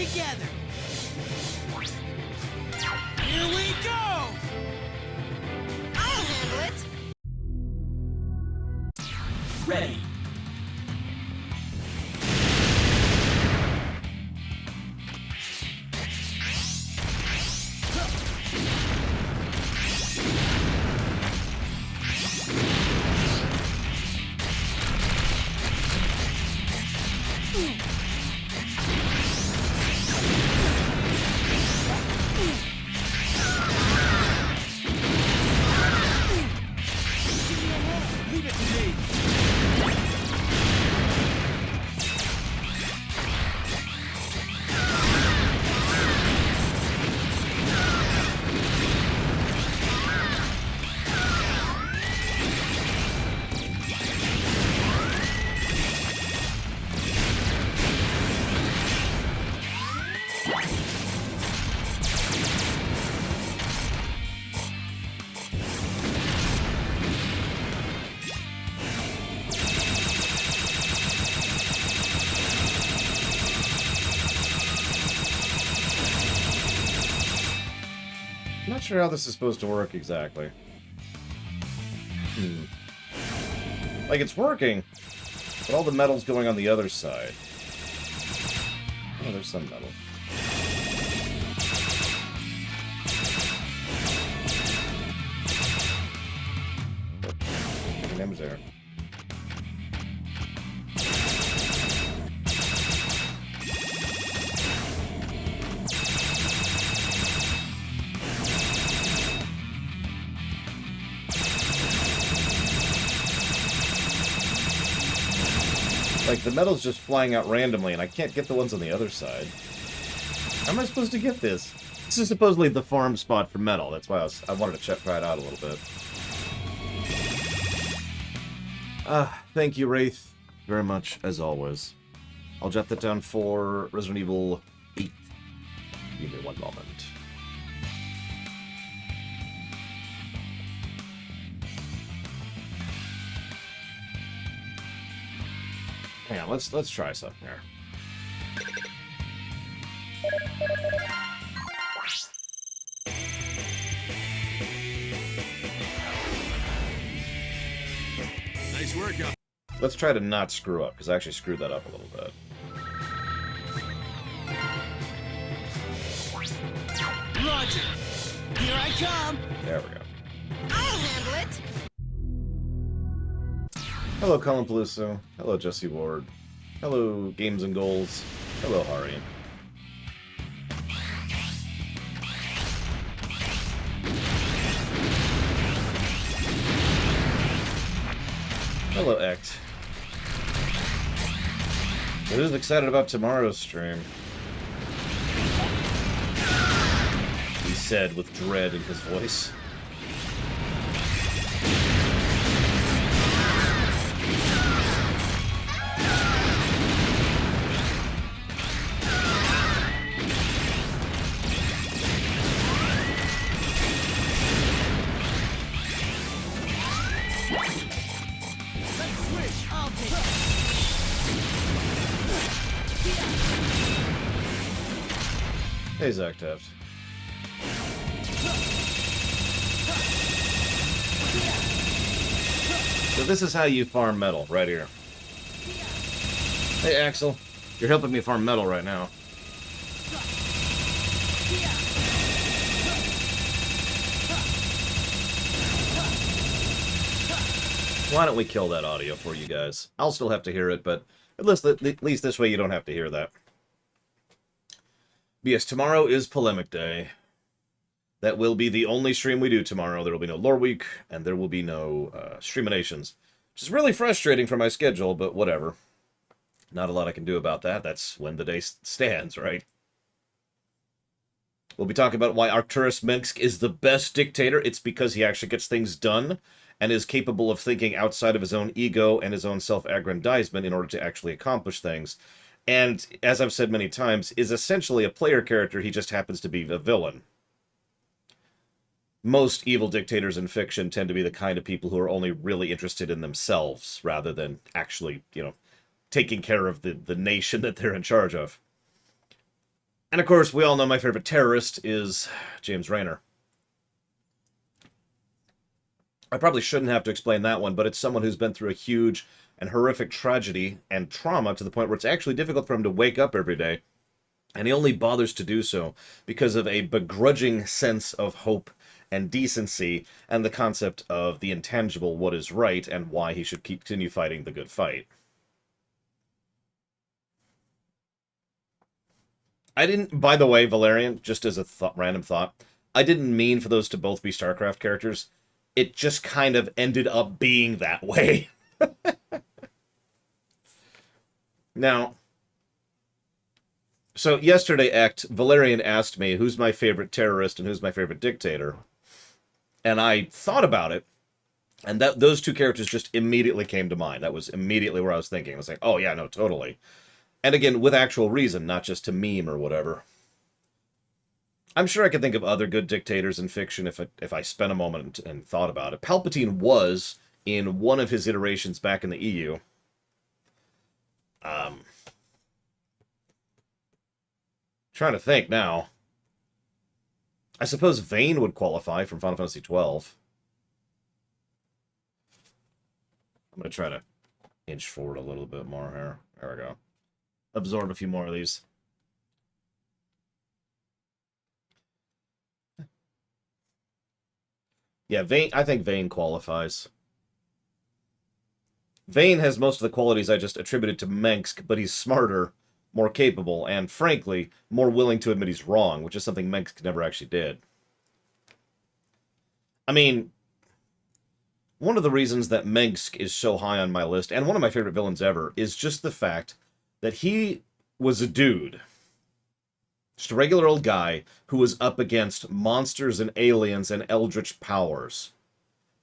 together. Here we go! I'll handle it. Ready. Leave it to me. I'm not sure how this is supposed to work exactly. Like, it's working, but all the metal's going on the other side. Oh, there's some metal. Name's there. Like, the metal's just flying out randomly, and I can't get the ones on the other side. How am I supposed to get this? This is supposedly the farm spot for metal. That's why I wanted to try it out a little bit. Thank you, Wraith, very much, as always. I'll jot that down for Resident Evil 8. Give me one moment. Hang on, let's try something here. Nice work, y'all. Let's try to not screw up, because I actually screwed that up a little bit. Roger. Here I come. There we go. I'll handle it. Hello, Colin Peluso. Hello, Jesse Ward. Hello, Games and Goals. Hello, Hari. Hello, Ect. Who's excited about tomorrow's stream? He said with dread in his voice. Hey, Zach Taft. So this is how you farm metal, right here. Hey, Axel. You're helping me farm metal right now. Why don't we kill that audio for you guys? I'll still have to hear it, but at least this way you don't have to hear that. But yes, tomorrow is Polemic Day. That will be the only stream we do tomorrow. There will be no Lore Week, and there will be no Streaminations. Which is really frustrating for my schedule, but whatever. Not a lot I can do about that. That's when the day stands, right? We'll be talking about why Arcturus Mensk is the best dictator. It's because he actually gets things done, and is capable of thinking outside of his own ego and his own self-aggrandizement in order to actually accomplish things. And, as I've said many times, is essentially a player character. He just happens to be a villain. Most evil dictators in fiction tend to be the kind of people who are only really interested in themselves, rather than actually, you know, taking care of the nation that they're in charge of. And of course, we all know my favorite terrorist is James Rayner. I probably shouldn't have to explain that one, but it's someone who's been through a huge and horrific tragedy and trauma to the point where it's actually difficult for him to wake up every day. And he only bothers to do so because of a begrudging sense of hope and decency and the concept of the intangible, what is right, and why he should continue fighting the good fight. I didn't, by the way, Valerian, just as a random thought, I didn't mean for those to both be StarCraft characters. It just kind of ended up being that way. Now, so yesterday, Valerian asked me who's my favorite terrorist and who's my favorite dictator. And I thought about it, and those two characters just immediately came to mind. That was immediately where I was thinking. I was like, oh yeah, no, totally. And again, with actual reason, not just to meme or whatever. I'm sure I could think of other good dictators in fiction if I spent a moment and thought about it. Palpatine was in one of his iterations back in the EU. Trying to think now. I suppose Vayne would qualify from Final Fantasy XII. I'm going to try to inch forward a little bit more here. There we go. Absorb a few more of these. Yeah, Vayne, I think Vayne qualifies. Vayne has most of the qualities I just attributed to Mengsk, but he's smarter, more capable, and frankly, more willing to admit he's wrong, which is something Mengsk never actually did. I mean, one of the reasons that Mengsk is so high on my list, and one of my favorite villains ever, is just the fact that he was a dude. Just a regular old guy who was up against monsters and aliens and eldritch powers.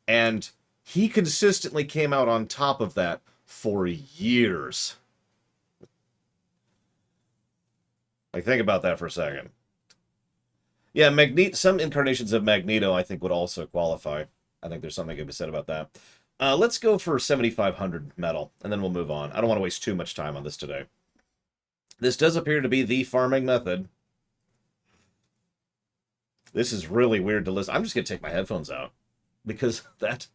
And he consistently came out on top of that for years. Like, think about that for a second. Yeah, some incarnations of Magneto, I think, would also qualify. I think there's something to be said about that. Let's go for 7,500 metal, and then we'll move on. I don't want to waste too much time on this today. This does appear to be the farming method. This is really weird to listen. I'm just going to take my headphones out, because that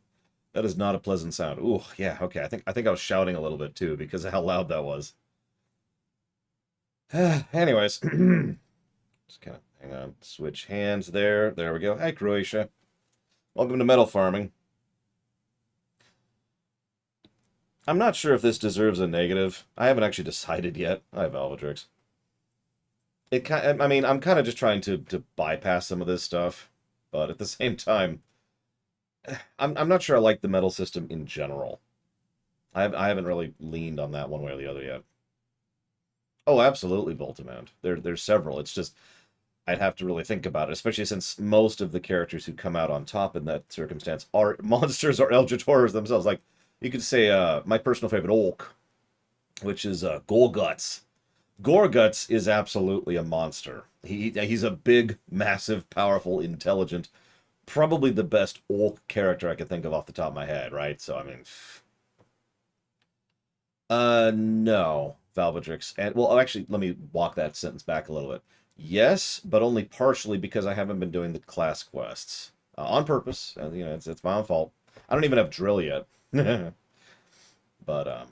is not a pleasant sound. Ooh, yeah, okay. I think I was shouting a little bit, too, because of how loud that was. Anyways, just kind of, hang on, switch hands there. There we go. Hi, Croatia. Welcome to Metal Farming. I'm not sure if this deserves a negative. I haven't actually decided yet. Hi, Valvatrix. I mean, I'm kind of just trying to bypass some of this stuff, but at the same time, I'm not sure I like the metal system in general. I haven't really leaned on that one way or the other yet. Oh, absolutely, Voltimand. There's several. It's just, I'd have to really think about it, especially since most of the characters who come out on top in that circumstance are monsters or eldritch horrors themselves. Like, you could say my personal favorite Orc, which is Gorguts. Gorguts is absolutely a monster. He's a big, massive, powerful, intelligent, probably the best Orc character I could think of off the top of my head, right? So, I mean... no, Valvatrix. And, well, actually, let me walk that sentence back a little bit. Yes, but only partially because I haven't been doing the class quests. On purpose. And, you know, it's my own fault. I don't even have drill yet. But,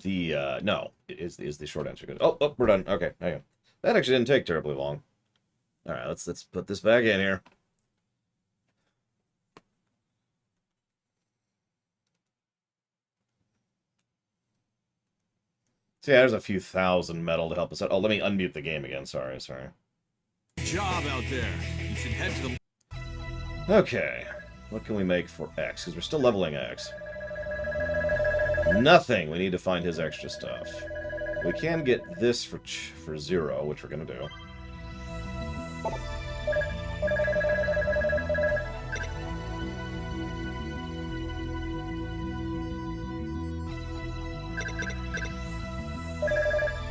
no, is the short answer. Good. Oh, we're done. Okay, hang on. That actually didn't take terribly long. All right, let's put this back in here. So yeah, there's a few thousand metal to help us out. Oh, let me unmute the game again. Sorry. Job out there. You should head to the... Okay, what can we make for X? Because we're still leveling X. Nothing. We need to find his extra stuff. We can get this for 0, which we're going to do.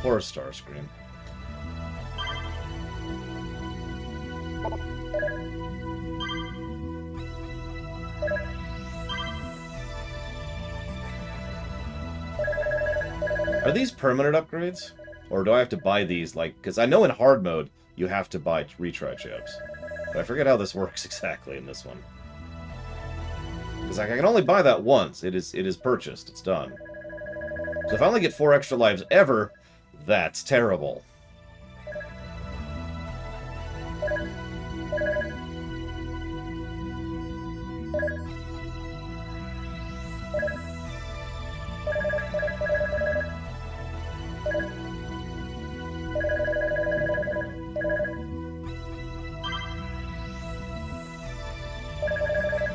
Or a star screen. Are these permanent upgrades? Or do I have to buy these, like... Because I know in hard mode, you have to buy retry chips. But I forget how this works exactly in this one. Because I can only buy that once. It is purchased. It's done. So if I only get 4 extra lives ever, that's terrible.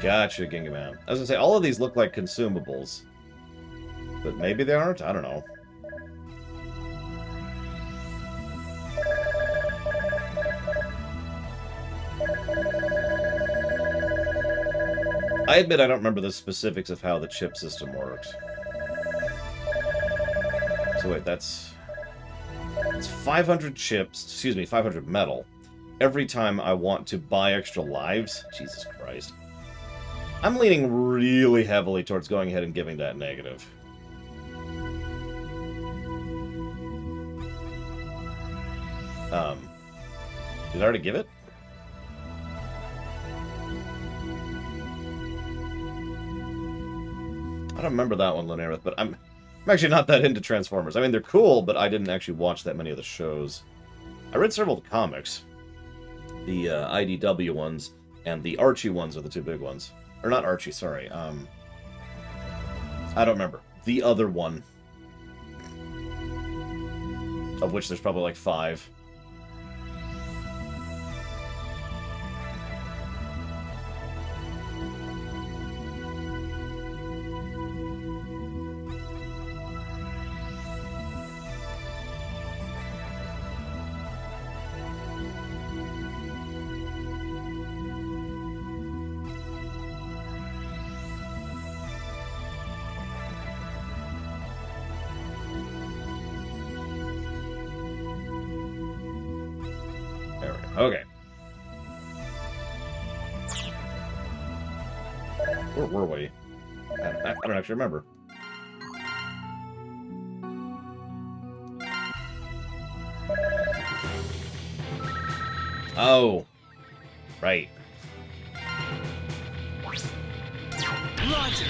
Gotcha, Gingaman. I was gonna say, all of these look like consumables. But maybe they aren't? I don't know. I admit I don't remember the specifics of how the chip system works. So wait, that's 500 chips, excuse me, 500 metal. Every time I want to buy extra lives? Jesus Christ. I'm leaning really heavily towards going ahead and giving that negative. Did I already give it? I don't remember that one, Lunareth, but I'm actually not that into Transformers. I mean, they're cool, but I didn't actually watch that many of the shows. I read several of the comics. The IDW ones and the Archie ones are the two big ones. Or not Archie, sorry. I don't remember. The other one. Of which there's probably like 5. Okay. Where were we? I don't actually remember. Oh. Right. Roger.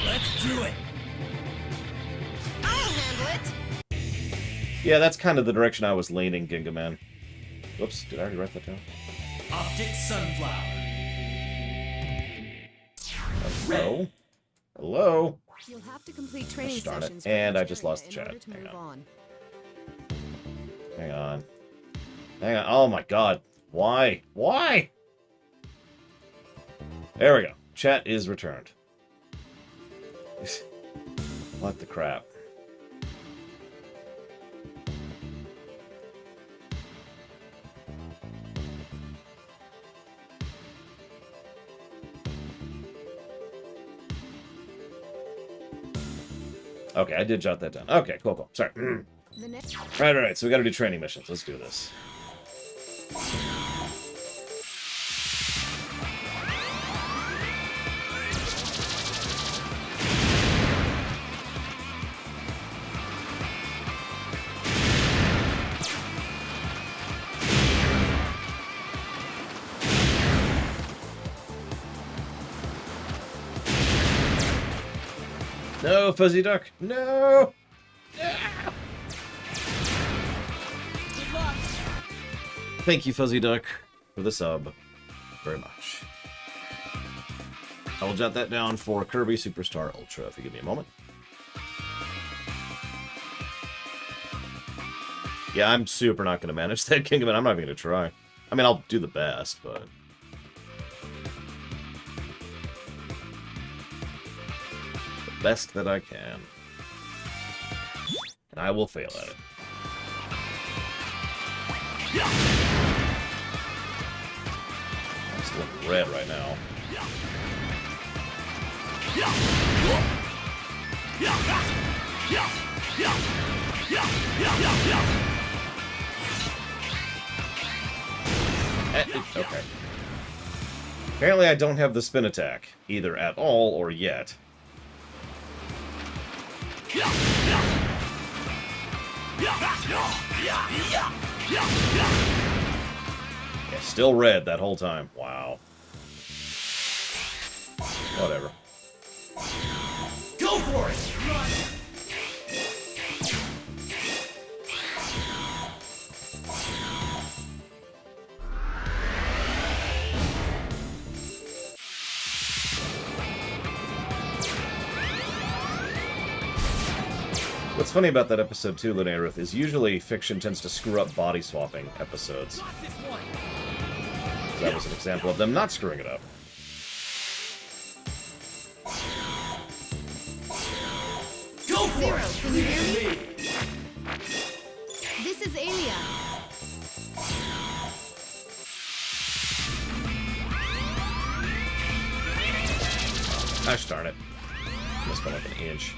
Let's do it. I'll handle it. Yeah, that's kind of the direction I was leaning, Gingaman. Whoops, did I already write that down? Optic Sunflower. Hello? Hello? You'll have to complete training Gosh darn it. sessions. And for I each just area lost the in chat. order to Hang move on. Hang on. Hang on. Oh my god. Why? Why? There we go. Chat is returned. What the crap? Okay, I did jot that down. Okay, cool, cool. Sorry. The next Right. So we gotta do training missions. Let's do this. No, Fuzzy Duck. No. Good luck. Thank you, Fuzzy Duck, for the sub. Very much. I will jot that down for Kirby Superstar Ultra, if you give me a moment. Yeah, I'm super not going to manage that Kingdom, and I'm not even going to try. I mean, I'll do the best, but... the best that I can. And I will fail at it. I'm just looking red right now. Okay. Apparently I don't have the spin attack, either at all or yet. Yeah, still red that whole time. Wow. Whatever. Go for it! What's funny about that episode too, Lunairith, is usually fiction tends to screw up body swapping episodes. That was an example of them not screwing it up. Go for Zero, it! can you hear me? This is Alia. Gosh darn it. Must have been like an inch.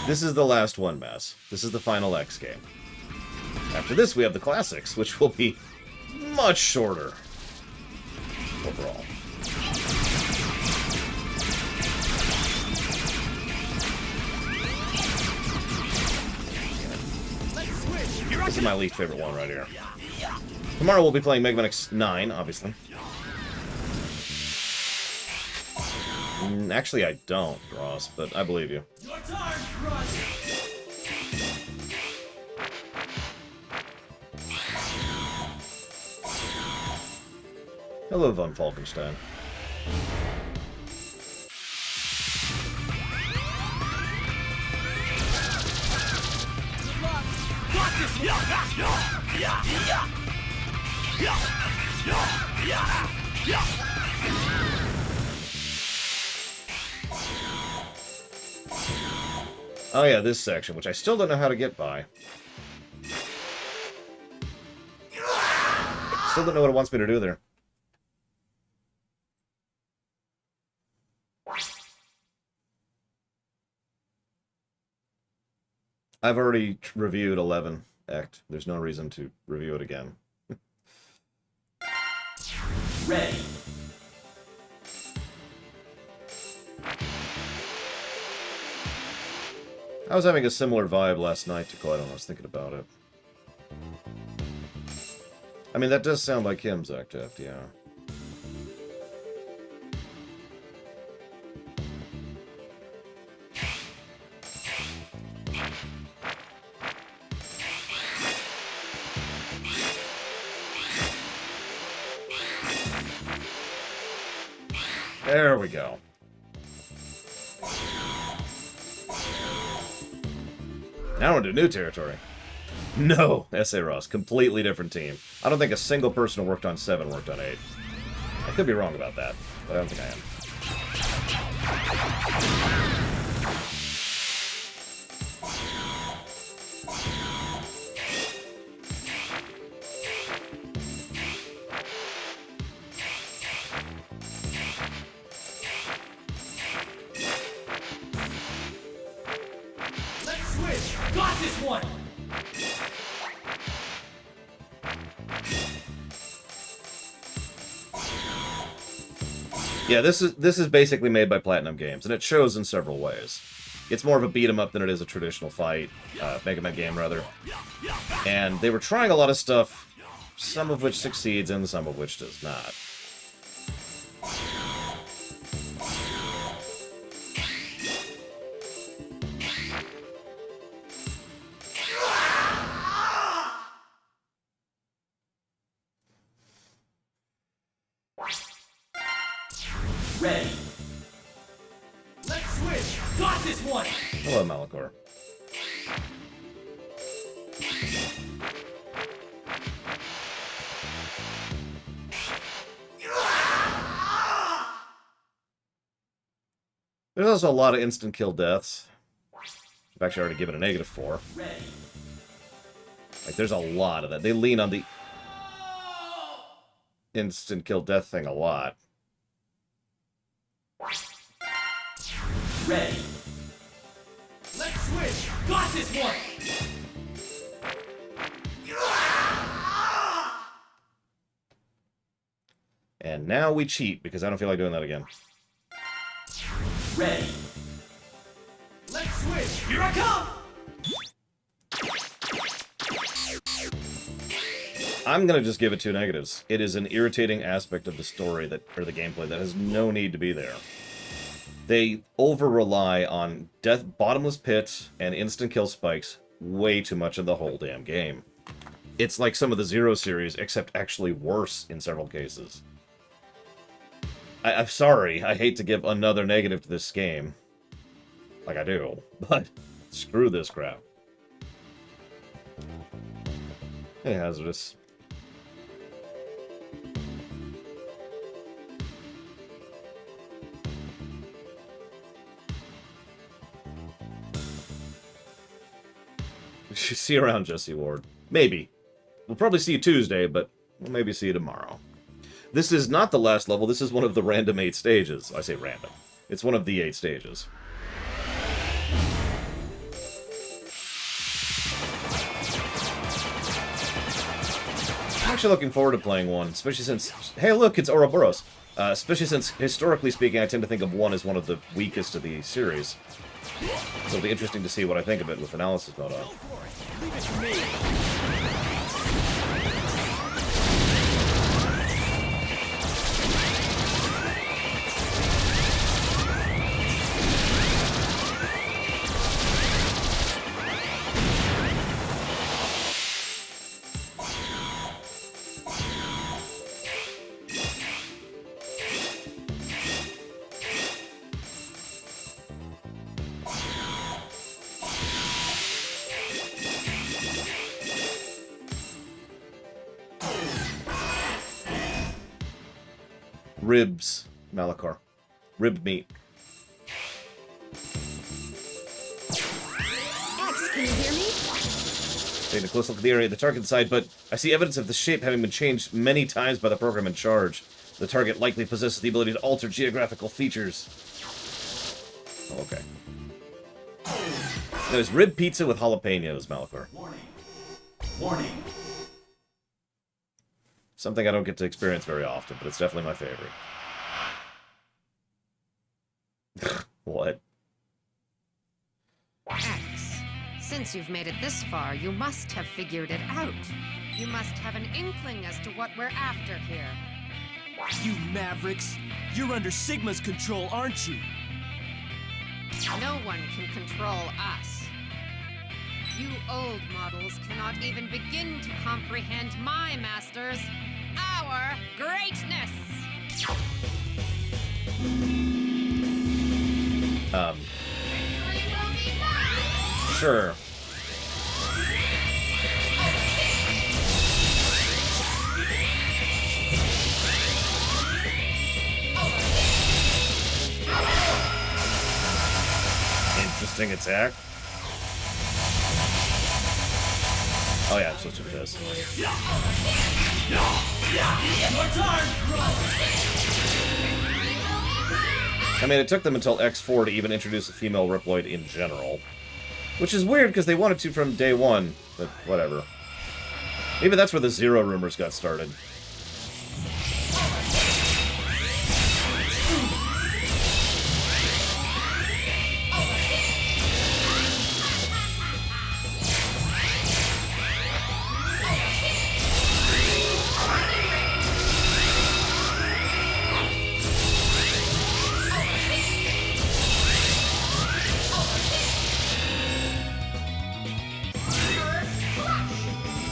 This is the last one, Mass. This is the final X game. After this, we have the classics, which will be much shorter overall. This is my least favorite one right here. Tomorrow we'll be playing Mega Man X9, obviously. Actually, I don't, Ross, but I believe you. Your turn, run! Hello, Von Falkenstein. Got this Oh yeah, this section, which I still don't know how to get by. Still don't know what it wants me to do there. I've already reviewed 11 Act. There's no reason to review it again. Ready. I was having a similar vibe last night to Clyde when I was thinking about it. I mean, that does sound like him, Zacteft, yeah. There we go. Now we're into new territory. No, S.A. Ross, completely different team. I don't think a single person who worked on 7 worked on 8. I could be wrong about that, but I don't think I am. Let's switch. Got this one. Yeah, this is basically made by Platinum Games, and it shows in several ways. It's more of a beat 'em up than it is a traditional fight, Mega Man game rather. And they were trying a lot of stuff, some of which succeeds and some of which does not. Ready. Let's switch. Got this one. Hello, Malachor. There's also a lot of instant kill deaths. I've actually already given a -4. Ready. Like, there's a lot of that. They lean on the instant kill death thing a lot. Ready. Let's switch. Got this one! And now we cheat, because I don't feel like doing that again. Ready. Let's switch! Here I come! I'm gonna just give it 2 negatives. It is an irritating aspect of the story that, or the gameplay that has no need to be there. They over-rely on bottomless pits and instant kill spikes way too much of the whole damn game. It's like some of the Zero series, except actually worse in several cases. I'm sorry, I hate to give another negative to this game. Like I do, but screw this crap. Hey, Hazardous. See you around, Jesse Ward. Maybe. We'll probably see you Tuesday, but we'll maybe see you tomorrow. This is not the last level, this is one of the random 8 stages. I say random. It's one of the 8 stages. I'm actually looking forward to playing 1, especially since... Hey, look, it's Ouroboros. Especially since, historically speaking, I tend to think of 1 as one of the weakest of the series. So it'll be interesting to see what I think of it with analysis mode on. Leave it to me. Ribs, Malachar. Rib meat. X, can you hear me? Taking a close look at the area of the target side, but I see evidence of the shape having been changed many times by the program in charge. The target likely possesses the ability to alter geographical features. Oh, okay. There's rib pizza with jalapenos, Malachar. Warning. Warning. Something I don't get to experience very often, but it's definitely my favorite. What? X, since you've made it this far, you must have figured it out. You must have an inkling as to what we're after here. You mavericks. You're under Sigma's control, aren't you? No one can control us. You old models cannot even begin to comprehend my masters, our greatness! Sure. Interesting attack. Oh yeah, I'm supposed to do this. Your turn! I mean, it took them until X4 to even introduce a female Riploid in general. Which is weird, because they wanted to from day 1, but whatever. Maybe that's where the Zero rumors got started.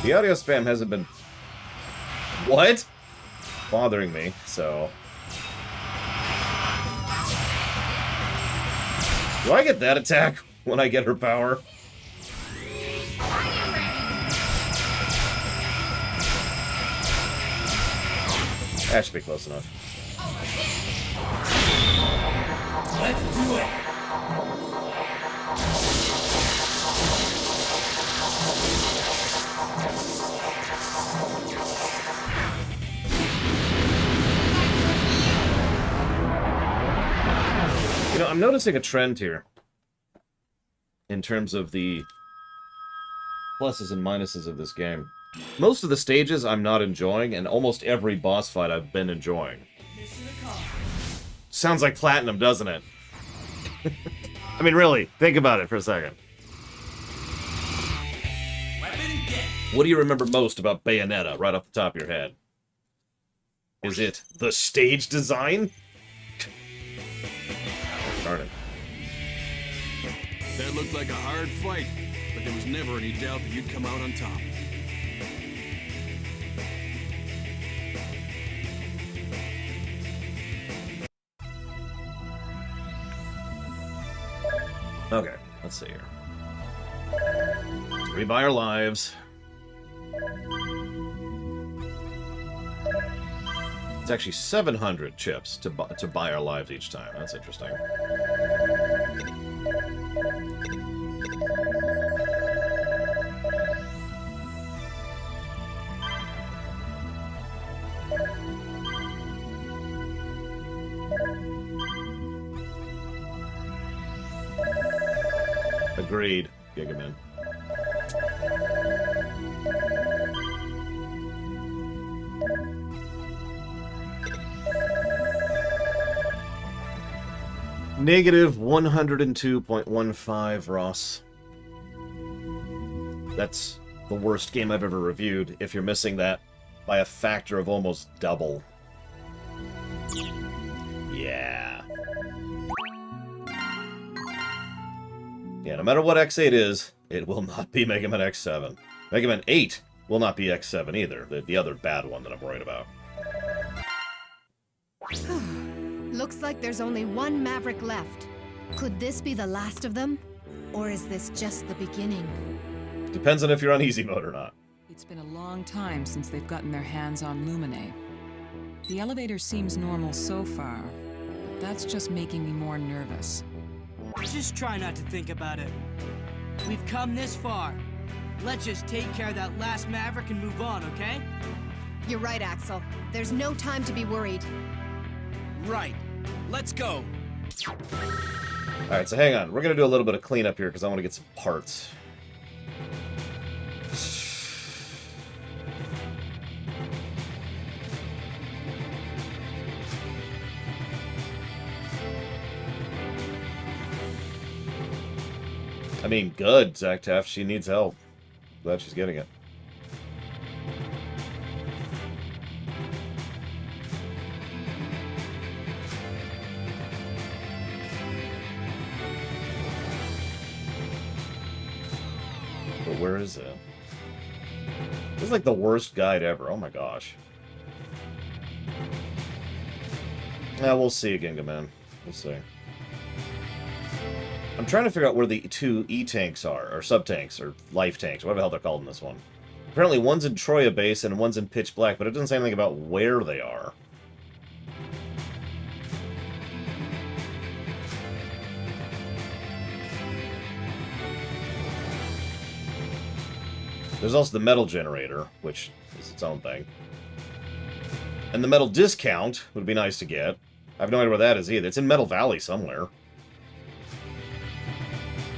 The audio spam hasn't been... What? Bothering me, so... Do I get that attack when I get her power? That should be close enough. Let's do it! You know, I'm noticing a trend here. in terms of the pluses and minuses of this game. Most of the stages I'm not enjoying, and almost every boss fight I've been enjoying. Sounds like Platinum, doesn't it? I mean, really, think about it for a second. What do you remember most about Bayonetta, right off the top of your head? Is it the stage design? Darn it. That looked like a hard fight, but there was never any doubt that you'd come out on top. Okay, let's see here. Let's rebuy our lives. It's actually 700 chips to buy our lives each time. That's interesting. Agreed, Gigaman. Negative 102.15, Ross. That's the worst game I've ever reviewed, if you're missing that by a factor of almost double. Yeah. Yeah, no matter what X8 is, it will not be Mega Man X7. Mega Man 8 will not be X7 either, the other bad one that I'm worried about. Looks like there's only one Maverick left. Could this be the last of them? Or is this just the beginning? Depends on if you're on easy mode or not. It's been a long time since they've gotten their hands on Luminae. The elevator seems normal so far, but that's just making me more nervous. Just try not to think about it. We've come this far. Let's just take care of that last Maverick and move on, okay? You're right, Axel. There's no time to be worried. Right. Let's go. Alright, so hang on. We're going to do a little bit of cleanup here because I want to get some parts. I mean, good, Zach Taft. She needs help. Glad she's getting it. But where is it? This is like the worst guide ever. Oh my gosh. Yeah, we'll see, Gingaman. We'll see. I'm trying to figure out where the two E-tanks are, or sub-tanks, or life tanks, whatever the hell they're called in this one. Apparently one's in Troya Base and one's in Pitch Black, but it doesn't say anything about where they are. There's also the metal generator, which is its own thing. And the metal discount would be nice to get. I have no idea where that is either. It's in Metal Valley somewhere.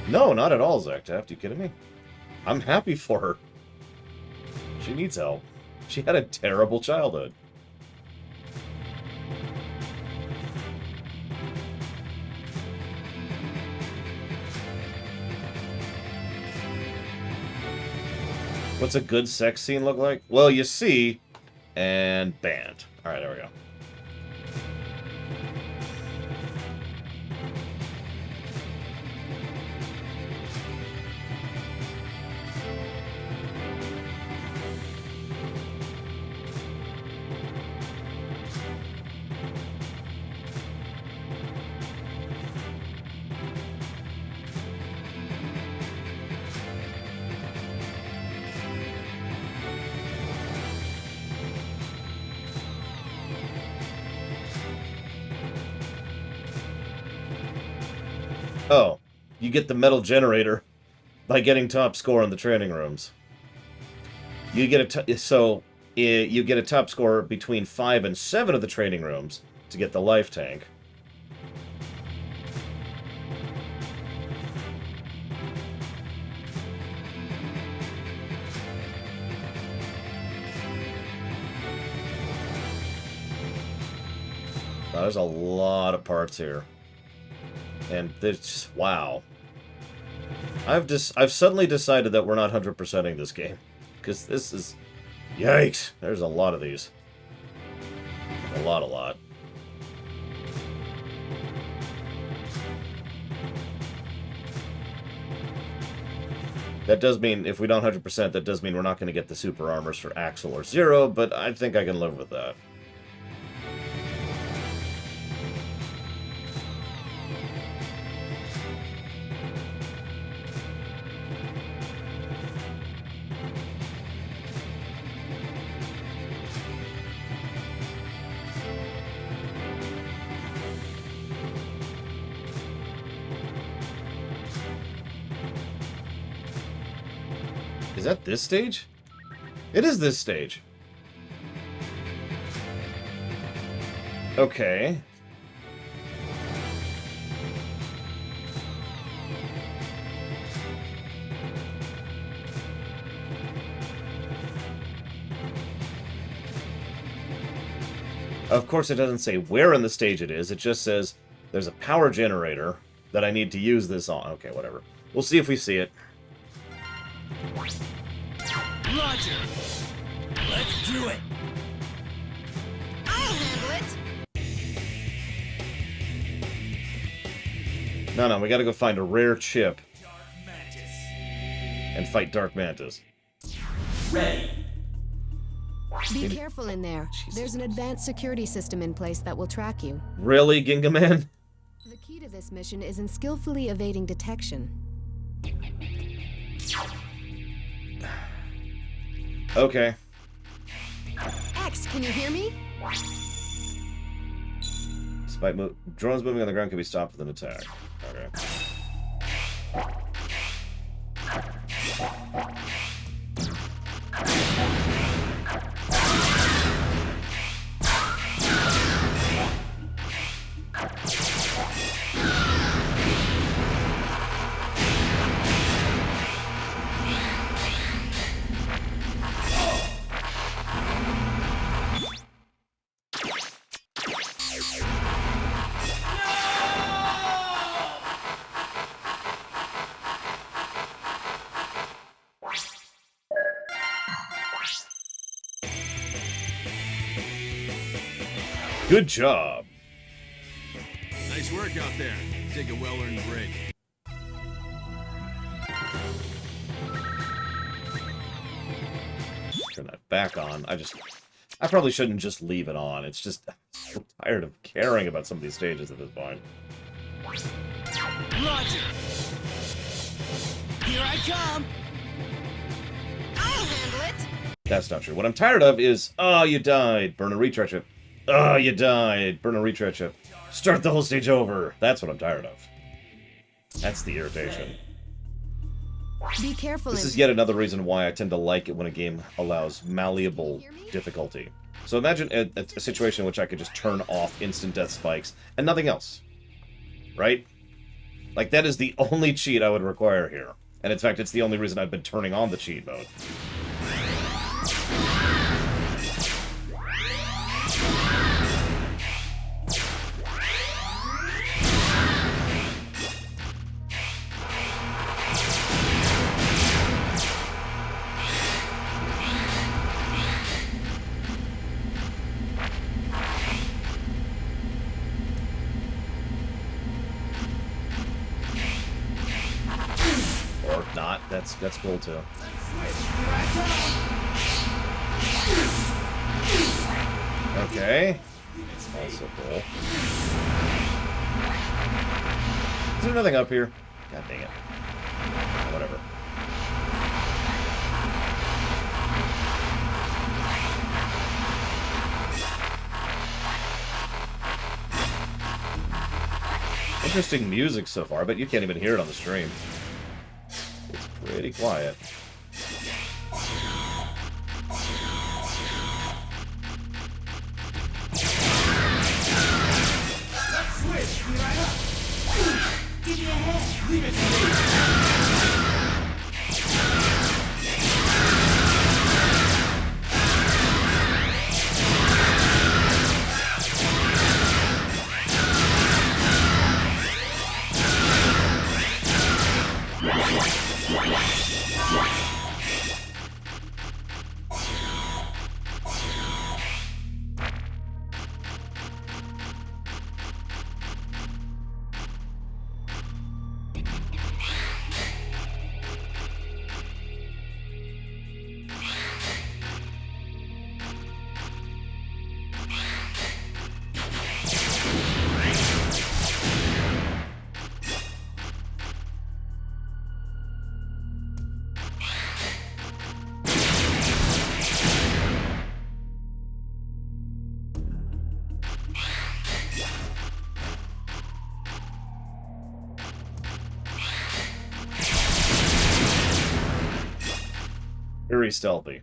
No, not at all, Zach Taft. You kidding me? I'm happy for her. She needs help. She had a terrible childhood. What's a good sex scene look like? Well, you see, and banned. Alright, there we go. Oh, you get the metal generator by getting top score in the training rooms. You get you get a top score between 5 and 7 of the training rooms to get the life tank. there's a lot of parts here. And there's just, wow. I've suddenly decided that we're not 100%ing this game. Because this is... Yikes! There's a lot of these. A lot. That does mean, if we don't 100%, that does mean we're not going to get the super armors for Axel or Zero, but I think I can live with that. Is that this stage? It is this stage. Okay. Of course, it doesn't say where in the stage it is. It just says there's a power generator that I need to use this on. Okay, whatever. We'll see if we see it. Roger! Let's do it! I'll handle it! No, we gotta go find a rare chip Dark Mantis. and fight Dark Mantis. Ready. Be careful in there. There's an advanced security system in place that will track you. Really, Ginga Man? The key to this mission is in skillfully evading detection. Okay. X, can you hear me? Despite drones moving on the ground can be stopped with an attack. Okay. Good job. Nice work out there. Take a well-earned break. Turn that back on. I probably shouldn't just leave it on. It's just, I'm so tired of caring about some of these stages at this point. Roger! Here I come! I'll handle it! That's not true. What I'm tired of is, oh, you died. Burn a retread chip. Oh, you died. Burn a retread chip. Start the whole stage over. That's what I'm tired of. That's the irritation. Be careful. This is yet another reason why I tend to like it when a game allows malleable difficulty. So imagine a situation in which I could just turn off instant death spikes and nothing else. Right? Like, that is the only cheat I would require here. And in fact, it's the only reason I've been turning on the cheat mode. Or not. That's cool too. Okay. Also cool. Is there nothing up here? God dang it. Whatever. Interesting music so far, but you can't even hear it on the stream. It's pretty quiet. Give me a hand. Leave it to me. Very stealthy.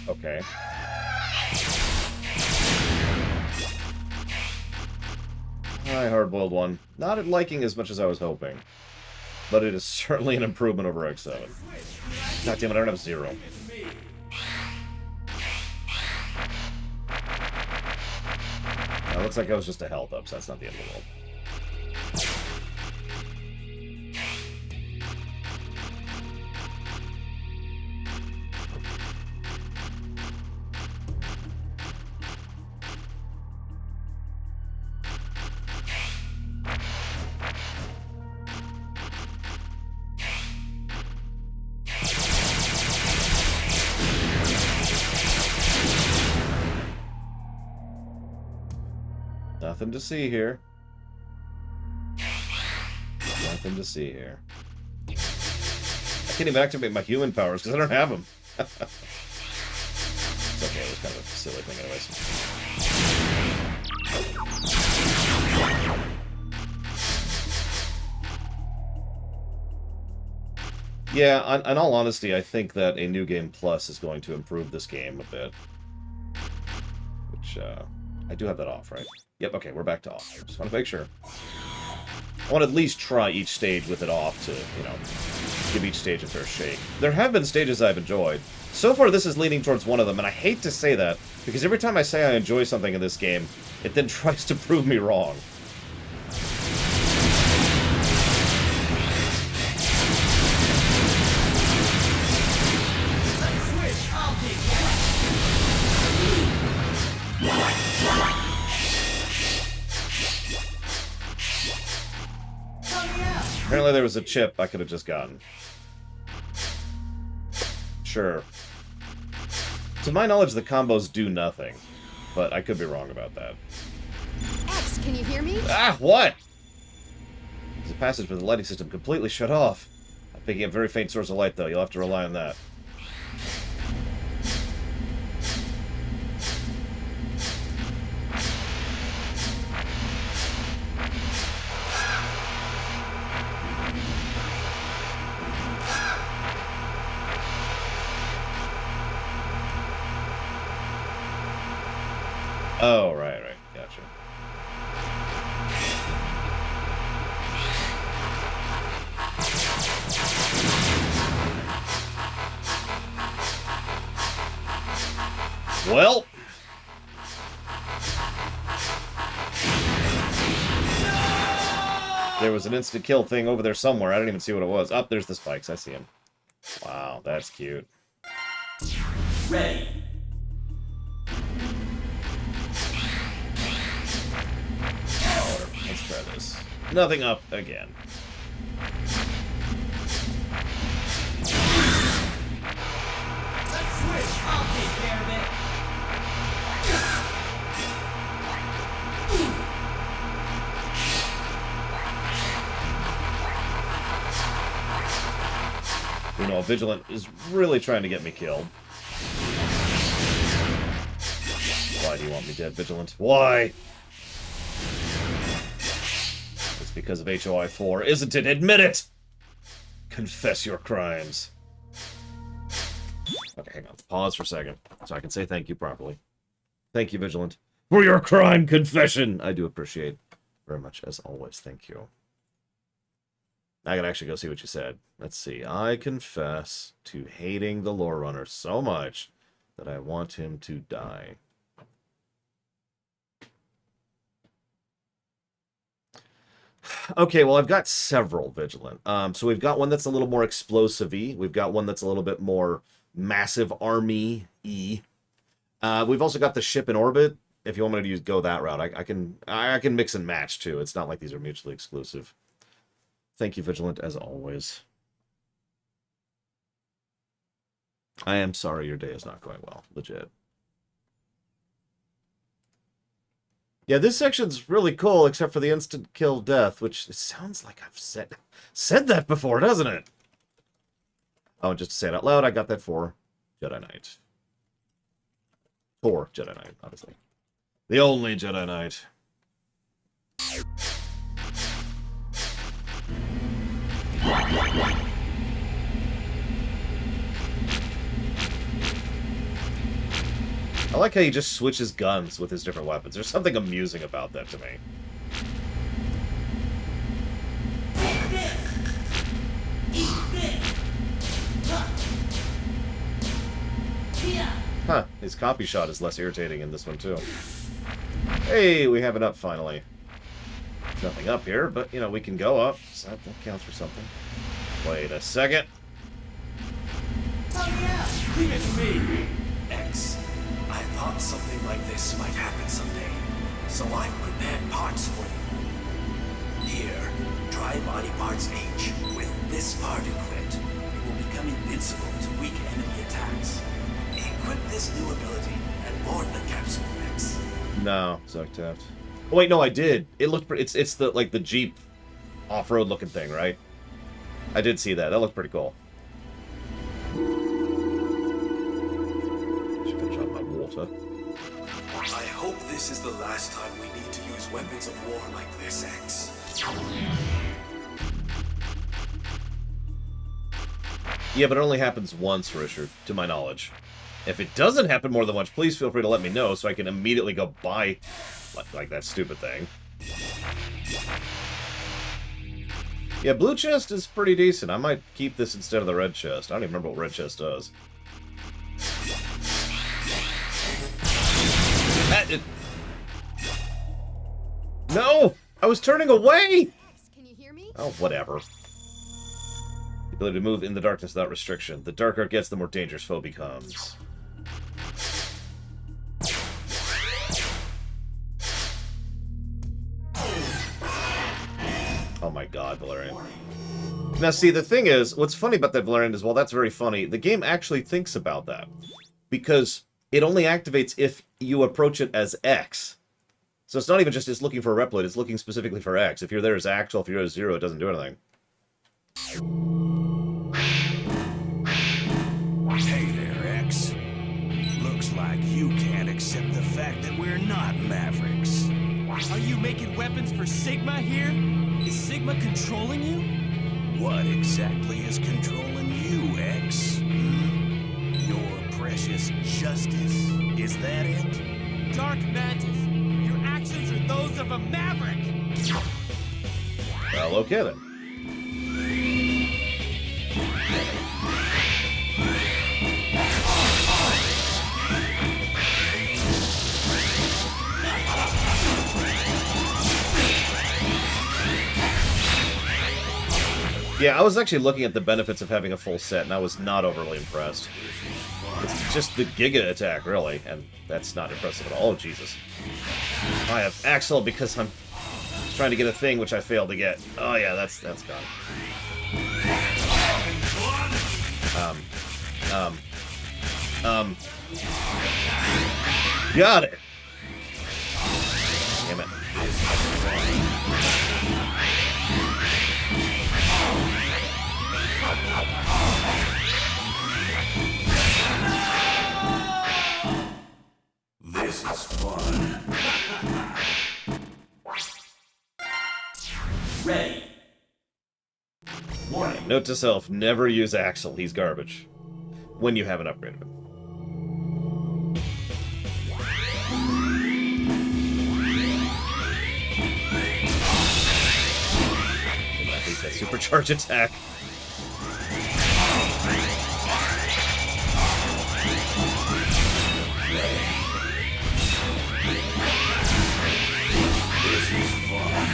Okay. Hi, hard-boiled one. Not at liking as much as I was hoping. But it is certainly an improvement over X7. God damn it, I don't have 0. Now, looks like I was just a health up, so that's not the end of the world. Nothing to see here. Nothing to see here. I can't even activate my human powers because I don't have them. It's okay, it was kind of a silly thing anyways. Yeah, in all honesty, I think that a New Game Plus is going to improve this game a bit. Which, I do have that off, right? Yep, okay, we're back to off. Just want to make sure. I want to at least try each stage with it off to, you know, give each stage a fair shake. There have been stages I've enjoyed. So far, this is leaning towards one of them, and I hate to say that, because every time I say I enjoy something in this game, it then tries to prove me wrong. Apparently there was a chip I could have just gotten. Sure. To my knowledge, the combos do nothing. But I could be wrong about that. X, can you hear me? Ah, what? There's a passage where the lighting system completely shut off. I'm picking up a very faint source of light, though. You'll have to rely on that. Oh, right, gotcha. Well. There was an instant kill thing over there somewhere. I didn't even see what it was. Oh, there's the spikes. I see him. Wow, that's cute. Ready. Let's try this. Nothing up again. Let's switch. I'll take care of it. You know, Vigilant is really trying to get me killed. Why do you want me dead, Vigilant? Why? It's because of HOI 4, isn't it? Admit it! Confess your crimes. Okay, hang on. Pause for a second, so I can say thank you properly. Thank you, Vigilant, for your crime confession! I do appreciate very much, as always. Thank you. I gotta actually go see what you said. Let's see. I confess to hating the Lore Runner so much that I want him to die. Okay, well, I've got several Vigilant. So we've got one that's a little more explosive-y. We've got one that's a little bit more massive army-y. We've also got the ship in orbit. If you want me to go that route, I can mix and match, too. It's not like these are mutually exclusive. Thank you, Vigilant, as always. I am sorry your day is not going well. Legit. Yeah, this section's really cool, except for the instant kill death, which sounds like I've said that before, doesn't it? Oh, and just to say it out loud, I got that for Jedi Knight. For Jedi Knight, obviously. The only Jedi Knight. I like how he just switches guns with his different weapons. There's something amusing about that to me. Huh, his copy shot is less irritating in this one, too. Hey, we have it up, finally. There's nothing up here, but, you know, we can go up, so that counts for something. Wait a second. It's me, X. I thought something like this might happen someday, so I've prepared parts for you. Here, try body parts H. With this part equipped, you will become invincible to weak enemy attacks. Equip this new ability and board the capsule, X. No, Zuck tapped. Oh, wait, no, I did. It looked pretty. It's the like the Jeep off-road looking thing, right? I did see that. That looked pretty cool. Should finish up my water. I hope this is the last time we need to use weapons of war like this, X. Yeah, but it only happens once, Richard, to my knowledge. If it doesn't happen more than once, please feel free to let me know so I can immediately go buy, like that stupid thing. Yeah, blue chest is pretty decent. I might keep this instead of the red chest. I don't even remember what red chest does. No! I was turning away! Can you hear me? Oh, whatever. The ability to move in the darkness without restriction. The darker it gets, the more dangerous foe becomes. Oh my god, Valerian. Now see, the thing is, what's funny about that, Valerian, is while that's very funny, the game actually thinks about that. Because it only activates if you approach it as X. So it's not even just it's looking for a reploid, it's looking specifically for X. If you're there as actual, if you're as 0, it doesn't do anything. Hey there, X. Looks like you can't accept the fact that we're not Mavericks. Are you making weapons for Sigma here? Is Sigma controlling you? What exactly is controlling you, X? Your precious justice? Is that it? Dark Mantis, your actions are those of a Maverick! Well, okay then. Yeah, I was actually looking at the benefits of having a full set, and I was not overly impressed. It's just the Giga attack, really, and that's not impressive at all. Oh, Jesus. I have Axel because I'm trying to get a thing which I failed to get. Oh, yeah, that's gone. Got it! Damn it. This is fun. Ready. Warning. Note to self, never use Axel, he's garbage. When you haven't upgraded him. I hate that supercharge attack. This is fun.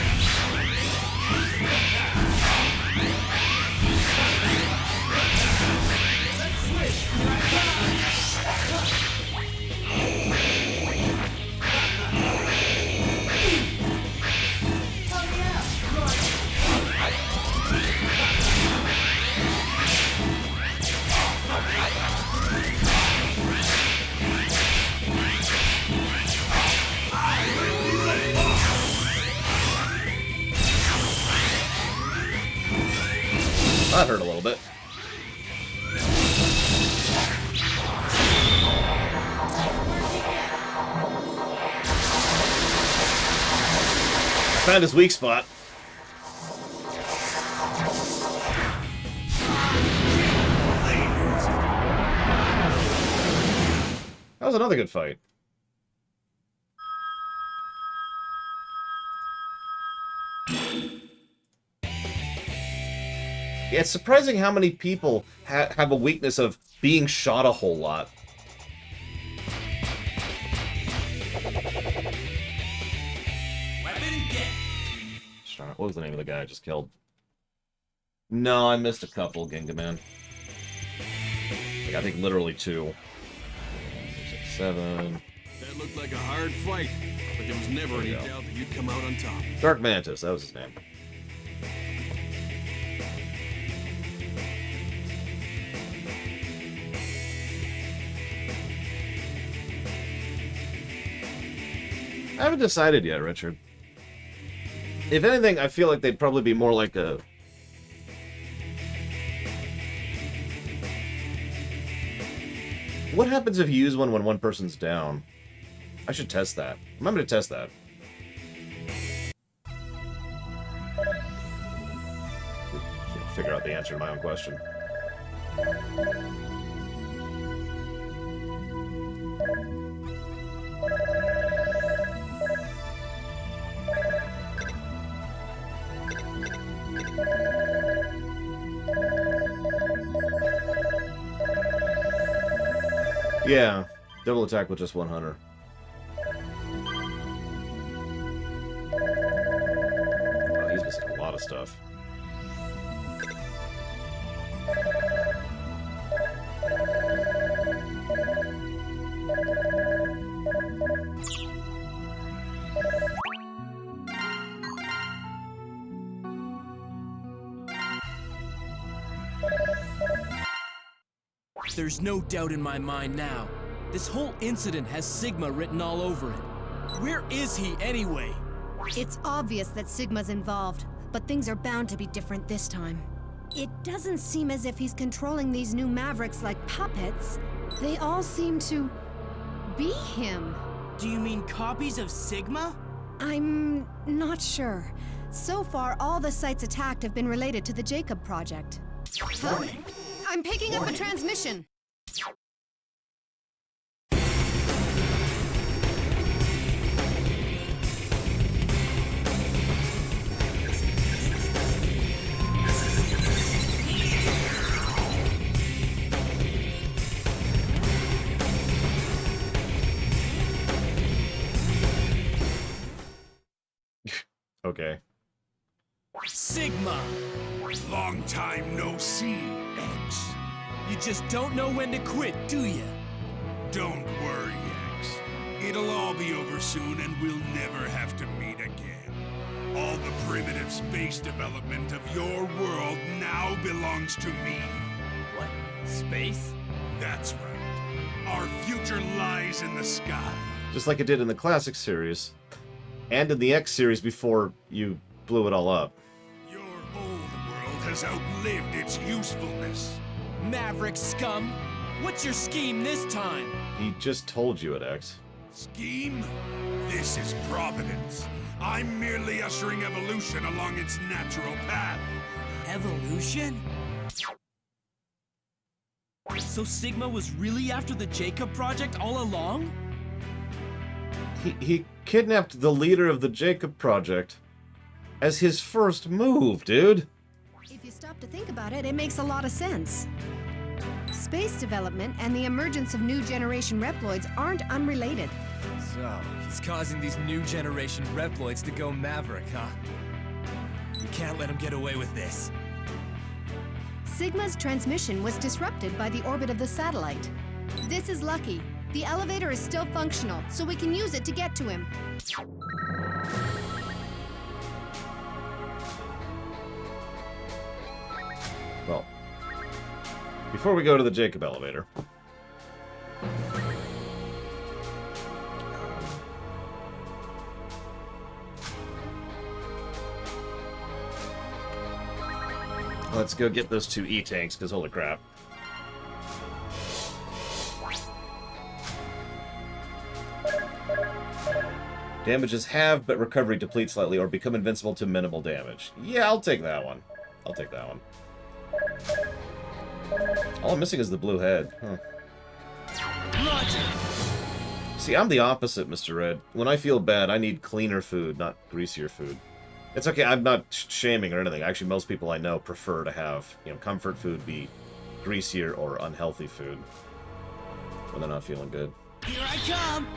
That hurt a little bit. found his weak spot. That was another good fight. Yeah, it's surprising how many people have a weakness of being shot a whole lot. Weapon get. What was the name of the guy I just killed? No, I missed a couple, Gingaman. Like, I think literally 2. 6, 7. That looked like a hard fight, but there was never any doubt that you'd come out on top. Dark Mantis, that was his name. I haven't decided yet, Richard. If anything, I feel like they'd probably be more like a... What happens if you use one when one person's down? I should test that. Remember to test that. Figure out the answer to my own question. Yeah, double attack with just 100. Oh, he's missing a lot of stuff. There's no doubt in my mind now. This whole incident has Sigma written all over it. Where is he anyway? It's obvious that Sigma's involved, but things are bound to be different this time. It doesn't seem as if he's controlling these new Mavericks like puppets. They all seem to be him. Do you mean copies of Sigma? I'm not sure. So far, all the sites attacked have been related to the Jacob Project. Huh? I'm picking up a transmission. Okay. Sigma! Long time no see, X. You just don't know when to quit, do you? Don't worry, X. It'll all be over soon and we'll never have to meet again. All the primitive space development of your world now belongs to me. What? Space? That's right. Our future lies in the sky. Just like it did in the Classic series, and in the X series before you blew it all up. Your old world has outlived its usefulness. Maverick scum! What's your scheme this time? He just told you it, X. Scheme? This is Providence. I'm merely ushering evolution along its natural path. Evolution? So Sigma was really after the Jacob Project all along? He kidnapped the leader of the Jacob Project as his first move, dude. If you stop to think about it, it makes a lot of sense. Space development and the emergence of new generation Reploids aren't unrelated. So, he's causing these new generation Reploids to go Maverick, huh? We can't let him get away with this. Sigma's transmission was disrupted by the orbit of the satellite. This is lucky. The elevator is still functional, so we can use it to get to him. Well, before we go to the Jacob elevator, let's go get those 2 E-tanks, because holy crap. Damage is halved, but recovery depletes slightly or become invincible to minimal damage. Yeah, I'll take that one. I'll take that one. All I'm missing is the blue head. Huh. Roger. See, I'm the opposite, Mr. Red. When I feel bad, I need cleaner food, not greasier food. It's okay, I'm not shaming or anything. Actually, most people I know prefer to have, you know, comfort food be greasier or unhealthy food when they're not feeling good. Here I come.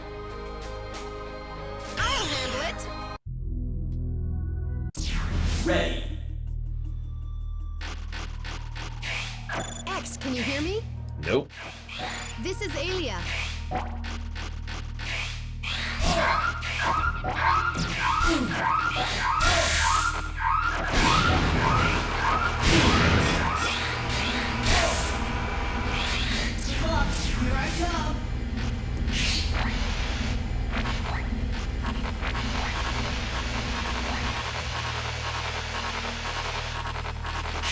I'll handle it. Ready. X, can you hear me? Nope. This is Alia. Here I come.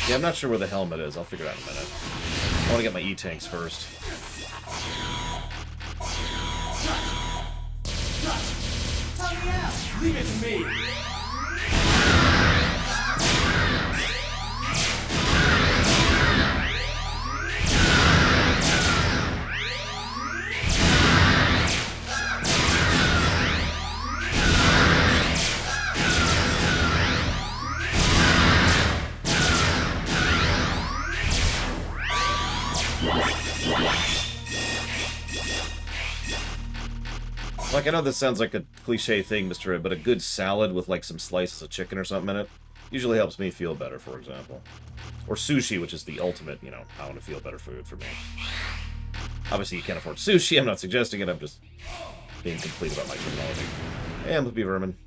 Yeah, I'm not sure where the helmet is. I'll figure it out in a minute. I want to get my E-tanks first. Hurry out. Leave it to me. Like, I know this sounds like a cliche thing, Mr. Red, but a good salad with, like, some slices of chicken or something in it usually helps me feel better, for example. Or sushi, which is the ultimate, you know, I want to feel better food for me. Obviously, you can't afford sushi. I'm not suggesting it. I'm just being complete about my terminology. And with vermin.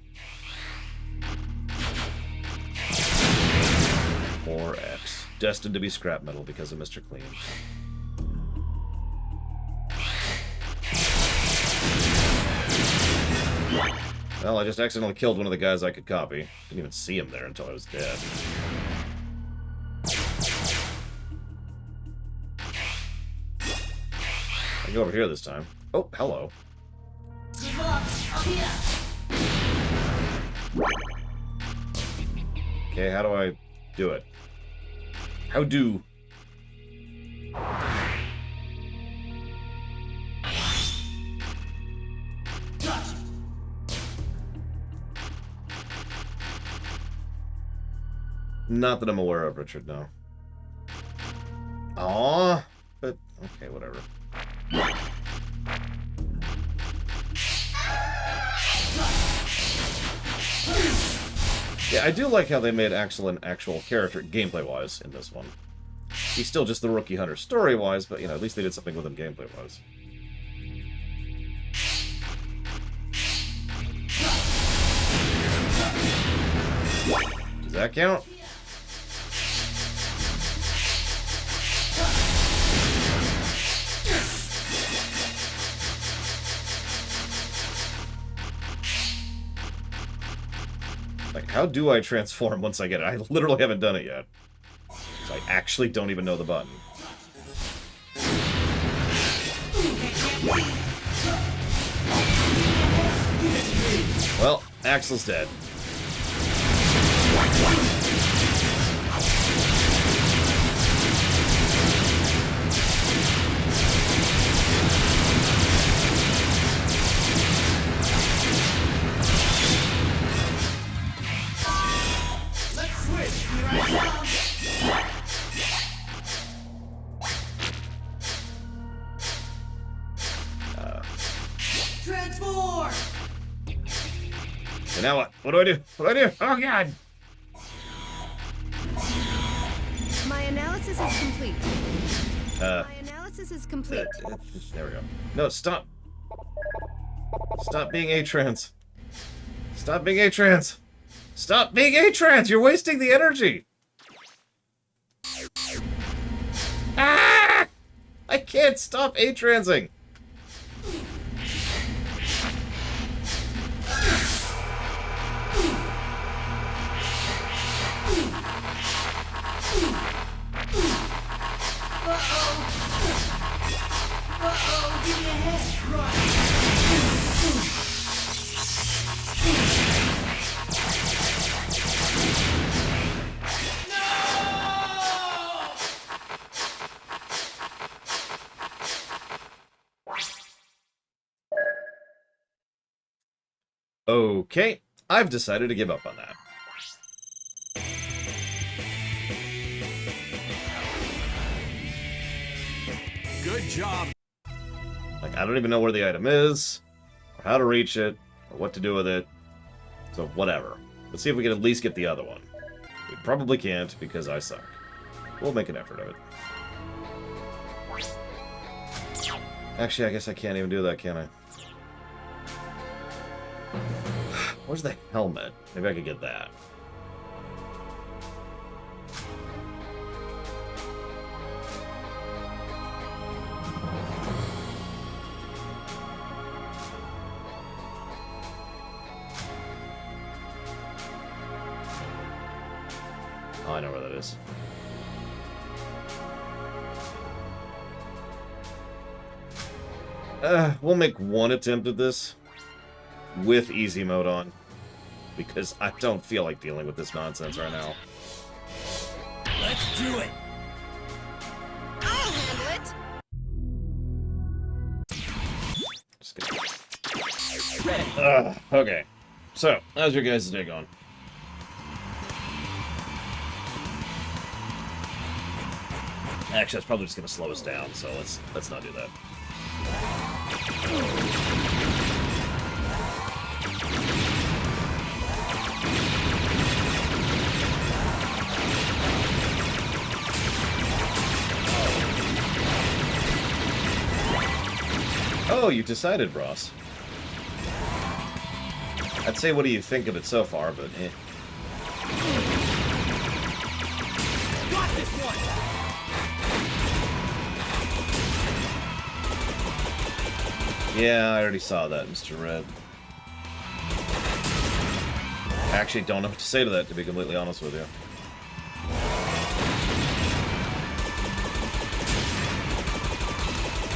Or X. Destined to be scrap metal because of Mr. Clean. Well, I just accidentally killed one of the guys I could copy. Didn't even see him there until I was dead. I can go over here this time. Oh, hello. Good luck. Up here. Okay, how do I do it? How do? Gotcha. Not that I'm aware of, Richard, no. Aww. But, okay, whatever. Yeah, I do like how they made Axel an actual character, gameplay-wise, in this one. He's still just the rookie hunter story-wise, but, you know, at least they did something with him gameplay-wise. Does that count? Like, how do I transform once I get it? I literally haven't done it yet. So I actually don't even know the button. Well, Axel's dead. Let's switch. Here I come. Transform. And now what? What do I do? What do I do? Oh, God! My analysis is complete. Uh, My analysis is complete. There we go. No, stop. Stop being A-trans. Stop being A-trans. Stop being A-trans. You're wasting the energy. Ah! I can't stop A-transing. Uh-oh, give me a head. Right. Okay, I've decided to give up on that. Good job. Like, I don't even know where the item is, or how to reach it, or what to do with it. So, whatever. Let's see if we can at least get the other one. We probably can't, because I suck. We'll make an effort of it. Actually, I guess I can't even do that, can I? Where's the helmet? Maybe I could get that. Oh, I know where that is. We'll make one attempt at this with easy mode on, because I don't feel like dealing with this nonsense right now. Let's do it! I'll handle it! Just kidding. Okay, so how's your guys' day going? Actually, that's probably just gonna slow us down, so let's not do that. Oh, you decided, Ross. I'd say, what do you think of it so far, but eh. Got this one! Yeah, I already saw that, Mr. Red. I actually don't know what to say to that, to be completely honest with you.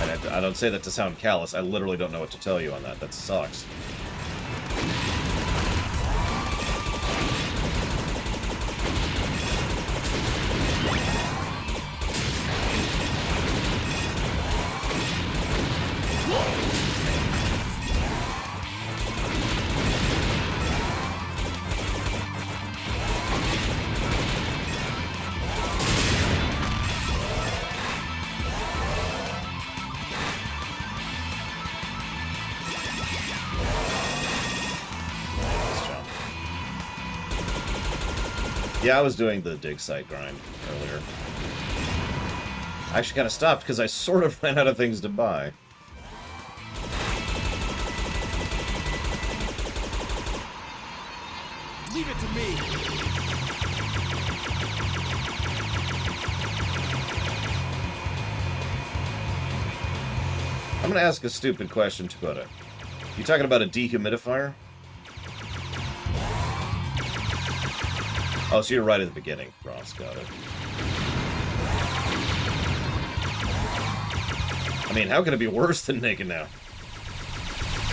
And I don't say that to sound callous. I literally don't know what to tell you on that. That sucks. Yeah, I was doing the dig site grind earlier. I actually kind of stopped because I sort of ran out of things to buy. Leave it to me! I'm gonna ask a stupid question, Dakota. You talking about a dehumidifier? Oh, so you're right at the beginning, Ross. Got it. I mean, how can it be worse than naked now?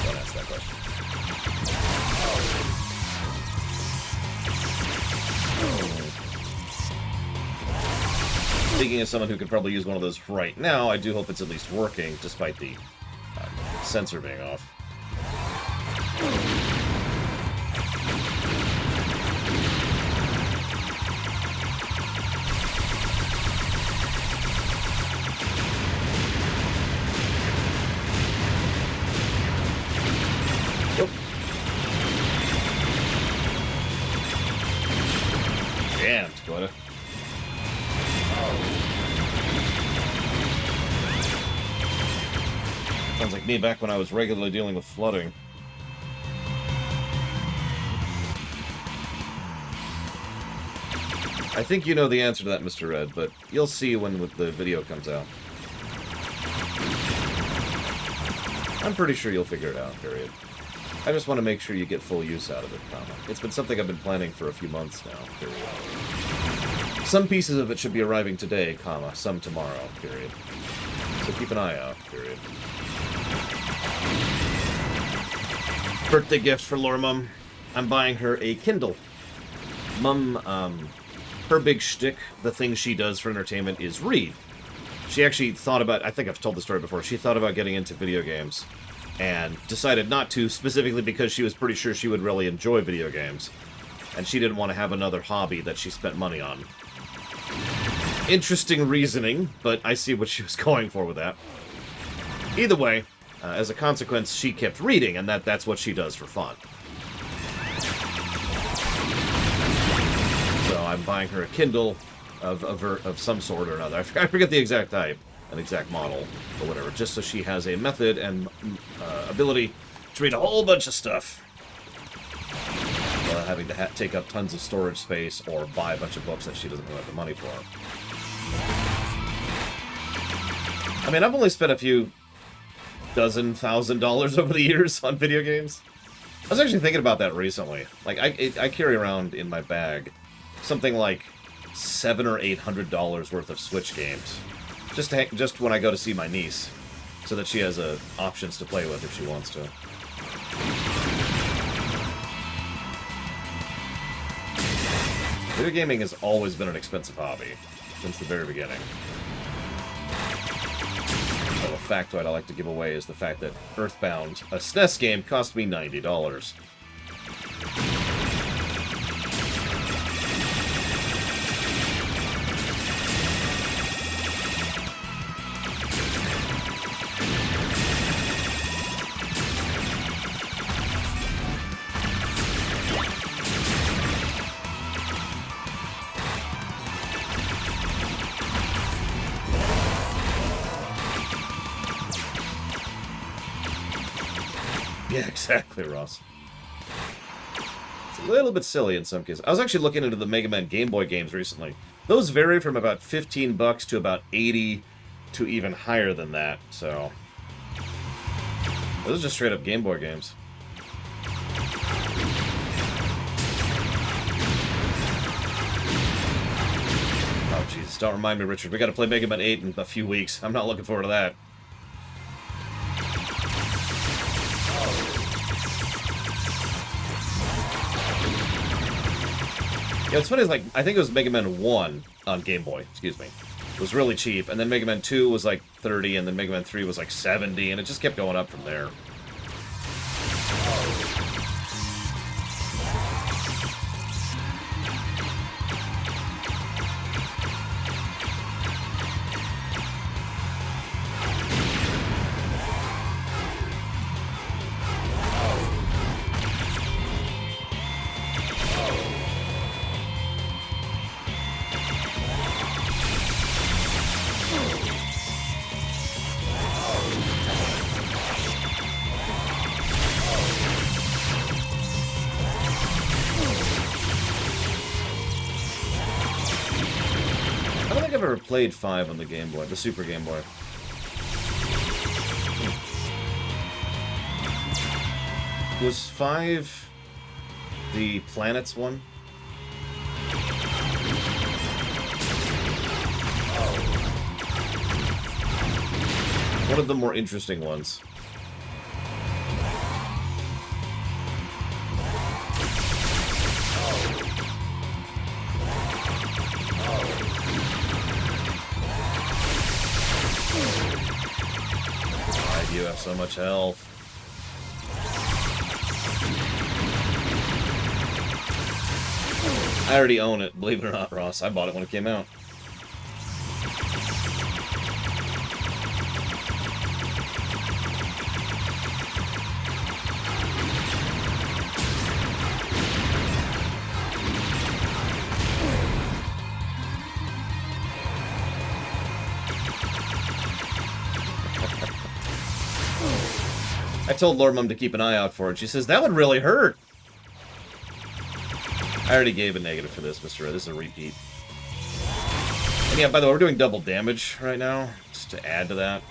Don't ask that question. Speaking of someone who could probably use one of those right now, I do hope it's at least working, despite the sensor being off. Damn, Dakota. Sounds like me back when I was regularly dealing with flooding. I think you know the answer to that, Mr. Red, but you'll see when the video comes out. I'm pretty sure you'll figure it out, period. I just want to make sure you get full use out of it, comma. It's been something I've been planning for a few months now, period. Some pieces of it should be arriving today, comma, some tomorrow, period. So keep an eye out, period. Birthday gift for Laura Mum. I'm buying her a Kindle. Mum, her big shtick, the thing she does for entertainment, is read. She actually thought about, I think I've told the story before, she thought about getting into video games. and decided not to, specifically because she was pretty sure she would really enjoy video games. And she didn't want to have another hobby that she spent money on. Interesting reasoning, but I see what she was going for with that. Either way, as a consequence, she kept reading, and that's what she does for fun. So I'm buying her a Kindle of some sort or another. I forget the exact type, an exact model, or whatever, just so she has a method and ability to read a whole bunch of stuff without having to take up tons of storage space or buy a bunch of books that she doesn't have the money for. I mean, I've only spent a few $1,000 over the years on video games. I was actually thinking about that recently. Like, I carry around in my bag something like $700 or $800 worth of Switch games, just when I go to see my niece, so that she has options to play with if she wants to. Video gaming has always been an expensive hobby since the very beginning. A factoid I like to give away is the fact that Earthbound, a SNES game, cost me $90. Yeah, exactly, Ross. It's a little bit silly in some cases. I was actually looking into the Mega Man Game Boy games recently. Those vary from about $15 to about $80 to even higher than that, so... Those are just straight up Game Boy games. Oh, Jesus, don't remind me, Richard. We gotta play Mega Man 8 in a few weeks. I'm not looking forward to that. Yeah, what's funny is, like, I think it was Mega Man 1 on Game Boy, excuse me. It was really cheap, and then Mega Man 2 was like 30, and then Mega Man 3 was like 70, and it just kept going up from there. I've never played 5 on the Game Boy, the Super Game Boy. Was 5 the planets one? One of the more interesting ones. You have so much health. I already own it, believe it or not, Ross. I bought it when it came out. I told Lord Mum to keep an eye out for it. She says, that would really hurt. I already gave a negative for this, Mr. Red. This is a repeat. And yeah, by the way, we're doing double damage right now, just to add to that.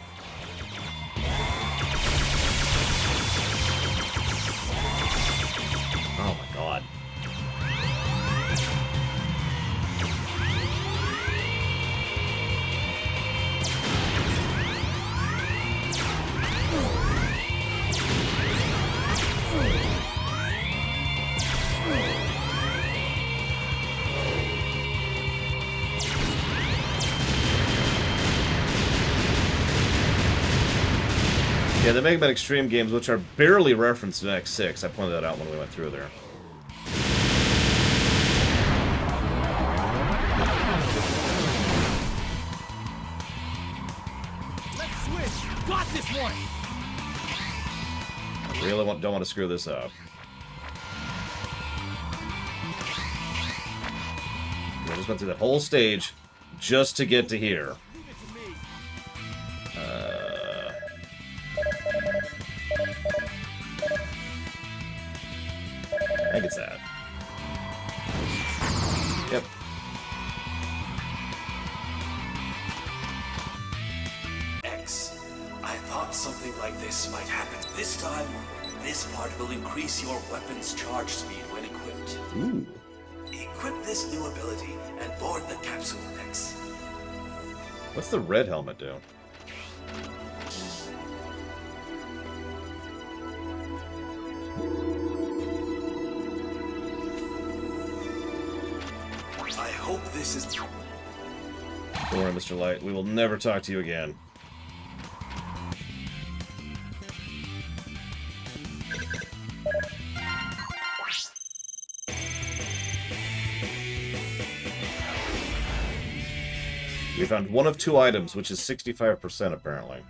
Oh my god. Yeah, the Mega Man Extreme games, which are barely referenced in X6, I pointed that out when we went through there. Let's switch! Got this one! I really don't want to screw this up. I just went through that whole stage just to get to here. I think it's that. Yep. X. I thought something like this might happen. This time, this part will increase your weapon's charge speed when equipped. Ooh. Equip this new ability and board the capsule, X. What's the red helmet do? I hope this is... Don't worry, Mr. Light. We will never talk to you again. We found one of 2 items, which is 65% apparently.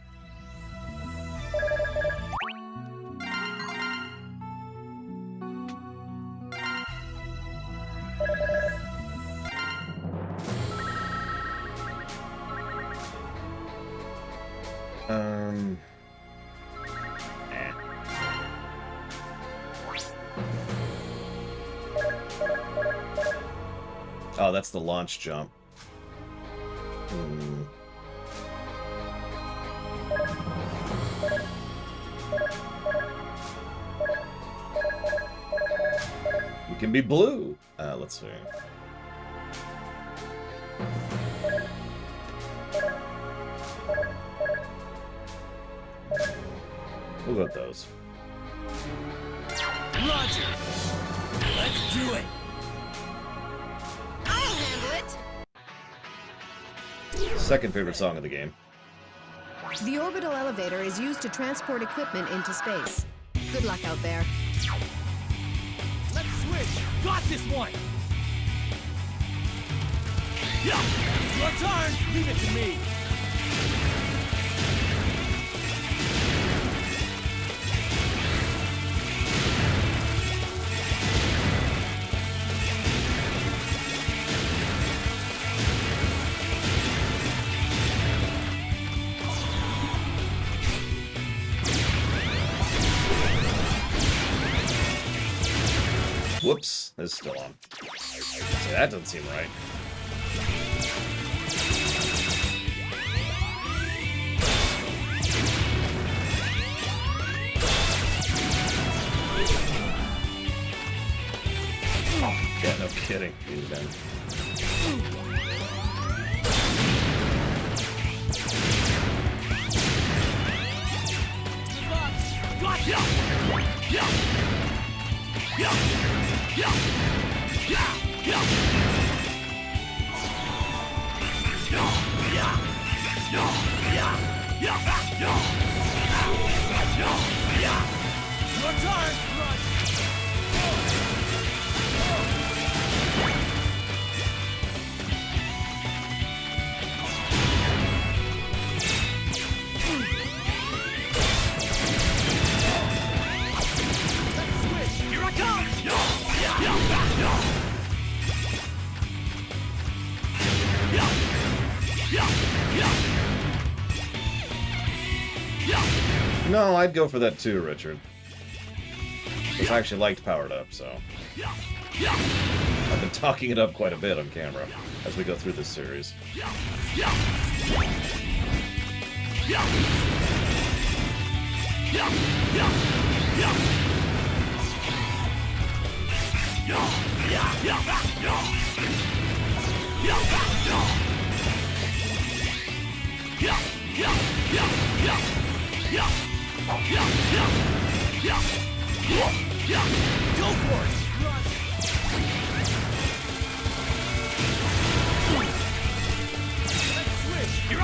Oh, that's the launch jump. You can be blue. Let's see. We'll go with those. Roger! Let's do it! I'll handle it! Second favorite song of the game. The orbital elevator is used to transport equipment into space. Good luck out there. Let's switch! Got this one! Yeah! Your turn! Leave it to me! Whoops, it's still on. So that doesn't seem right. Yeah, no kidding. Your turn! Here I come! No, I'd go for that too, Richard. Because I actually liked Powered Up, so... I've been talking it up quite a bit on camera as we go through this series. Go for it! Let's switch! Here I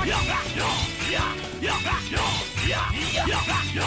come!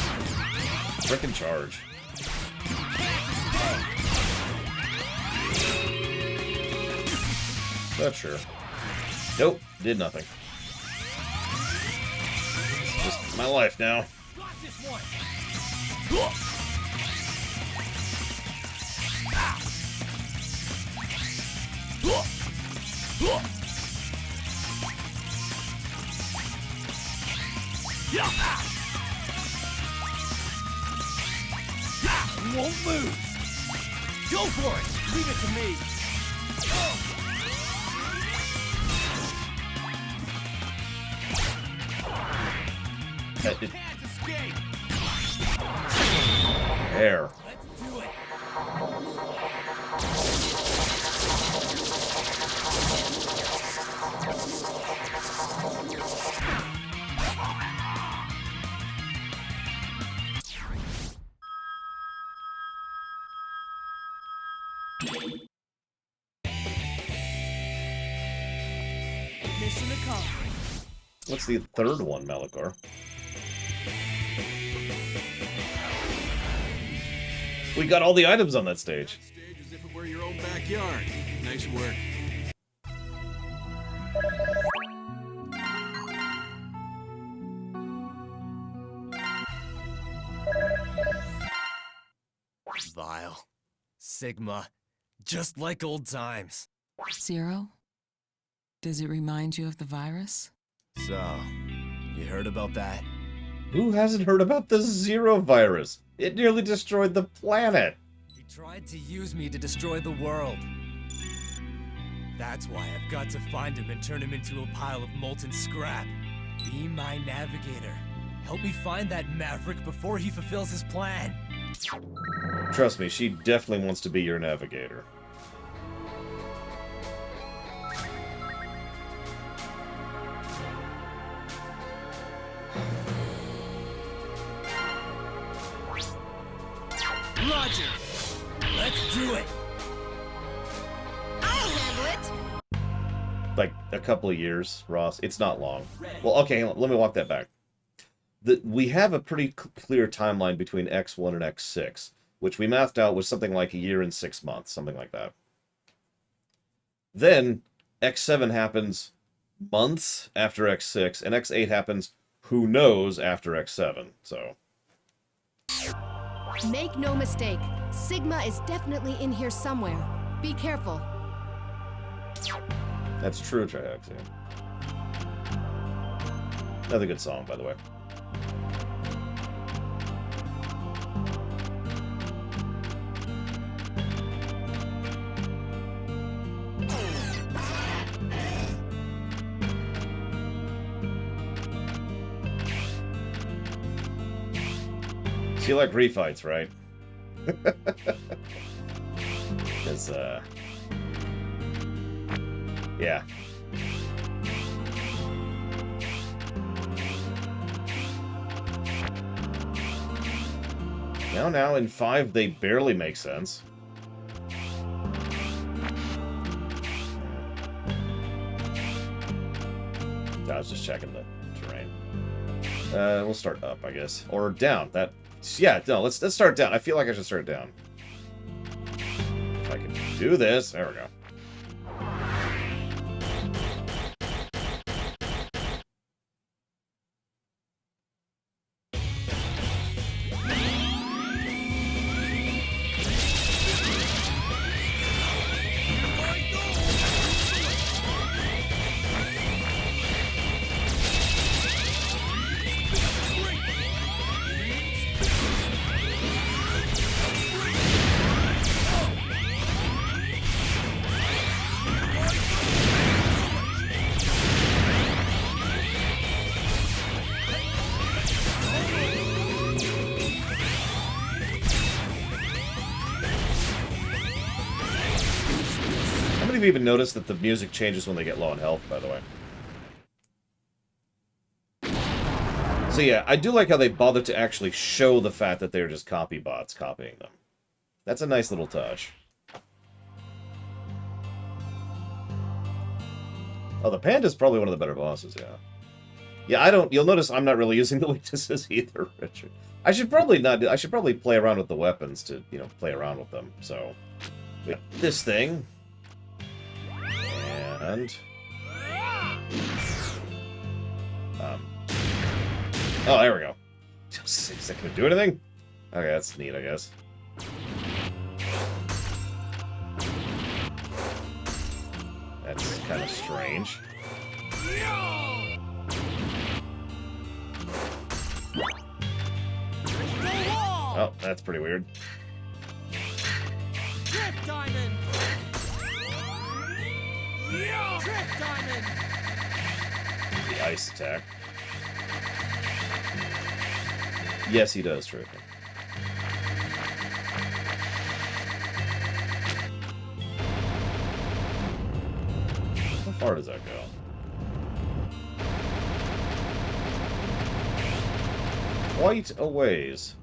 frickin' charge. Not sure. Nope, did nothing. It's just my life now. You won't lose! Go for it! Leave it to me! There. Let's do it! Mission accomplished. What's the third one, Malachor? We got all the items on that stage. Stage as if it were your own backyard. Nice work. Vile. Sigma. Just like old times. Zero? Does it remind you of the virus? So, you heard about that? Who hasn't heard about the Zero virus? It nearly destroyed the planet. He tried to use me to destroy the world. That's why I've got to find him and turn him into a pile of molten scrap. Be my navigator. Help me find that maverick before he fulfills his plan. Trust me, she definitely wants to be your navigator. Roger! Let's do it! I'll handle it! Like, a couple of years, Ross. It's not long. Well, okay, hang on, let me walk that back. We have a pretty clear timeline between X1 and X6, which we mathed out was something like a year and 6 months, something like that. Then, X7 happens months after X6, and X8 happens who knows after X7, so... Make no mistake, Sigma is definitely in here somewhere. Be careful. That's true, Trihex, yeah. Another good song, by the way. So you like refights, right? Because, yeah. Now, in 5, they barely make sense. I was just checking the terrain. We'll start up, I guess. Or down. Yeah, no, let's start down. I feel like I should start down. If I can do this. There we go. Have you even noticed that the music changes when they get low on health, by the way? So yeah, I do like how they bother to actually show the fact that they're just copy bots copying them. That's a nice little touch. Oh, the panda's probably one of the better bosses, yeah. Yeah, I don't... You'll notice I'm not really using the weaknesses either, Richard. I should probably not... I should probably play around with the weapons to, you know, play around with them. So, we got this thing. And... Oh, there we go. Is that gonna do anything? Okay, that's neat, I guess. That's kind of strange. Oh, that's pretty weird. Drift diamond. Drift diamond. The ice attack. Yes, he does, Trick. How far does that go? Quite a ways.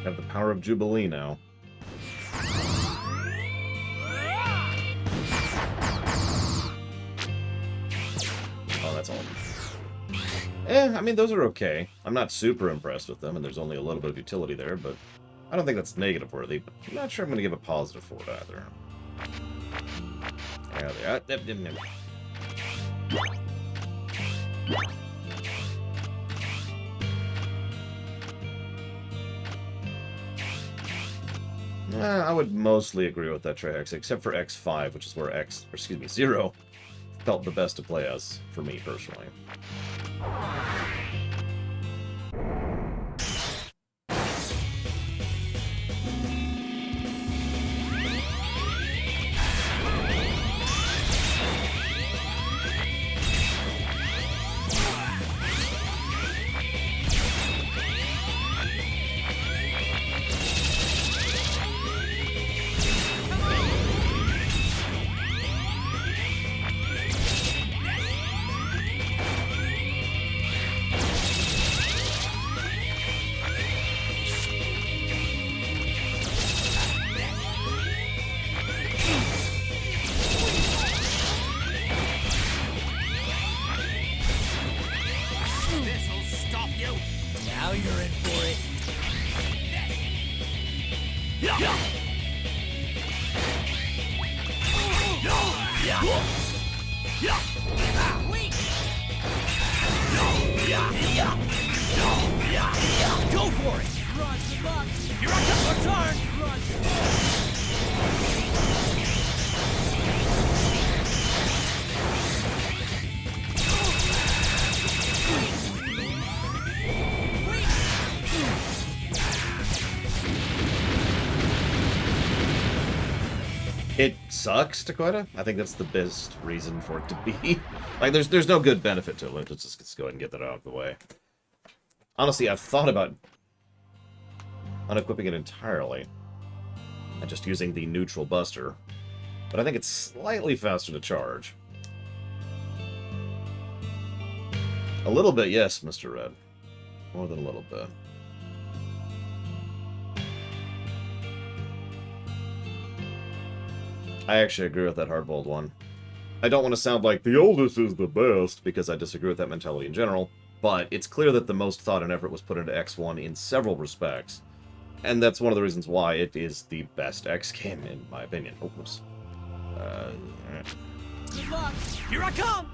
Have the power of Jubilee now. Oh, that's all. I mean, those are okay. I'm not super impressed with them, and there's only a little bit of utility there, but I don't think that's negative worthy, but I'm not sure I'm going to give a positive for it either. Yeah, I would mostly agree with that, Trehex, except for X5, which is where 0 felt the best to play as, for me personally. Now you're in for it. Go for it! Run, good luck! Here I come, turn! Run! It sucks, Dakota. I think that's the best reason for it to be. Like, there's no good benefit to it. Let's go ahead and get that out of the way. Honestly, I've thought about unequipping it entirely and just using the neutral buster, but I think it's slightly faster to charge. A little bit, yes, Mr. Red. More than a little bit. I actually agree with that hardboiled one. I don't want to sound like the oldest is the best, because I disagree with that mentality in general, but it's clear that the most thought and effort was put into X1 in several respects. And that's one of the reasons why it is the best X game, in my opinion. Oh, whoops. Good luck! Here I come!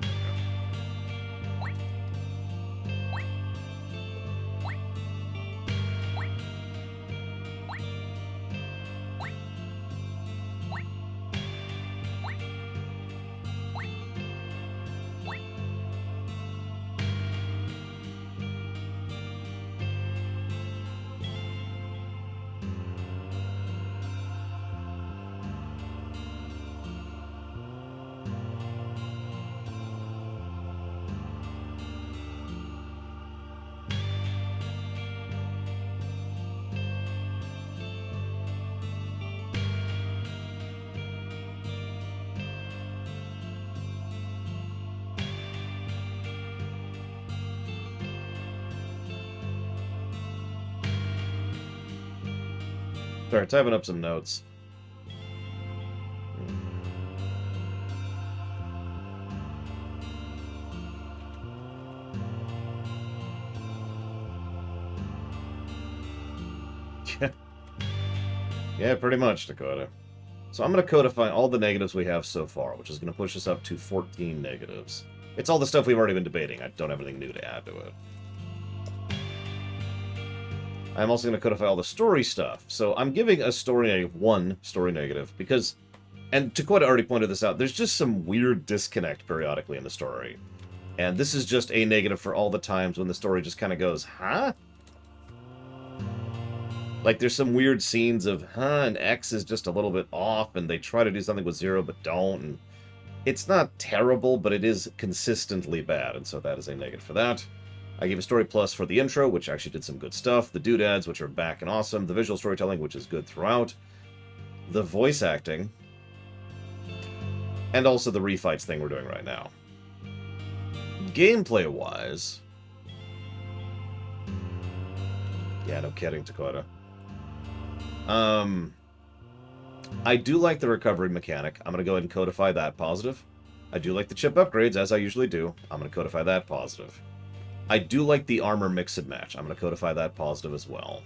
Sorry, typing up some notes. Yeah, pretty much, Dakota. So I'm going to codify all the negatives we have so far, which is going to push us up to 14 negatives. It's all the stuff we've already been debating. I don't have anything new to add to it. I'm also going to codify all the story stuff. So I'm giving a story negative 1 story negative because, and Dakota already pointed this out, there's just some weird disconnect periodically in the story. And this is just a negative for all the times when the story just kind of goes, huh? Like, there's some weird scenes of, and X is just a little bit off, and they try to do something with 0 but don't, and it's not terrible, but it is consistently bad, and so that is a negative for that. I gave a story plus for the intro, which actually did some good stuff, the doodads, which are back and awesome, the visual storytelling, which is good throughout, the voice acting, and also the refights thing we're doing right now. Gameplay-wise... Yeah, no kidding, Dakota. I do like the recovery mechanic. I'm going to go ahead and codify that positive. I do like the chip upgrades, as I usually do. I'm going to codify that positive. I do like the armor mix and match. I'm going to codify that positive as well.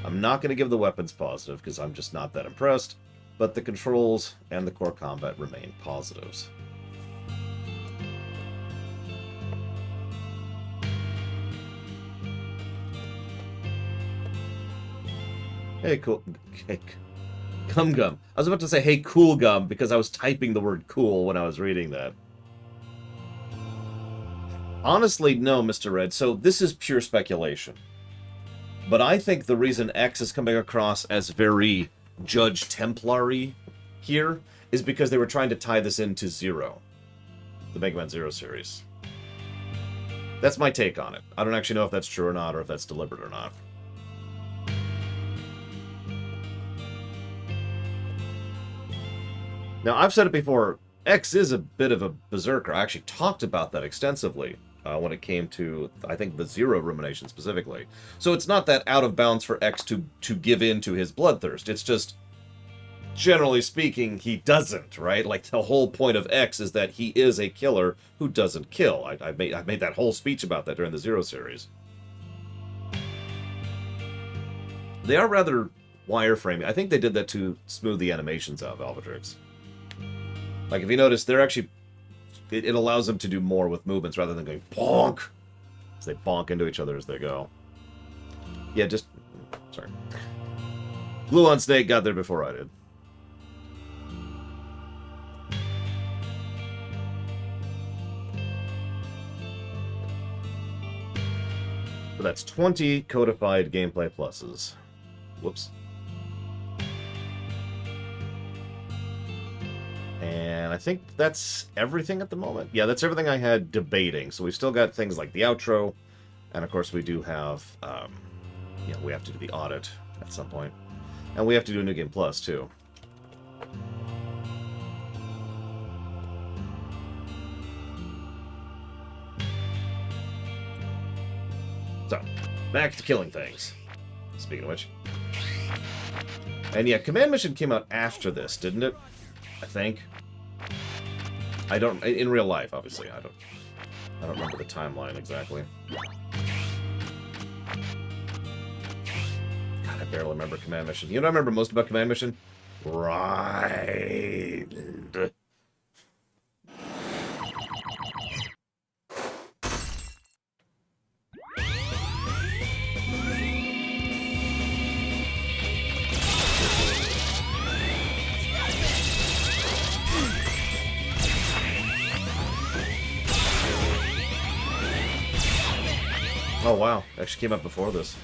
I'm not going to give the weapons positive, because I'm just not that impressed, but the controls and the core combat remain positives. Hey, cool. Hey, Gum Gum. I was about to say, hey, cool gum, because I was typing the word cool when I was reading that. Honestly, no, Mr. Red. So this is pure speculation. But I think the reason X is coming across as very Judge Templar-y here is because they were trying to tie this into Zero. The Mega Man Zero series. That's my take on it. I don't actually know if that's true or not, or if that's deliberate or not. Now, I've said it before, X is a bit of a berserker. I actually talked about that extensively when it came to, I think, the Zero rumination specifically. So it's not that out of bounds for X to give in to his bloodthirst. It's just, generally speaking, he doesn't, right? Like, the whole point of X is that he is a killer who doesn't kill. I made that whole speech about that during the Zero series. They are rather wireframey. I think they did that to smooth the animations out of Alvatrix. Like, if you notice, they're actually... It allows them to do more with movements rather than going bonk! As they bonk into each other as they go. Yeah, just... Sorry. Blue on Snake got there before I did. But that's 20 codified gameplay pluses. Whoops. And I think that's everything at the moment. Yeah, that's everything I had debating. So we've still got things like the outro. And of course we do have, we have to do the audit at some point. And we have to do a New Game Plus, too. So, back to killing things. Speaking of which. And yeah, Command Mission came out after this, didn't it? I think. I don't... In real life, obviously. I don't remember the timeline exactly. God, I barely remember Command Mission. You know what I remember most about Command Mission? Grind. Oh wow, actually came out before this.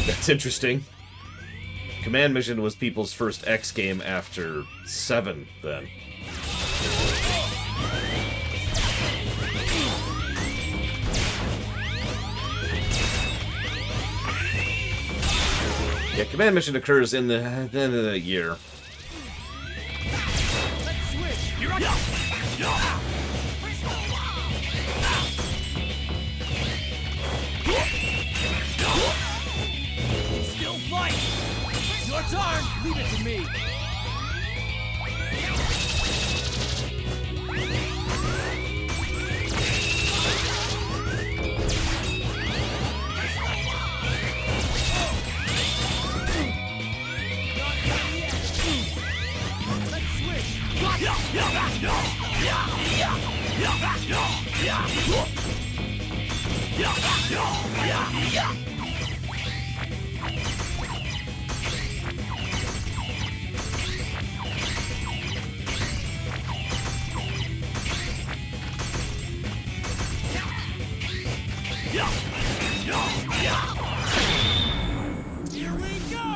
That's interesting. Command Mission was people's first X game after 7, then. Yeah, Command Mission occurs in the end of the year. Let's switch. You're up. Still fight! Your turn! Leave it to me! Let's switch! Here we go!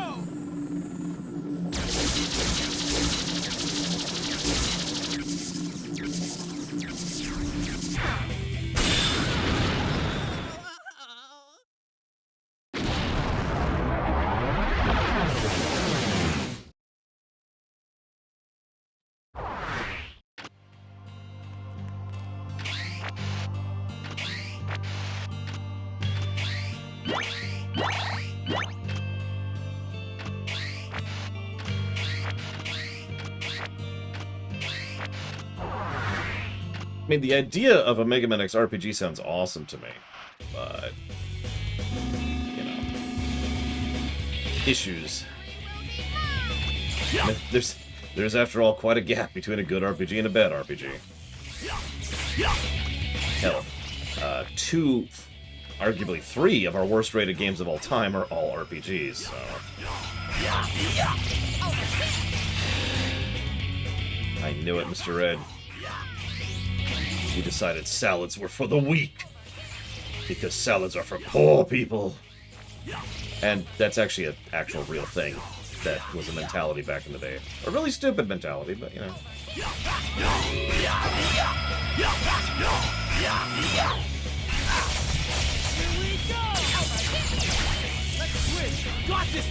I mean, the idea of a Mega Man X RPG sounds awesome to me, but, you know, issues. I mean, there's after all quite a gap between a good RPG and a bad RPG. Hell, 2, arguably 3 of our worst rated games of all time are all RPGs, so... I knew it, Mr. Red. You decided salads were for the weak. Because salads are for poor people. And that's actually an actual real thing. That was a mentality back in the day. A really stupid mentality, but you know. Here we go! Let's switch! Got this!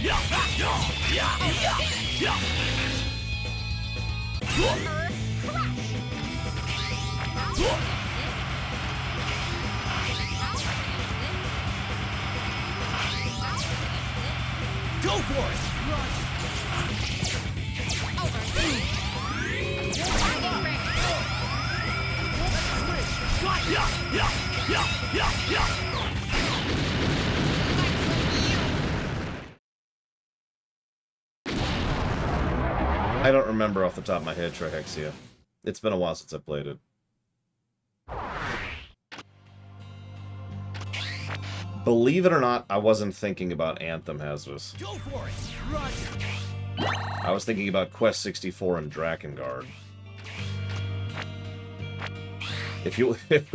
Go for it! remember off the top of my head, Trihexia. It's been a while since I played it. Believe it or not, I wasn't thinking about Anthem Hazardous. Go for it! Roger! I was thinking about Quest 64 and Drakengard. If we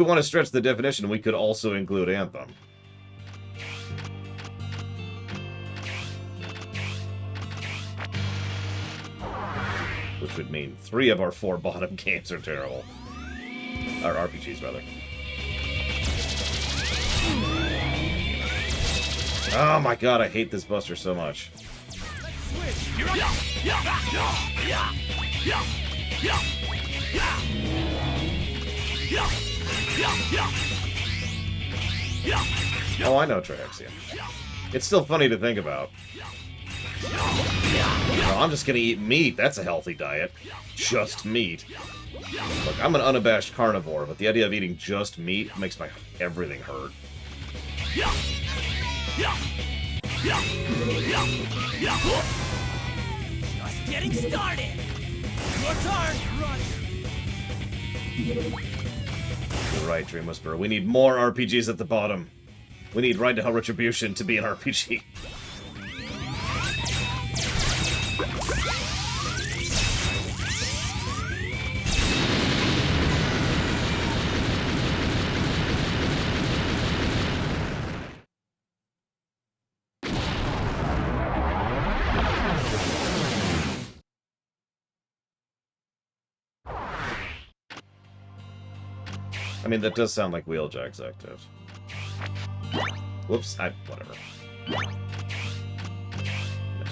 want to stretch the definition, we could also include Anthem. Which would mean 3 of our 4 bottom games are terrible. Or RPGs, rather. Oh my god, I hate this buster so much. Oh, I know Trihexia. It's still funny to think about. No, I'm just gonna eat meat. That's a healthy diet. Just meat. Look, I'm an unabashed carnivore, but the idea of eating just meat makes my everything hurt. Just getting started! Your turn! You're right, Dream Whisperer. We need more RPGs at the bottom. We need Ride to Hell Retribution to be an RPG. I mean, that does sound like Wheeljack's active. Whoops, whatever. Let's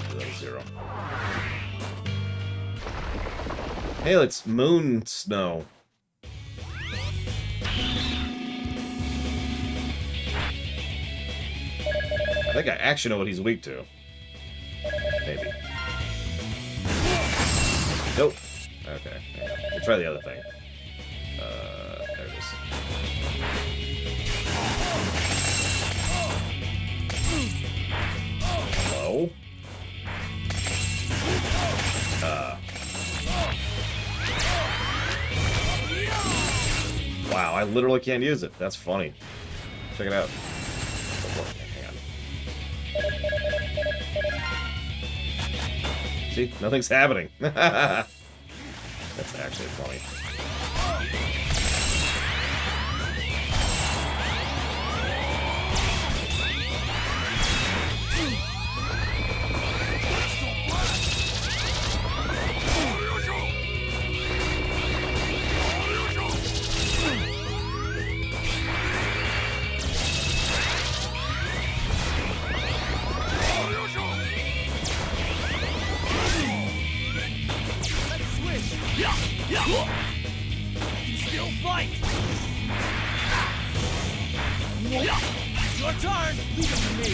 do that at 0. Hey, it's Moon Snow. I think I actually know what he's weak to. Maybe. Nope. Okay. We'll try the other thing. There it is. Hello? Wow, I literally can't use it. That's funny. Check it out. See? Nothing's happening. That's actually funny. Still fight! Your turn! Leave it to me!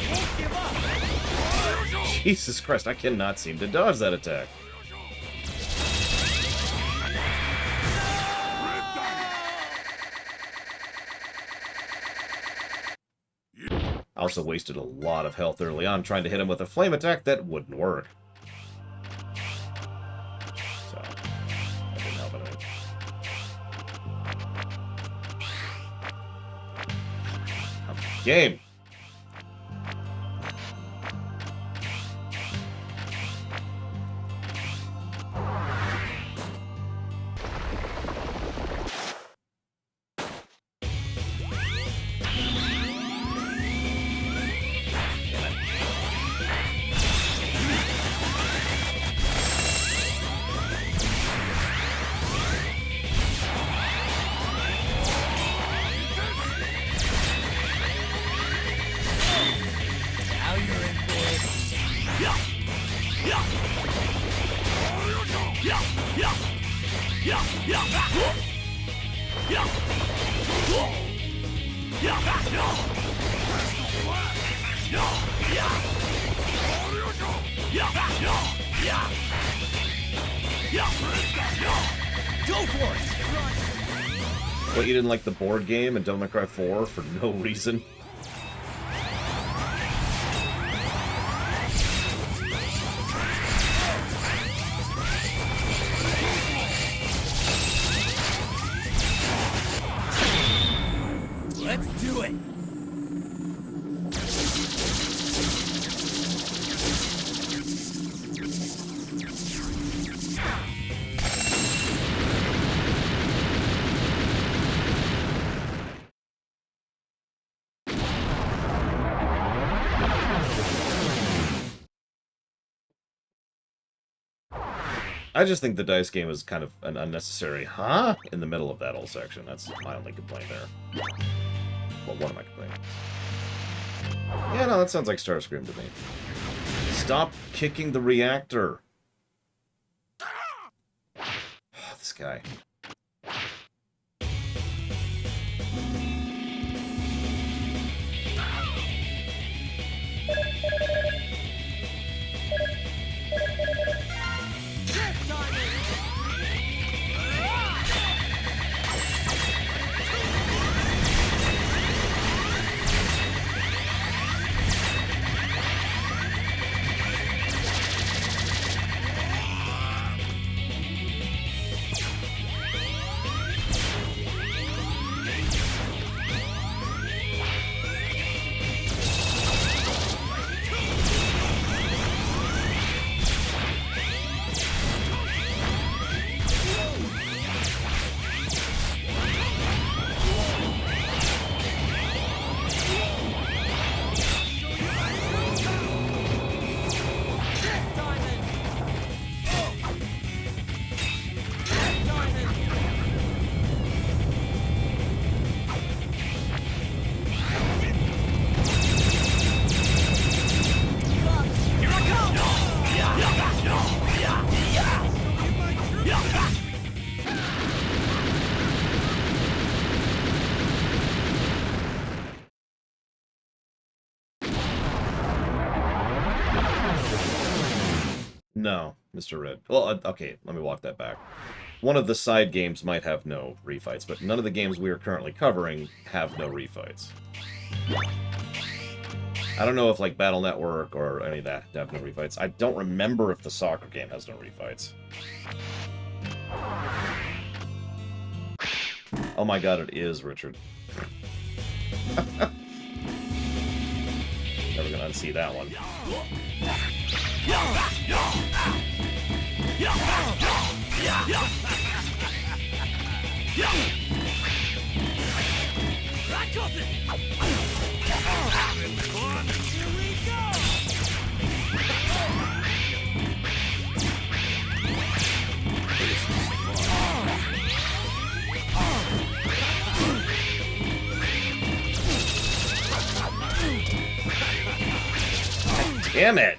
Won't give up! Jesus Christ, I cannot seem to dodge that attack. I also wasted a lot of health early on trying to hit him with a flame attack that wouldn't work. So, that didn't help anything. Game! Go for it! What, you didn't like the board game and Devil May Cry 4 for no reason? I just think the dice game is kind of an unnecessary huh in the middle of that whole section. That's my only complaint there. Well, one of my complaints. Yeah, no, that sounds like Starscream to me. Stop kicking the reactor. This guy. No, Mr. Red. Well, okay, let me walk that back. One of the side games might have no refights, but none of the games we are currently covering have no refights. I don't know if, like, Battle Network or any of that have no refights. I don't remember if the soccer game has no refights. Oh my god, it is, Richard. Never gonna unsee that one. Damn it!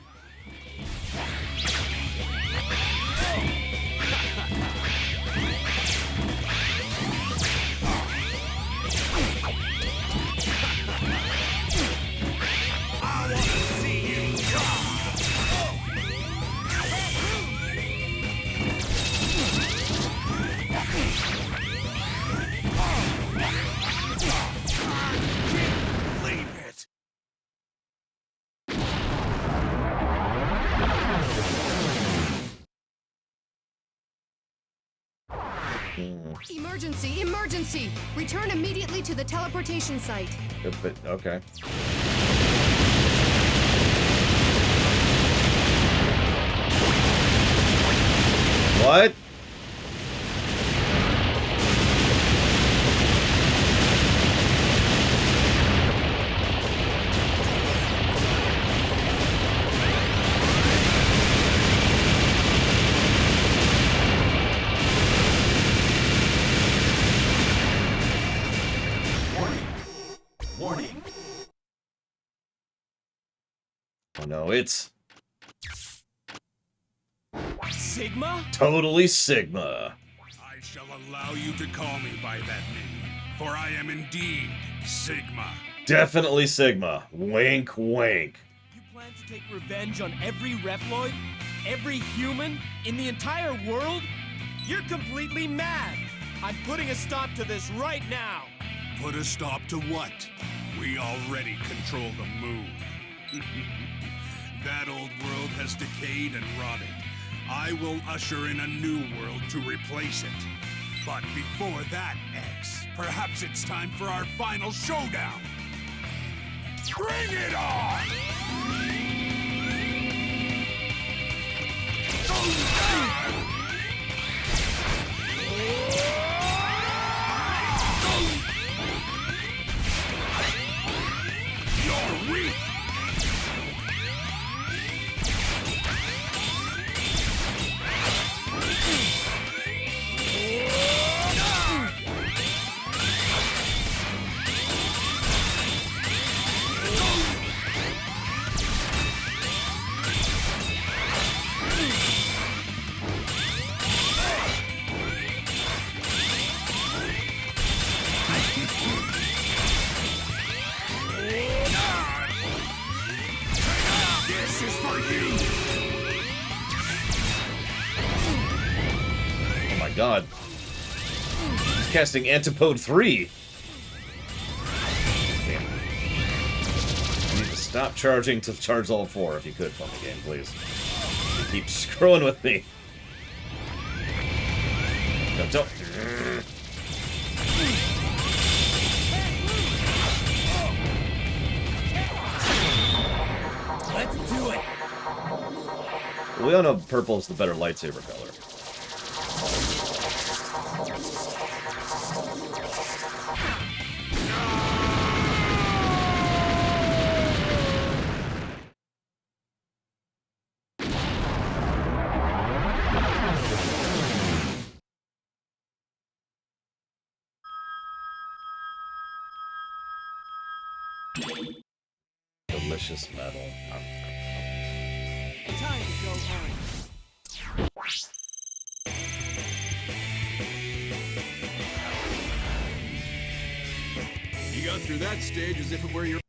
Emergency! Emergency! Return immediately to the teleportation site. But, okay. What? Warning. Oh no, it's Sigma? totally Sigma. I shall allow you to call me by that name, for I am indeed Sigma. Definitely Sigma. Wink, wink. You plan to take revenge on every Reploid? Every human? In the entire world? You're completely mad! I'm putting a stop to this right now! Put a stop to what? We already control the moon. That old world has decayed and rotted. I will usher in a new world to replace it. But before that, X, perhaps it's time for our final showdown. Bring it on! You're weak! He's casting Antipode 3. Damn. I need to stop charging to charge all 4 if you could from the game, please. You keep screwing with me. Don't. Let's do it. We all know purple is the better lightsaber color. Delicious metal. Time to go home. You got through that stage as if it were your...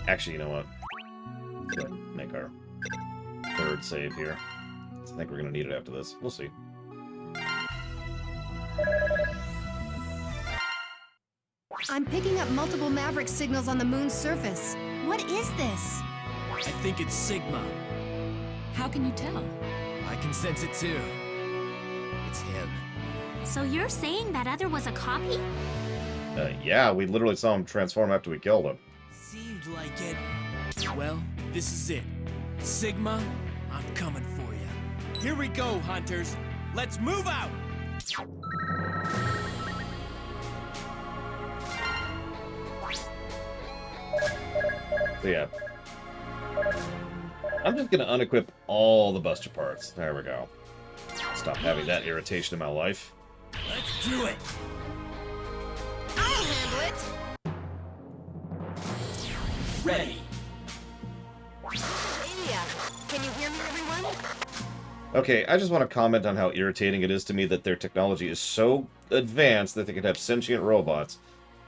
Actually, you know what? Let's go ahead and make our 3rd save here. I think we're gonna need it after this. We'll see. I'm picking up multiple Maverick signals on the moon's surface. What is this? I think it's Sigma. How can you tell? I can sense it too. It's him. So you're saying that other was a copy? Yeah, we literally saw him transform after we killed him. Seemed like it. Well, this is it. Sigma, I'm coming for you. Here we go, hunters. Let's move out! So yeah. I'm just gonna unequip all the Buster parts. There we go. Stop having that irritation in my life. Let's do it! I'll handle it! Ready! Media, can you hear me, everyone? Okay, I just want to comment on how irritating it is to me that their technology is so advanced that they can have sentient robots,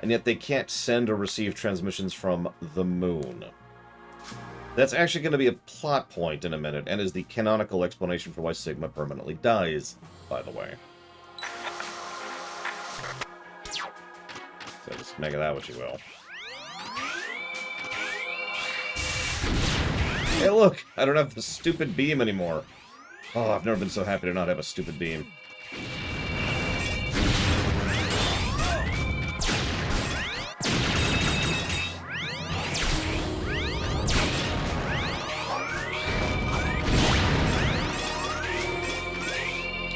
and yet they can't send or receive transmissions from the moon. That's actually going to be a plot point in a minute, and is the canonical explanation for why Sigma permanently dies, by the way. So just make of that what you will. Hey look! I don't have the stupid beam anymore. Oh, I've never been so happy to not have a stupid beam.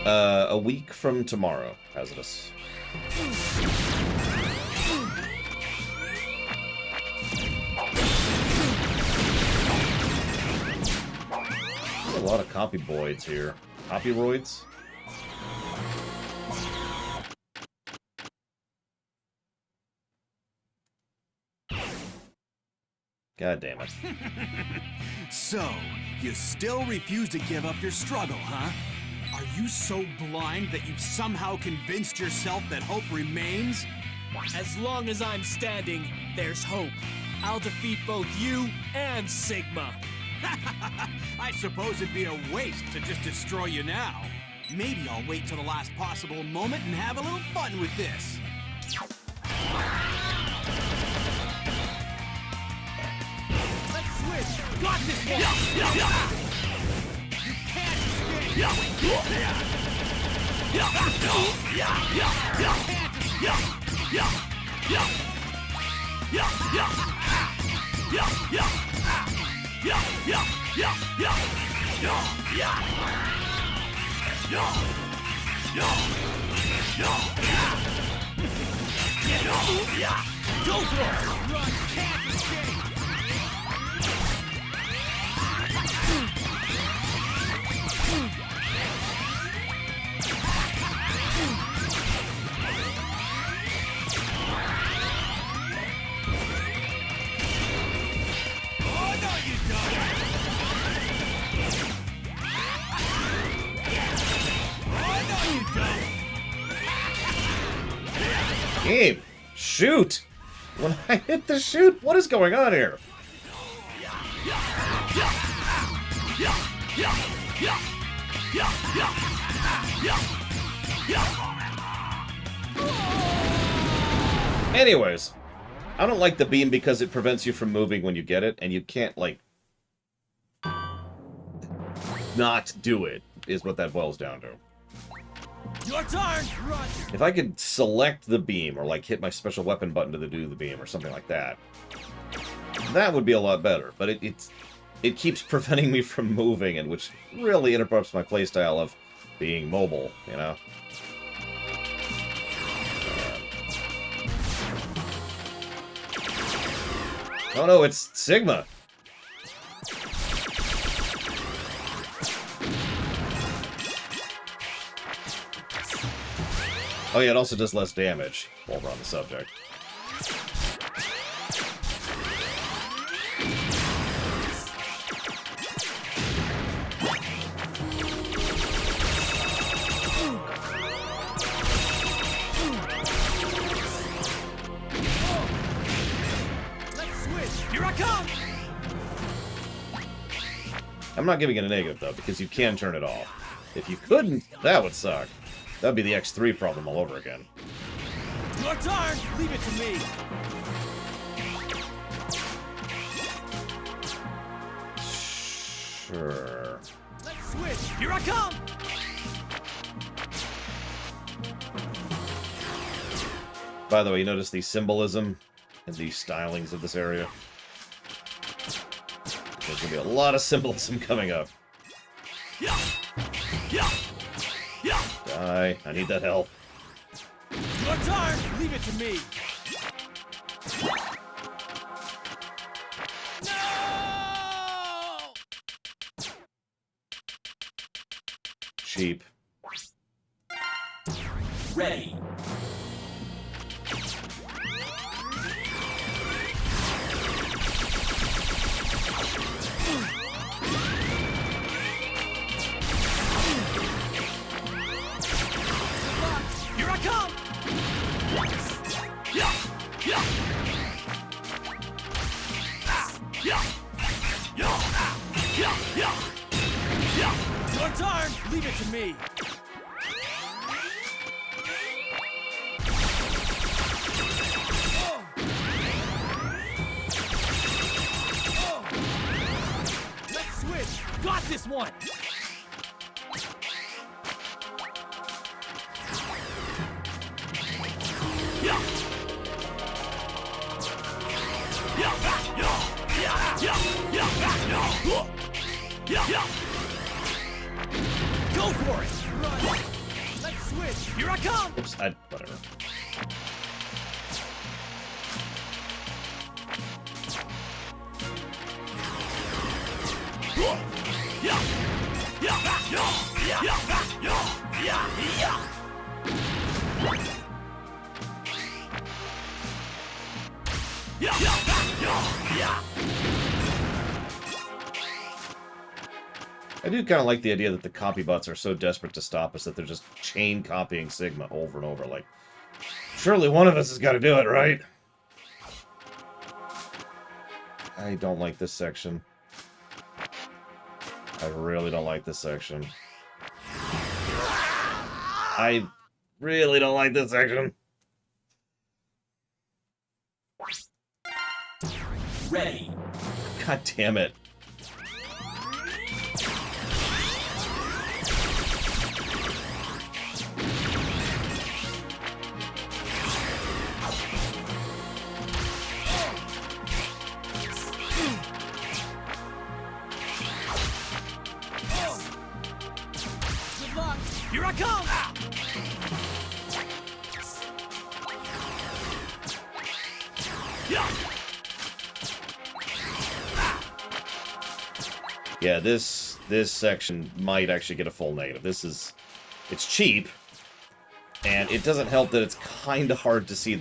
A week from tomorrow, hazardous. A lot of copyboids here. Copyroids? God damn it. So, you still refuse to give up your struggle, huh? Are you so blind that you've somehow convinced yourself that hope remains? As long as I'm standing, there's hope. I'll defeat both you and Sigma. I suppose it'd be a waste to just destroy you now. Maybe I'll wait till the last possible moment and have a little fun with this. Let's switch! Got this one! You can't Go for it! Run, can't escape! Game! Shoot! When I hit the shoot, what is going on here? Anyways, I don't like the beam because it prevents you from moving when you get it, and you can't, like, not do it, is what that boils down to. Your turn! Run! If I could select the beam, or, like, hit my special weapon button to do the beam, or something like that, that would be a lot better, but it keeps preventing me from moving, and which really interrupts my playstyle of being mobile, you know? Oh no, it's Sigma! Oh yeah, it also does less damage while we're on the subject. I'm not giving it a negative, though, because you can turn it off. If you couldn't, that would suck. That would be the X3 problem all over again. Your turn! Leave it to me! Sure. Let's switch! Here I come! By the way, you notice the symbolism and the stylings of this area? There's going to be a lot of symbolism coming up. Die. I need that health. Your turn! Leave it to me! No! Cheap. Ready. Here I come! Your turn! Leave it to me! Let's switch! Got this one! Go for it! Run! Let's switch! Here I come! Oops, whatever. I do kind of like the idea that the copy bots are so desperate to stop us that they're just chain copying Sigma over and over. Like, surely one of us has got to do it, right? I don't like this section. I really don't like this section. I really don't like this section. Ready. God damn it. Here I come! Yeah, this section might actually get a full negative. It's cheap, and it doesn't help that it's kind of hard to see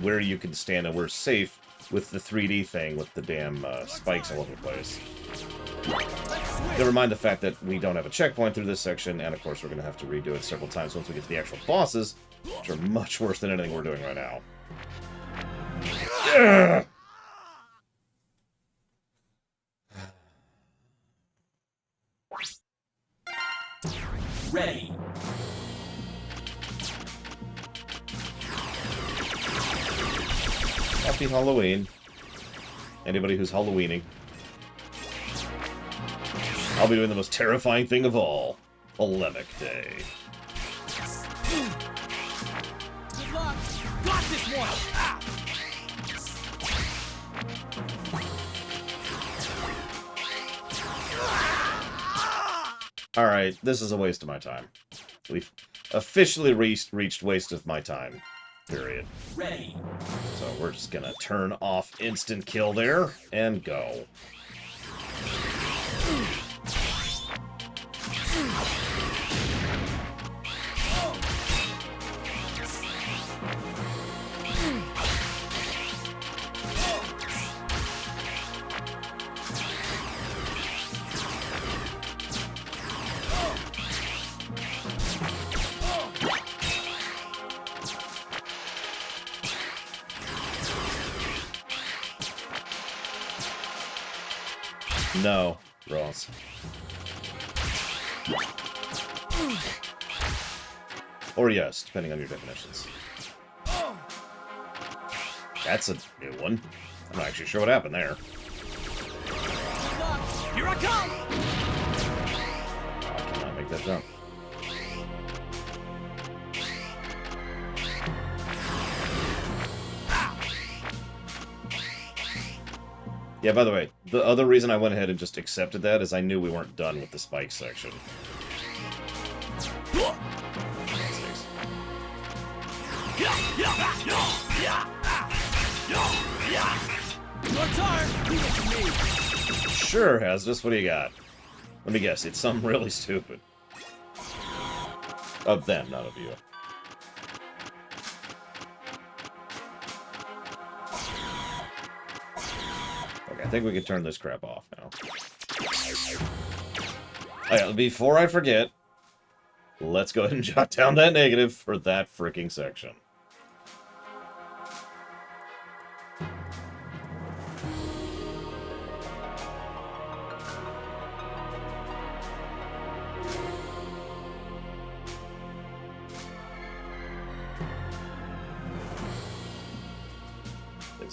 where you can stand and where's safe with the 3D thing with the damn spikes all over the place. Never mind the fact that we don't have a checkpoint through this section, and of course we're going to have to redo it several times once we get to the actual bosses, which are much worse than anything we're doing right now. Ugh. Ready. Happy Halloween. Anybody who's Halloweening. I'll be doing the most terrifying thing of all. Polemic Day. Good luck. Got this one. Ah. Alright, this is a waste of my time. We've officially reached waste of my time. Period. Ready. So we're just gonna turn off instant kill there, and go. No, Ross. Or yes, depending on your definitions. That's a new one. I'm not actually sure what happened there. Here I come! I cannot make that jump. Yeah, by the way, the other reason I went ahead and just accepted that is I knew we weren't done with the spike section. Your turn! Leave it to me! Sure, Hazardous, what do you got? Let me guess, it's something really stupid. Of them, not of you. Okay, I think we can turn this crap off now. Oh yeah, before I forget, let's go ahead and jot down that negative for that freaking section.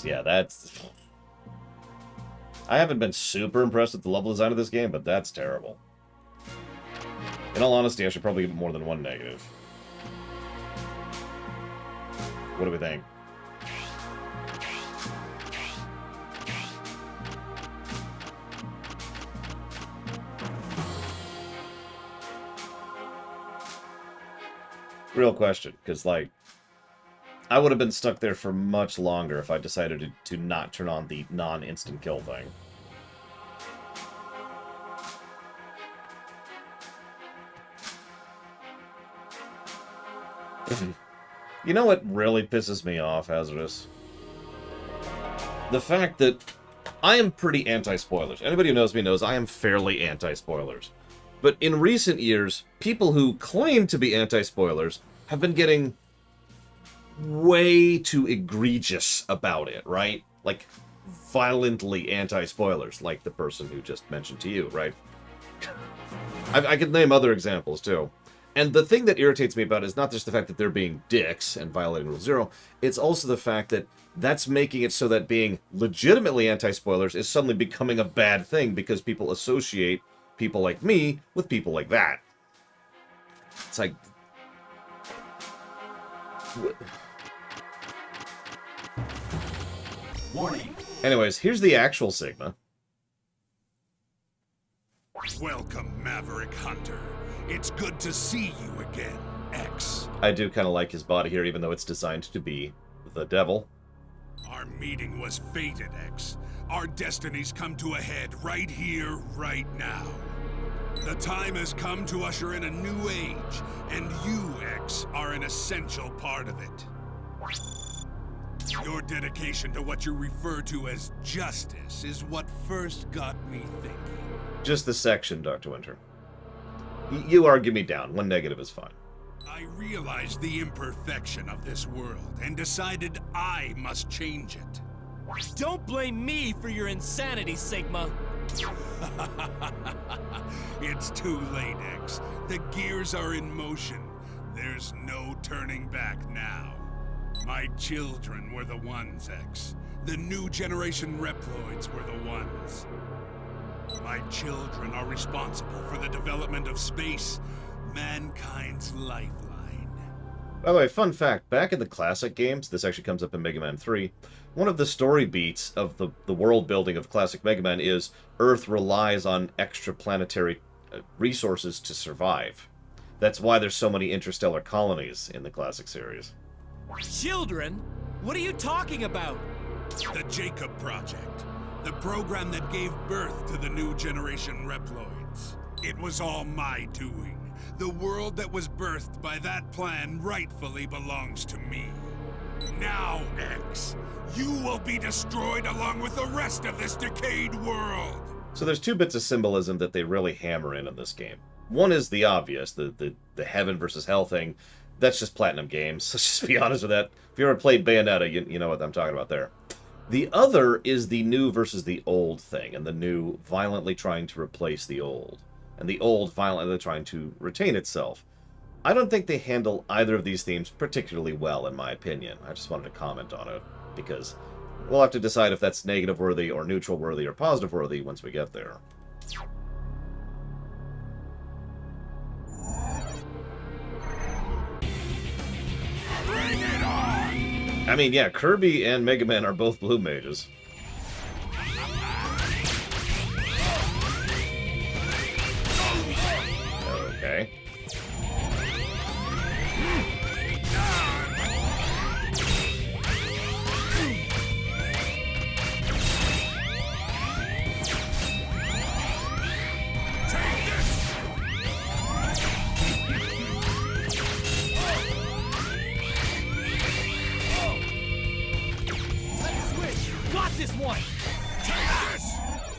Yeah, that's... I haven't been super impressed with the level design of this game, but that's terrible. In all honesty, I should probably give it more than one negative. What do we think? Real question, because, like, I would have been stuck there for much longer if I decided to not turn on the non-instant kill thing. You know what really pisses me off, Hazardous? The fact that I am pretty anti-spoilers. Anybody who knows me knows I am fairly anti-spoilers. But in recent years, people who claim to be anti-spoilers have been getting way too egregious about it, right? Like, violently anti-spoilers, like the person who just mentioned to you, right? I could name other examples, too. And the thing that irritates me about it is not just the fact that they're being dicks and violating Rule 0, it's also the fact that that's making it so that being legitimately anti-spoilers is suddenly becoming a bad thing because people associate people like me with people like that. It's like... Warning. Anyways, here's the actual Sigma. Welcome, Maverick Hunter. It's good to see you again, X. I do kind of like his body here, even though it's designed to be the devil. Our meeting was fated, X. Our destinies come to a head right here, right now. The time has come to usher in a new age, and you, X, are an essential part of it. Your dedication to what you refer to as justice is what first got me thinking. Just the section, Dr. Winter. You argue me down. One negative is fine. I realized the imperfection of this world and decided I must change it. Don't blame me for your insanity, Sigma. It's too late, X. The gears are in motion. There's no turning back now. My children were the ones, X. The new generation Reploids were the ones. My children are responsible for the development of space, mankind's lifeline. By the way, fun fact, back in the classic games, this actually comes up in Mega Man 3, one of the story beats of the world building of classic Mega Man is Earth relies on extraplanetary resources to survive. That's why there's so many interstellar colonies in the classic series. Children? What are you talking about? The Jacob Project. The program that gave birth to the new generation Reploids. It was all my doing. The world that was birthed by that plan rightfully belongs to me. Now, X, you will be destroyed along with the rest of this decayed world! So there's two bits of symbolism that they really hammer in this game. One is the obvious, the heaven versus hell thing. That's just Platinum Games. Let's just be honest with that. If you ever played Bayonetta, you know what I'm talking about there. The other is the new versus the old thing, and the new violently trying to replace the old, and the old violently trying to retain itself. I don't think they handle either of these themes particularly well, in my opinion. I just wanted to comment on it, because we'll have to decide if that's negative-worthy or neutral-worthy or positive-worthy once we get there. Bring it on! I mean, yeah, Kirby and Mega Man are both blue mages. Okay. Got this one!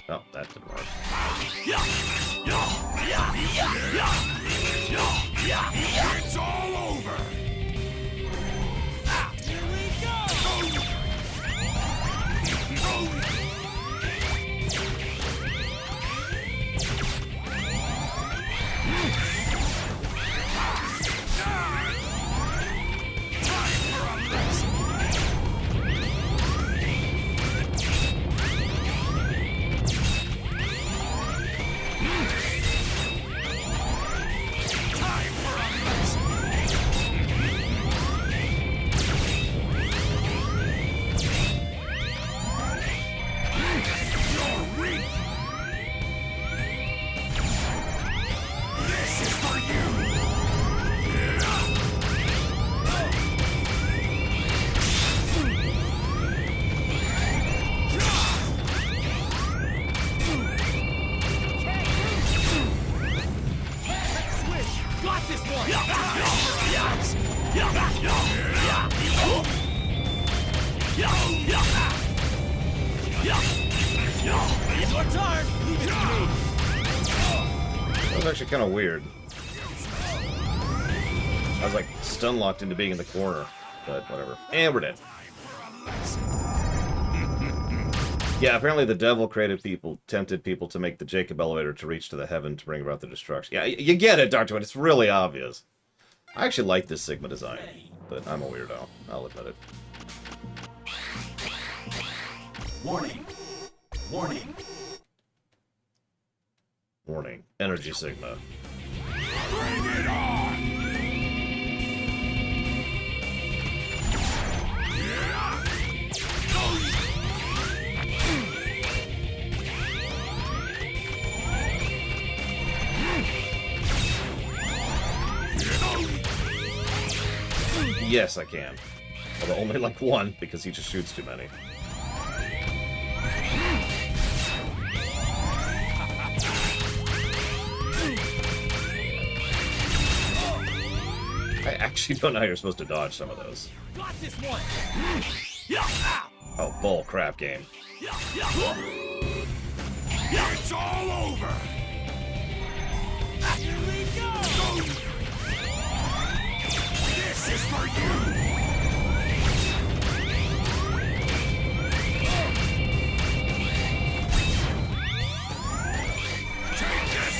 Oh, that didn't work. It's all over! Here we go! That was actually kind of weird. I was like stun locked into being in the corner, but whatever. And we're dead. Yeah, apparently the devil tempted people to make the Jacob elevator to reach to the heaven to bring about the destruction. Yeah, you get it, Dr. Wynn. It's really obvious. I actually like this Sigma design, but I'm a weirdo. I'll admit it. Warning. Warning. Warning. Energy Sigma. Bring it on! Yes, I can. Although only like one, because he just shoots too many. I actually don't know how you're supposed to dodge some of those. Got this one! Oh, bull crap game. It's all over! Here we go! This is for you! Take this!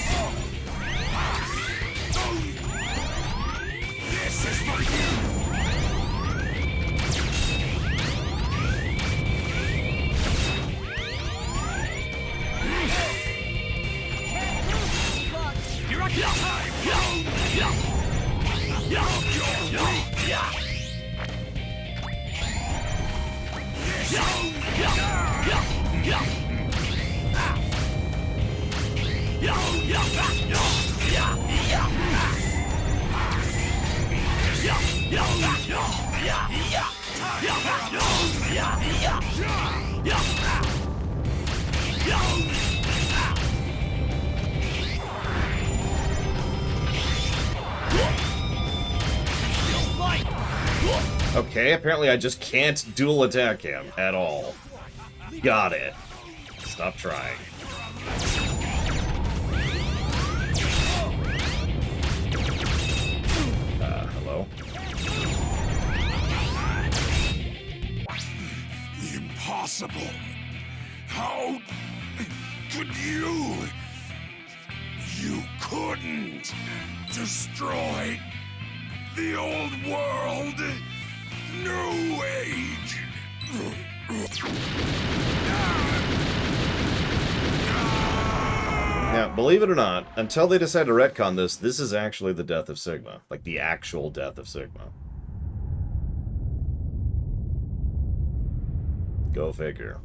This is for you! You're a time! Okay, apparently I just can't dual attack him at all. Got it. Stop trying. Hello? Impossible! How could you? You couldn't destroy the old world! New age! Now, believe it or not, until they decide to retcon this, this is actually the death of Sigma. Like, the actual death of Sigma. Go figure.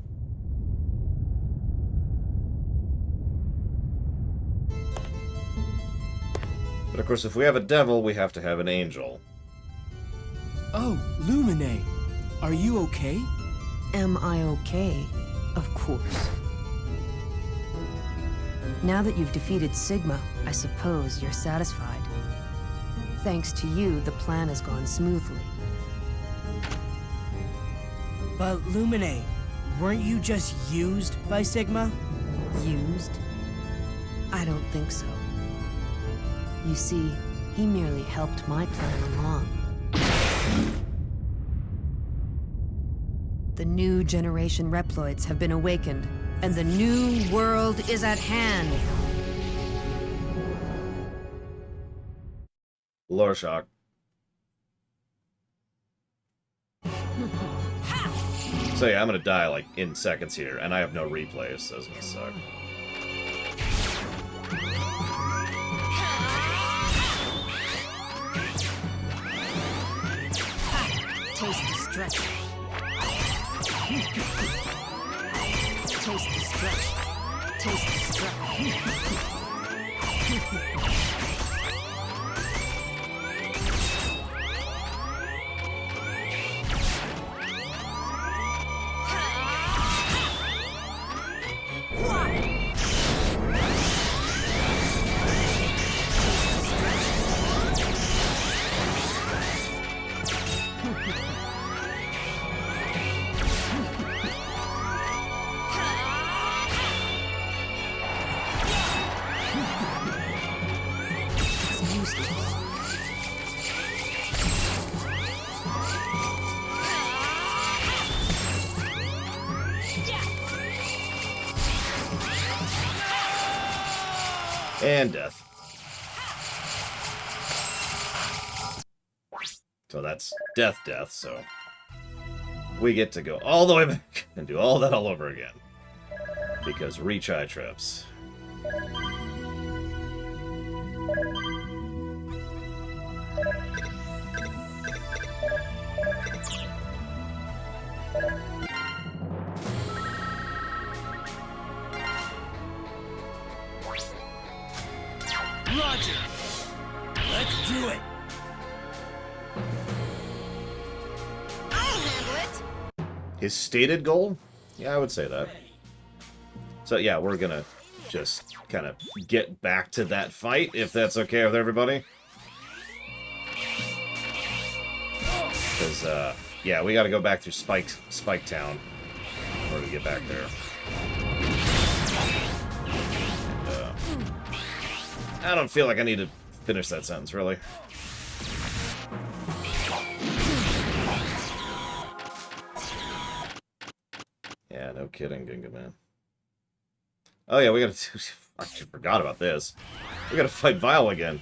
But of course, if we have a devil, we have to have an angel. Oh, Luminae. Are you okay? Am I okay? Of course. Now that you've defeated Sigma, I suppose you're satisfied. Thanks to you, the plan has gone smoothly. But Luminae, weren't you just used by Sigma? Used? I don't think so. You see, he merely helped my plan along. The new generation Reploids have been awakened, and the new world is at hand. Lore shock. So yeah, I'm gonna die like in seconds here, and I have no replays, so it's gonna suck. Taste the stretch. Taste the stretch. Taste the stretch. And death. So that's death, so we get to go all the way back and do all that all over again. Because retry trips. Roger! Let's do it! I'll handle it! His stated goal? Yeah, I would say that. So yeah, we're gonna just kind of get back to that fight, if that's okay with everybody. Because, yeah, we gotta go back through Spike Town in order to get back there. And, I don't feel like I need to finish that sentence, really. Yeah, no kidding, Ginga Man. Oh yeah, we gotta... I forgot about this. We gotta fight Vile again.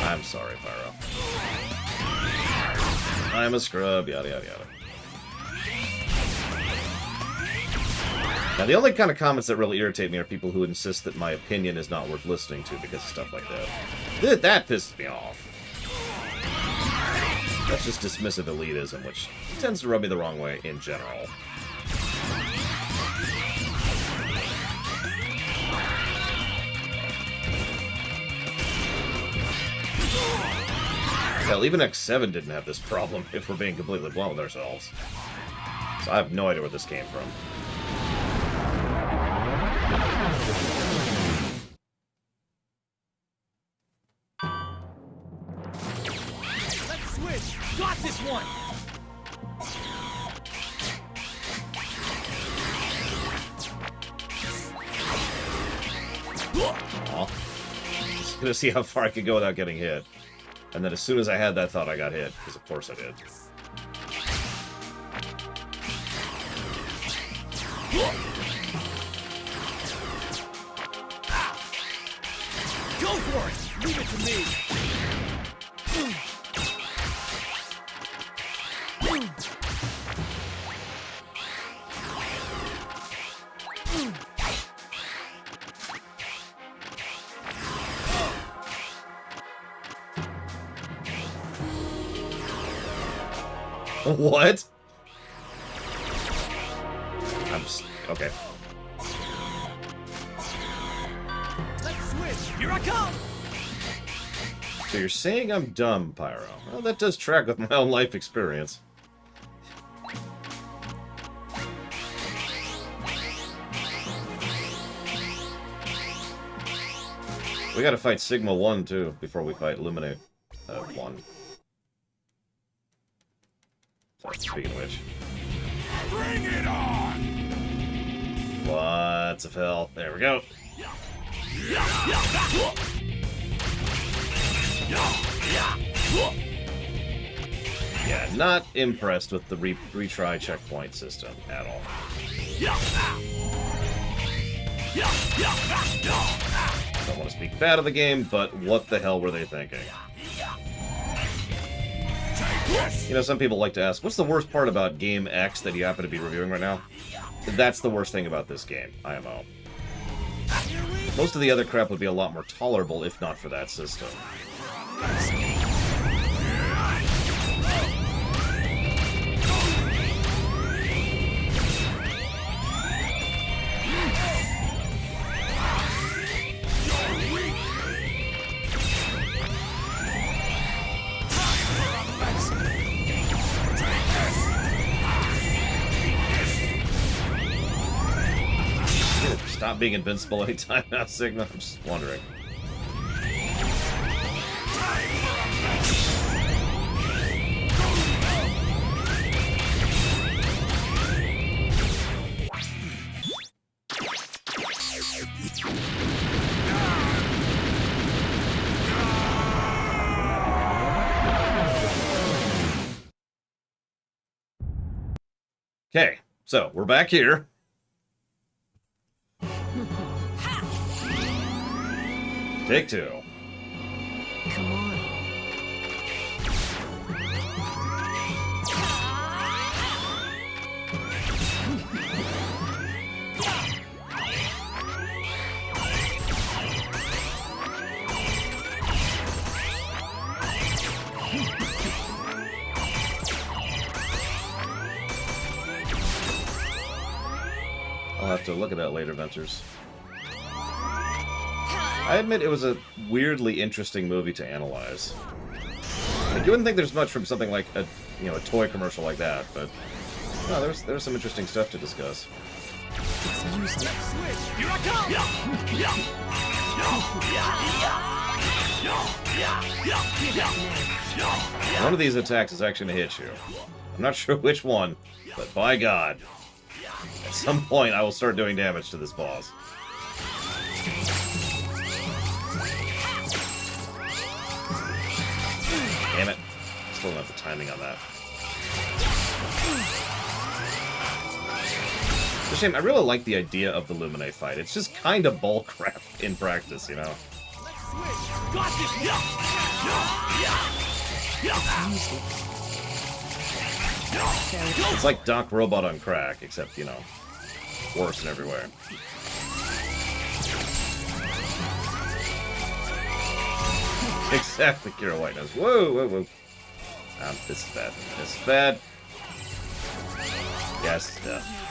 I'm sorry, Pyro. I'm a scrub, yada yada yada. Now, the only kind of comments that really irritate me are people who insist that my opinion is not worth listening to because of stuff like that. That pisses me off. That's just dismissive elitism, which tends to rub me the wrong way in general. Hell, even X7 didn't have this problem, if we're being completely blunt with ourselves. So I have no idea where this came from. Let's switch! Got this one! Aw. Just gonna see how far I could go without getting hit. And then as soon as I had that thought, I got hit. Because of course I did. Go for it! Leave it to me! What? Okay. Let's switch! Here I come! So you're saying I'm dumb, Pyro. Well, that does track with my own life experience. We gotta fight Sigma 1, too, before we fight Luminae 1. So, speaking of which. Bring it on! What's a hell? There we go. Yeah, not impressed with the retry checkpoint system at all. Don't want to speak bad of the game, but what the hell were they thinking? You know, some people like to ask, what's the worst part about Game X that you happen to be reviewing right now? That's the worst thing about this game, IMO. Most of the other crap would be a lot more tolerable if not for that system. Stop being invincible anytime now, Sigma. I'm just wondering. Okay, so we're back here. Take two. Come on. I'll have to look at that later, Ventures. I admit it was a weirdly interesting movie to analyze. Like, you wouldn't think there's much from something like a toy commercial like that, but no, there's some interesting stuff to discuss. It's useless. Here I come! One of these attacks is actually going to hit you. I'm not sure which one, but by God, at some point I will start doing damage to this boss. Damn it. Still don't have the timing on that. It's a shame. I really like the idea of the Luminae fight. It's just kind of bullcrap in practice, you know? Got this! It's like Doc Robot on crack, except, you know, worse in every way. Exactly, Kira White knows. Whoa, whoa, whoa. This is bad. This is bad. Yes,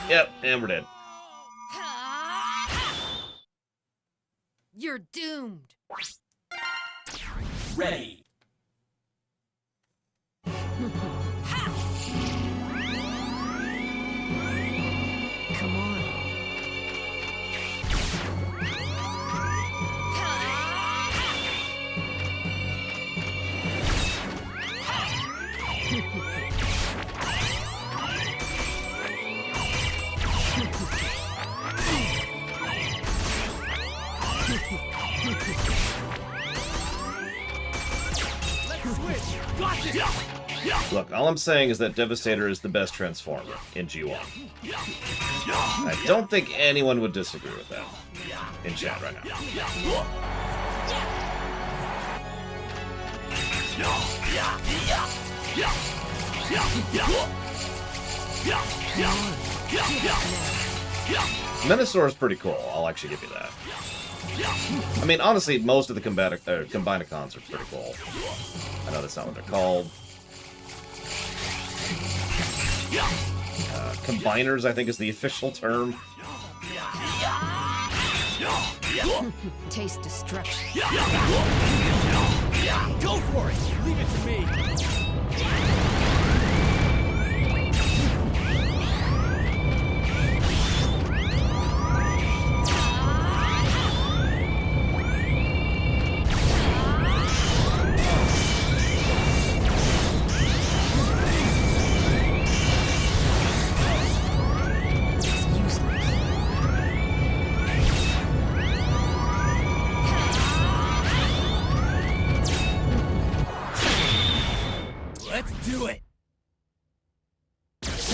yep, and we're dead. You're doomed. Ready. Come on. Look, all I'm saying is that Devastator is the best Transformer in G1. I don't think anyone would disagree with that in chat right now. Menasor is pretty cool, I'll actually give you that. I mean, honestly, most of the Combinacons are pretty cool. I know that's not what they're called. Combiners, I think, is the official term. Taste destruction. Go for it! Leave it to me!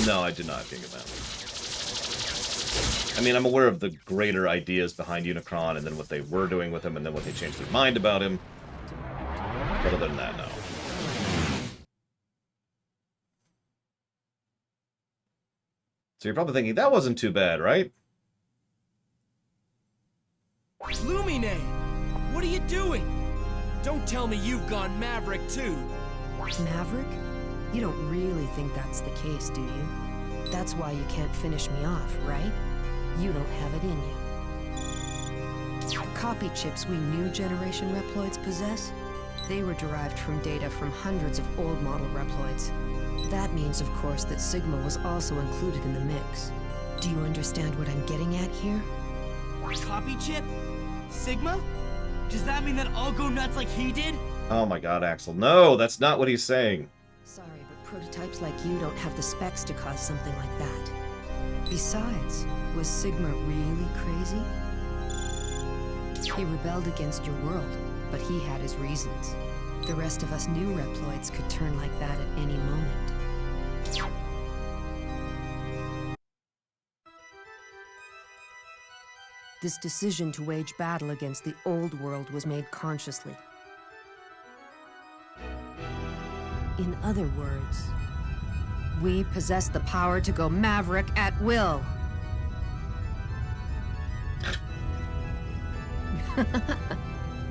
No, I did not think of that. I mean, I'm aware of the greater ideas behind Unicron, and then what they were doing with him, and then what they changed their mind about him. But other than that, no. So you're probably thinking, that wasn't too bad, right? Luminae! What are you doing? Don't tell me you've gone Maverick, too. Maverick? You don't really think that's the case, do you? That's why you can't finish me off, right? You don't have it in you. The copy chips we new generation Reploids possess, they were derived from data from hundreds of old model Reploids. That means, of course, that Sigma was also included in the mix. Do you understand what I'm getting at here? Copy chip? Sigma? Does that mean that I'll go nuts like he did? Oh my god, Axel. No, that's not what he's saying. Sorry, but prototypes like you don't have the specs to cause something like that. Besides, was Sigma really crazy? He rebelled against your world, but he had his reasons. The rest of us new Reploids could turn like that at any moment. This decision to wage battle against the old world was made consciously. In other words, we possess the power to go Maverick at will.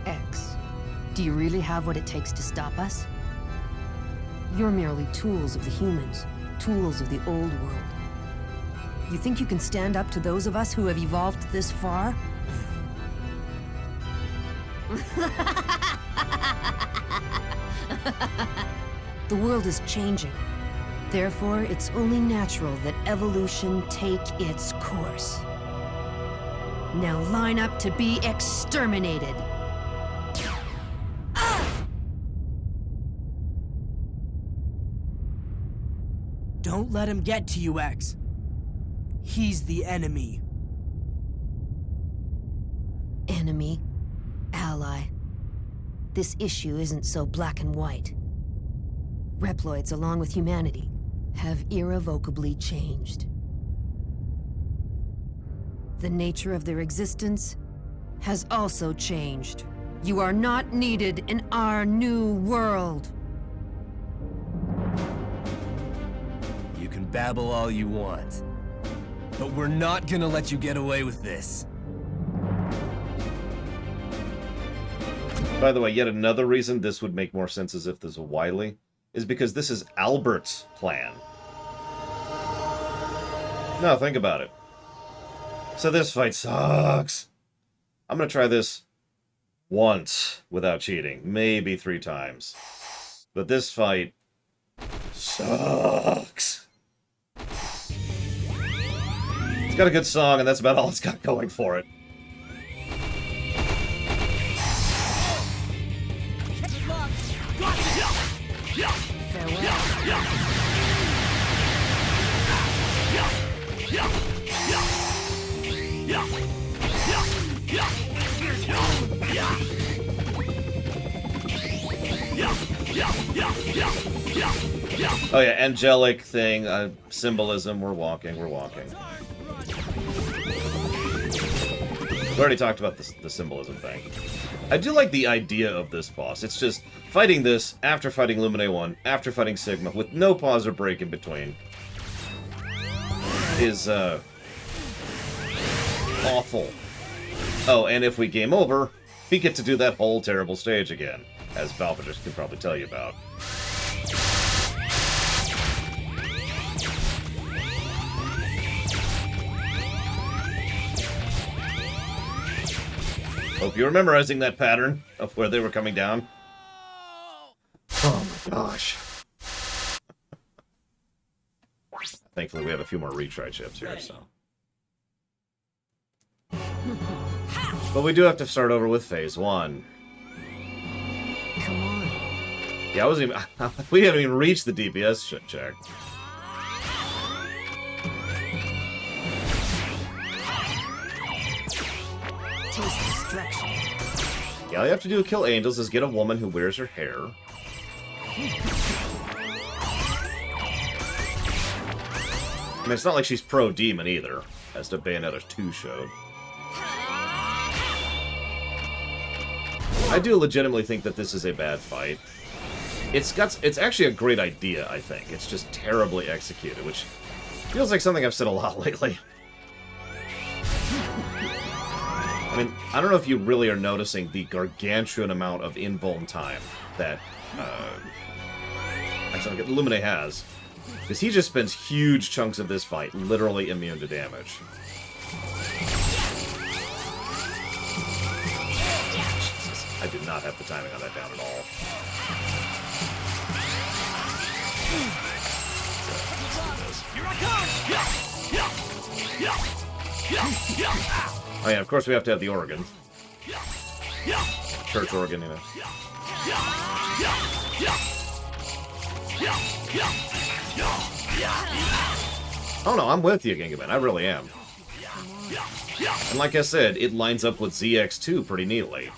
X, do you really have what it takes to stop us? You're merely tools of the humans, tools of the old world. You think you can stand up to those of us who have evolved this far? The world is changing. Therefore, it's only natural that evolution take its course. Now line up to be exterminated. Don't let him get to you, X. He's the enemy. Enemy, ally. This issue isn't so black and white. Reploids, along with humanity, have irrevocably changed. The nature of their existence has also changed. You are not needed in our new world. You can babble all you want, but we're not gonna let you get away with this. By the way, yet another reason this would make more sense as if there's a Wily is because this is Albert's plan. No, think about it. So this fight sucks. I'm gonna try this once without cheating, maybe 3 times. But this fight sucks. It's got a good song, and that's about all it's got going for it. Oh yeah, angelic thing, symbolism, we're walking. We already talked about the symbolism thing. I do like the idea of this boss. It's just fighting this after fighting Luminae 1, after fighting Sigma, with no pause or break in between. Is, awful. Oh, and if we game over, we get to do that whole terrible stage again, as Valvagers can probably tell you about. Hope you're memorizing that pattern of where they were coming down. Oh my gosh. Thankfully, we have a few more retry chips here, so. But we do have to start over with phase 1. Come on. Yeah, I wasn't even... we haven't even reached the DPS check. Taste destruction. Yeah, all you have to do to kill angels is get a woman who wears her hair. I mean, it's not like she's pro-demon either, as the Bayonetta 2 showed. I do legitimately think that this is a bad fight. It's actually a great idea, I think. It's just terribly executed, which feels like something I've said a lot lately. I mean, I don't know if you really are noticing the gargantuan amount of invuln time that Luminae has. Because he just spends huge chunks of this fight literally immune to damage. Jesus, I did not have the timing on that down at all. Oh yeah, of course we have to have the organ. Church organ, you know. Oh no, I'm with you, Gingaman. I really am. And like I said, it lines up with ZX2 pretty neatly.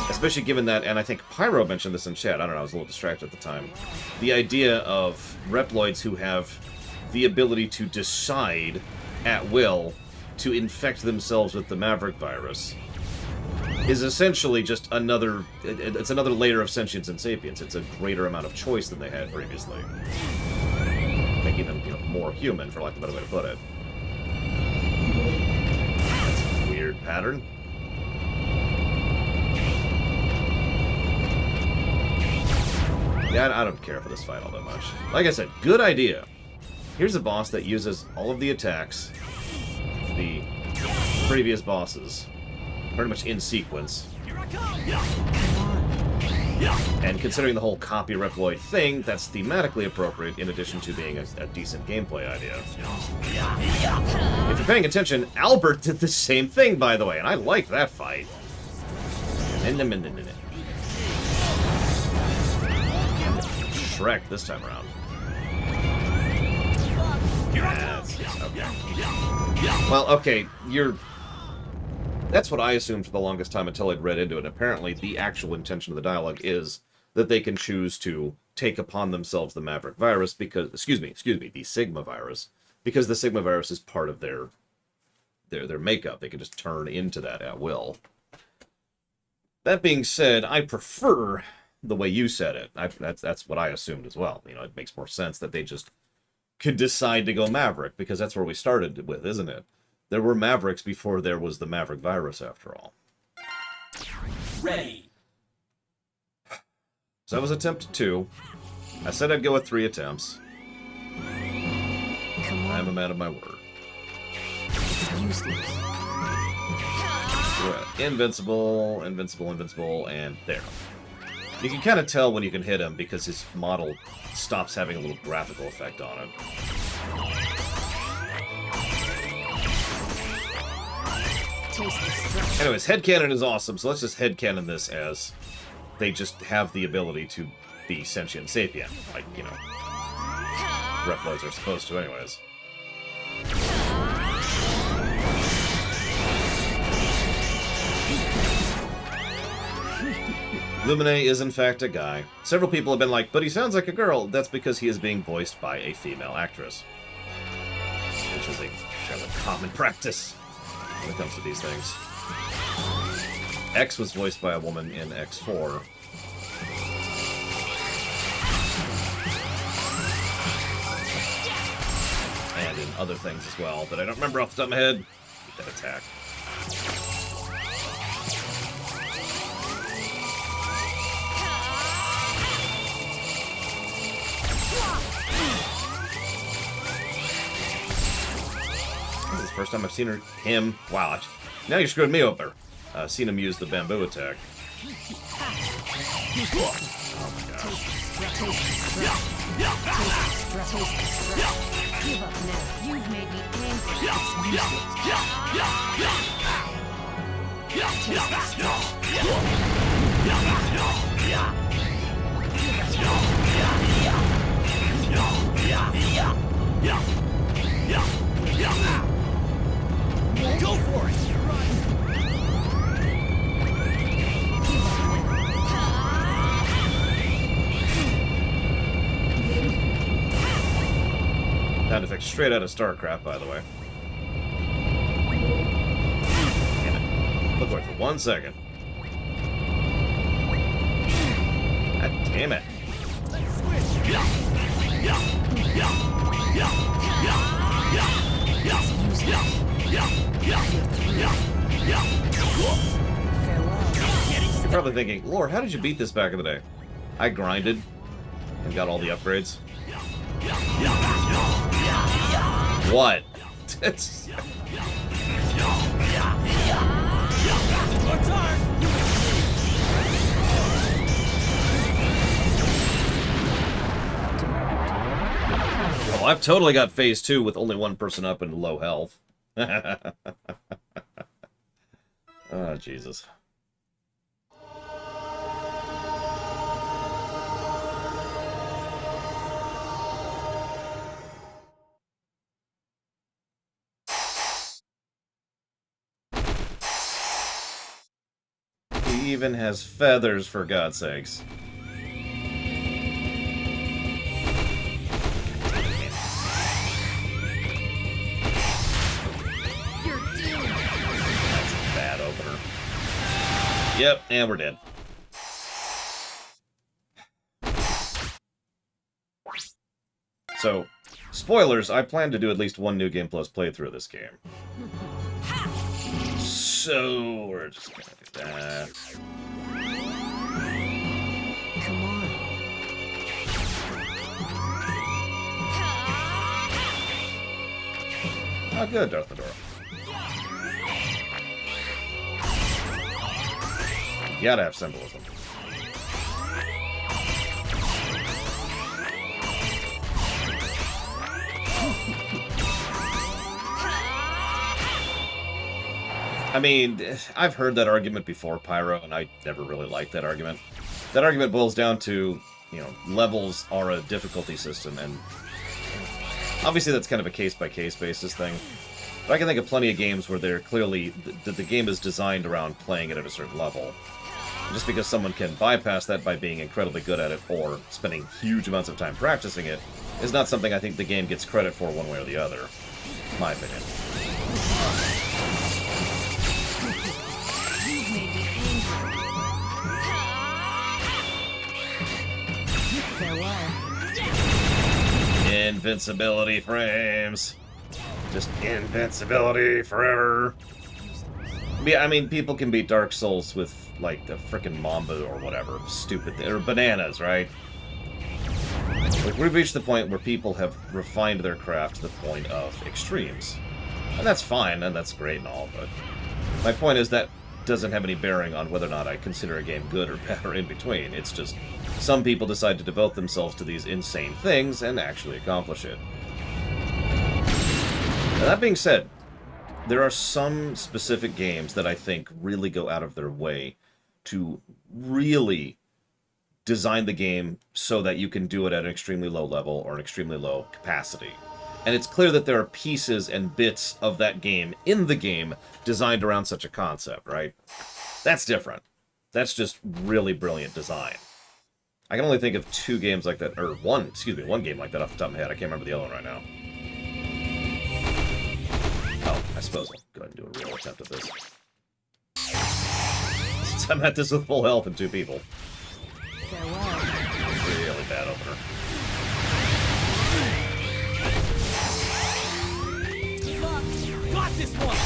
Especially given that, and I think Pyro mentioned this in chat, I don't know, I was a little distracted at the time. The idea of Reploids who have the ability to decide at will to infect themselves with the Maverick virus is essentially just another... It's another layer of sentience and sapience. It's a greater amount of choice than they had previously. Making them, you know, more human, for lack of a better way to put it. That's a weird pattern. Yeah, I don't care for this fight all that much. Like I said, good idea. Here's a boss that uses all of the attacks of the previous bosses, pretty much in sequence. And considering the whole copy Reploid thing, that's thematically appropriate in addition to being a decent gameplay idea. If you're paying attention, Albert did the same thing, by the way, and I like that fight. Shrek this time around. Yes, okay. Well, okay, that's what I assumed for the longest time until I'd read into it. Apparently, the actual intention of the dialogue is that they can choose to take upon themselves the Maverick virus because, excuse me, the Sigma virus, because the Sigma virus is part of their makeup. They can just turn into that at will. That being said, I prefer the way you said it. That's what I assumed as well. You know, it makes more sense that they just could decide to go Maverick, because that's where we started with, isn't it? There were Mavericks before there was the Maverick virus, after all. Ready. So that was attempt 2. I said I'd go with 3 attempts. Come on. I'm a man of my word. It's useless. Invincible, invincible, invincible, and there. You can kind of tell when you can hit him because his model stops having a little graphical effect on it. Anyways, headcanon is awesome, so let's just headcanon this as they just have the ability to be sentient sapient, like, you know, Reploids are supposed to anyways. Luminae is in fact a guy. Several people have been like, but he sounds like a girl. That's because he is being voiced by a female actress, which is a fairly common practice when it comes to these things. X was voiced by a woman in X4. And in other things as well, that I don't remember off the top of my head. That attack. This is the first time I've seen him. Wow, now you're screwing me over. Seen him use the bamboo attack. Oh my gosh. Give up now. You've made me angry. It's Go for it! Sound effect straight out of StarCraft, by the way. Damn it. Look for it for 1 second. God damn it. You're probably thinking, Lord, how did you beat this back in the day? I grinded and got all the upgrades. What? It's... Well, I've totally got phase 2 with only 1 person up and low health. Oh, Jesus. He even has feathers, for God's sakes. That's a bad opener. Yep, and we're dead. So, spoilers, I plan to do at least 1 New Game Plus playthrough of this game. So, we're just gonna do that. Come on. Oh, good, Darth Medora. You gotta have symbolism. I mean, I've heard that argument before, Pyro, and I never really liked that argument. That argument boils down to, you know, levels are a difficulty system, and obviously that's kind of a case-by-case basis thing. But I can think of plenty of games where they're clearly, the game is designed around playing it at a certain level. Just because someone can bypass that by being incredibly good at it or spending huge amounts of time practicing it is not something I think the game gets credit for one way or the other. My opinion. You've made me angry. Farewell. Invincibility frames. Just invincibility forever. Yeah, I mean, people can beat Dark Souls with, like, the frickin' Mamba or whatever. Stupid thing. Or bananas, right? Like, we've reached the point where people have refined their craft to the point of extremes. And that's fine, and that's great and all, but my point is that doesn't have any bearing on whether or not I consider a game good or bad or in between. It's just some people decide to devote themselves to these insane things and actually accomplish it. Now, that being said, there are some specific games that I think really go out of their way to really design the game so that you can do it at an extremely low level or an extremely low capacity. And it's clear that there are pieces and bits of that game in the game designed around such a concept, right? That's different. That's just really brilliant design. I can only think of two games like that, or one game like that off the top of my head. I can't remember the other one right now. Oh, I suppose I'll go ahead and do a real attempt at this. Since I'm at this with full health and two people. Farewell. Really bad opener. Got this one!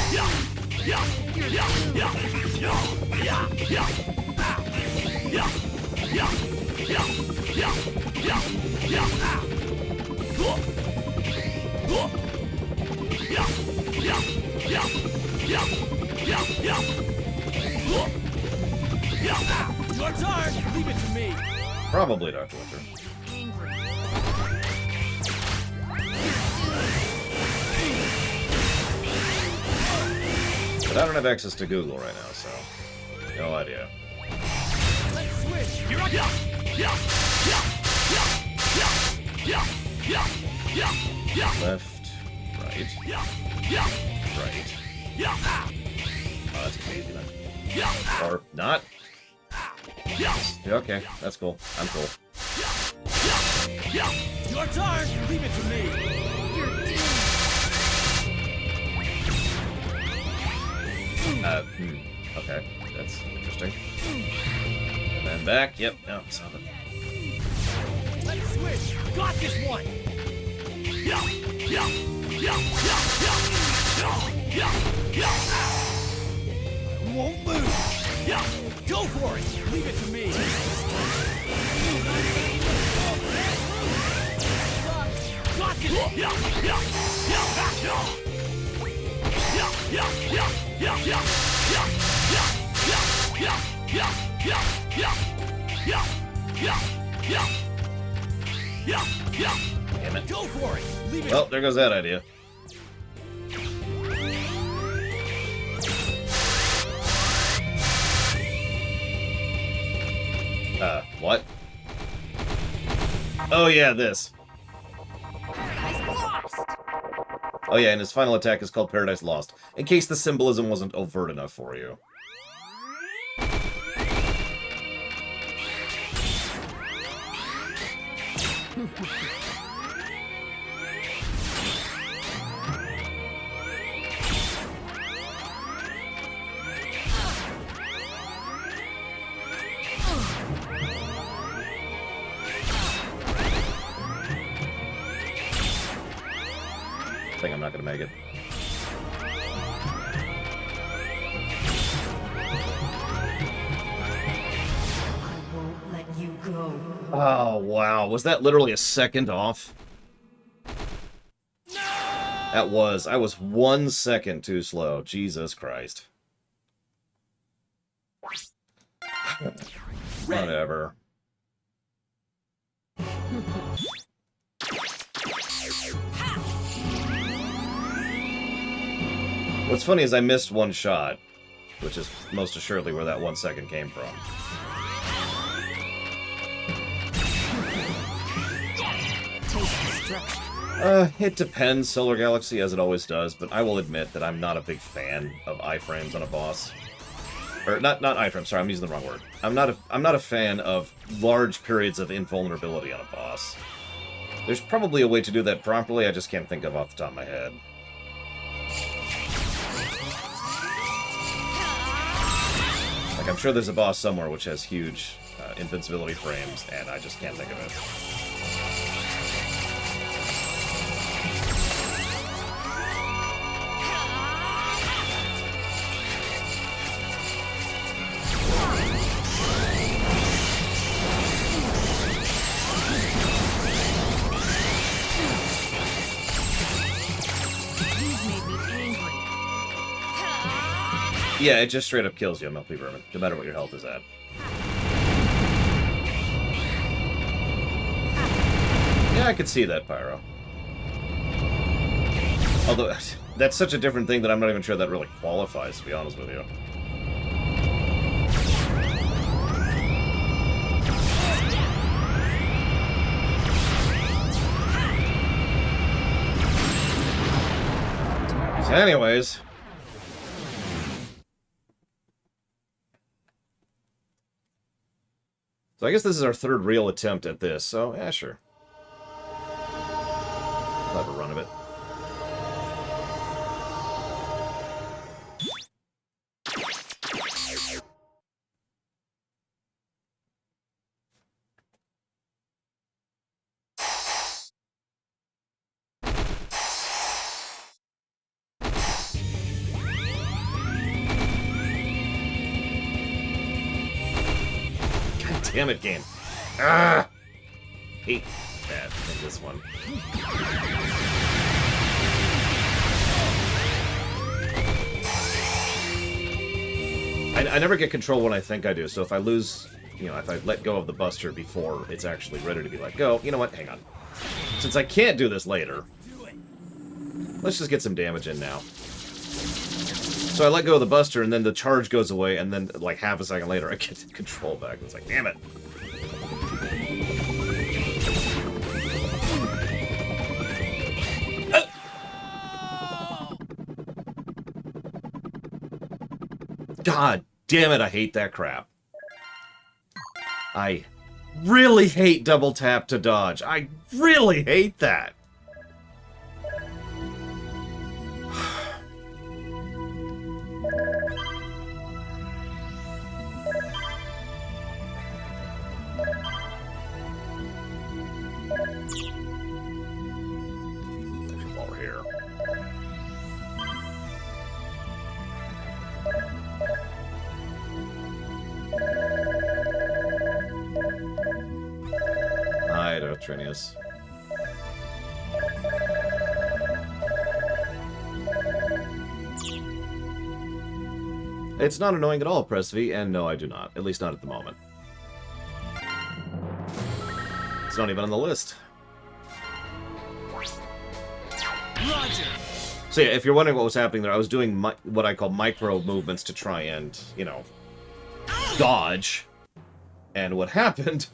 Your turn! Leave it to me! Probably Dr. Winter. But I don't have access to Google right now, so no idea. Let's switch! You're up! Left, right, right. Oh, that's crazy, then. Or not. Yeah, okay, that's cool. I'm cool. Your turn! Leave it to me! Okay, that's interesting. And then back, yep, no, something. Let's switch! Got this one! I won't lose! Go for it! Leave it to me! Got this! Damn it. Go for it! Leave it. Well, there goes that idea. What? Oh yeah, this. Oh yeah, and his final attack is called Paradise Lost, in case the symbolism wasn't overt enough for you. I think I'm not gonna make it. I won't let you go. Oh, wow. Was that literally a second off? That was. I was 1 second too slow. Jesus Christ. Whatever. What's funny is I missed one shot, which is most assuredly where that 1 second came from. It depends, Solar Galaxy, as it always does, but I will admit that I'm not a big fan of iframes on a boss. Or not iframe, sorry, I'm using the wrong word. I'm not a fan of large periods of invulnerability on a boss. There's probably a way to do that properly, I just can't think of off the top of my head. Like, I'm sure there's a boss somewhere which has huge invincibility frames, and I just can't think of it. Yeah, it just straight up kills you, MLP Vermin, no matter what your health is at. Yeah, I could see that, Pyro. Although, that's such a different thing that I'm not even sure that really qualifies, to be honest with you. So anyways... So I guess this is our third real attempt at this, so yeah, sure. I'll have a run of it. Damn it, game. Ah! Hate that in this one. I never get control when I think I do, so if I lose, you know, if I let go of the Buster before it's actually ready to be let go, you know what, hang on. Since I can't do this later, let's just get some damage in now. So I let go of the Buster, and then the charge goes away, and then, like, half a second later, I get control back. It's like, damn it. God damn it, I hate that crap. I really hate double tap to dodge. I really hate that. While we're here. Hi, Trinius. It's not annoying at all, Press V, and no, I do not. At least not at the moment. It's not even on the list. Roger. So yeah, if you're wondering what was happening there, I was doing what I call micro movements to try and, you know, dodge. And what happened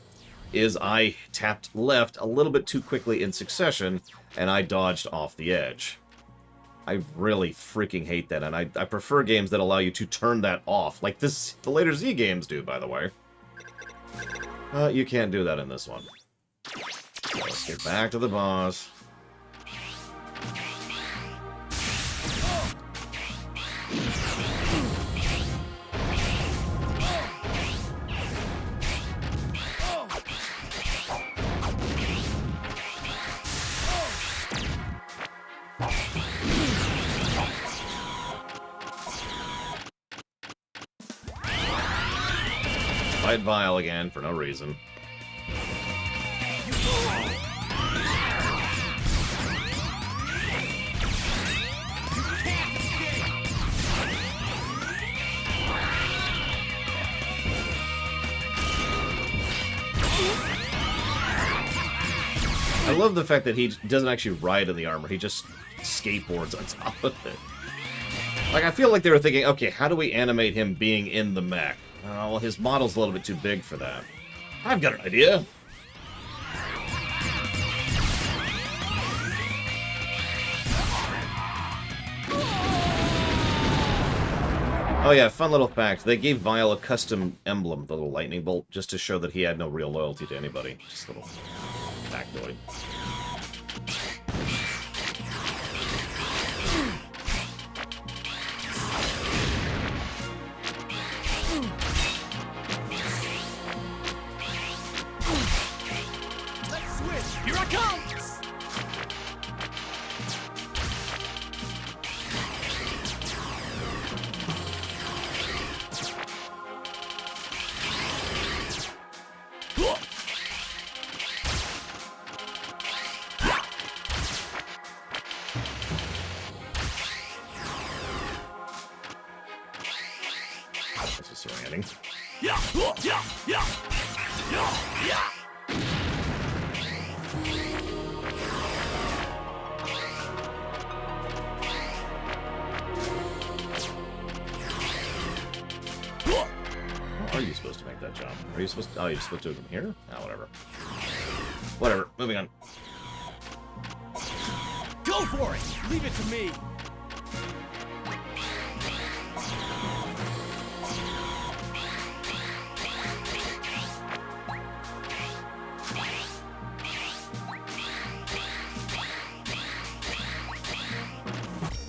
is I tapped left a little bit too quickly in succession, and I dodged off the edge. I really freaking hate that, and I prefer games that allow you to turn that off, like the later Z games do, by the way. You can't do that in this one. So let's get back to the boss. Fight Vile again for no reason. I love the fact that he doesn't actually ride in the armor, he just skateboards on top of it. Like, I feel like they were thinking, okay, how do we animate him being in the mech? Oh, well, his model's a little bit too big for that. I've got an idea. Oh yeah, fun little fact. They gave Vile a custom emblem, the little lightning bolt, just to show that he had no real loyalty to anybody. Just a little factoid. Let's switch! Here I come! This is surrounding. How are you supposed to make that jump? Are you supposed to... Oh, you're supposed to do it from here? Oh, whatever. Whatever. Moving on. Go for it! Leave it to me!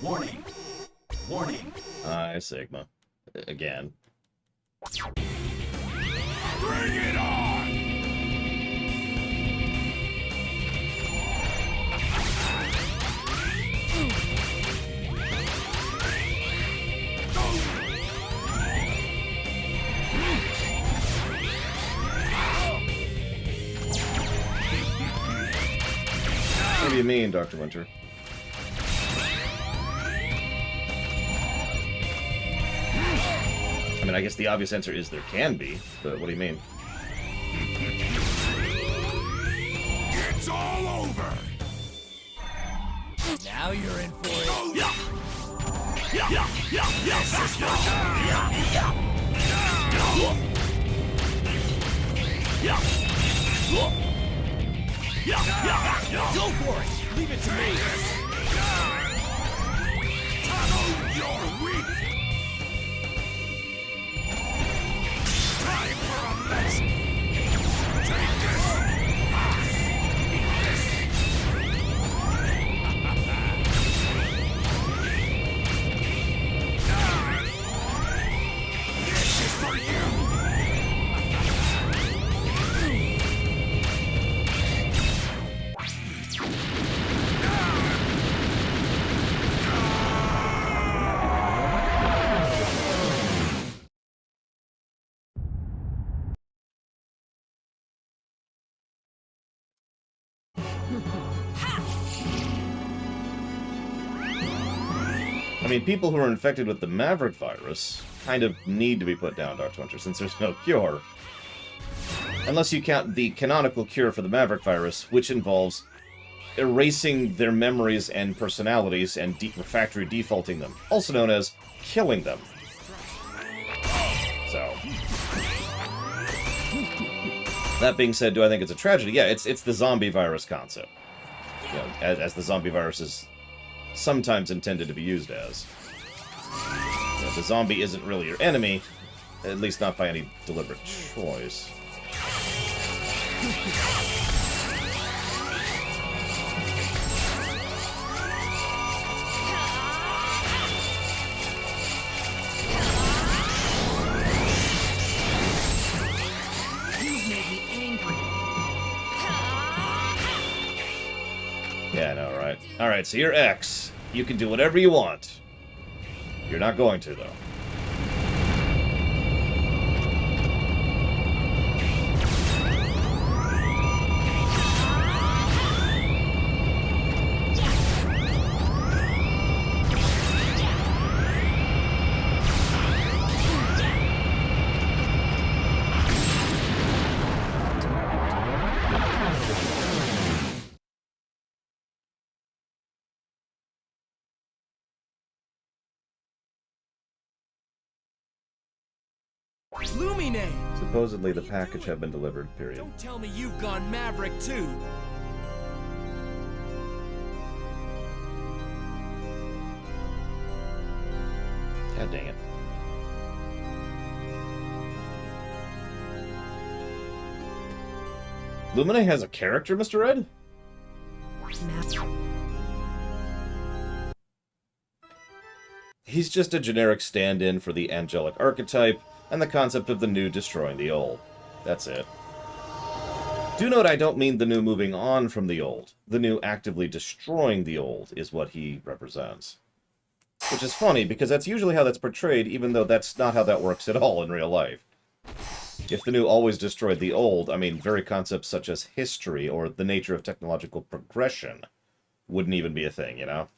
Warning. Warning. Sigma. Again. Bring it on! What do you mean, Dr. Winter? I mean, I guess the obvious answer is there can be, but what do you mean? It's all over! Now you're in for it. Oh, yeah! This is your Go for it! Leave it to me! Tunnel, you're weak! Time for a lesson! Take this! Eat this! This is for you! I mean, people who are infected with the Maverick virus kind of need to be put down, Dr. Winter, since there's no cure. Unless you count the canonical cure for the Maverick virus, which involves erasing their memories and personalities and factory defaulting them, also known as killing them. So... that being said, do I think it's a tragedy? Yeah, it's the zombie virus concept. You know, as the zombie virus is sometimes intended to be used as. You know, the zombie isn't really your enemy, at least not by any deliberate choice. Yeah, I know, right? Alright, so you're X. You can do whatever you want. You're not going to, though. Luminae! Supposedly the package had been delivered, period. Don't tell me you've gone Maverick too! God dang it. Luminae has a character, Mr. Red? He's just a generic stand-in for the angelic archetype and the concept of the new destroying the old. That's it. Do note I don't mean the new moving on from the old. The new actively destroying the old is what he represents. Which is funny, because that's usually how that's portrayed, even though that's not how that works at all in real life. If the new always destroyed the old, I mean, very concepts such as history or the nature of technological progression wouldn't even be a thing, you know?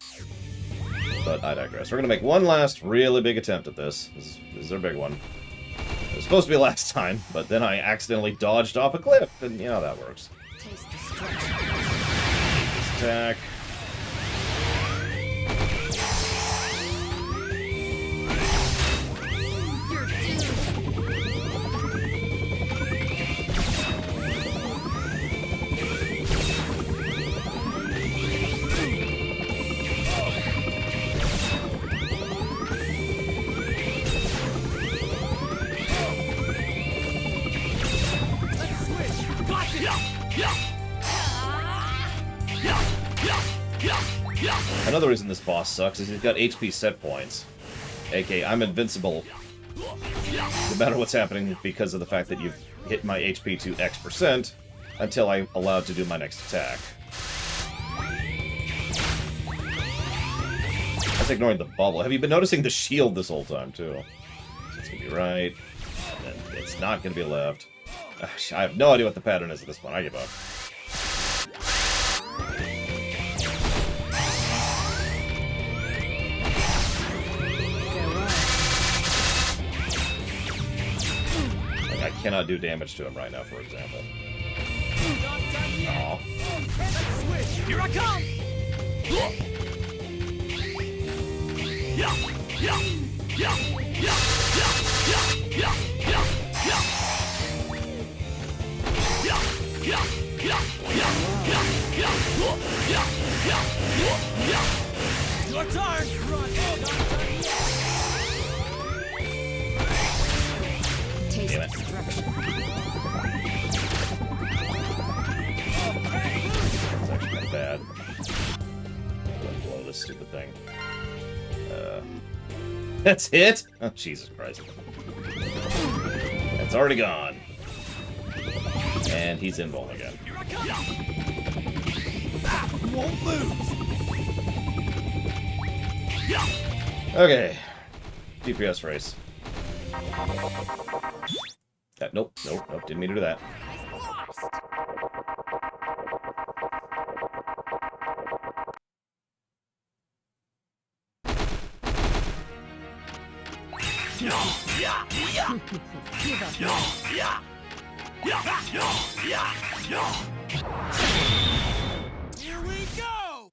But I digress. We're going to make one last really big attempt at this. This is our big one. It was supposed to be last time, but then I accidentally dodged off a cliff, and you know how that works. Attack. Another reason this boss sucks is he's got HP set points. AK, I'm invincible no matter what's happening because of the fact that you've hit my HP to X% until I'm allowed to do my next attack. That's ignoring the bubble. Have you been noticing the shield this whole time, too? So it's gonna be right, and it's not gonna be left. I have no idea what the pattern is at this point. I give up. I cannot do damage to him right now, for example. Aww. Here I come! Your turn! Damn it. That's actually kind of bad. Don't blow this stupid thing. That's it? Oh, Jesus Christ. It's already gone. And he's in ball again. Won't lose. Okay. DPS race. Nope, didn't mean to do that. Here we go!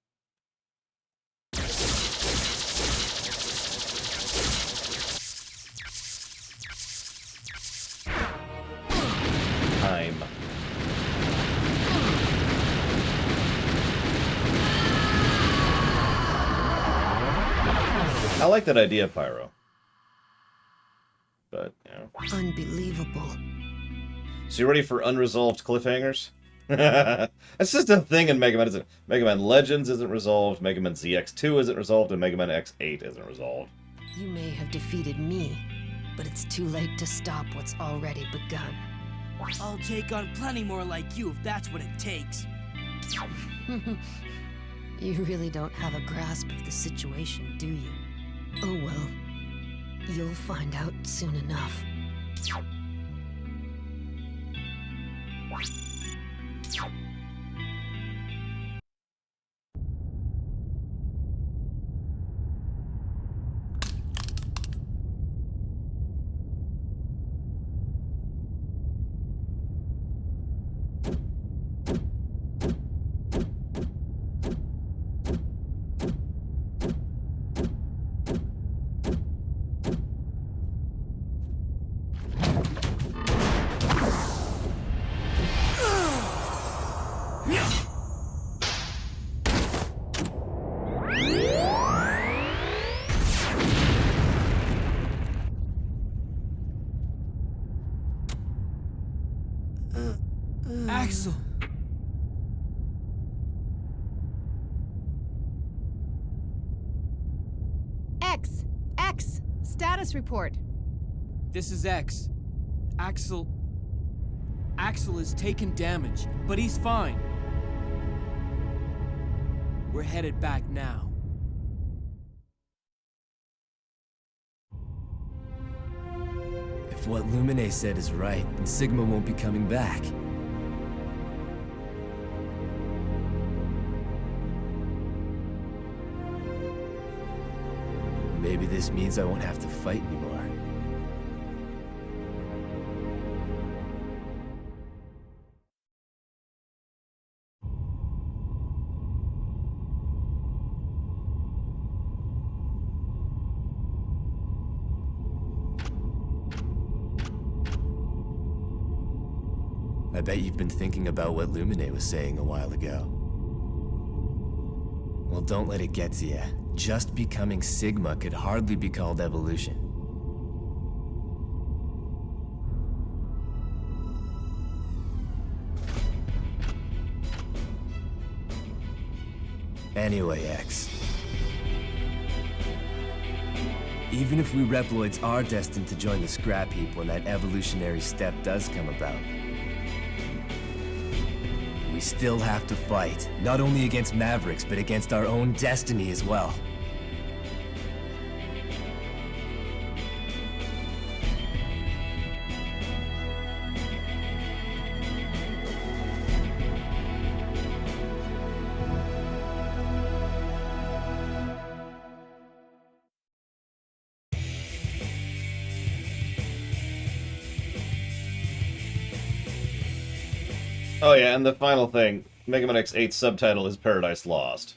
Time. I like that idea, Pyro. But, you know. Unbelievable. So you ready for unresolved cliffhangers? That's just a thing in Mega Man, isn't it? Mega Man Legends isn't resolved, Mega Man ZX2 isn't resolved, and Mega Man X8 isn't resolved. You may have defeated me, but it's too late to stop what's already begun. I'll take on plenty more like you if that's what it takes. You really don't have a grasp of the situation, do you? Oh well. You'll find out soon enough. X! X! Status report. This is X. Axel has taken damage, but he's fine. We're headed back now. If what Luminae said is right, then Sigma won't be coming back. Maybe this means I won't have to fight anymore. I bet you've been thinking about what Luminae was saying a while ago. Well, don't let it get to you. Just becoming Sigma could hardly be called evolution. Anyway, X. Even if we Reploids are destined to join the scrap heap when that evolutionary step does come about, we still have to fight, not only against Mavericks, but against our own destiny as well. Oh yeah, and the final thing, Mega Man X8's subtitle is Paradise Lost.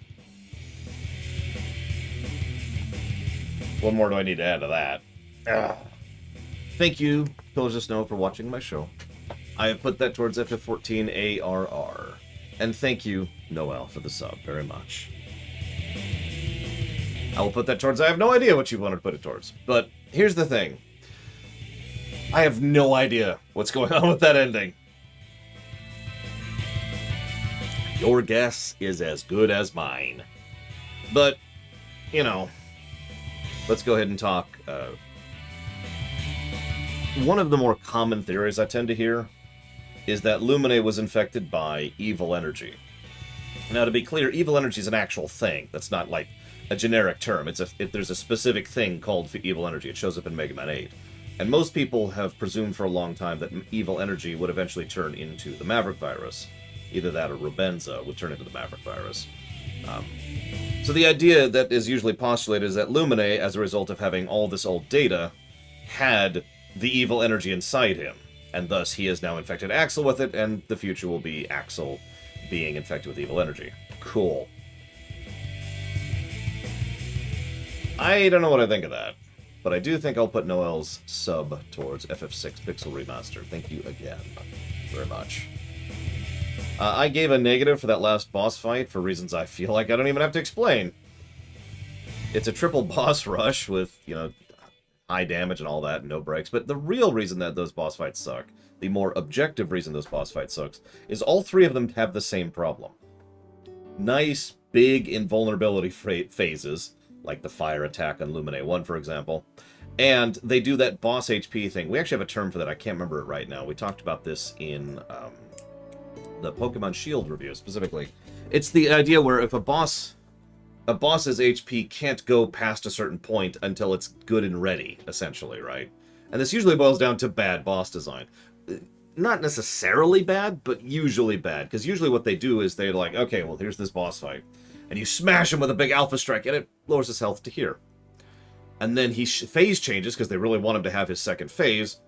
What more do I need to add to that? Ugh. Thank you, Pillars of Snow, for watching my show. I have put that towards FF14 ARR. And thank you, Noel, for the sub very much. I will put that towards, I have no idea what you wanted to put it towards. But here's the thing. I have no idea what's going on with that ending. Your guess is as good as mine. But, you know, let's go ahead and talk. One of the more common theories I tend to hear is that Luminae was infected by evil energy. Now, to be clear, evil energy is an actual thing. That's not like a generic term. There's a specific thing called evil energy. It shows up in Mega Man 8. And most people have presumed for a long time that evil energy would eventually turn into the Maverick virus. Either that or Rubenza would turn into the Maverick virus. So the idea that is usually postulated is that Luminae, as a result of having all this old data, had the evil energy inside him. And thus he has now infected Axel with it, and the future will be Axel being infected with evil energy. Cool. I don't know what I think of that. But I do think I'll put Noel's sub towards FF6 Pixel Remaster. Thank you again very much. I gave a negative for that last boss fight for reasons I feel like I don't even have to explain. It's a triple boss rush with, you know, high damage and all that, and no breaks. But the real reason that those boss fights suck, the more objective reason those boss fights sucks, is all three of them have the same problem. Nice, big invulnerability phases, like the fire attack on Luminae 1, for example. And they do that boss HP thing. We actually have a term for that. I can't remember it right now. We talked about this in the Pokemon Shield review, specifically. It's the idea where if a boss's HP can't go past a certain point until it's good and ready, essentially, right? And this usually boils down to bad boss design. Not necessarily bad, but usually bad. Because usually what they do is they're like, okay, well, here's this boss fight. And you smash him with a big alpha strike, and it lowers his health to here. And then he phase changes, because they really want him to have his second phase.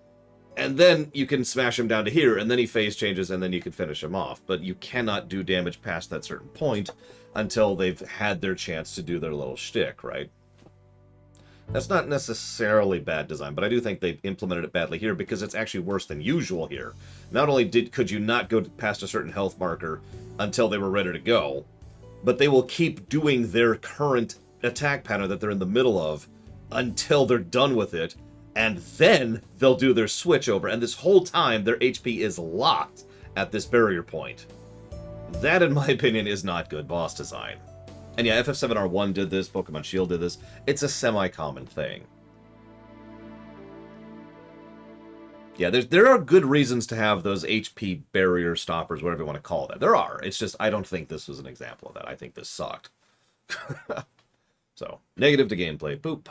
And then you can smash him down to here, and then he phase changes, and then you can finish him off. But you cannot do damage past that certain point until they've had their chance to do their little shtick, right? That's not necessarily bad design, but I do think they've implemented it badly here because it's actually worse than usual here. Not only could you not go past a certain health marker until they were ready to go, but they will keep doing their current attack pattern that they're in the middle of until they're done with it, and then they'll do their switch over, and this whole time their HP is locked at this barrier point. That, in my opinion, is not good boss design. And yeah, FF7R1 did this, Pokemon Shield did this. It's a semi-common thing. Yeah, there are good reasons to have those HP barrier stoppers, whatever you want to call that. There are. It's just, I don't think this was an example of that. I think this sucked. So, negative to gameplay. Boop.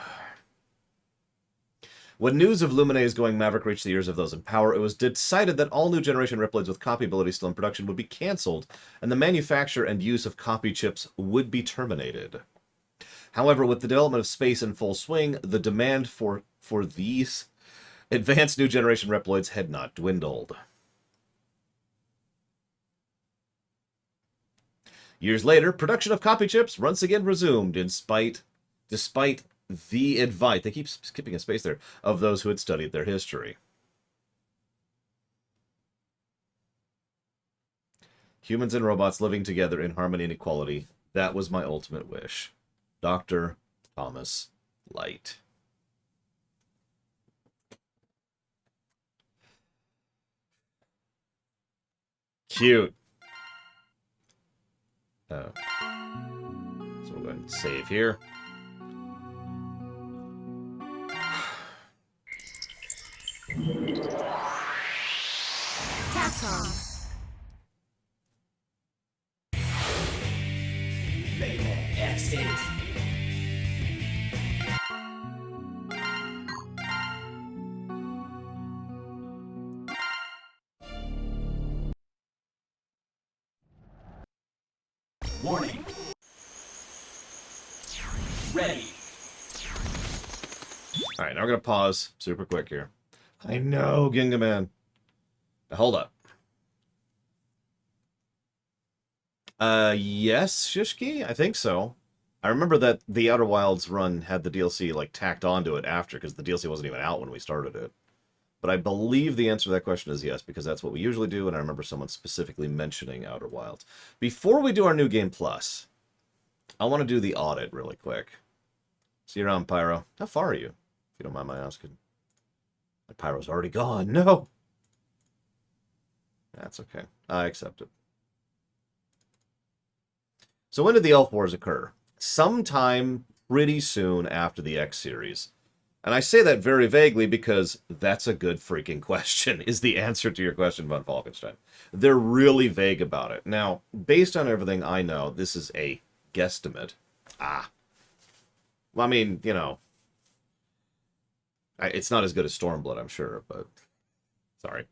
When news of Luminae's going Maverick reached the ears of those in power, it was decided that all new generation Reploids with copy abilities still in production would be cancelled, and the manufacture and use of copy chips would be terminated. However, with the development of space in full swing, the demand for these advanced new generation Reploids had not dwindled. Years later, production of copy chips once again resumed, despite the advice, they keep skipping a space there, of those who had studied their history. Humans and robots living together in harmony and equality, that was my ultimate wish. Dr. Thomas Light. Cute. So we'll go ahead and save here. Capcom. Mayday X8. Warning. Ready. Alright, now we're going to pause super quick here. I know, Gingaman. Now, hold up. Yes, Shishki? I think so. I remember that the Outer Wilds run had the DLC, like, tacked onto it after, because the DLC wasn't even out when we started it. But I believe the answer to that question is yes, because that's what we usually do, and I remember someone specifically mentioning Outer Wilds. Before we do our New Game Plus, I want to do the audit really quick. See you around, Pyro. How far are you? If you don't mind my asking. My Pyro's already gone. No! That's okay. I accept it. So when did the Elf Wars occur? Sometime pretty soon after the X series. And I say that very vaguely because that's a good freaking question, is the answer to your question, Von Falkenstein. They're really vague about it. Now, based on everything I know, this is a guesstimate. Well, I mean, you know, it's not as good as Stormblood, I'm sure, but sorry.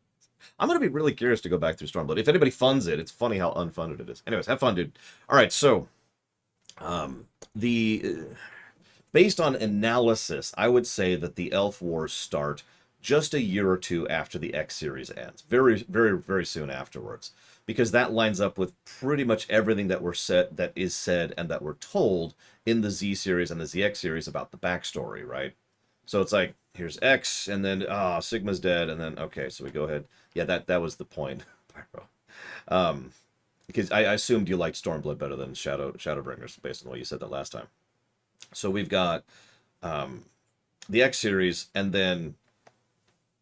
I'm going to be really curious to go back through Stormblood. If anybody funds it, it's funny how unfunded it is. Anyways, have fun, dude. All right, so based on analysis, I would say that the Elf Wars start just a year or two after the X series ends. Very, very, very soon afterwards. Because that lines up with pretty much everything that is said and that we're told in the Z series and the ZX series about the backstory, right? So it's like, here's X, and then, Sigma's dead, and then, okay, so we go ahead. Yeah, that was the point, Pyro. Because I assumed you liked Stormblood better than Shadowbringers, based on the way you said that last time. So we've got the X series, and then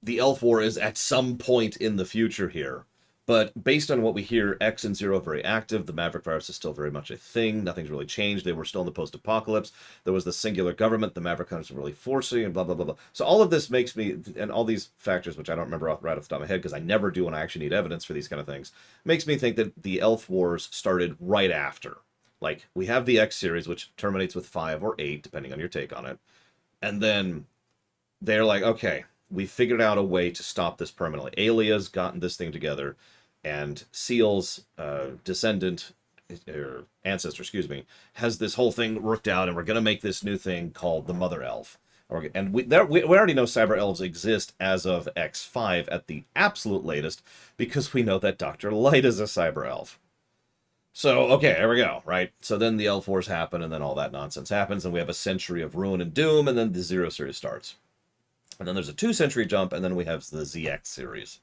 the Elf War is at some point in the future here. But based on what we hear, X and Zero are very active. The Maverick virus is still very much a thing. Nothing's really changed. They were still in the post-apocalypse. There was the singular government. The Maverick hunters were really forcing and blah, blah, blah, blah. So all of this makes me, and all these factors, which I don't remember right off the top of my head because I never do when I actually need evidence for these kind of things, makes me think that the Elf Wars started right after. Like, we have the X series, which terminates with 5 or 8, depending on your take on it. And then they're like, okay, we figured out a way to stop this permanently. Alia's gotten this thing together, and Seal's descendant, or ancestor, excuse me, has this whole thing worked out, and we're going to make this new thing called the Mother Elf. And we already know Cyber Elves exist as of X5 at the absolute latest, because we know that Dr. Light is a Cyber Elf. So, okay, there we go, right? So then the Elf Wars happen, and then all that nonsense happens, and we have a century of ruin and doom, and then the Zero series starts. And then there's a 2-century jump, and then we have the ZX series.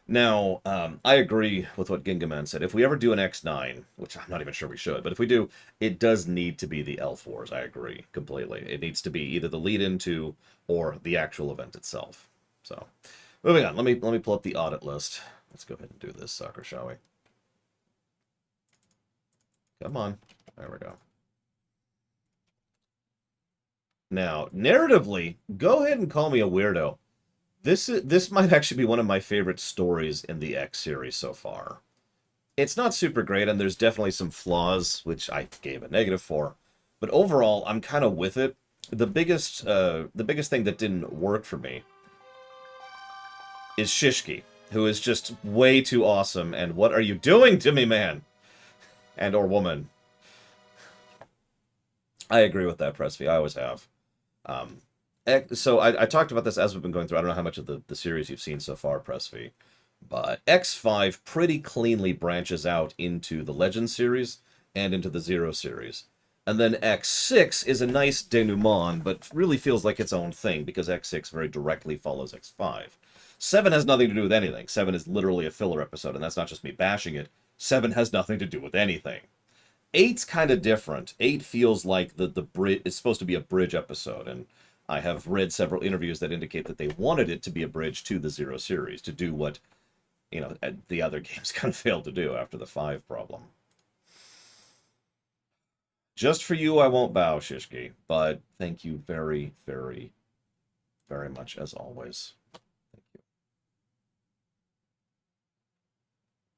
Now, I agree with what Gingaman said. If we ever do an X9, which I'm not even sure we should, but if we do, it does need to be the Elf Wars. I agree completely. It needs to be either the lead into or the actual event itself. So, moving on. Let me pull up the audit list. Let's go ahead and do this sucker, shall we? Come on. There we go. Now, narratively, go ahead and call me a weirdo. This might actually be one of my favorite stories in the X series so far. It's not super great, and there's definitely some flaws, which I gave a negative for. But overall, I'm kind of with it. The biggest thing that didn't work for me is Shishki, who is just way too awesome. And what are you doing to me, man? And or woman. I agree with that, Presby. I always have. So I talked about this as we've been going through. I don't know how much of the series you've seen so far, Presby. But X5 pretty cleanly branches out into the Legends series and into the Zero series. And then X6 is a nice denouement, but really feels like its own thing, because X6 very directly follows X5. 7 has nothing to do with anything. 7 is literally a filler episode, and that's not just me bashing it. 7 has nothing to do with anything. 8's kind of different. 8 feels like the bridge. It's supposed to be a bridge episode, and I have read several interviews that indicate that they wanted it to be a bridge to the Zero series, to do what, you know, the other games kind of failed to do after the 5 problem. Just for you, I won't bow, Shishki, but thank you very, very, very much, as always. Thank you.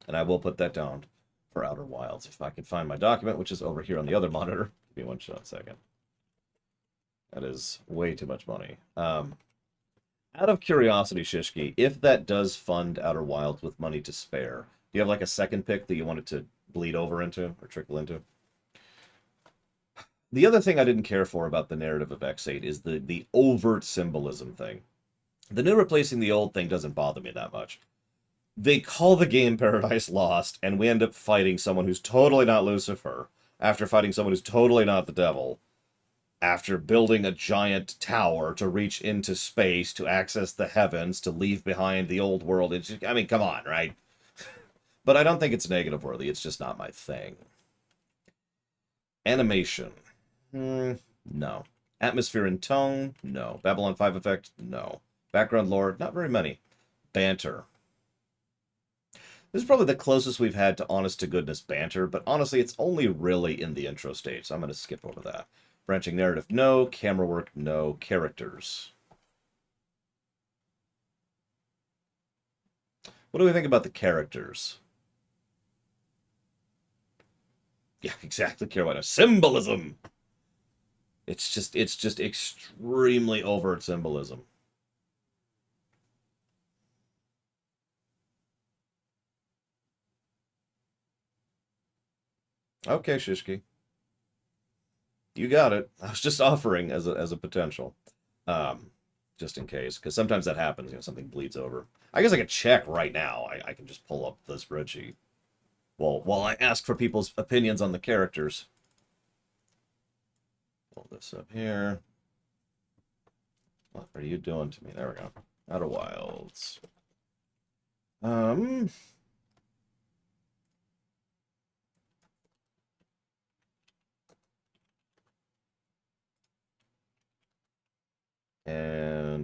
And I will put that down for Outer Wilds, if I can find my document, which is over here on the other monitor. Give me one short second. That is way too much money. Out of curiosity, Shishki, if that does fund Outer Wilds with money to spare, do you have like a second pick that you wanted to bleed over into, or trickle into? The other thing I didn't care for about the narrative of X8 is the overt symbolism thing. The new replacing the old thing doesn't bother me that much. They call the game Paradise Lost, and we end up fighting someone who's totally not Lucifer, after fighting someone who's totally not the devil, after building a giant tower to reach into space, to access the heavens, to leave behind the old world. It's just, I mean, come on, right? But I don't think it's negative worthy. It's just not my thing. Animation. No. Atmosphere and tone? No. Babylon 5 effect? No. Background lore? Not very many. Banter. This is probably the closest we've had to honest-to-goodness banter, but honestly, it's only really in the intro stage, so I'm going to skip over that. Branching narrative? No. Camera work? No. Characters. What do we think about the characters? Yeah, exactly, Carolina. Symbolism! It's just extremely overt symbolism. Okay, Shishki. You got it. I was just offering as a potential. Just in case, because sometimes that happens, you know, something bleeds over. I guess I could check right now. I can just pull up the spreadsheet. Well, while I ask for people's opinions on the characters. Pull this up here. What are you doing to me? There we go. Outer Wilds. And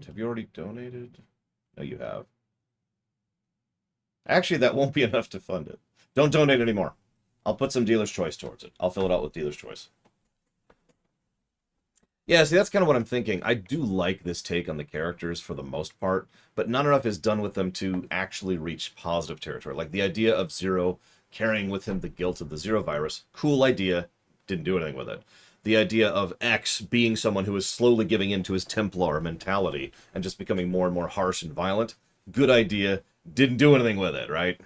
have you already donated? No, you have. Actually, that won't be enough to fund it. Don't donate anymore. I'll put some dealer's choice towards it. I'll fill it out with dealer's choice. Yeah, see, that's kind of what I'm thinking. I do like this take on the characters for the most part, but not enough is done with them to actually reach positive territory. Like the idea of Zero carrying with him the guilt of the Zero virus, cool idea, didn't do anything with it. The idea of X being someone who is slowly giving into his Templar mentality and just becoming more and more harsh and violent, good idea, didn't do anything with it, right?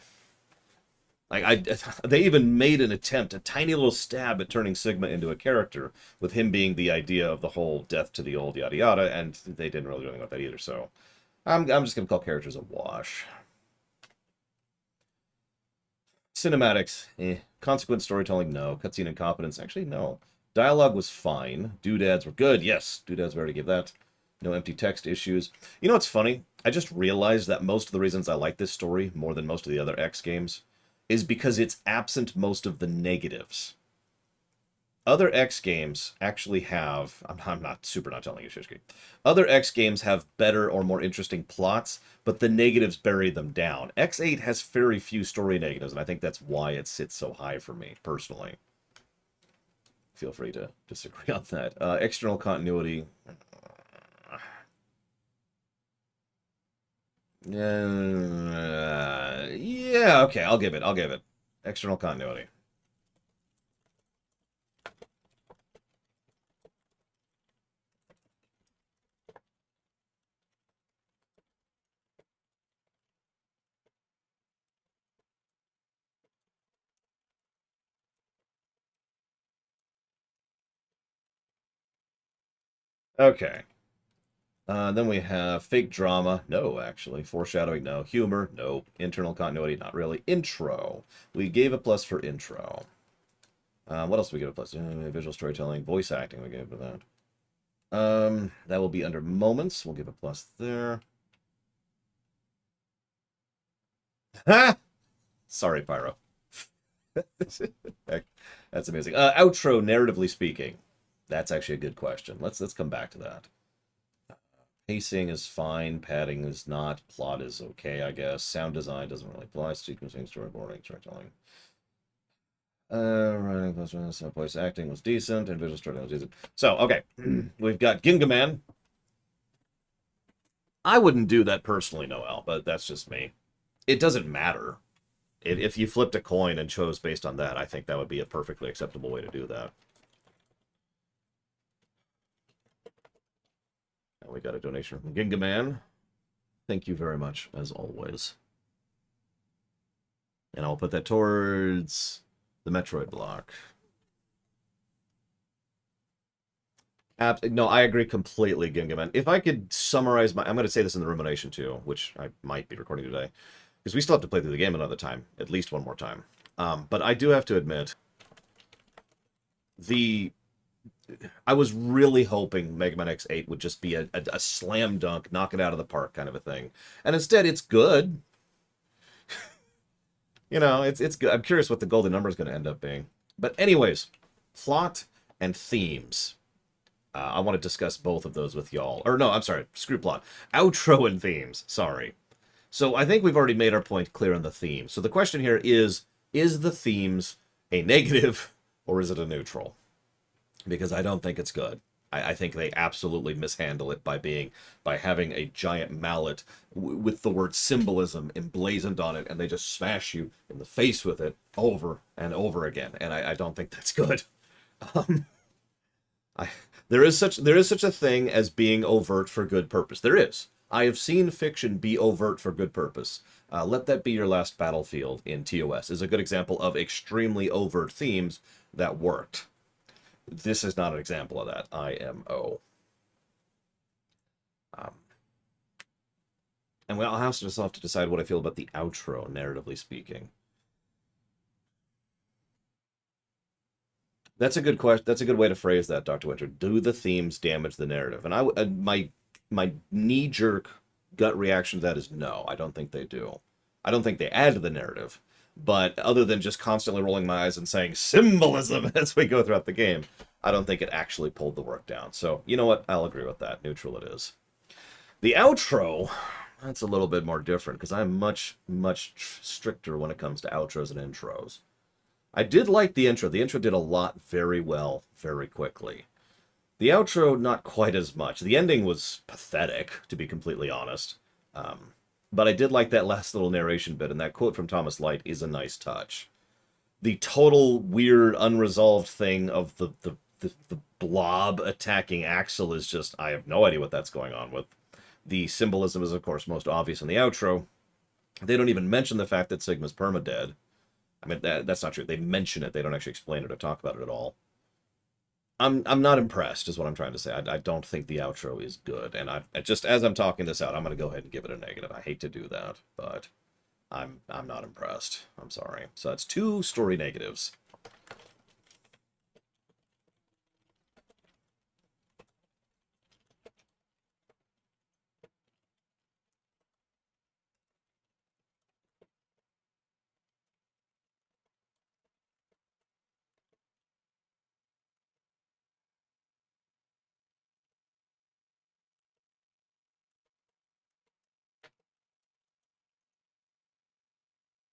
Like, they even made an attempt, a tiny little stab at turning Sigma into a character, with him being the idea of the whole death to the old yada yada, and they didn't really do anything with that either, so I'm just going to call characters a wash. Cinematics, Consequent storytelling, no. Cutscene incompetence, actually, no. Dialogue was fine. Doodads were good, yes. Doodads, we already gave that. No empty text issues. You know what's funny? I just realized that most of the reasons I like this story, more than most of the other X games, is because it's absent most of the negatives. Other X games actually have... I'm not telling you, Shishki. Other X games have better or more interesting plots, but the negatives bury them down. X8 has very few story negatives, and I think that's why it sits so high for me, personally. feel free to disagree on that. External continuity. Yeah, okay, I'll give it. External continuity. Okay. Then we have fake drama. No, actually. Foreshadowing, no. Humor, no. Internal continuity, not really. Intro. We gave a plus for intro. What else did we give a plus? Visual storytelling, voice acting, we gave for that. That will be under moments. We'll give a plus there. Ha! Sorry, Pyro. That's amazing. Outro, narratively speaking. That's actually a good question. Let's come back to that. Pacing is fine. Padding is not. Plot is okay, I guess. Sound design doesn't really apply. Sequencing, storyboarding, storytelling. Writing plus voice acting was decent, and visual storytelling was decent. So, okay. We've got Gingaman. I wouldn't do that personally, Noel, but that's just me. It doesn't matter. If you flipped a coin and chose based on that, I think that would be a perfectly acceptable way to do that. And we got a donation from Gingaman. Thank you very much, as always. And I'll put that towards the Metroid block. No, I agree completely, Gingaman. If I could summarize my... I'm going to say this in the rumination, too, which I might be recording today. Because we still have to play through the game another time. At least one more time. But I do have to admit... I was really hoping Mega Man X8 would just be a slam dunk, knock it out of the park kind of a thing. And instead, it's good. You know, it's good. I'm curious what the golden number is going to end up being. But anyways, plot and themes. I want to discuss both of those with y'all. Or no, I'm sorry, screw plot. Outro and themes, sorry. So I think we've already made our point clear on the theme. So the question here is the themes a negative or is it a neutral? Because I don't think it's good. I think they absolutely mishandle it by having a giant mallet with the word symbolism emblazoned on it, and they just smash you in the face with it over and over again. And I don't think that's good. There is such a thing as being overt for good purpose. There is. I have seen fiction be overt for good purpose. Let That Be Your Last Battlefield in TOS is a good example of extremely overt themes that worked. This is not an example of that. IMO. And I'll also have to decide what I feel about the outro, narratively speaking. That's a good question. That's a good way to phrase that, Dr. Winter. Do the themes damage the narrative? And my knee-jerk gut reaction to that is no. I don't think they do. I don't think they add to the narrative. But other than just constantly rolling my eyes and saying symbolism as we go throughout the game, I don't think it actually pulled the work down. So, you know what? I'll agree with that. Neutral it is. The outro, that's a little bit more different, because I'm much, much stricter when it comes to outros and intros. I did like the intro. The intro did a lot very well, very quickly. The outro, not quite as much. The ending was pathetic, to be completely honest. But I did like that last little narration bit, and that quote from Thomas Light is a nice touch. The total weird, unresolved thing of the blob attacking Axel is just, I have no idea what that's going on with. The symbolism is, of course, most obvious in the outro. They don't even mention the fact that Sigma's permadead. I mean, that's not true. They mention it. They don't actually explain it or talk about it at all. I'm not impressed, is what I'm trying to say. I don't think the outro is good. And just as I'm talking this out, I'm going to go ahead and give it a negative. I hate to do that, but I'm not impressed. I'm sorry. So that's 2 story negatives.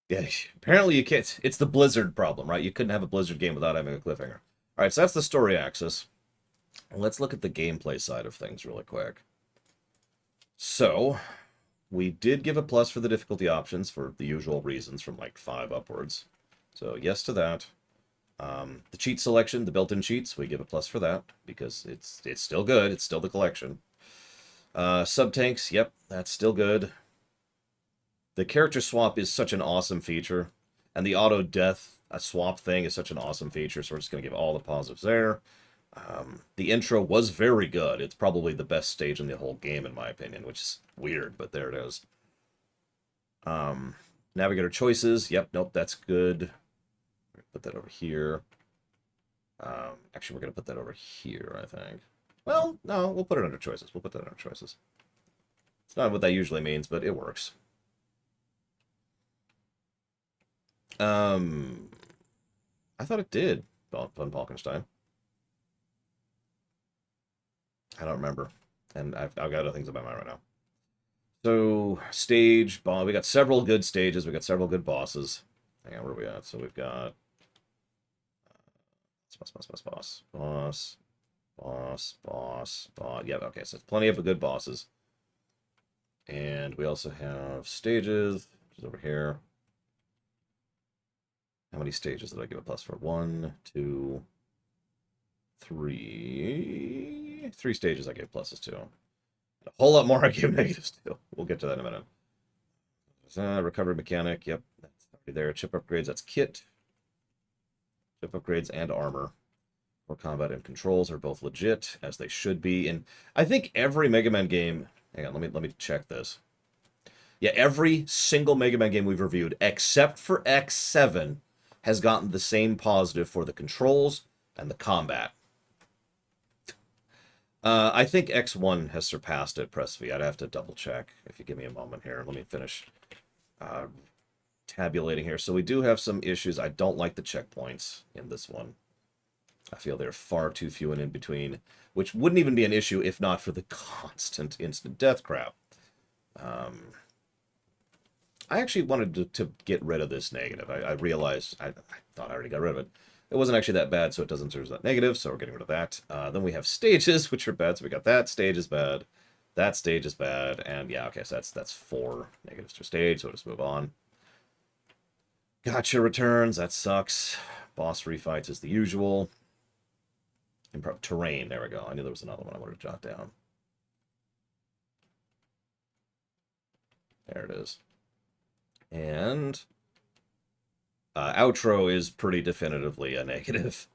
Yeah, apparently you can't. It's the Blizzard problem, right? You couldn't have a Blizzard game without having a cliffhanger. Alright, so that's the story axis. Let's look at the gameplay side of things really quick. So, we did give a plus for the difficulty options for the usual reasons from like 5 upwards. So, yes to that. The cheat selection, the built-in cheats, we give a plus for that because it's still good. It's still the collection. Sub-tanks, yep, that's still good. The character swap is such an awesome feature. And the auto-death swap thing is such an awesome feature, so we're just going to give all the positives there. The intro was very good. It's probably the best stage in the whole game, in my opinion, which is weird, but there it is. Navigator choices, yep, nope, that's good. Put that over here. Actually, we're going to put that over here, I think. Well, no, we'll put it under choices. We'll put that under choices. It's not what that usually means, but it works. I thought it did, Von Falkenstein. I don't remember. And I've got other things in my mind right now. So, stage, we got several good stages. We got several good bosses. Hang on, where are we at? So we've got... boss. Yeah, okay, so plenty of good bosses. And we also have stages, which is over here. How many stages did I give a plus for? 1, 2, 3. 3 stages I gave pluses to. A whole lot more I gave negatives to. We'll get to that in a minute. Recovery mechanic, yep, that's already there. Chip upgrades, that's kit. Chip upgrades and armor. For combat and controls are both legit, as they should be. And I think every Mega Man game... Hang on, let me check this. Yeah, every single Mega Man game we've reviewed, except for X7, has gotten the same positive for the controls and the combat. I think X1 has surpassed it, Press V. I'd have to double check if you give me a moment here. Let me finish tabulating here. So we do have some issues. I don't like the checkpoints in this one. I feel they're far too few and in between, which wouldn't even be an issue if not for the constant instant death crap. I actually wanted to get rid of this negative. I realized, I thought I already got rid of it. It wasn't actually that bad, so it doesn't serve as that negative, so we're getting rid of that. Then we have stages, which are bad, so we got that stage is bad, that stage is bad, and yeah, okay, so that's 4 negatives to stage, so we'll just move on. Gotcha returns, that sucks. Boss refights is the usual. Improv terrain, there we go. I knew there was another one I wanted to jot down. There it is. And outro is pretty definitively a negative.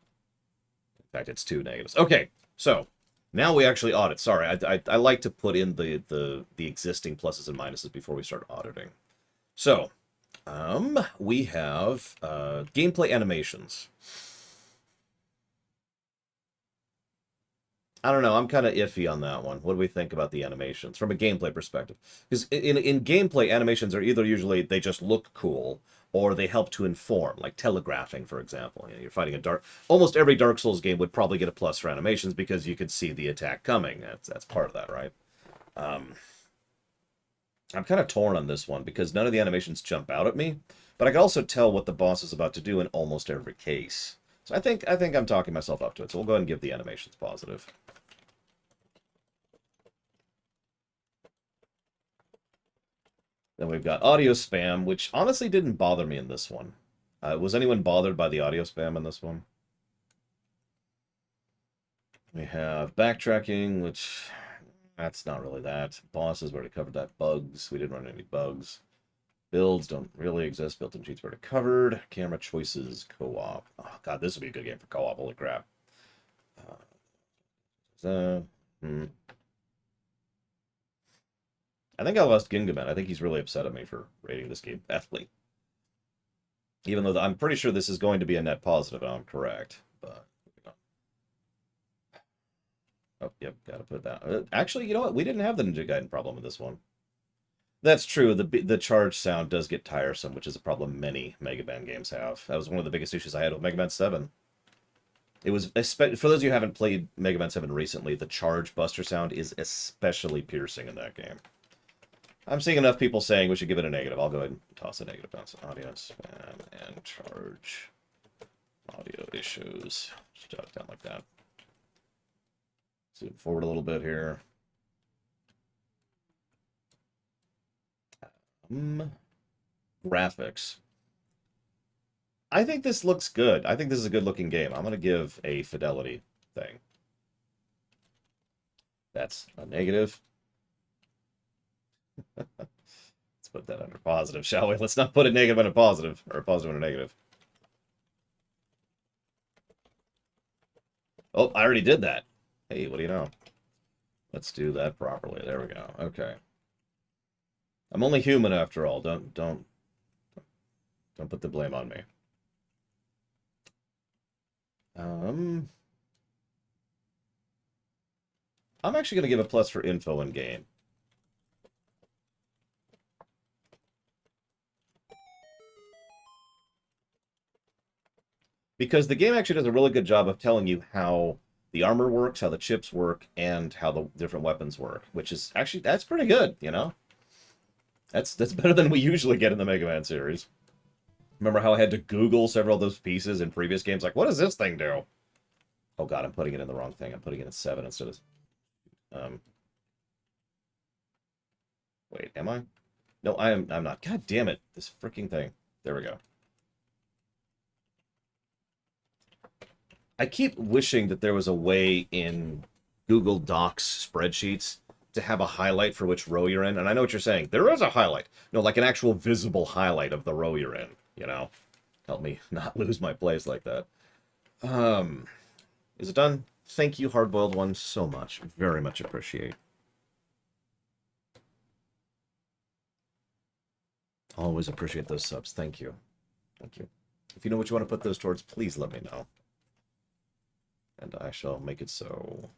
In fact, it's 2 negatives. Okay, so now we actually audit. Sorry, I like to put in the existing pluses and minuses before we start auditing. So, we have gameplay animations. I don't know, I'm kind of iffy on that one. What do we think about the animations from a gameplay perspective? Because in gameplay, animations are either usually they just look cool, or they help to inform, like telegraphing, for example. You know, you're fighting almost every Dark Souls game would probably get a plus for animations because you could see the attack coming. That's part of that, right? I'm kind of torn on this one because none of the animations jump out at me, but I can also tell what the boss is about to do in almost every case. So I think I'm talking myself up to it. So we'll go ahead and give the animations positive. Then we've got audio spam, which honestly didn't bother me in this one. Was anyone bothered by the audio spam in this one? We have backtracking, which that's not really that. Bosses, we already covered that. Bugs, we didn't run any bugs. Builds don't really exist. Built-in cheats were already covered. Camera choices, co-op. Oh god, this would be a good game for co-op. Holy crap. I think I lost Gingaman. I think he's really upset at me for rating this game badly. Even though I'm pretty sure this is going to be a net positive, and I'm correct. But oh, yep, gotta put that. Actually, you know what? We didn't have the Ninja Gaiden problem with this one. That's true. The charge sound does get tiresome, which is a problem many Mega Man games have. That was one of the biggest issues I had with Mega Man 7. It was, for those of you who haven't played Mega Man 7 recently, the charge buster sound is especially piercing in that game. I'm seeing enough people saying we should give it a negative. I'll go ahead and toss a negative down. So audio spam and charge Audio issues. Just jot it down like that. Zoom forward a little bit here. Graphics. I think this looks good. I think this is a good looking game. I'm going to give a fidelity thing. That's a negative. Let's put that under positive, shall we? Let's not put a negative under positive, or a positive under negative. Oh, I already did that. Hey, what do you know? Let's do that properly. There we go. Okay. I'm only human after all. Don't put the blame on me. I'm actually going to give a plus for info in game. Because the game actually does a really good job of telling you how the armor works, how the chips work, and how the different weapons work, which is actually, that's pretty good, you know? That's better than we usually get in the Mega Man series. Remember how I had to Google several of those pieces in previous games? Like, what does this thing do? Oh god, I'm putting it in the wrong thing. I'm putting it in 7 instead of... Wait, am I? No, I'm not. God damn it. This freaking thing. There we go. I keep wishing that there was a way in Google Docs spreadsheets to have a highlight for which row you're in. And I know what you're saying. There is a highlight. No, like an actual visible highlight of the row you're in, you know? Help me not lose my place like that. Is it done? Thank you, Hardboiled One, so much. Very much appreciate. Always appreciate those subs. Thank you. Thank you. If you know what you want to put those towards, please let me know. And I shall make it so.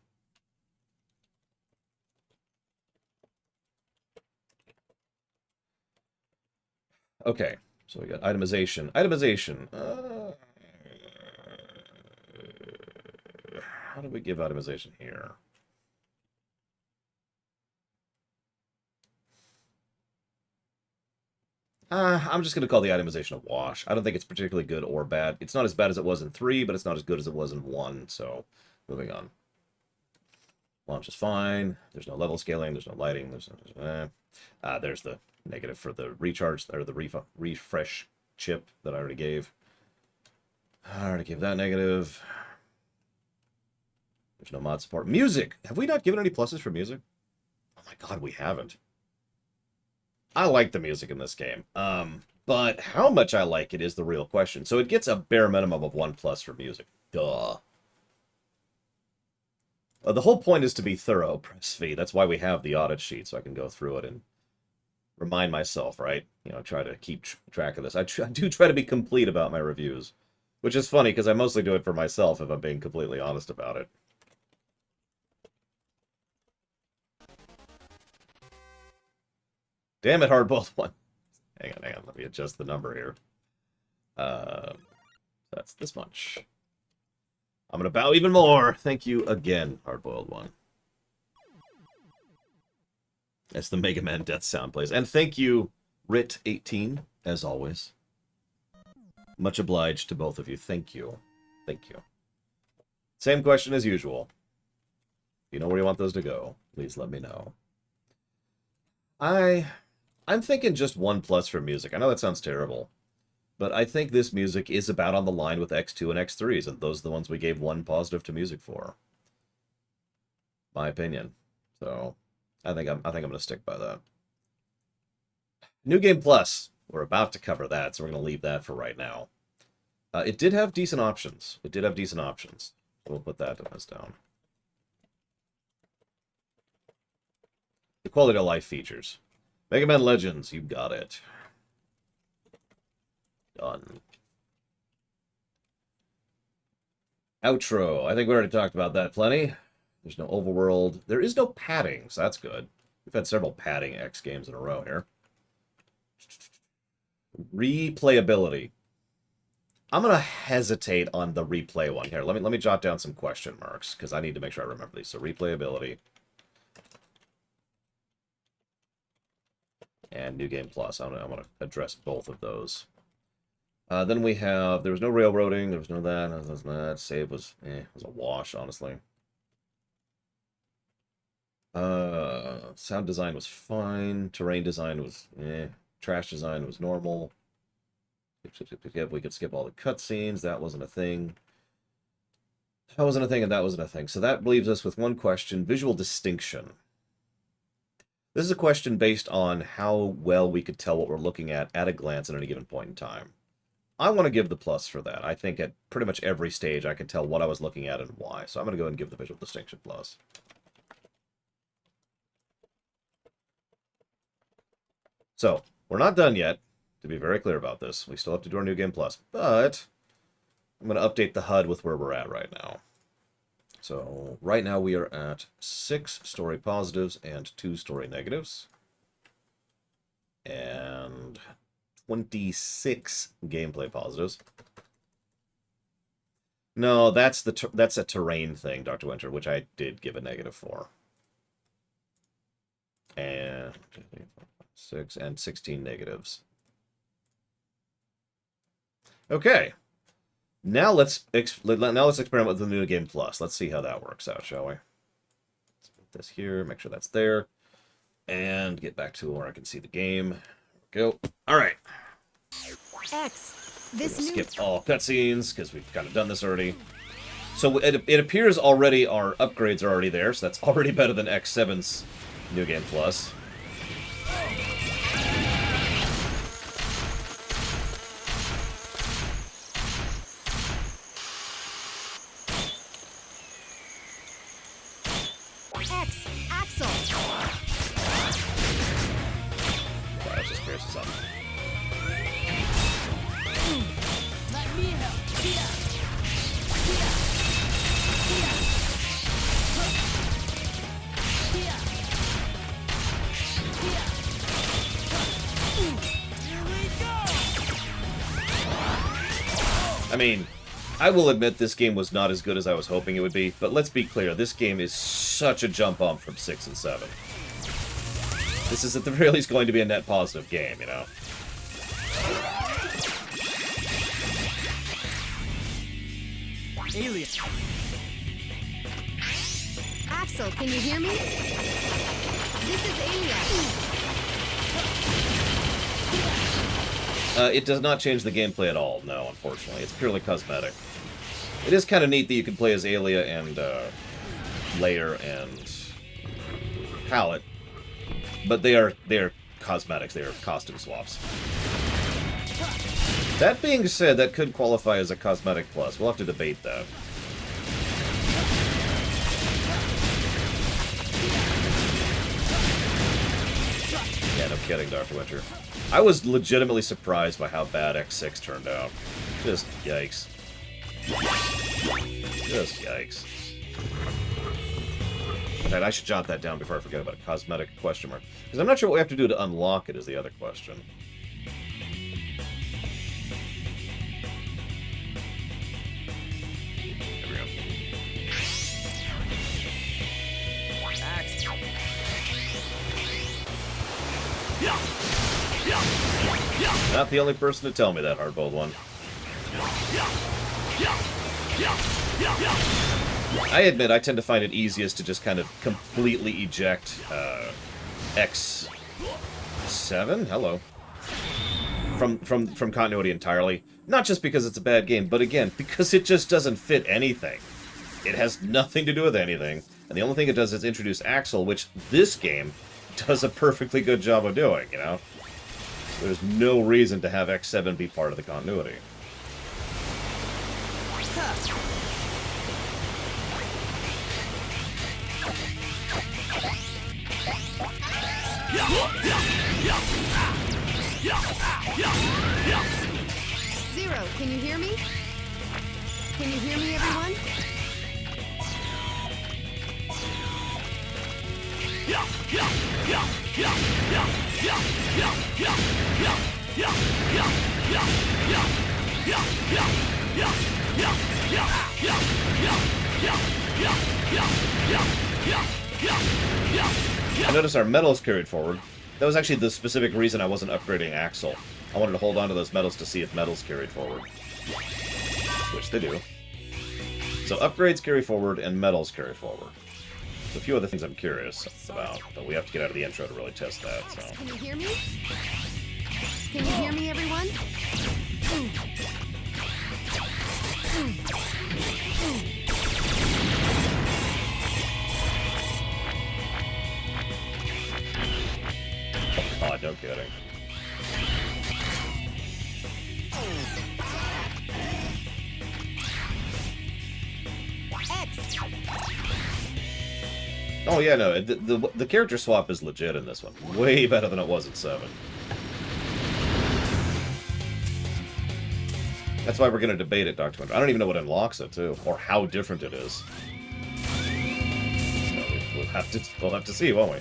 Okay, so we got itemization. Itemization. How do we give itemization here? I'm just going to call the itemization a wash. I don't think it's particularly good or bad. It's not as bad as it was in 3, but it's not as good as it was in 1, so moving on. Launch is fine. There's no level scaling. There's no lighting. There's the negative for the recharge, or the refresh chip that I already gave. I already gave that negative. There's no mod support. Music! Have we not given any pluses for music? Oh my god, we haven't. I like the music in this game. But how much I like it is the real question. So it gets a bare minimum of 1 plus for music. Duh. The whole point is to be thorough, press V. That's why we have the audit sheet, so I can go through it and remind myself, right? You know, try to keep track of this. I do try to be complete about my reviews. Which is funny, because I mostly do it for myself, if I'm being completely honest about it. Damn it, Hardboiled One. Hang on. Let me adjust the number here. That's this much. I'm going to bow even more. Thank you again, Hardboiled One. That's the Mega Man death sound plays. And thank you, Rit18, as always. Much obliged to both of you. Thank you. Thank you. Same question as usual. If you know where you want those to go, please let me know. I'm thinking just 1 plus for music. I know that sounds terrible. But I think this music is about on the line with X2 and X3s, and those are the ones we gave 1 positive to music for. My opinion. So I think I'm gonna stick by that. New Game Plus. We're about to cover that, so we're gonna leave that for right now. It did have decent options. We'll put that as down. The quality of life features. Mega Man Legends, you got it. Done. Outro. I think we already talked about that plenty. There's no overworld. There is no padding, so that's good. We've had several padding X games in a row here. Replayability. I'm gonna hesitate on the replay one here. Let me jot down some question marks, because I need to make sure I remember these. So replayability. And New Game Plus. I'm gonna address both of those. Then we have, there was no railroading, there was no that, there was that. Save was, was a wash, honestly. Sound design was fine. Terrain design was, Trash design was normal. We could skip all the cutscenes. That wasn't a thing. That wasn't a thing, and that wasn't a thing. So that leaves us with one question. Visual distinction. This is a question based on how well we could tell what we're looking at a glance at any given point in time. I want to give the plus for that. I think at pretty much every stage I can tell what I was looking at and why. So I'm going to go ahead and give the visual distinction plus. So, we're not done yet, to be very clear about this. We still have to do our New Game Plus, but I'm going to update the HUD with where we're at right now. So, right now we are at 6 story positives and 2 story negatives. And 26 gameplay positives. No, that's a terrain thing, Dr. Winter, which I did give a negative for. And 6 and 16 negatives. Okay. Now let's experiment with the New Game Plus. Let's see how that works out, shall we? Let's put this here, make sure that's there, and get back to where I can see the game. There we go. All right. X, this new... Skip all cutscenes because we've kind of done this already. So it appears already our upgrades are already there, so that's already better than X7's New Game Plus. I mean, I will admit this game was not as good as I was hoping it would be, but let's be clear, this game is such a jump up from 6 and 7. This is at the very least going to be a net positive game, you know? Alien. Axel, can you hear me? This is Alien. It does not change the gameplay at all, no, unfortunately. It's purely cosmetic. It is kind of neat that you can play as Alia and Lair and Palette, but they are cosmetics, they are costume swaps. That being said, that could qualify as a cosmetic plus. We'll have to debate that. Yeah, no kidding, Dr. Winter. I was legitimately surprised by how bad X6 turned out. Just yikes. Just yikes. In fact, I should jot that down before I forget about a cosmetic question mark. Because I'm not sure what we have to do to unlock it is the other question. There we go. Not the only person to tell me that, hardboiled one. I admit I tend to find it easiest to just kind of completely eject X7, hello, from continuity entirely. Not just because it's a bad game, but again, because it just doesn't fit anything. It has nothing to do with anything, and the only thing it does is introduce Axel, which this game does a perfectly good job of doing, you know? There's no reason to have X7 be part of the continuity. Zero, can you hear me? Can you hear me, everyone? I noticed our metals carried forward. That was actually the specific reason I wasn't upgrading Axel. I wanted to hold on to those medals to see if medals carried forward. Which they do. So upgrades carry forward and medals carry forward. There's a few other things I'm curious about, but we have to get out of the intro to really test that, so... Can you hear me? Can you hear me, everyone? Oh, no kidding. Oh yeah, no, the character swap is legit in this one. Way better than it was in 7. That's why we're going to debate it, Dr. Winter. I don't even know what unlocks it, too, or how different it is. So we'll have to see, won't we?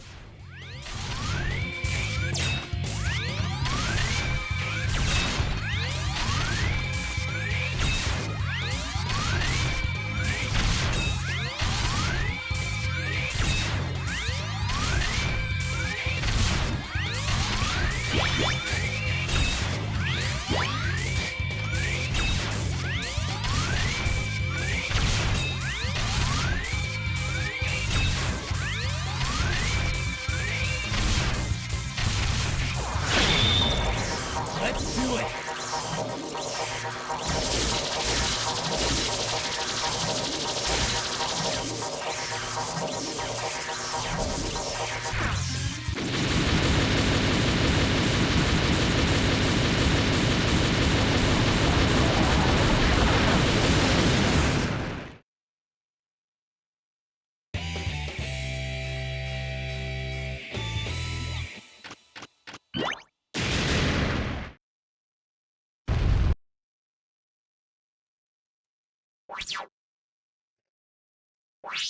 Let's do it!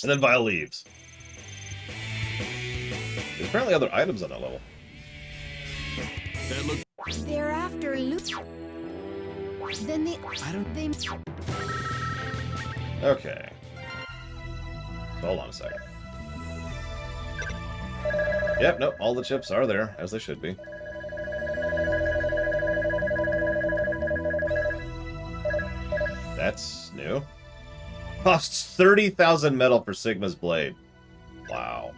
And then Vile leaves. There's apparently other items on that level. They're after Luke. Then they... Okay. Hold on a second. Yep, nope, all the chips are there, as they should be. That's new. Costs 30,000 metal for Sigma's blade. Wow.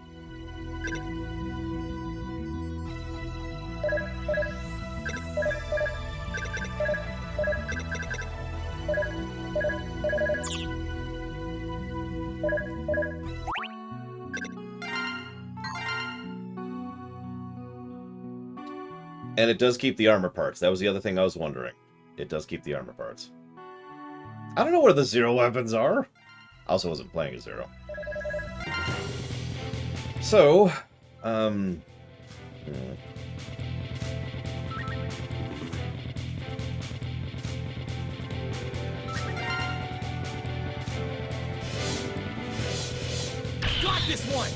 And it does keep the armor parts. That was the other thing I was wondering. It does keep the armor parts. I don't know where the zero weapons are. I also wasn't playing as zero. So, Got this one!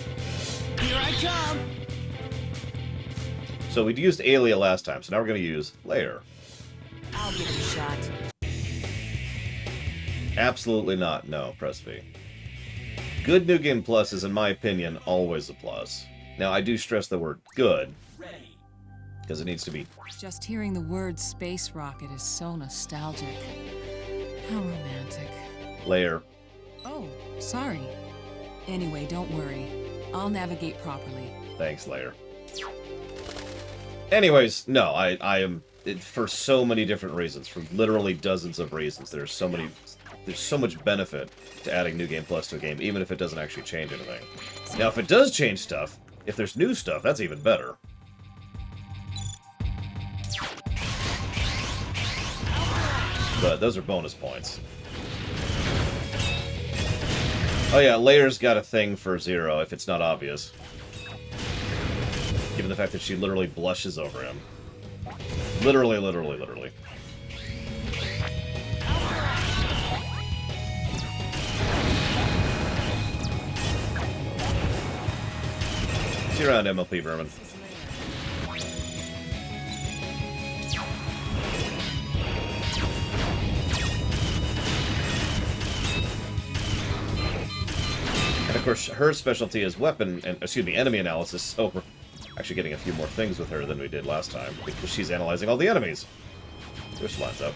Here I come! So we'd used Alia last time, so now we're going to use Lair. I'll give it a shot. Absolutely not. No, press V. Good New Game Plus is, in my opinion, always a plus. Now, I do stress the word good, because it needs to be... Just hearing the word space rocket is so nostalgic. How romantic. Lair. Oh, sorry. Anyway, don't worry. I'll navigate properly. Thanks, Lair. Anyways, no, I am... for so many different reasons, for literally dozens of reasons, there's so much benefit to adding New Game Plus to a game, even if it doesn't actually change anything. Now, if it does change stuff, if there's new stuff, that's even better. But those are bonus points. Oh yeah, Lair's got a thing for Zero, if it's not obvious. Given the fact that she literally blushes over him. Literally, literally, literally. See you around, MLP Vermin. And of course, her specialty is weapon and, excuse me, enemy analysis, so Actually getting a few more things with her than we did last time, because she's analyzing all the enemies. Which lines up.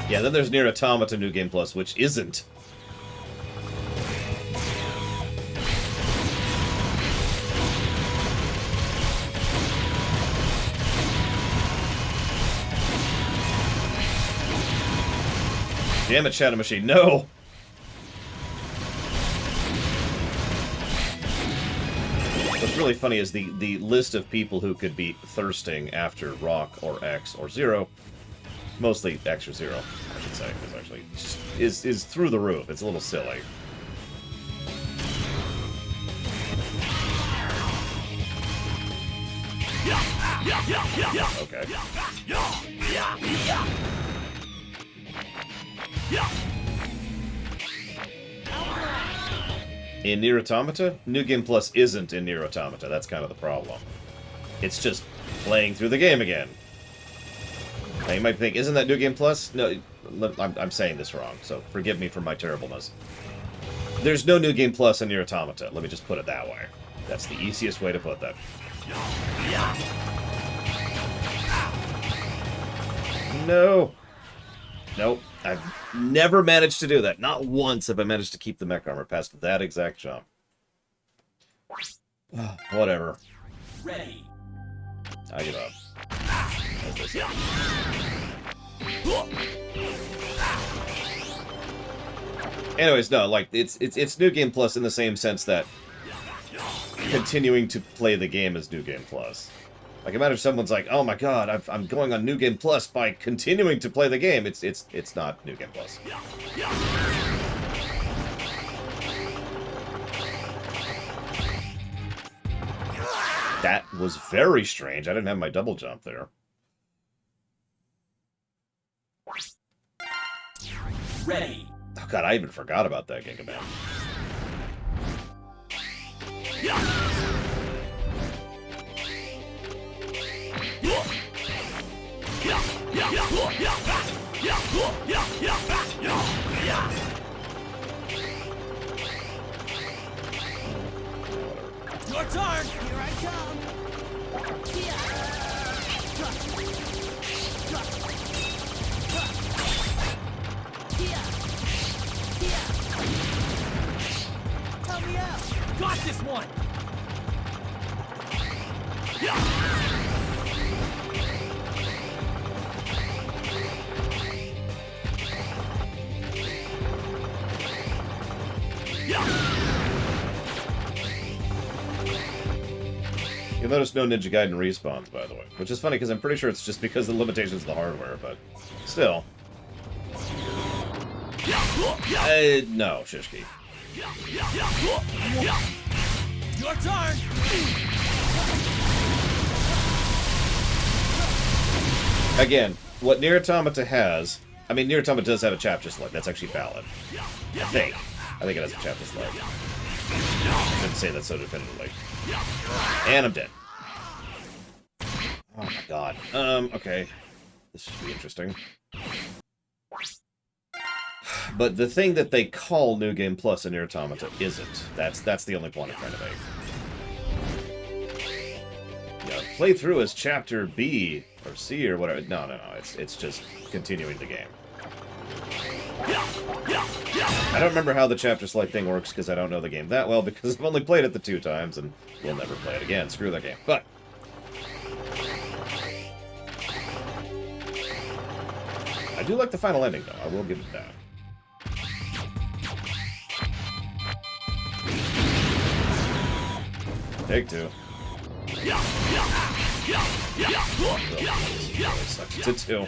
Yeah, then there's Nier Automata New Game Plus, which isn't. Damn it, Shadow Machine, no! What's really funny is the list of people who could be thirsting after Rock or X or Zero, mostly X or Zero, I should say, is actually is through the roof. It's a little silly. Okay. In Nier Automata, New Game Plus isn't in Nier Automata. That's kind of the problem. It's just playing through the game again. Now you might think, isn't that New Game Plus? No, I'm saying this wrong, so forgive me for my terribleness. There's no New Game Plus in Nier Automata. Let me just put it that way. That's the easiest way to put that. No. Nope. I've never managed to do that. Not once have I managed to keep the mech armor past that exact jump. Whatever. Ready. I give up. Anyways, no, like it's New Game Plus in the same sense that continuing to play the game is New Game Plus. Like, imagine if someone's like, "Oh my God, I'm going on New Game Plus by continuing to play the game." It's not New Game Plus. That was very strange. I didn't have my double jump there. Ready. Oh God, I even forgot about that Gigaman. Your turn! Here I come! Help me out! Got this one! You'll notice no Ninja Gaiden respawns, by the way. Which is funny, because I'm pretty sure it's just because of the limitations of the hardware, but still. No, Shishki. Your turn! Again, what Nier Automata has... I mean, Nier Automata does have a chapter select. That's actually valid. I think it has a chapter select. I shouldn't say that so definitively. And I'm dead. Oh my God. Okay. This should be interesting. But the thing that they call New Game Plus in Nier Automata isn't. That's the only point I'm trying to make. Yeah, play through as Chapter B or C or whatever. No. It's just continuing the game. I don't remember how the chapter select thing works because I don't know the game that well because I've only played it the 2 times and we'll never play it again. Screw that game. But I do like the final ending though. I will give it that. Take 2. Really sucks to 2. Go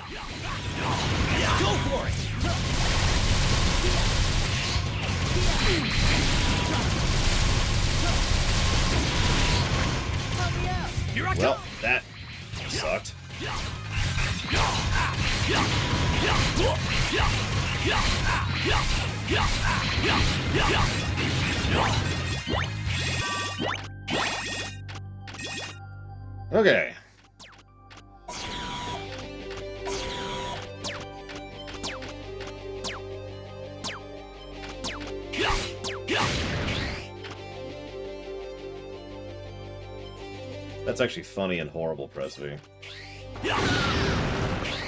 for it! Well, that sucked. Okay. That's actually funny and horrible, Presby.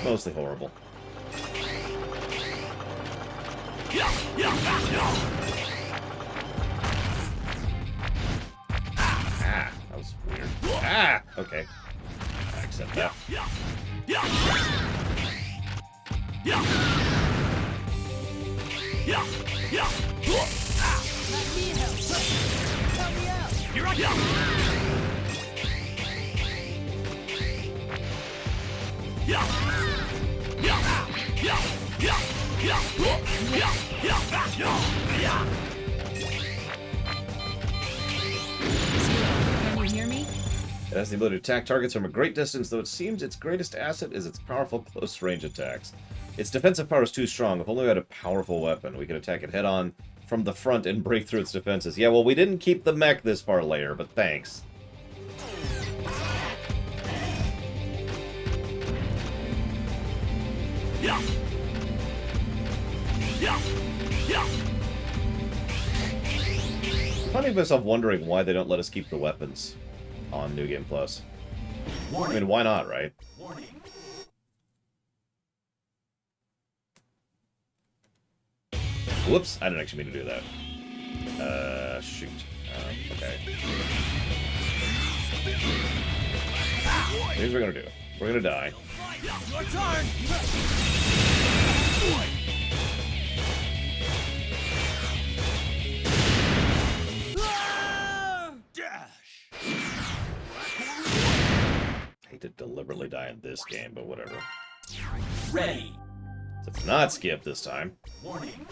Mostly horrible. Ah, that was weird. Ah, okay. I accept that. Here I go! Can you hear me? It has the ability to attack targets from a great distance, though it seems its greatest asset is its powerful close-range attacks. Its defensive power is too strong. If only we had a powerful weapon, we could attack it head-on from the front and break through its defenses. Yeah, well, we didn't keep the mech this far later, but thanks. I'm finding myself wondering why they don't let us keep the weapons on New Game Plus. I mean, why not, right? Whoops, I didn't actually mean to do that. Shoot. Okay. Here's what we're gonna do. We're gonna die. Your turn! I hate to deliberately die in this game, but whatever. Ready. Let's not skip this time. Warning.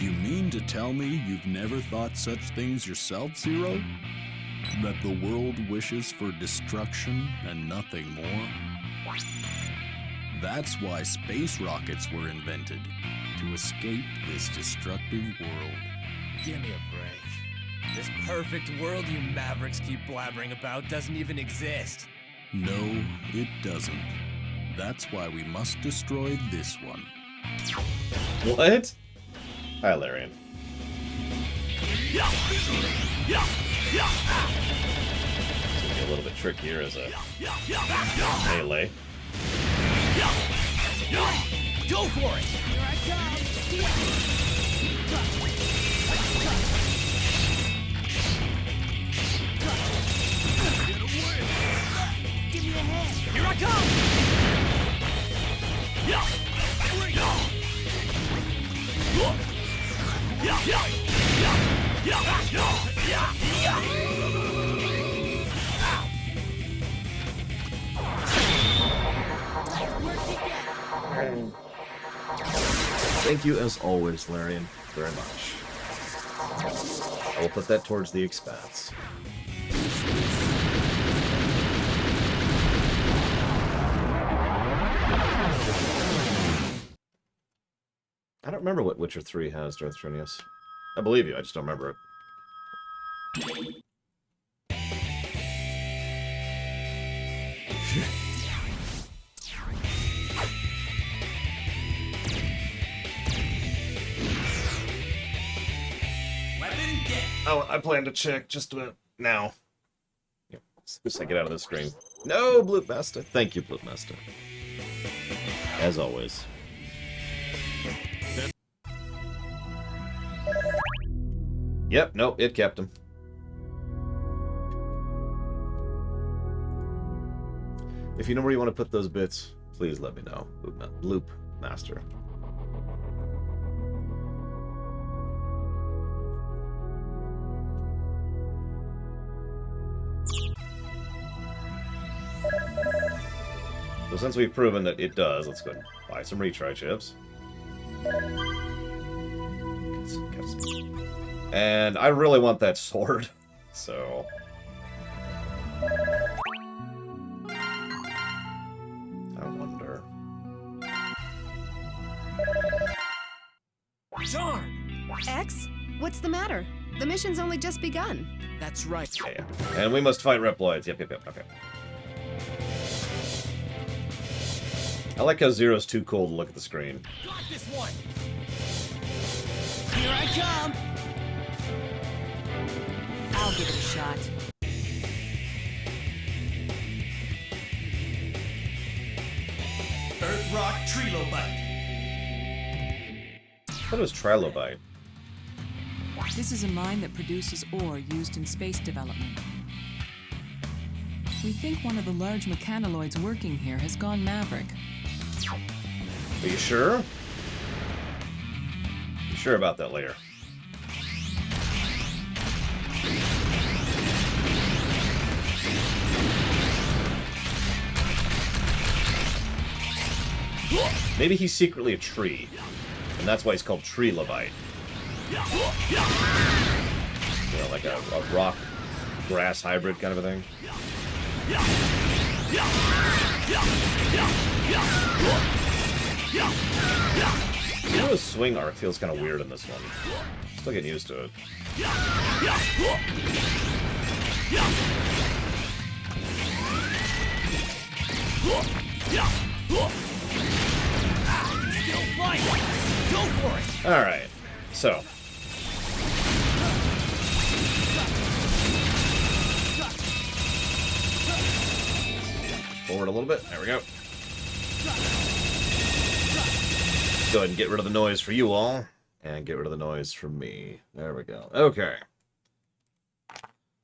You mean to tell me you've never thought such things yourself, Zero? That the world wishes for destruction and nothing more? That's why space rockets were invented, to escape this destructive world. Give me a break. This perfect world you mavericks keep blabbering about doesn't even exist. No, it doesn't. That's why we must destroy this one. What? Hi, Larian. It's gonna be a little bit trickier as a melee. Go for it! Here I come! Get away! Give me a hand! Here I Thank you, as always, Larian, very much. I will put that towards the expanse. I don't remember what Witcher 3 has, Darth Trinius. I believe you, I just don't remember it. Oh, I plan to check just about now. Yep. As soon as I get out of this screen. No, Bloop Master. Thank you, Bloop Master. As always. Yep, nope, it kept him. If you know where you want to put those bits, please let me know. Bloop Master. So since we've proven that it does, let's go ahead and buy some retry chips. And I really want that sword, so... I wonder... X? What's the matter? The mission's only just begun. That's right. Yeah. And we must fight Reploids. Yep. Okay. I like how Zero's too cool to look at the screen. Got this one. Here I come! I'll give it a shot. Earth Rock Trilobite. What is Trilobite? This is a mine that produces ore used in space development. We think one of the large mechanoloids working here has gone maverick. Are you sure? You sure about that later? Maybe he's secretly a tree, and that's why he's called Trilobite. You know, like a rock grass hybrid kind of a thing. You know, his swing arc feels kind of weird in this one. Still getting used to it. Go for it. All right, so. Forward a little bit. There we go. Go ahead and get rid of the noise for you all. And get rid of the noise from me. There we go. Okay.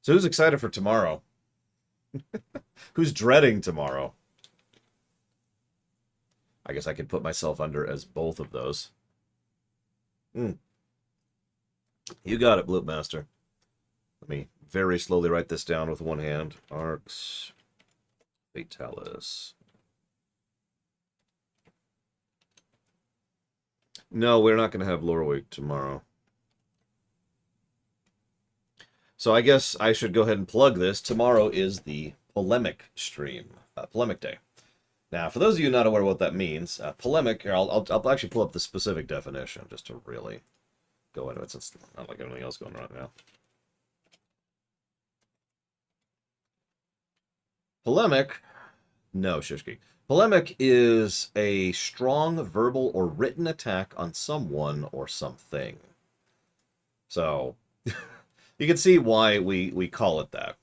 So who's excited for tomorrow? Who's dreading tomorrow? I guess I could put myself under as both of those. You got it, Bloop Master. Let me very slowly write this down with one hand. Arcs Fatalis. No, we're not going to have Lore Week tomorrow. So I guess I should go ahead and plug this. Tomorrow is the polemic stream, polemic day. Now, for those of you not aware what that means, polemic, here, I'll actually pull up the specific definition just to really go into it, since not like anything else going on right now. Polemic, no, Shishki. Polemic is a strong verbal or written attack on someone or something. So, you can see why we call it that.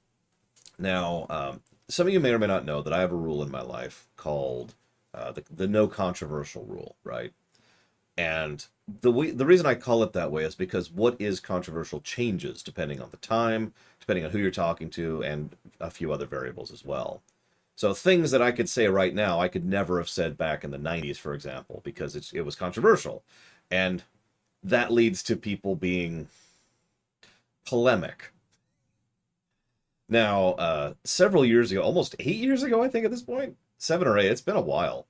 Now, some of you may or may not know that I have a rule in my life called the no controversial rule, right? And the reason I call it that way is because what is controversial changes depending on the time, depending on who you're talking to, and a few other variables as well. So things that I could say right now, I could never have said back in the 90s, for example, because it was controversial. And that leads to people being polemic. Now, several years ago, almost 8 years ago, I think at this point, 7 or 8, it's been a while.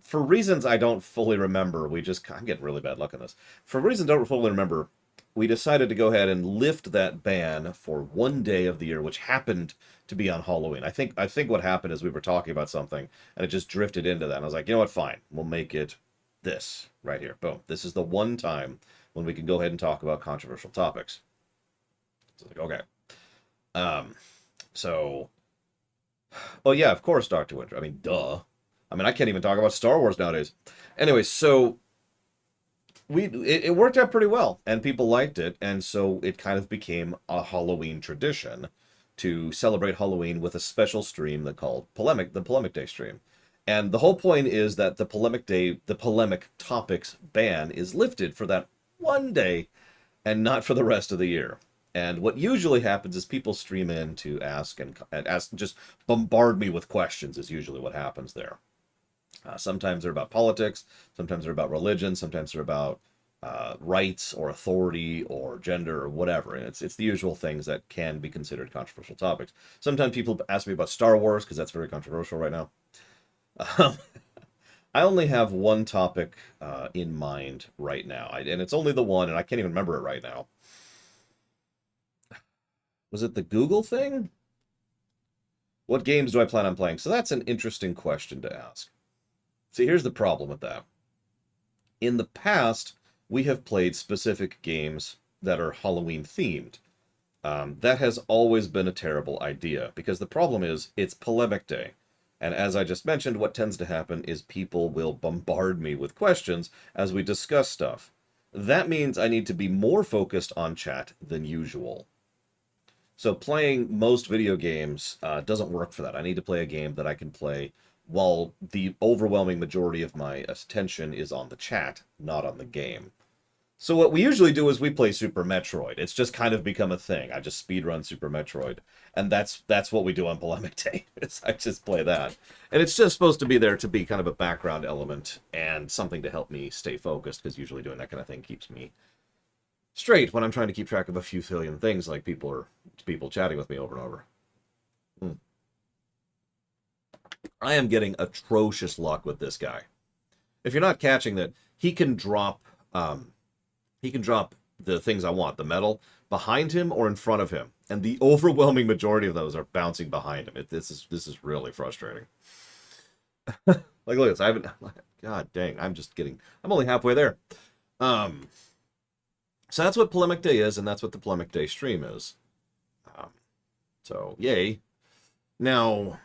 For reasons I don't fully remember, I'm getting really bad luck on this. For reasons I don't fully remember, we decided to go ahead and lift that ban for one day of the year, which happened to be on Halloween. I think what happened is we were talking about something, and it just drifted into that. And I was like, you know what, fine. We'll make it this right here. Boom. This is the one time when we can go ahead and talk about controversial topics. So like, okay. Oh yeah, of course, Dr. Winter. I mean, duh. I mean, I can't even talk about Star Wars nowadays. Anyway, so it worked out pretty well, and people liked it, and so it kind of became a Halloween tradition to celebrate Halloween with a special stream that called the Polemic Day stream. And the whole point is that the polemic topics ban is lifted for that one day and not for the rest of the year. And what usually happens is people stream in to ask, just bombard me with questions is usually what happens there. Sometimes they're about politics, sometimes they're about religion, sometimes they're about rights or authority or gender or whatever. And it's the usual things that can be considered controversial topics. Sometimes people ask me about Star Wars because that's very controversial right now. I only have one topic in mind right now, and it's only the one, and I can't even remember it right now. Was it the Google thing? What games do I plan on playing? So that's an interesting question to ask. See, here's the problem with that. In the past, we have played specific games that are Halloween themed. That has always been a terrible idea, because the problem is, it's polemic day. And as I just mentioned, what tends to happen is people will bombard me with questions as we discuss stuff. That means I need to be more focused on chat than usual. So playing most video games doesn't work for that. I need to play a game that I can play while the overwhelming majority of my attention is on the chat, not on the game. So what we usually do is we play Super Metroid. It's just kind of become a thing. I just speedrun Super Metroid. And that's what we do on Polemic Day, is I just play that. And it's just supposed to be there to be kind of a background element and something to help me stay focused, because usually doing that kind of thing keeps me straight when I'm trying to keep track of a few zillion things, like people chatting with me over and over. I am getting atrocious luck with this guy. If you're not catching that, he can drop the things I want, the metal, behind him or in front of him. And the overwhelming majority of those are bouncing behind him. This is really frustrating. Like, look at this. God dang, I'm only halfway there. So that's what Polemic Day is, and that's what the Polemic Day stream is. So, yay. Now,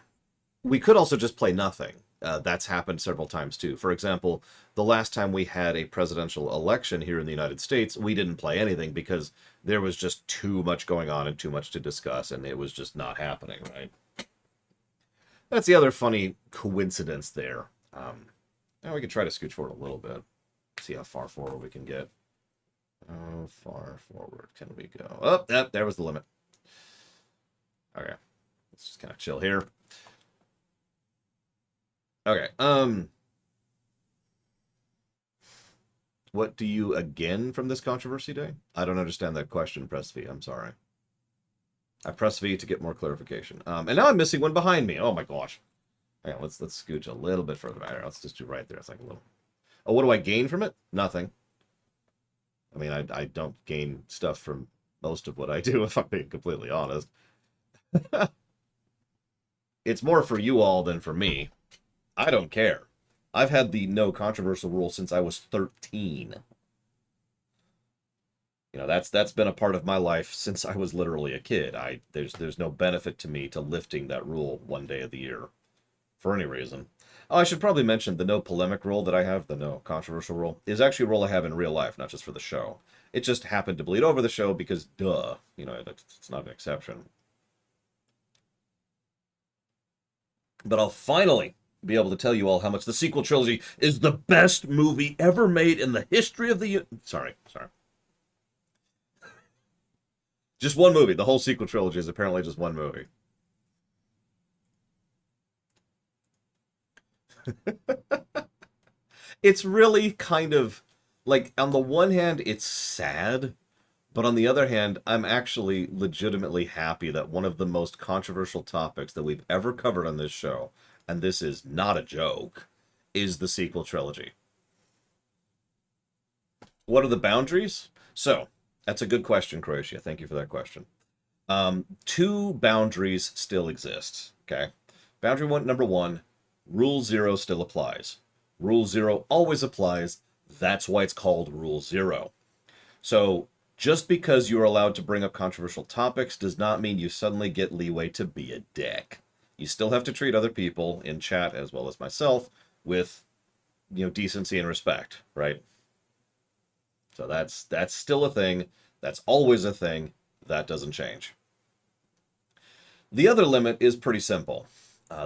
we could also just play nothing. That's happened several times, too. For example, the last time we had a presidential election here in the United States, we didn't play anything because there was just too much going on and too much to discuss, and it was just not happening, right? That's the other funny coincidence there. Now we can try to scooch forward a little bit. See how far forward we can get. How far forward can we go? Oh, there was the limit. Okay. Let's just kind of chill here. Okay, what do you again from this controversy day? I don't understand that question, press V, I'm sorry. I press V to get more clarification. And now I'm missing one behind me. Oh my gosh. Hang on, let's scooch a little bit further back. Let's just do right there. It's like a little... Oh, what do I gain from it? Nothing. I mean, I don't gain stuff from most of what I do, if I'm being completely honest. It's more for you all than for me. I don't care. I've had the no controversial rule since I was 13. You know, that's been a part of my life since I was literally a kid. There's no benefit to me to lifting that rule one day of the year for any reason. Oh, I should probably mention the no polemic rule that I have, the no controversial rule, is actually a rule I have in real life, not just for the show. It just happened to bleed over the show because, duh, you know, it's not an exception. But I'll finally be able to tell you all how much the sequel trilogy is the best movie ever made in the history of the... Sorry. Just one movie. The whole sequel trilogy is apparently just one movie. It's really kind of... Like, on the one hand, it's sad, but on the other hand, I'm actually legitimately happy that one of the most controversial topics that we've ever covered on this show, and this is not a joke, is the sequel trilogy. What are the boundaries? So, that's a good question, Croatia. Thank you for that question. Two boundaries still exist, okay? Boundary number one, Rule 0 still applies. Rule 0 always applies. That's why it's called Rule 0. So, just because you're allowed to bring up controversial topics does not mean you suddenly get leeway to be a dick. You still have to treat other people in chat, as well as myself, with, you know, decency and respect, right? So that's still a thing. That's always a thing. That doesn't change. The other limit is pretty simple.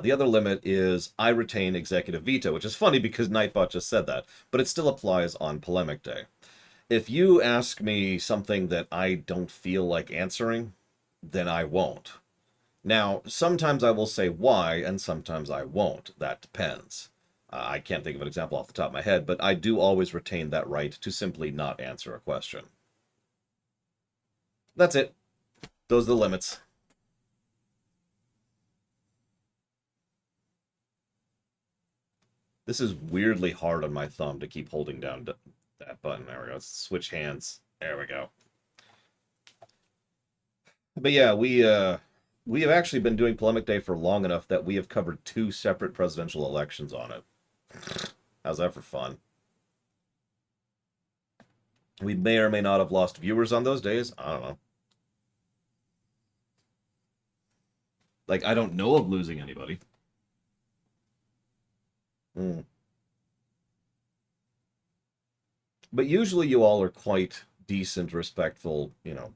The other limit is I retain executive veto, which is funny because Nightbot just said that, but it still applies on Polemic Day. If you ask me something that I don't feel like answering, then I won't. Now, sometimes I will say why, and sometimes I won't. That depends. I can't think of an example off the top of my head, but I do always retain that right to simply not answer a question. That's it. Those are the limits. This is weirdly hard on my thumb to keep holding down that button. There we go. Let's switch hands. There we go. But yeah, we have actually been doing Polemic Day for long enough that we have covered 2 separate presidential elections on it. How's that for fun? We may or may not have lost viewers on those days. I don't know. Like, I don't know of losing anybody. But usually you all are quite decent, respectful, you know,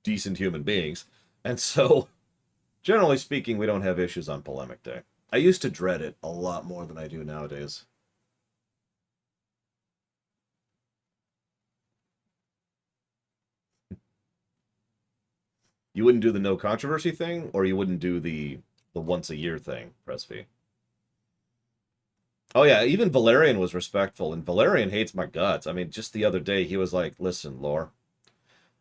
decent human beings. And so, generally speaking, we don't have issues on Polemic Day. I used to dread it a lot more than I do nowadays. You wouldn't do the no controversy thing, or you wouldn't do the once a year thing, Press V. Oh yeah, even Valerian was respectful, and Valerian hates my guts. I mean, just the other day he was like, "Listen, Lore,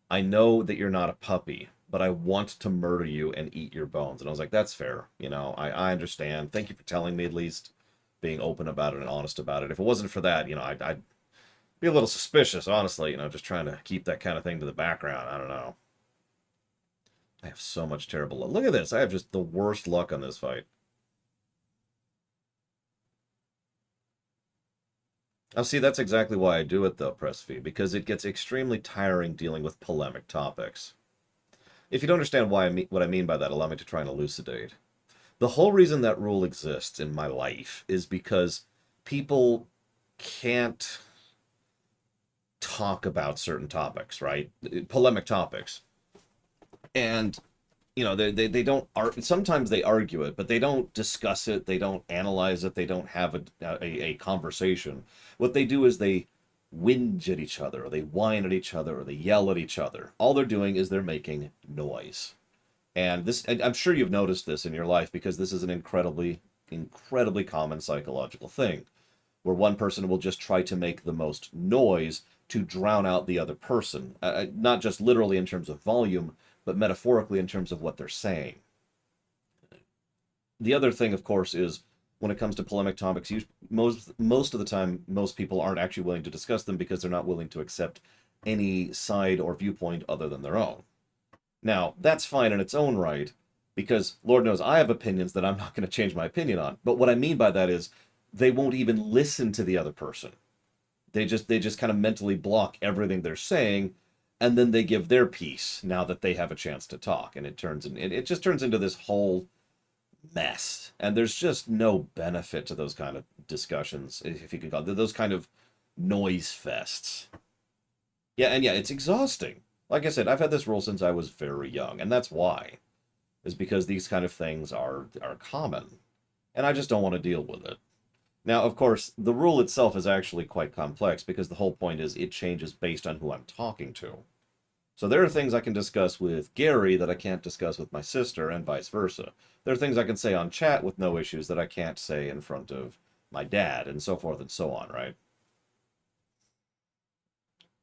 I know that you're not a puppy, but I want to murder you and eat your bones." And I was like, "That's fair. You know, I understand. Thank you for telling me at least, being open about it and honest about it. If it wasn't for that, you know, I'd be a little suspicious, honestly. You know, just trying to keep that kind of thing to the background. I don't know." I have so much terrible luck. Look at this. I have just the worst luck on this fight. Oh, see, that's exactly why I do it, though, Press V, because it gets extremely tiring dealing with polemic topics. If you don't understand what I mean by that, allow me to try and elucidate. The whole reason that rule exists in my life is because people can't talk about certain topics, right? Polemic topics. And, you know, they don't, sometimes they argue it, but they don't discuss it, they don't analyze it, they don't have a conversation. What they do is they whinge at each other, or they whine at each other, or they yell at each other. All they're doing is they're making noise. And this, and I'm sure you've noticed this in your life, because this is an incredibly common psychological thing, where one person will just try to make the most noise to drown out the other person. Not just literally in terms of volume, but metaphorically in terms of what they're saying. The other thing, of course, is when it comes to polemic topics, most of the time, most people aren't actually willing to discuss them because they're not willing to accept any side or viewpoint other than their own. Now, that's fine in its own right, because Lord knows I have opinions that I'm not going to change my opinion on. But what I mean by that is they won't even listen to the other person. They just kind of mentally block everything they're saying, and then they give their piece now that they have a chance to talk, and it just turns into this whole mess. And there's just no benefit to those kind of discussions, if you can call it those kind of noise fests. Yeah, it's exhausting. Like I said, I've had this rule since I was very young, and that's why. Is because these kind of things are common, and I just don't want to deal with it. Now, of course, the rule itself is actually quite complex, because the whole point is it changes based on who I'm talking to. So there are things I can discuss with Gary that I can't discuss with my sister, and vice versa. There are things I can say on chat with no issues that I can't say in front of my dad, and so forth and so on, right?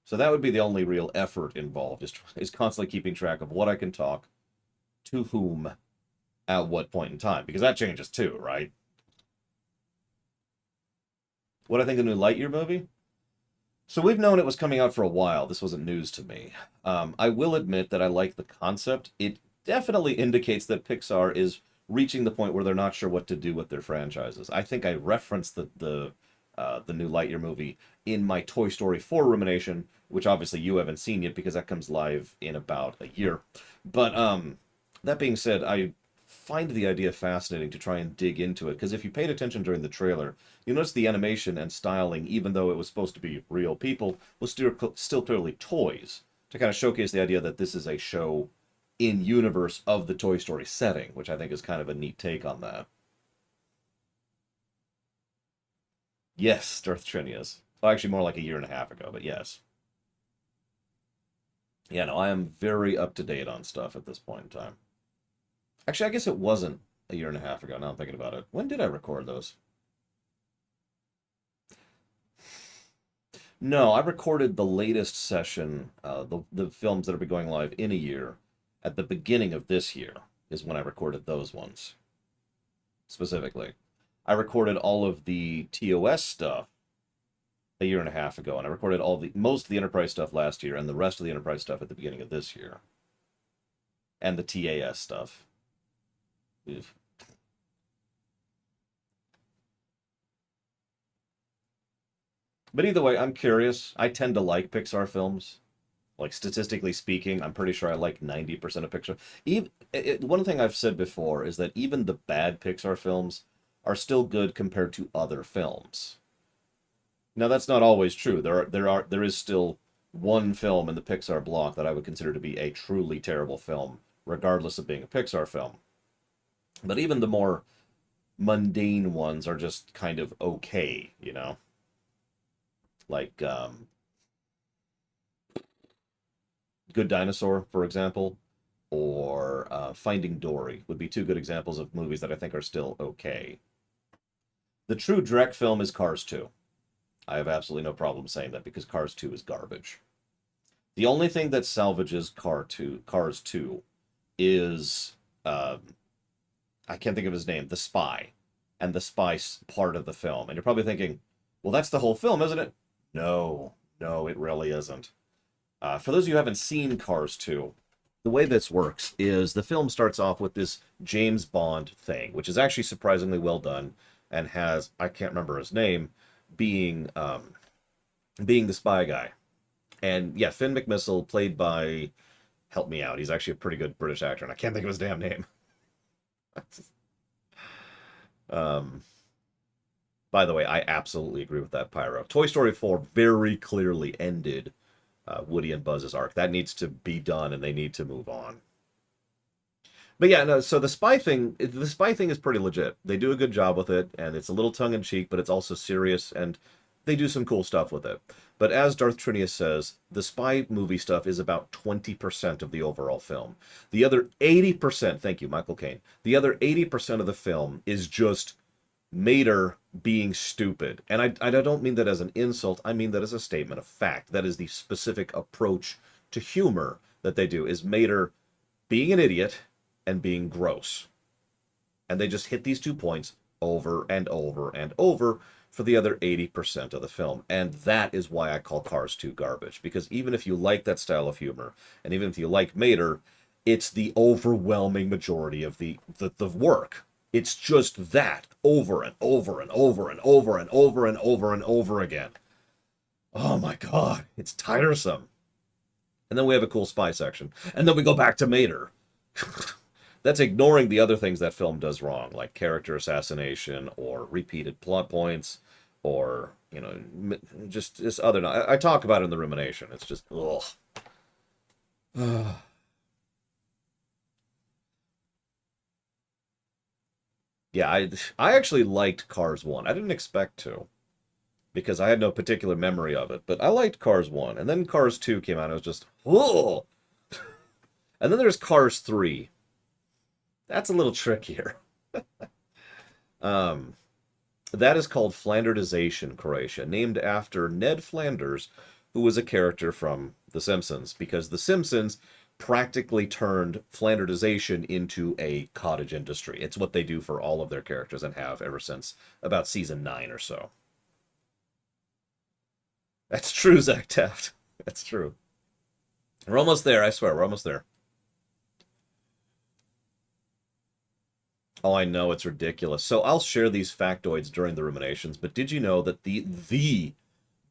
So that would be the only real effort involved, is constantly keeping track of what I can talk, to whom, at what point in time, because that changes too, right? What I think of the new Lightyear movie? So we've known it was coming out for a while. This wasn't news to me. I will admit that I like the concept. It definitely indicates that Pixar is reaching the point where they're not sure what to do with their franchises. I think I referenced the new Lightyear movie in my Toy Story 4 rumination, which obviously you haven't seen yet because that comes live in about a year. But that being said, I find the idea fascinating to try and dig into it, because if you paid attention during the trailer, you notice the animation and styling, even though it was supposed to be real people, was still clearly toys, to kind of showcase the idea that this is a show in universe of the Toy Story setting, which I think is kind of a neat take on that. Yes, Darth Trinius. Well, actually, more like a year and a half ago, but yes. Yeah, no, I am very up to date on stuff at this point in time. Actually, I guess it wasn't a year and a half ago, now I'm thinking about it. When did I record those? No, I recorded the latest session, the films that will be going live in a year, at the beginning of this year, is when I recorded those ones, specifically. I recorded all of the TOS stuff a year and a half ago, and I recorded most of the Enterprise stuff last year, and the rest of the Enterprise stuff at the beginning of this year. And the TAS stuff. Oof. But either way, I'm curious. I tend to like Pixar films. Like, statistically speaking, I'm pretty sure I like 90% of Pixar. One thing I've said before is that even the bad Pixar films are still good compared to other films. Now, that's not always true. There is still one film in the Pixar block that I would consider to be a truly terrible film, regardless of being a Pixar film. But even the more mundane ones are just kind of okay, you know? Like, Good Dinosaur, for example, or Finding Dory would be two good examples of movies that I think are still okay. The true Drek film is Cars 2. I have absolutely no problem saying that because Cars 2 is garbage. The only thing that salvages Cars 2 is, I can't think of his name, The Spy, and the spy part of the film. And you're probably thinking, well, that's the whole film, isn't it? No, it really isn't. For those of you who haven't seen Cars 2, the way this works is the film starts off with this James Bond thing, which is actually surprisingly well done, and has, I can't remember his name, being the spy guy. And yeah, Finn McMissile, played by, help me out, he's actually a pretty good British actor, and I can't think of his damn name. By the way, I absolutely agree with that, Pyro. Toy Story 4 very clearly ended Woody and Buzz's arc. That needs to be done, and they need to move on. But yeah, no, so the spy thing is pretty legit. They do a good job with it, and it's a little tongue-in-cheek, but it's also serious, and they do some cool stuff with it. But as Darth Trinius says, the spy movie stuff is about 20% of the overall film. The other 80%, thank you, Michael Caine, the other 80% of the film is just Mater being stupid. And I don't mean that as an insult, I mean that as a statement of fact. That is the specific approach to humor that they do, is Mater being an idiot and being gross. And they just hit these 2 points over and over and over for the other 80% of the film. And that is why I call Cars 2 garbage. Because even if you like that style of humor, and even if you like Mater, it's the overwhelming majority of the work. It's just that over and over and over and over and over and over and over again. Oh my god, it's tiresome. And then we have a cool spy section. And then we go back to Mater. That's ignoring the other things that film does wrong, like character assassination or repeated plot points or, you know, just this other... I talk about it in the rumination. It's just, ugh. Yeah, I actually liked Cars 1. I didn't expect to, because I had no particular memory of it, but I liked Cars 1. And then Cars 2 came out, and it was just, whoa! And then there's Cars 3. That's a little trickier. That is called Flanderdization, Croatia, named after Ned Flanders, who was a character from The Simpsons, because The Simpsons practically turned Flanderdization into a cottage industry. It's what they do for all of their characters and have ever since about season 9 or so. That's true, Zach Taft. That's true. We're almost there, I swear, we're almost there. Oh, I know, it's ridiculous. So I'll share these factoids during the ruminations, but did you know that the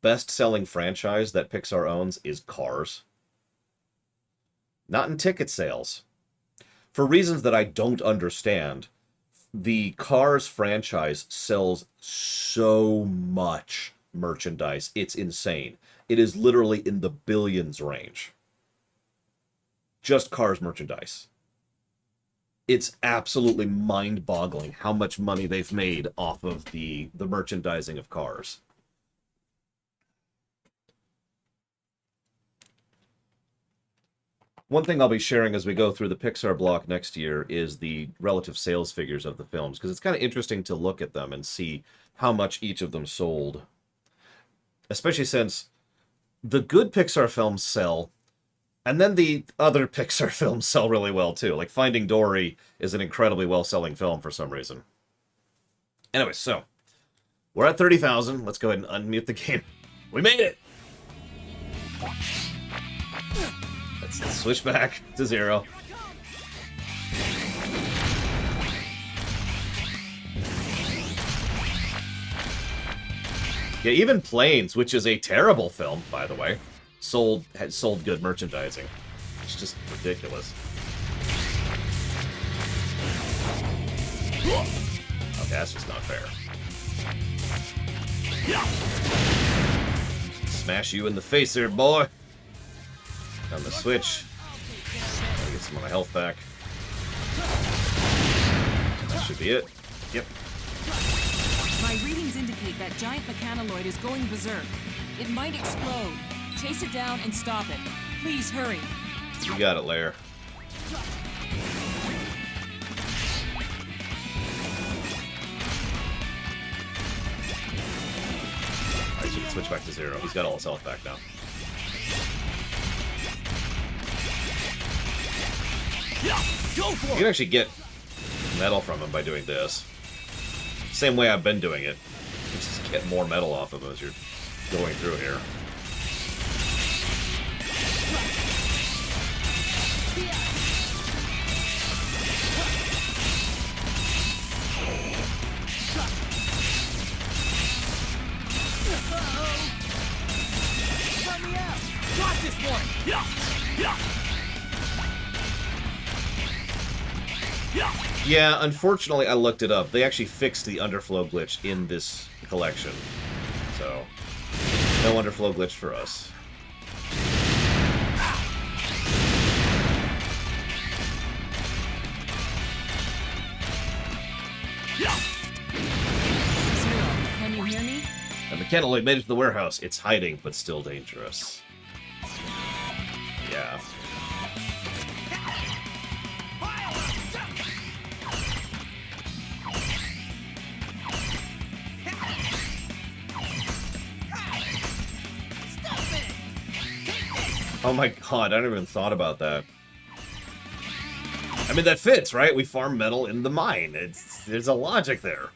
best-selling franchise that Pixar owns is Cars? Not in ticket sales. For reasons that I don't understand, the Cars franchise sells so much merchandise. It's insane. It is literally in the billions range. Just Cars merchandise. It's absolutely mind-boggling how much money they've made off of the merchandising of Cars. One thing I'll be sharing as we go through the Pixar block next year is the relative sales figures of the films, because it's kind of interesting to look at them and see how much each of them sold. Especially since the good Pixar films sell, and then the other Pixar films sell really well, too. Like, Finding Dory is an incredibly well-selling film for some reason. Anyway, so, we're at 30,000. Let's go ahead and unmute the game. We made it! Let's switch back to 0. Yeah, even Planes, which is a terrible film, by the way, had sold good merchandising. It's just ridiculous. Okay, that's just not fair. Smash you in the face there, boy. On the switch. Gotta get some of my health back. That should be it. Yep. My readings indicate that giant mechanaloid is going berserk. It might explode. Chase it down and stop it. Please hurry. You got it, Lair. Alright, so we can switch back to Zero. He's got all his health back now. You can actually get metal from him by doing this. Same way I've been doing it. You just get more metal off of him as you're going through here. Got this one! Yeah, unfortunately, I looked it up. They actually fixed the underflow glitch in this collection. So, no underflow glitch for us. Zero, can you hear me? The mechanaloid made it to the warehouse. It's hiding, but still dangerous. Yeah. Oh my god, I never even thought about that. I mean, that fits, right? We farm metal in the mine. There's a logic there.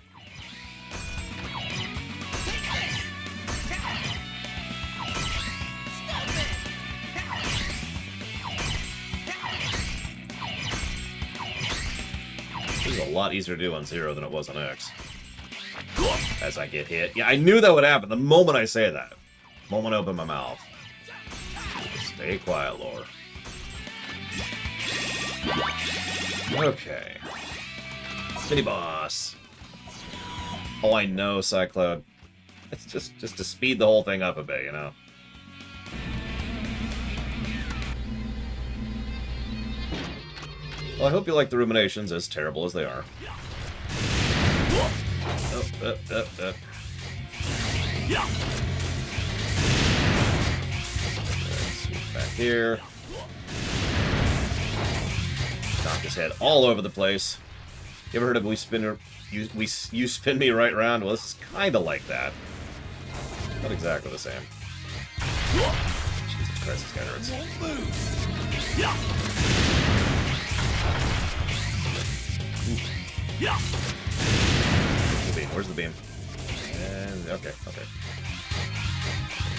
This is a lot easier to do on Zero than it was on X. As I get hit. Yeah, I knew that would happen the moment I say that. The moment I open my mouth. Stay quiet, Lore. Okay. City boss. Oh, I know, Cycloud. It's just to speed the whole thing up a bit, you know? Well, I hope you like the ruminations, as terrible as they are. Back here. Knock his head all over the place. You ever heard of you spin me right round? Well, this is kind of like that. Not exactly the same. Jesus Christ, this guy hurts. Where's the beam? And okay.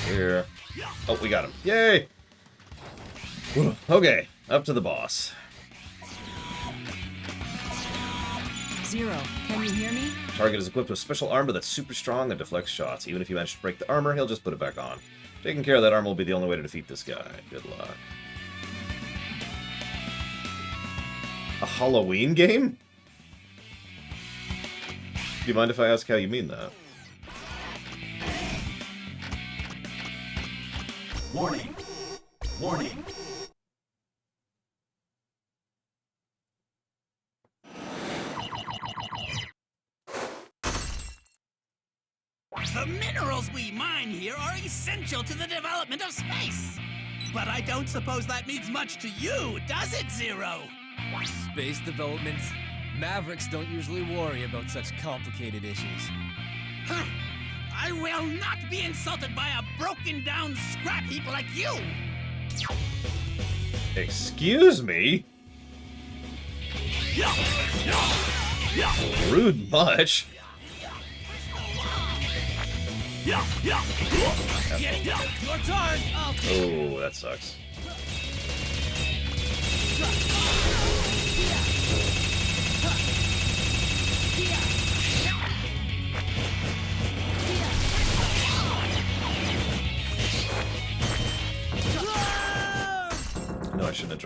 Here. Oh, we got him. Yay! Okay, up to the boss. Zero, can you hear me? Target is equipped with special armor that's super strong and deflects shots. Even if you manage to break the armor, he'll just put it back on. Taking care of that armor will be the only way to defeat this guy. Good luck. A Halloween game? Do you mind if I ask how you mean that? Warning! Warning! The minerals we mine here are essential to the development of space. But I don't suppose that means much to you, does it, Zero? Space development? Mavericks don't usually worry about such complicated issues. Huh. I will not be insulted by a broken-down scrap heap like you! Excuse me? Rude much. Getting your turn! Oh, that sucks.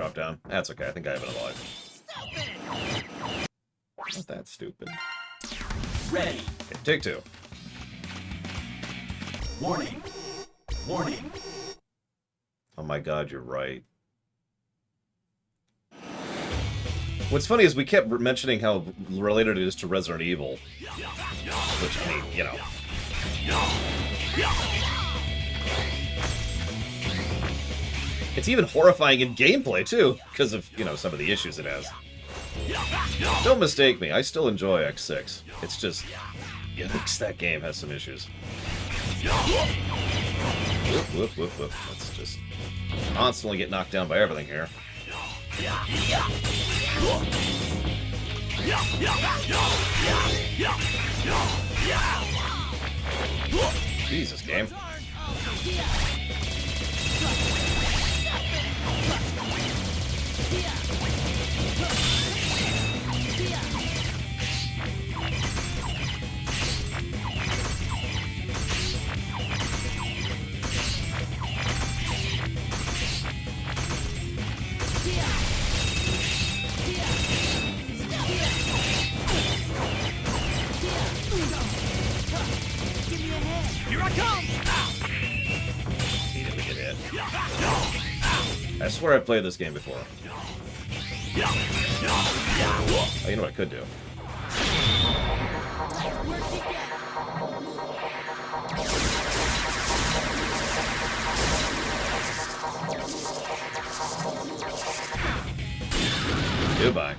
drop down. That's okay. I think I have another life. Not that stupid. Ready. Okay, take 2. Warning. Warning. Oh my god, you're right. What's funny is we kept mentioning how related it is to Resident Evil. Which, I mean, you know. It's even horrifying in gameplay, too, because of, you know, some of the issues it has. Don't mistake me, I still enjoy X6. It's just, yikes, that game has some issues. Whoop, whoop, whoop, whoop. Let's just constantly get knocked down by everything here. Jesus, game. Here I come! He didn't get hit. I swear I played this game before. Oh, you know what I could do? Goodbye.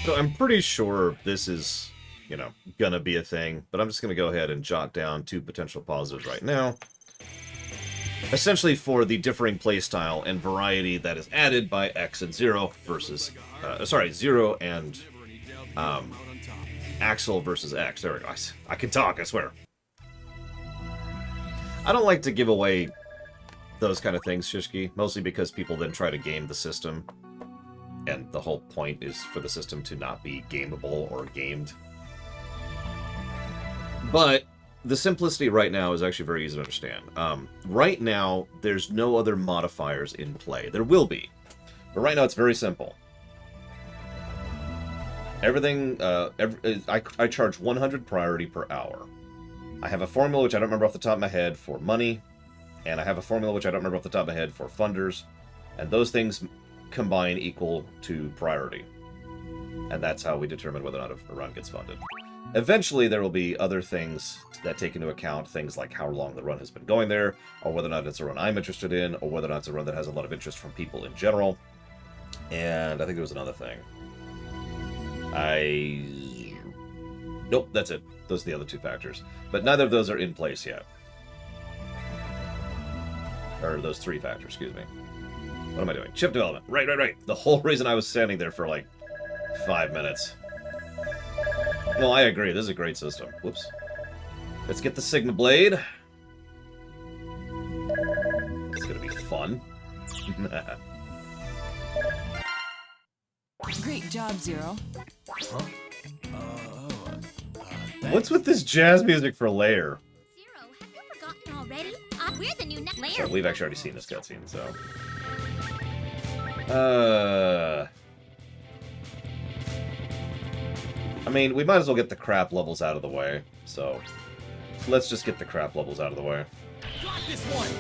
So I'm pretty sure this is, you know, gonna be a thing, but I'm just gonna go ahead and jot down 2 potential positives right now. Essentially for the differing playstyle and variety that is added by X and Zero versus, Zero and Axel versus X. There we go. I can talk, I swear. I don't like to give away those kind of things, Shishki, mostly because people then try to game the system. And the whole point is for the system to not be gameable or gamed. But the simplicity right now is actually very easy to understand. Right now, there's no other modifiers in play. There will be. But right now, it's very simple. Everything, I charge 100 priority per hour. I have a formula which I don't remember off the top of my head for money. And I have a formula which I don't remember off the top of my head for funders. And those things combine equal to priority. And that's how we determine whether or not a run gets funded. Eventually, there will be other things that take into account things like how long the run has been going there, or whether or not it's a run I'm interested in, or whether or not it's a run that has a lot of interest from people in general. And I think there was another thing. Nope, that's it. Those are the other 2 factors. But neither of those are in place yet. Or those 3 factors, excuse me. What am I doing? Chip development. Right. The whole reason I was standing there for like 5 minutes. Well, I agree. This is a great system. Whoops. Let's get the Sigma Blade. It's gonna be fun. Great job, Zero. Huh? What's with this jazz music for Lair? Zero, have you forgotten already? We're the new Lair. So we've actually already seen this cutscene, so. I mean, we might as well get the crap levels out of the way, so let's just get the crap levels out of the way. Got this one!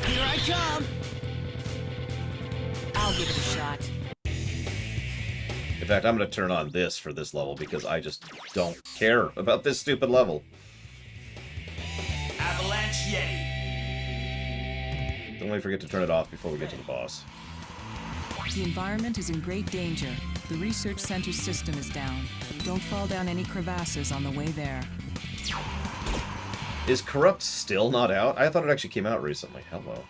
Here I come! I'll give it a shot. In fact, I'm going to turn on this for this level because I just don't care about this stupid level. Avalanche Yeti! Don't let me forget to turn it off before we get to the boss. The environment is in great danger. The research center's system is down. Don't fall down any crevasses on the way there. Is Corrupt still not out? I thought it actually came out recently. Hello.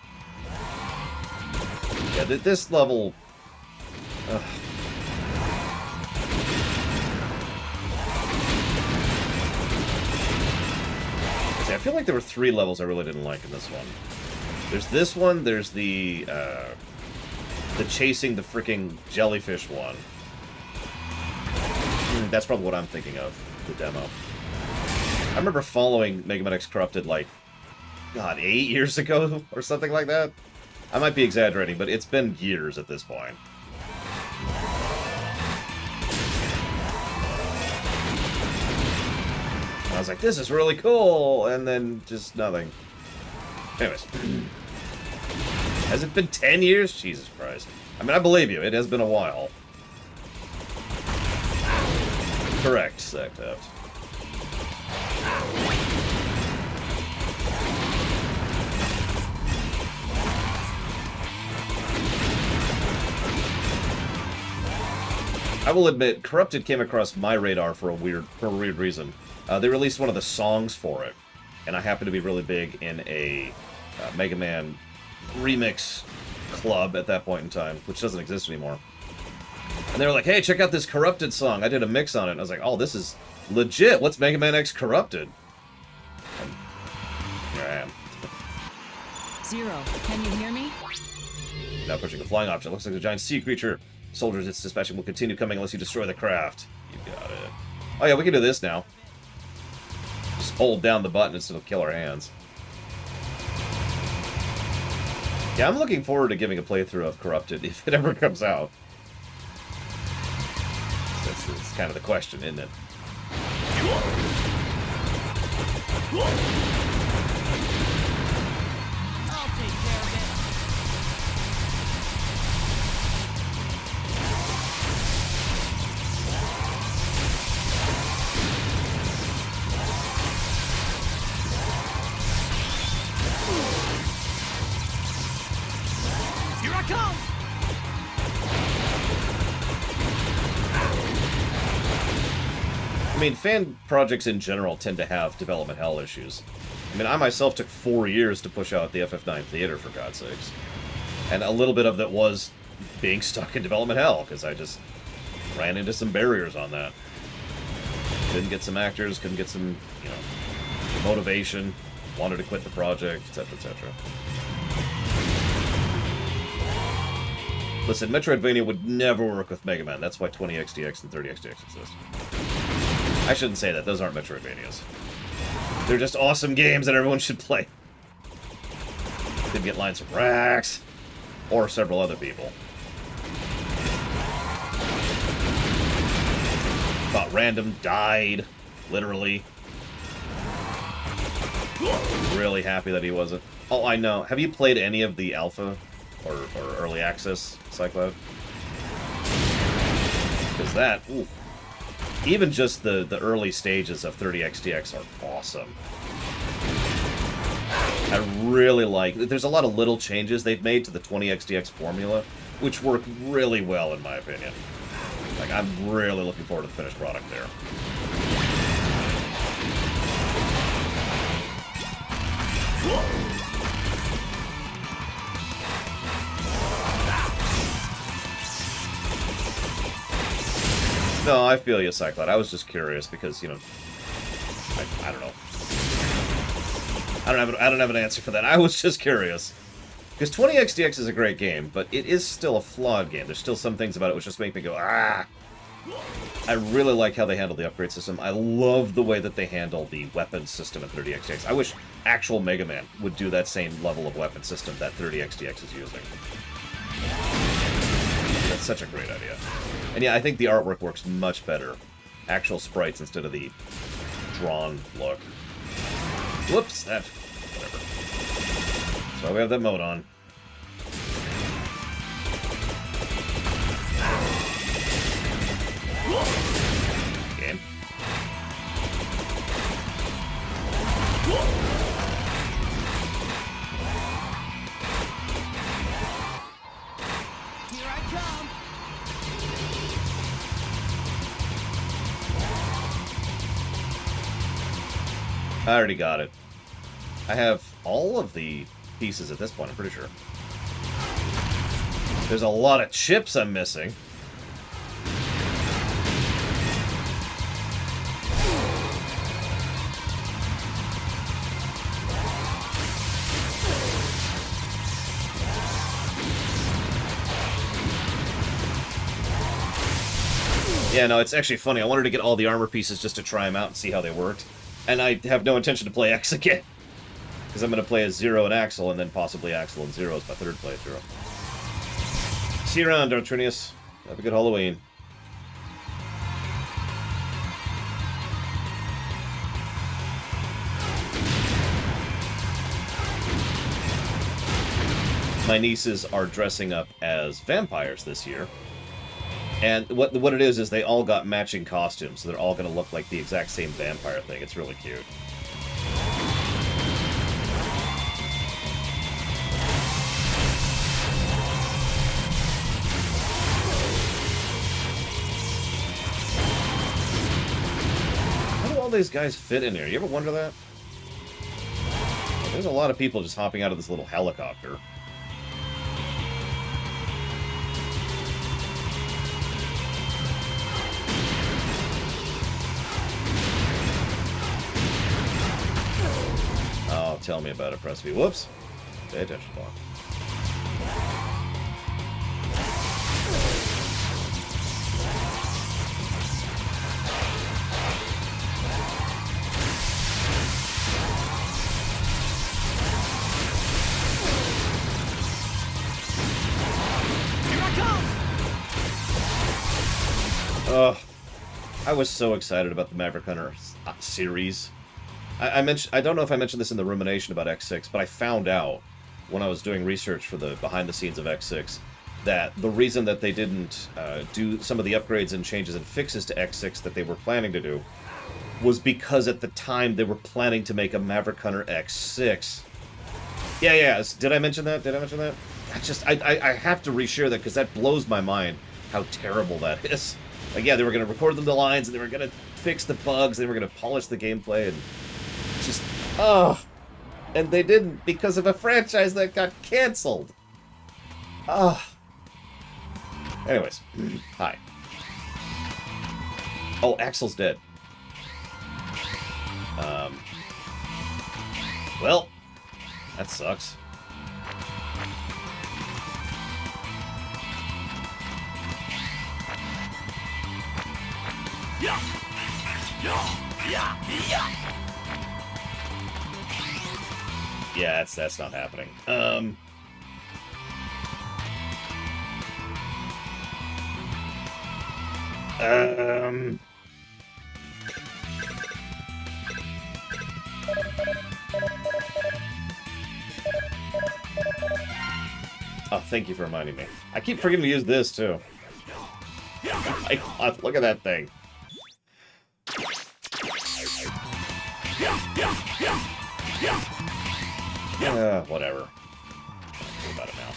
Yeah, this level... Ugh. See, I feel like there were 3 levels I really didn't like in this one. There's this one, there's the chasing the freaking jellyfish one. That's probably what I'm thinking of, the demo. I remember following Mega Man X Corrupted, like, God, 8 years ago or something like that? I might be exaggerating, but it's been years at this point. I was like, this is really cool, and then just nothing. Anyways. Has it been 10 years? Jesus Christ. I mean, I believe you. It has been a while. Correct, Sectaft. I will admit, Corrupted came across my radar for a weird reason. They released one of the songs for it, and I happen to be really big in a Mega Man remix club at that point in time, which doesn't exist anymore. And they were like, hey, check out this Corrupted song. I did a mix on it. And I was like, oh, this is legit. What's Mega Man X Corrupted? And here I am. Zero, can you hear me? Now pushing a flying object. Looks like a giant sea creature. Soldiers it's dispatching will continue coming unless you destroy the craft. You got it. Oh yeah, we can do this now. Just hold down the button and it'll kill our hands. Yeah, I'm looking forward to giving a playthrough of Corrupted if it ever comes out. That's kind of the question, isn't it? I'll take care of it. Here I come! I mean, fan projects in general tend to have development hell issues. I mean, I myself took 4 years to push out the FF9 Theater, for God's sakes. And a little bit of that was being stuck in development hell, because I just ran into some barriers on that. Couldn't get some actors, couldn't get some, you know, motivation, wanted to quit the project, etc., etc. Listen, Metroidvania would never work with Mega Man. That's why 20XDX and 30XDX exist. I shouldn't say that. Those aren't Metroidvanias. They're just awesome games that everyone should play. Didn't get lines from Rax or several other people. Thought Random died, literally. Really happy that he wasn't. Oh, I know. Have you played any of the alpha or early access Cycloud? Because that, ooh. Even just the early stages of 30XDX are awesome. I really like... There's a lot of little changes they've made to the 20XDX formula, which work really well, in my opinion. Like, I'm really looking forward to the finished product there. No, I feel you, Cyclone. I was just curious because, you know, I don't know. I don't have an answer for that. I was just curious. Because 20XDX is a great game, but it is still a flawed game. There's still some things about it which just make me go, ah! I really like how they handle the upgrade system. I love the way that they handle the weapon system in 30XDX. I wish actual Mega Man would do that same level of weapon system that 30XDX is using. That's such a great idea. And yeah, I think the artwork works much better. Actual sprites instead of the drawn look. Whoops, that... whatever. That's why we have that mode on. Game. Here I come! I already got it. I have all of the pieces at this point, I'm pretty sure. There's a lot of chips I'm missing. Yeah, no, it's actually funny. I wanted to get all the armor pieces just to try them out and see how they worked. And I have no intention to play X again. Because I'm going to play as Zero and Axel, and then possibly Axel and Zero as my third playthrough. See you around, Dartrinius. Have a good Halloween. My nieces are dressing up as vampires this year. And what it is they all got matching costumes, so they're all going to look like the exact same vampire thing. It's really cute. How do all these guys fit in here? You ever wonder that? There's a lot of people just hopping out of this little helicopter. Oh, tell me about it, press V. Whoops. Pay attention, Paul. I was so excited about the Maverick Hunter series. I don't know if I mentioned this in the rumination about X6, but I found out when I was doing research for the behind the scenes of X6 that the reason that they didn't do some of the upgrades and changes and fixes to X6 that they were planning to do was because at the time they were planning to make a Maverick Hunter X6. Yeah. Did I mention that? I have to reshare that because that blows my mind how terrible that is. Like, yeah, they were going to record the lines and they were going to fix the bugs, they were going to polish the gameplay, and just, and they didn't because of a franchise that got canceled. Anyways, hi. Oh, Axel's dead. Well, that sucks. Yeah, that's not happening. Oh, thank you for reminding me. I keep forgetting to use this, too. Oh my God, look at that thing. Whatever. Don't worry about it now.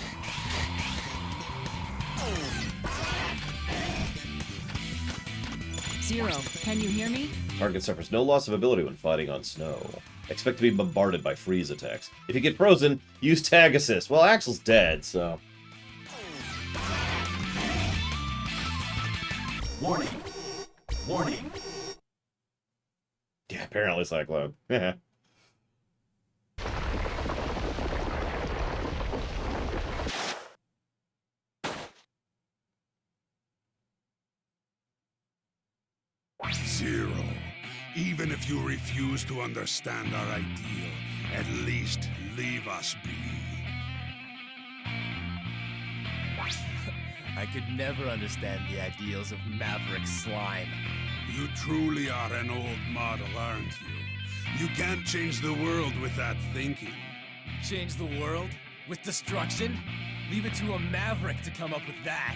Zero, can you hear me? Target suffers no loss of ability when fighting on snow. Expect to be bombarded by freeze attacks. If you get frozen, use tag assist. Well, Axel's dead, so... Warning! Warning! Yeah, apparently Cyclone. Zero. Even if you refuse to understand our ideal, at least leave us be. I could never understand the ideals of Maverick slime. You truly are an old model, aren't you? You can't change the world with that thinking. Change the world? With destruction? Leave it to a Maverick to come up with that.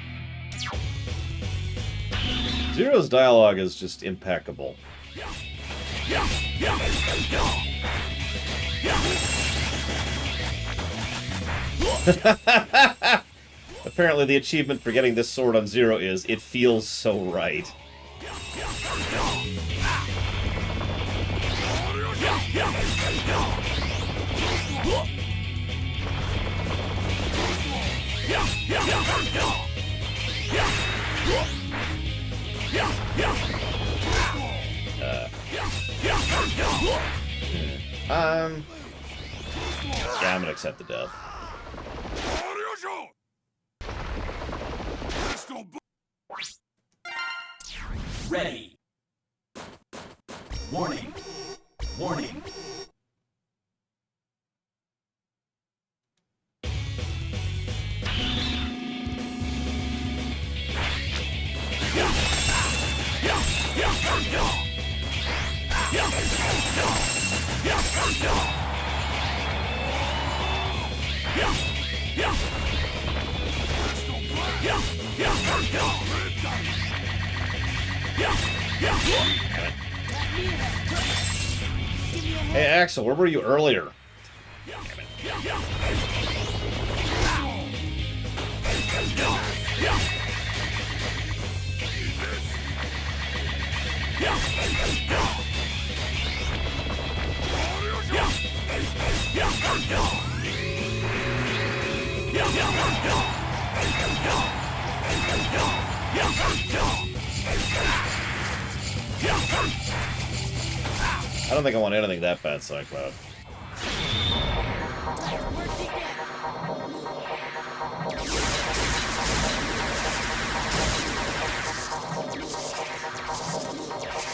Zero's dialogue is just impeccable. Apparently the achievement for getting this sword on Zero is, it feels so right. Yeah, I'm gonna accept the death. Ready. Warning. Warning. Hey, Axel, where were you earlier? I don't think I want anything that bad, Cycloud.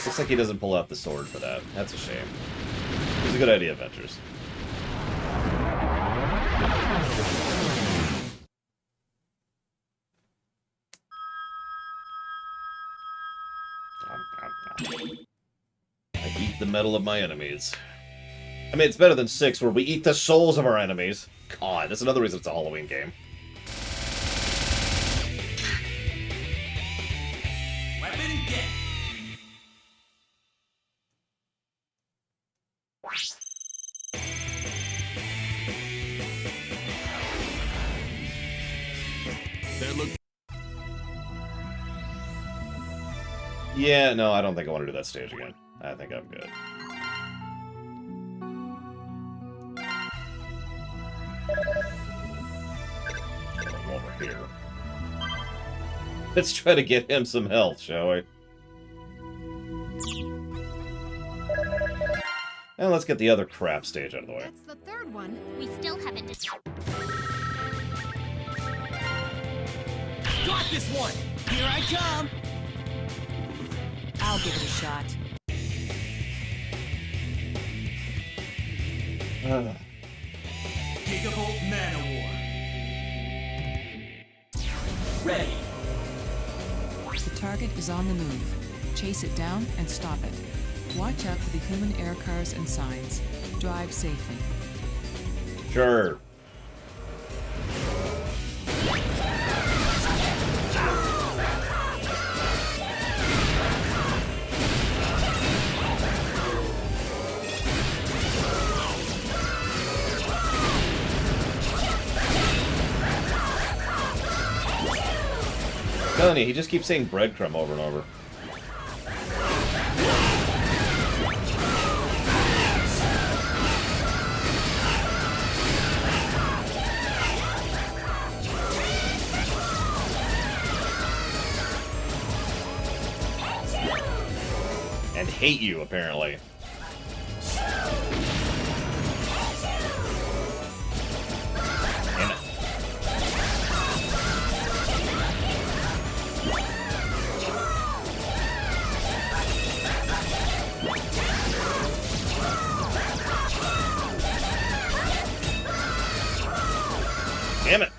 Looks like he doesn't pull out the sword for that. That's a shame. It was a good idea, Ventures. I eat the metal of my enemies. I mean, it's better than 6, where we eat the souls of our enemies. God, that's another reason it's a Halloween game. Weapon get. Yeah, no, I don't think I want to do that stage again. I think I'm good. Over here. Let's try to get him some health, shall we? And let's get the other crap stage out of the way. That's the third one. We still haven't. Got this one! Here I come! I'll give it a shot. Gigavolt Manowar. Ready. The target is on the move. Chase it down and stop it. Watch out for the human air cars and signs. Drive safely. Sure. I'm telling you, he just keeps saying breadcrumb over and over. And hate you, apparently. Damn it. Damn it.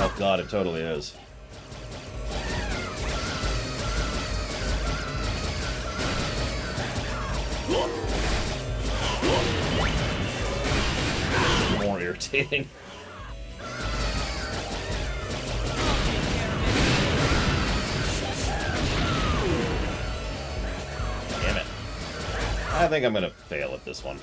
Oh god, it totally is. More irritating. Damn it. I think I'm gonna fail at this one.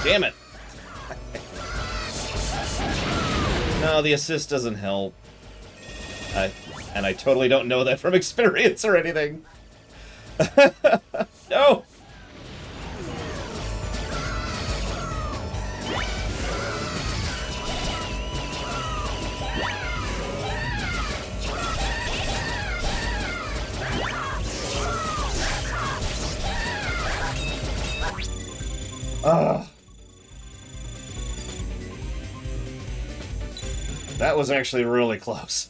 Damn it! No, the assist doesn't help. And I totally don't know that from experience or anything. No! Ugh. That was actually really close.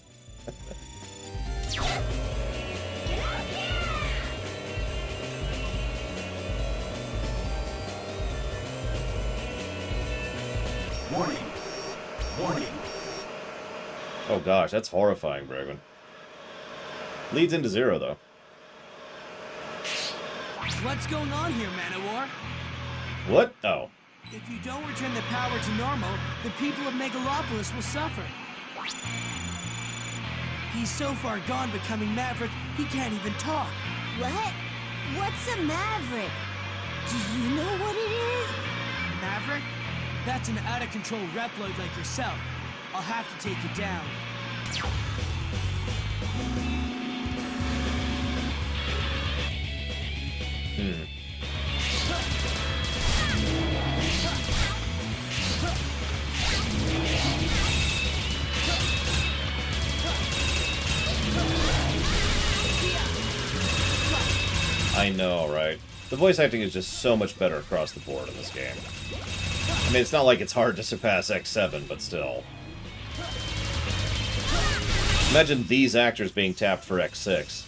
Warning. Warning. Oh gosh, that's horrifying, Braven. Leads into 0, though. What's going on here, Man-O-War? What? Oh. If you don't return the power to normal, the people of Megalopolis will suffer. He's so far gone becoming Maverick, he can't even talk. What? What's a Maverick? Do you know what it is? Maverick? That's an out-of-control Reploid like yourself. I'll have to take you down. I know, right? The voice acting is just so much better across the board in this game. I mean, it's not like it's hard to surpass X7, but still. Imagine these actors being tapped for X6.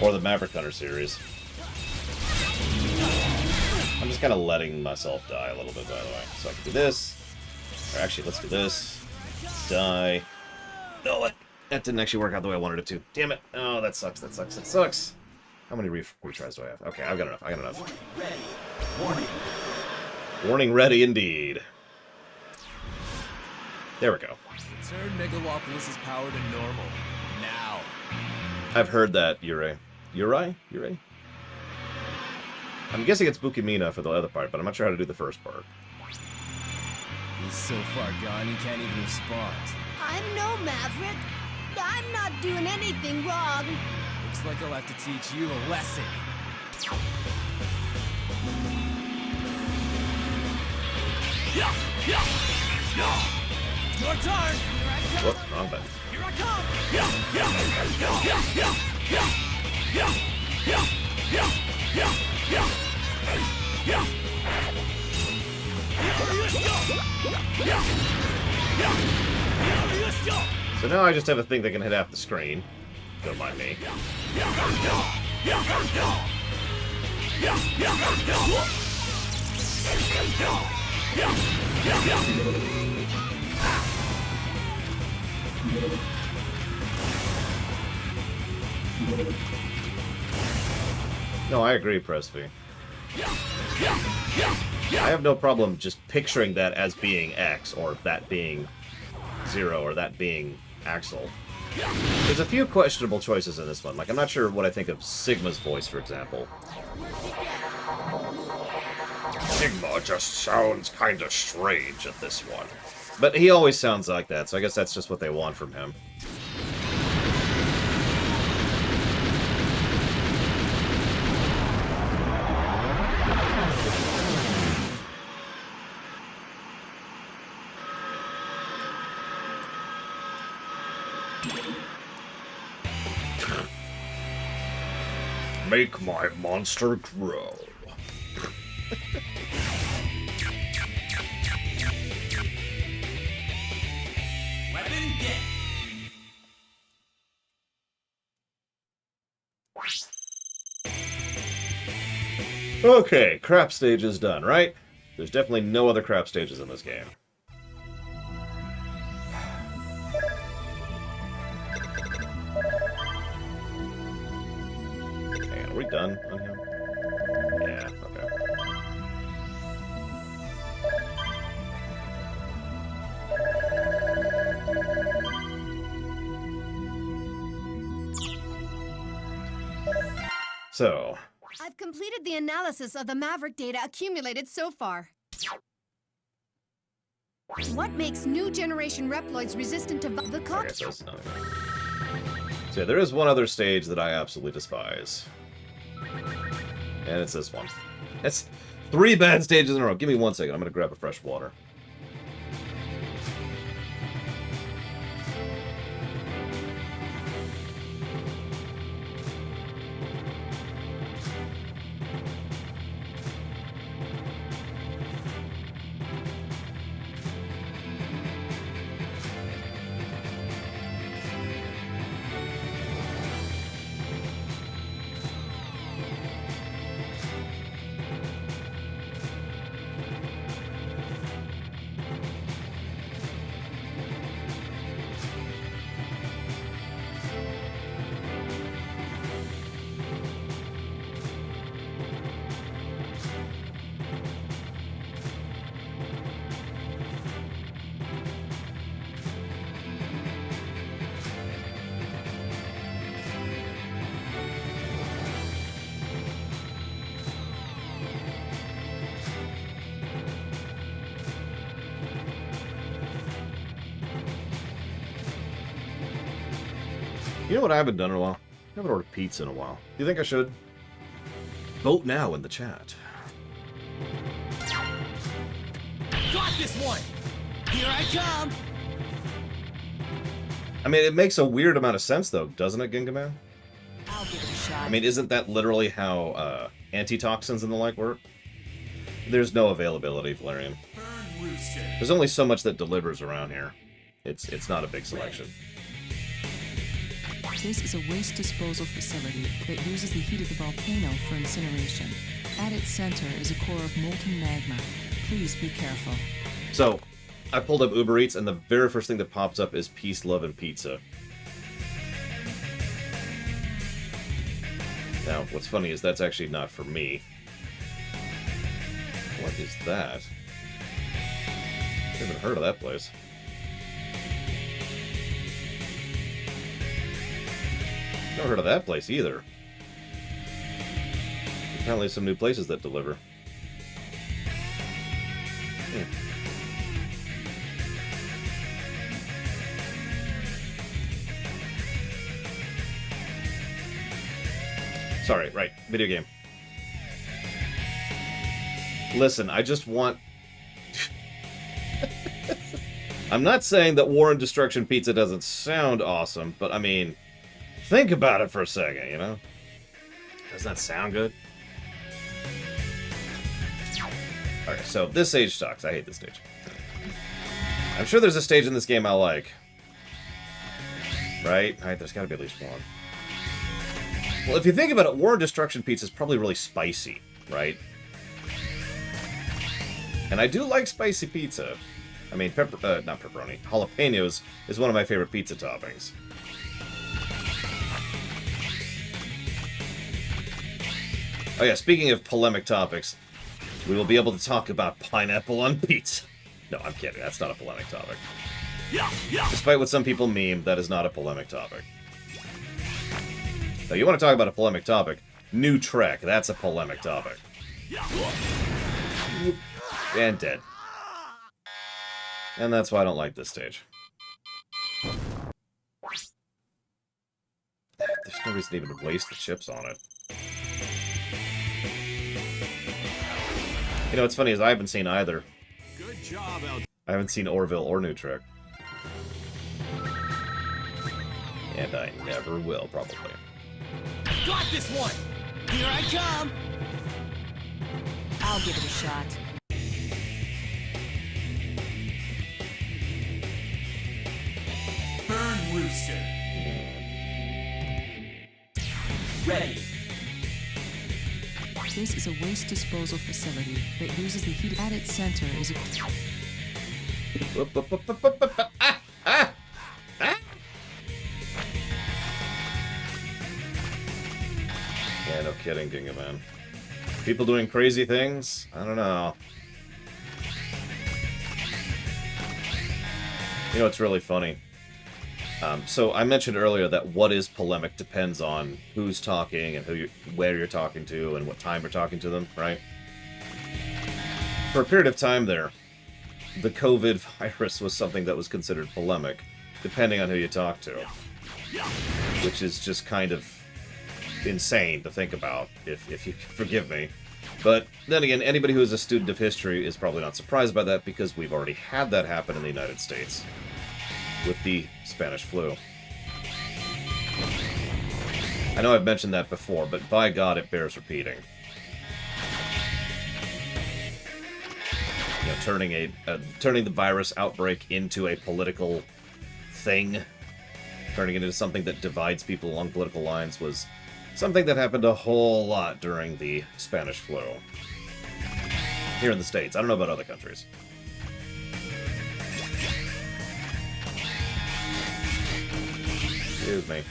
Or the Maverick Hunter series. I'm just kind of letting myself die a little bit, by the way. So I can do this. Or actually, let's do this. Let's die. No, what? That didn't actually work out the way I wanted it to. Damn it. Oh, that sucks, that sucks, that sucks. How many retries do I have? Okay, I've got enough. I got enough. Ready. Warning. Warning ready indeed. There we go. Return Megalopolis' power to normal. Now. I've heard that, Yurei. Yurei? Yurei? I'm guessing it's Bukimina for the other part, but I'm not sure how to do the first part. He's so far gone, he can't even respond. I'm no Maverick. I'm not doing anything wrong. Looks like I'll have to teach you a lesson. Your turn! Whoop, wrong button. Here I come! So now I just have a thing that can hit half the screen. Don't mind me. No, I agree, Presby. I have no problem just picturing that as being X, or that being 0, or that being Axel. There's a few questionable choices in this one. Like, I'm not sure what I think of Sigma's voice, for example. Sigma just sounds kinda strange at this one. But he always sounds like that, so I guess that's just what they want from him. Make my monster grow. Weapon get. Okay, crap stage is done, right? There's definitely no other crap stages in this game. Hang on, are we done on him? Yeah, okay. So, I've completed the analysis of the Maverick data accumulated so far. What makes new generation Reploids resistant to the Okay, so it's not even. So yeah, there is one other stage that I absolutely despise. And it's this one. It's 3 bad stages in a row. Give me 1 second. I'm going to grab a fresh water. You know what I haven't done in a while? I haven't ordered pizza in a while. Do you think I should? Vote now in the chat. Got this one! Here I come! I mean, it makes a weird amount of sense, though, doesn't it, Gingaman? I'll give it a shot. I mean, isn't that literally how antitoxins and the like work? There's no availability, Valerian. There's only so much that delivers around here. It's not a big selection. This is a waste disposal facility that uses the heat of the volcano for incineration. At its center is a core of molten magma. Please be careful. So, I pulled up Uber Eats, and the very first thing that pops up is Peace, Love, and Pizza. Now, what's funny is that's actually not for me. What is that? I haven't heard of that place. Never heard of that place either. Apparently some new places that deliver. Sorry, right. Video game. Listen, I just want... I'm not saying that War and Destruction Pizza doesn't sound awesome, but I mean... Think about it for a second, you know? Doesn't that sound good? Okay, so this stage sucks. I hate this stage. I'm sure there's a stage in this game I like. Right? Alright, there's gotta be at least one. Well, if you think about it, War and Destruction Pizza is probably really spicy, right? And I do like spicy pizza. I mean, not pepperoni. Jalapenos is one of my favorite pizza toppings. Oh yeah, speaking of polemic topics, we will be able to talk about pineapple on pizza. No, I'm kidding. That's not a polemic topic. Despite what some people meme, that is not a polemic topic. Now, you want to talk about a polemic topic? New Trek. That's a polemic topic. And dead. And that's why I don't like this stage. There's no reason to even waste the chips on it. You know, what's funny is I haven't seen either. Good job, I haven't seen Orville or New Trek. And I never will, probably. Got this one! Here I come! I'll give it a shot. Burn Rooster! Ready! This is a waste disposal facility that uses the heat. At its center is a... Yeah, no kidding, Gingaman. People doing crazy things? I don't know. You know, it's really funny. So I mentioned earlier that what is polemic depends on who's talking and where you're talking to and what time you're talking to them, right? For a period of time there, the COVID virus was something that was considered polemic, depending on who you talk to. Which is just kind of insane to think about, if you forgive me. But then again, anybody who is a student of history is probably not surprised by that, because we've already had that happen in the United States with the Spanish flu. I know I've mentioned that before, but by God, it bears repeating. You know, turning the virus outbreak into a political thing, turning it into something that divides people along political lines, was something that happened a whole lot during the Spanish flu. Here in the States. I don't know about other countries. Excuse me.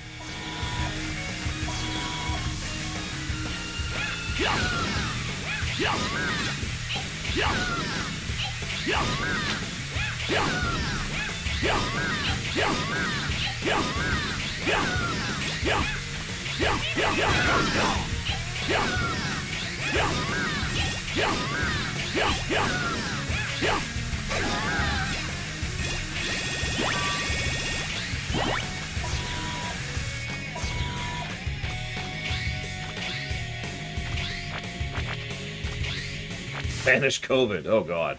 Spanish COVID. Oh, God.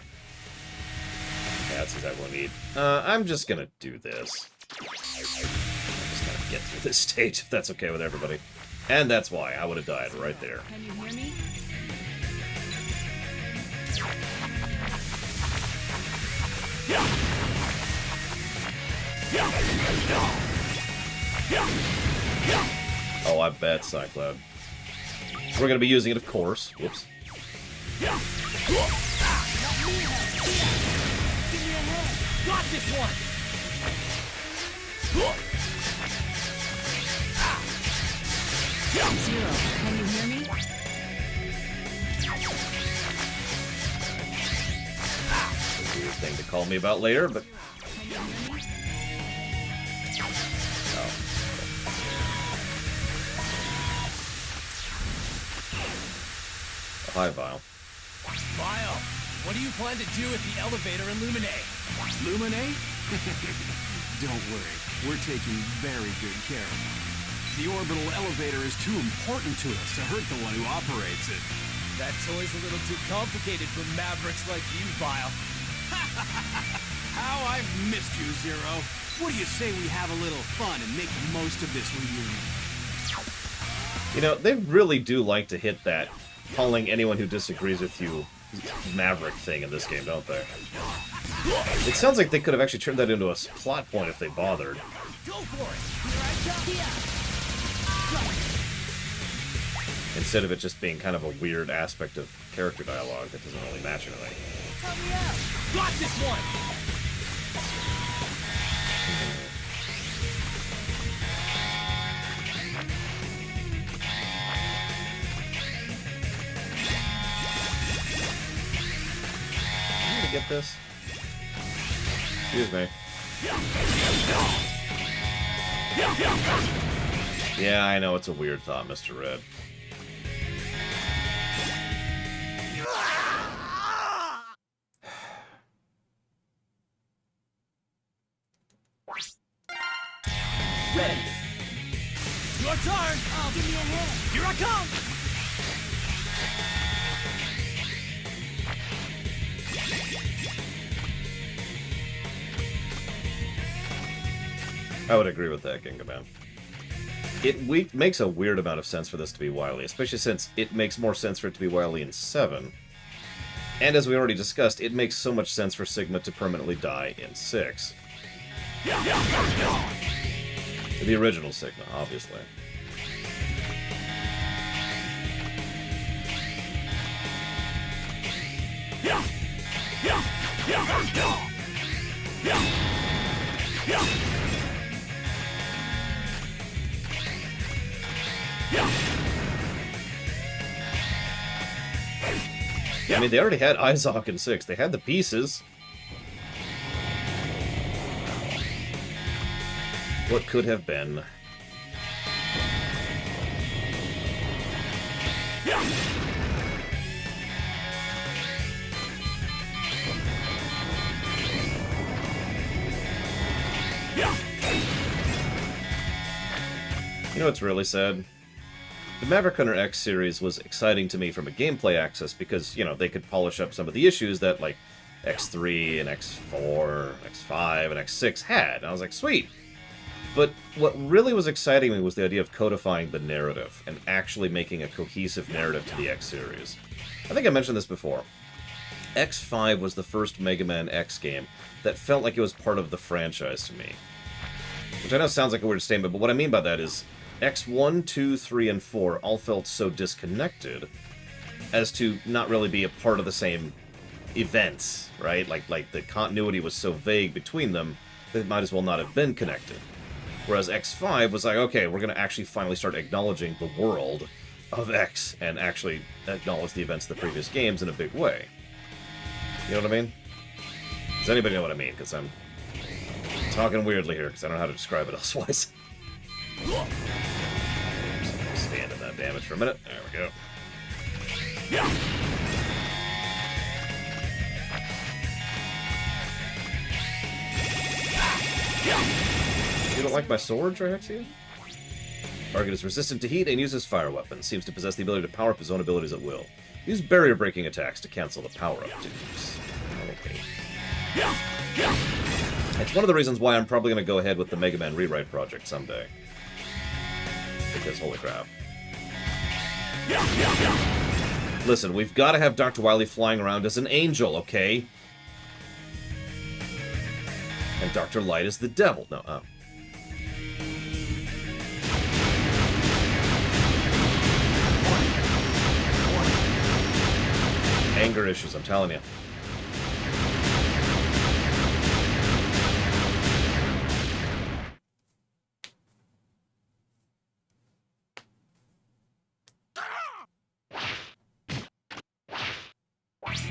Yeah, that's exactly what we need. I'm just gonna do this. I'm just gonna get through this stage, if that's okay with everybody. And that's why I would have died right there. Can you hear me? Oh, I bet, Cycloud. We're gonna be using it, of course. Whoops. Got this one! Zero, can you hear me? Weird thing to call me about later, but... Oh. Oh, hi, Vile. Vile, what do you plan to do at the elevator in Luminae? Luminae? Don't worry, we're taking very good care of it. The orbital elevator is too important to us to hurt the one who operates it. That toy's a little too complicated for mavericks like you, Vile. How I've missed you, Zero. What do you say we have a little fun and make the most of this reunion? You know, they really do like to hit that calling anyone who disagrees with you Maverick thing in this game, don't they? It sounds like they could have actually turned that into a plot point if they bothered. Go for it! Here I come! Instead of it just being kind of a weird aspect of character dialogue that doesn't really match anything. Got this one! I'm gonna get this. Excuse me. Yeah, I know, it's a weird thought, Mr. Red. Ready! Your turn! Oh, give me a hand! Here I come! I would agree with that, Gingaman. It makes a weird amount of sense for this to be Wily, especially since it makes more sense for it to be Wily in 7. And as we already discussed, it makes so much sense for Sigma to permanently die in 6. The original Sigma, obviously. I mean, they already had Izok in 6. They had the pieces. What could have been? You know what's really sad? The Maverick Hunter X series was exciting to me from a gameplay access because, you know, they could polish up some of the issues that, like, X3 and X4, X5 and X6 had. And I was like, sweet! But what really was exciting me was the idea of codifying the narrative and actually making a cohesive narrative to the X series. I think I mentioned this before. X5 was the first Mega Man X game that felt like it was part of the franchise to me. Which I know sounds like a weird statement, but what I mean by that is X1, 2, 3, and 4 all felt so disconnected as to not really be a part of the same events, right? Like the continuity was so vague between them that it might as well not have been connected. Whereas X5 was like, okay, we're going to actually finally start acknowledging the world of X and actually acknowledge the events of the previous games in a big way. You know what I mean? Does anybody know what I mean? Because I'm talking weirdly here, because I don't know how to describe it elsewise. Stand in that damage for a minute. There we go. You don't like my sword, Trihexia? Target is resistant to heat and uses fire weapons. Seems to possess the ability to power up his own abilities at will. Use barrier-breaking attacks to cancel the power-up duties. Okay. It's one of the reasons why I'm probably going to go ahead with the Mega Man Rewrite project someday. Because, holy crap. Listen, we've got to have Dr. Wily flying around as an angel, okay? And Dr. Light is the devil. No, Anger issues, I'm telling you.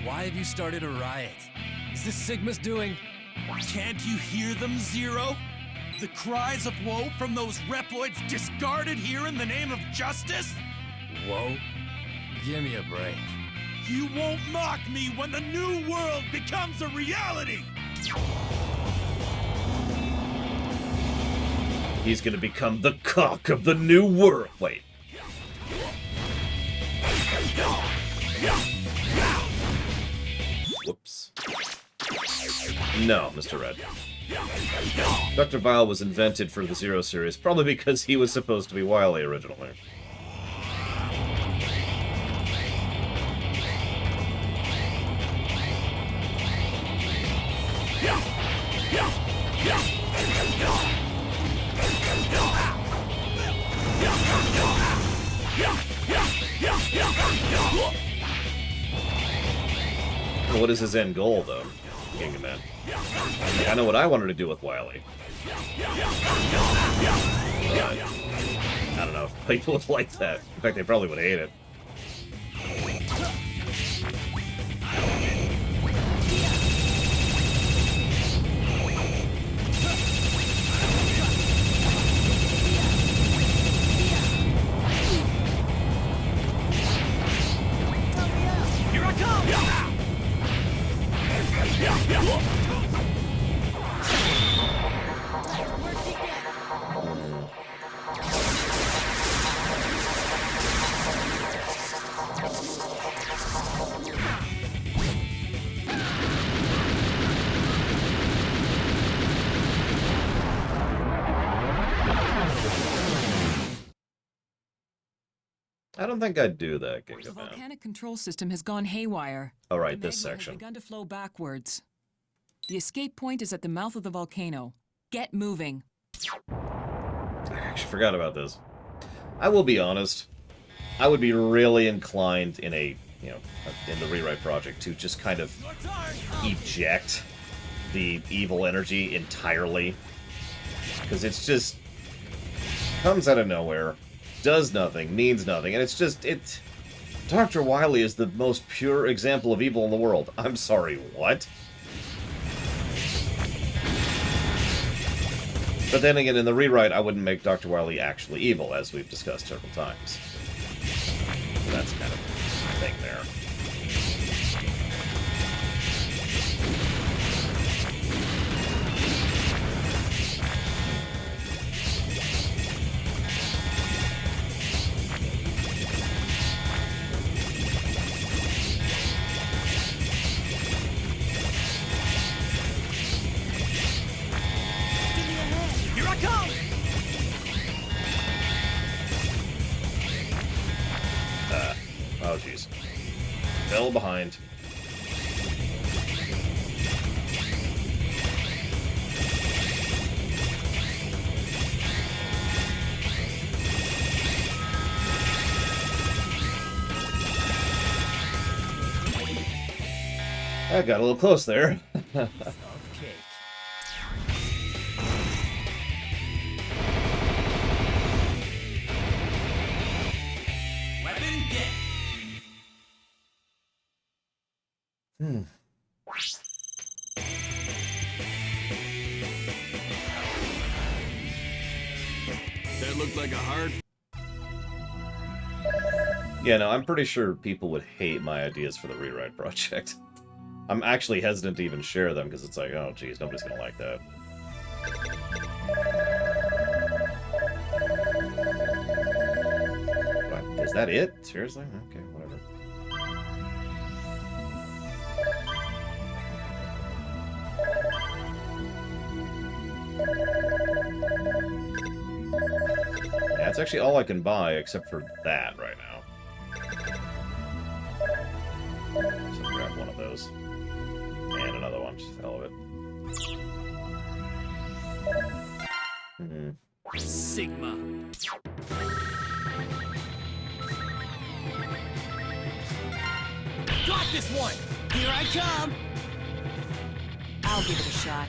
Why have you started a riot? Is this Sigma's doing? Can't you hear them, Zero? The cries of woe from those Reploids discarded here in the name of justice? Woe? Give me a break. You won't mock me when the new world becomes a reality! He's gonna become the cock of the new world. Wait. Whoops. No, Mr. Red. Dr. Vile was invented for the Zero series, probably because he was supposed to be Wily originally. What is his end goal, though, King of Men? I know what I wanted to do with Wily. But I don't know if people would like that. In fact, they probably would hate it. Here I come! I don't think I'd do that, King The of Men. volcanic control system has gone haywire. All right, The this magma has section. begun to flow backwards. The escape point is at the mouth of the volcano. Get moving. I actually forgot about this. I will be honest. I would be really inclined in a, in the rewrite project to just kind of eject the evil energy entirely. Because it's just comes out of nowhere, does nothing, means nothing, and it's just, Dr. Wily is the most pure example of evil in the world. I'm sorry, what? But then again, in the rewrite, I wouldn't make Dr. Wily actually evil, as we've discussed several times. So that's kind of the thing there. well behind. I got a little close there. Weapon get. That looked like a hard. Yeah, no, I'm pretty sure people would hate my ideas for the rewrite project. I'm actually hesitant to even share them because it's like, oh, geez, nobody's gonna like that. What? Is that it? Seriously? Okay, whatever. Yeah, that's actually all I can buy except for that right now. So grab one of those. And another one, just the hell of it. Sigma. Got this one! Here I come! I'll give it a shot.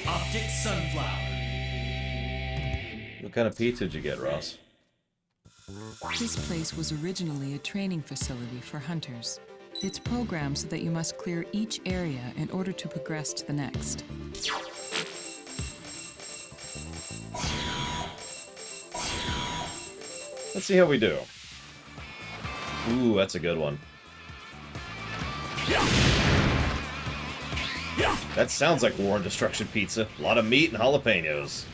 Optic Sunflower. What kind of pizza did you get, Ross? This place was originally a training facility for hunters. It's programmed so that you must clear each area in order to progress to the next. Let's see how we do. Ooh, that's a good one. That sounds like War and Destruction pizza. A lot of meat and jalapenos.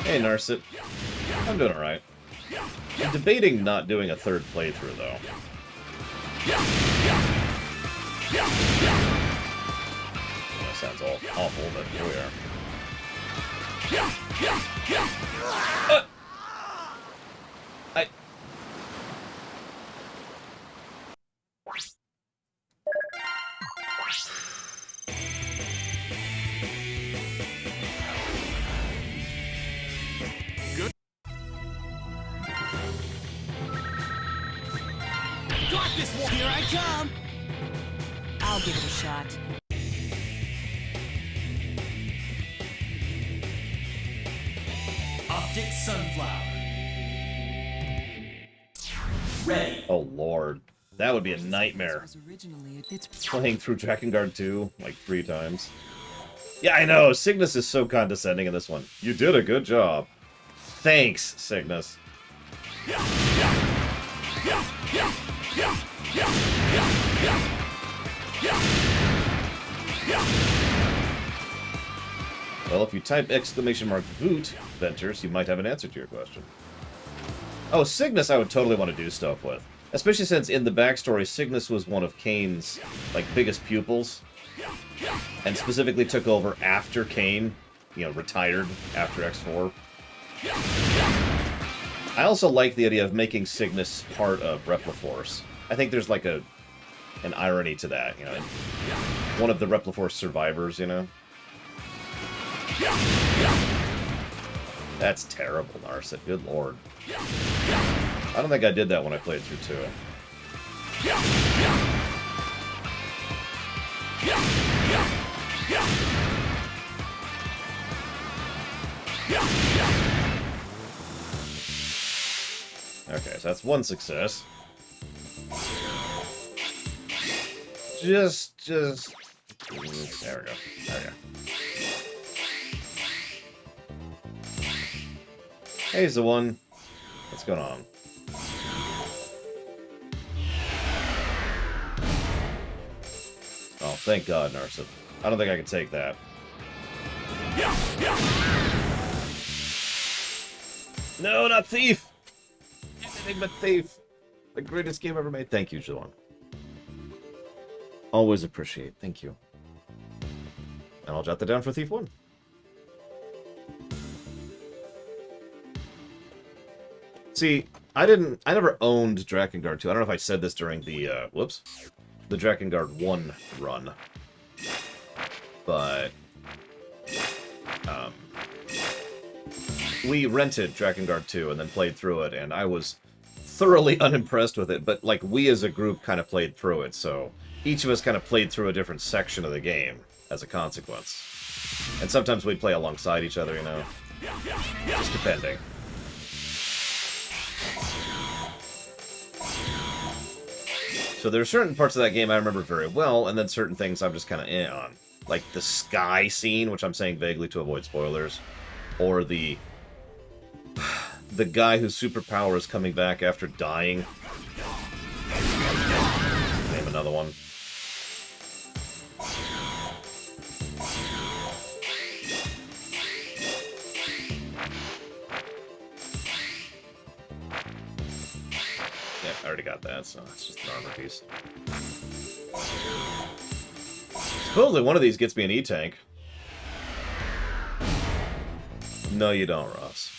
Hey, Narset. I'm doing alright. I'm debating not doing a third playthrough, though. That sounds awful, but here we are. Got this one! Here I come! I'll give it a shot. Optic Sunflower. Ready. Oh, Lord. That would be a nightmare. Playing through Drakengard 2, like 3 times. Yeah, I know! Cygnus is so condescending in this one. You did a good job. Thanks, Cygnus. Well, if you type !voot, Ventures, you might have an answer to your question. Oh, Cygnus I would totally want to do stuff with. Especially since in the backstory, Cygnus was one of Kane's, like, biggest pupils. And specifically took over after Kane, you know, retired after X4. I also like the idea of making Cygnus part of Repliforce. I think there's like an irony to that, you know. One of the Repliforce survivors, you know. That's terrible, Narset. Good lord. I don't think I did that when I played through 2. Okay, so that's one success. Just... There we go. There we go. Hey, he's the one. What's going on? Oh, thank God, Narset. I don't think I can take that. No, not Thief! Anything but Thief. The greatest game ever made. Thank you, Juan. Always appreciate. Thank you. And I'll jot that down for Thief 1. See, I never owned Drakengard 2. I don't know if I said this during the, the Drakengard 1 run. But, we rented Drakengard 2 and then played through it, and I was thoroughly unimpressed with it, but, like, we as a group kind of played through it, so each of us kind of played through a different section of the game as a consequence. And sometimes we'd play alongside each other, you know? Just depending. So there are certain parts of that game I remember very well, and then certain things I'm just kind of in on. Like the sky scene, which I'm saying vaguely to avoid spoilers, or the guy whose superpower is coming back after dying. Name another one. Yeah, I already got that, so it's just an armor piece. Supposedly one of these gets me an E-tank. No, you don't, Ross.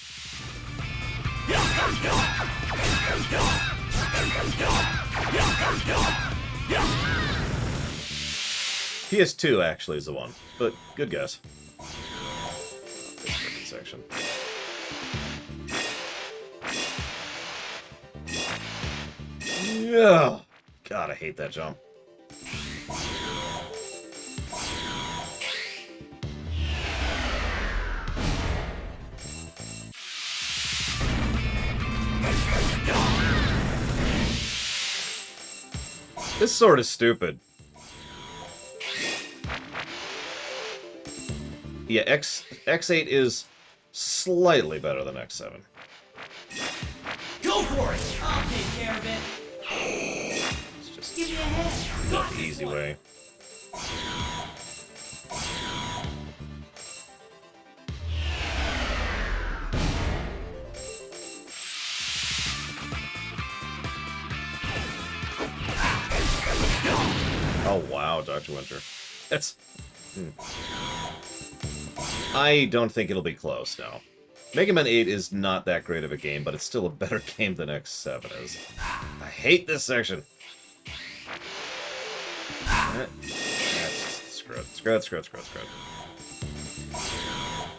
PS2 actually is the one, but good guess. This freaking section. Yeah. God, I hate that jump. This sword is stupid. Yeah, X8 is slightly better than X7. Go for it! I'll take care of it. It's just Give me a hand. not the easy way. Oh wow, Dr. Winter. That's... I don't think it'll be close, no. Mega Man 8 is not that great of a game, but it's still a better game than X7 is. I hate this section. Screw it.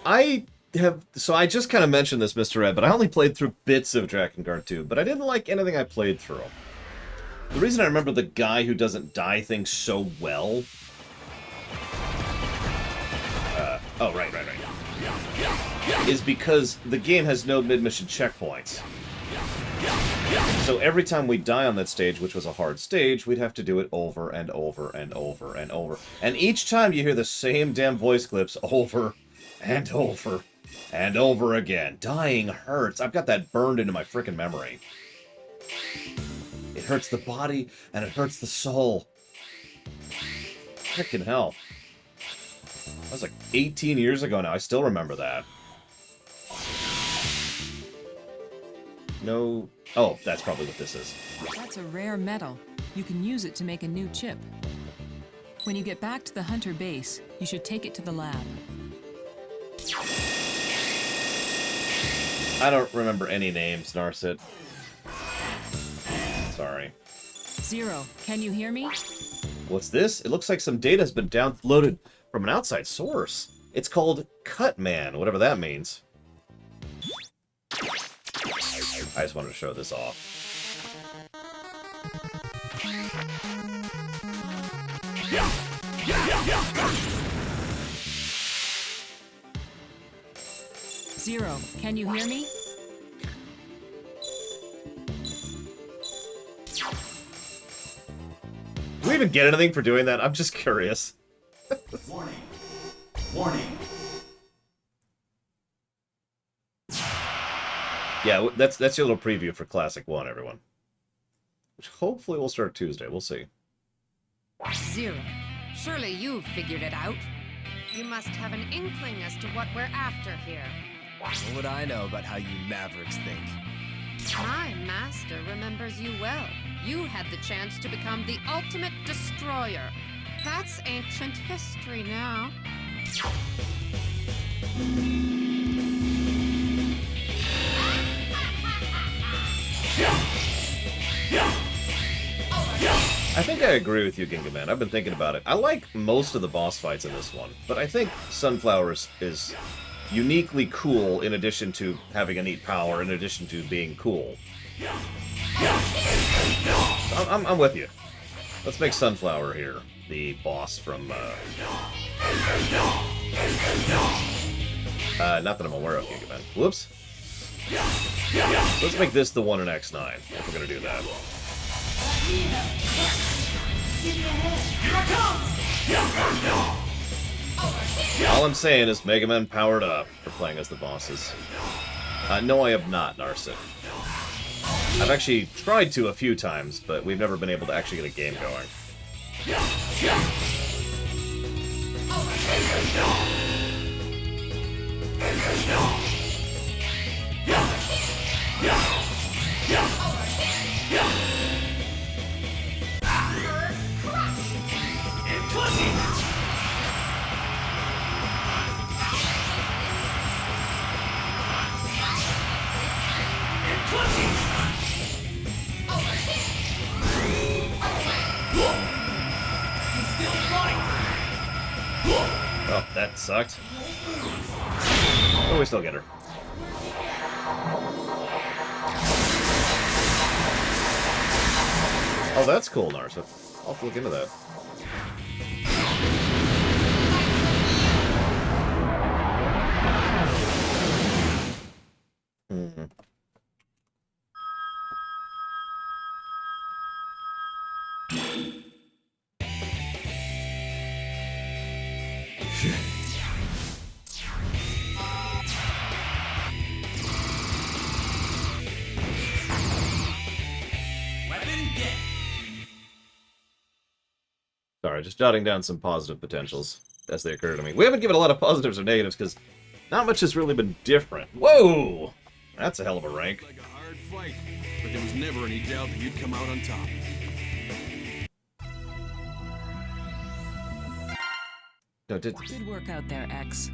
I just kind of mentioned this, Mr. Ed, but I only played through bits of Drakengard 2, but I didn't like anything I played through. The reason I remember the guy who doesn't die thing so well... oh, right. Is because the game has no mid-mission checkpoints. So every time we die on that stage, which was a hard stage, we'd have to do it over and over and over and over. And each time you hear the same damn voice clips over and over and over again. Dying hurts. I've got that burned into my frickin' memory. It hurts the body, and it hurts the soul. Frickin' hell. That was like 18 years ago now. I still remember that. No... Oh, that's probably what this is. That's a rare metal. You can use it to make a new chip. When you get back to the Hunter base, you should take it to the lab. I don't remember any names, Narset. Sorry. Zero, can you hear me? What's this? It looks like some data has been downloaded from an outside source. It's called Cutman, whatever that means. I just wanted to show this off. Zero, can you hear me? Do we even get anything for doing that? I'm just curious. Warning. Yeah, that's your little preview for Classic 1, everyone. Which hopefully will start Tuesday. We'll see. Zero. Surely you've figured it out. You must have an inkling as to what we're after here. What would I know about how you Mavericks think? My master remembers you well. You had the chance to become the ultimate destroyer. That's ancient history now. I think I agree with you, Ginga Man. I've been thinking about it. I like most of the boss fights in this one, but I think Sunflower is uniquely cool in addition to having a neat power, in addition to being cool. I'm with you. Let's make Sunflower here the boss from, not that I'm aware of, Ginga Man. Whoops. Let's make this the one in X9, if we're gonna do that. All I'm saying is Mega Man powered up for playing as the bosses. No, I have not, Narset. I've actually tried to a few times, but we've never been able to actually get a game going. Oh, that sucked. Oh, we still get her. Oh, that's cool, Narsa. I'll have to look into that. Sorry, just jotting down some positive potentials as they occur to me. We haven't given a lot of positives or negatives because not much has really been different. Whoa! That's a hell of a rank. Like a hard fight, but there was never any doubt that you'd come out on top. No, Good work out there, X.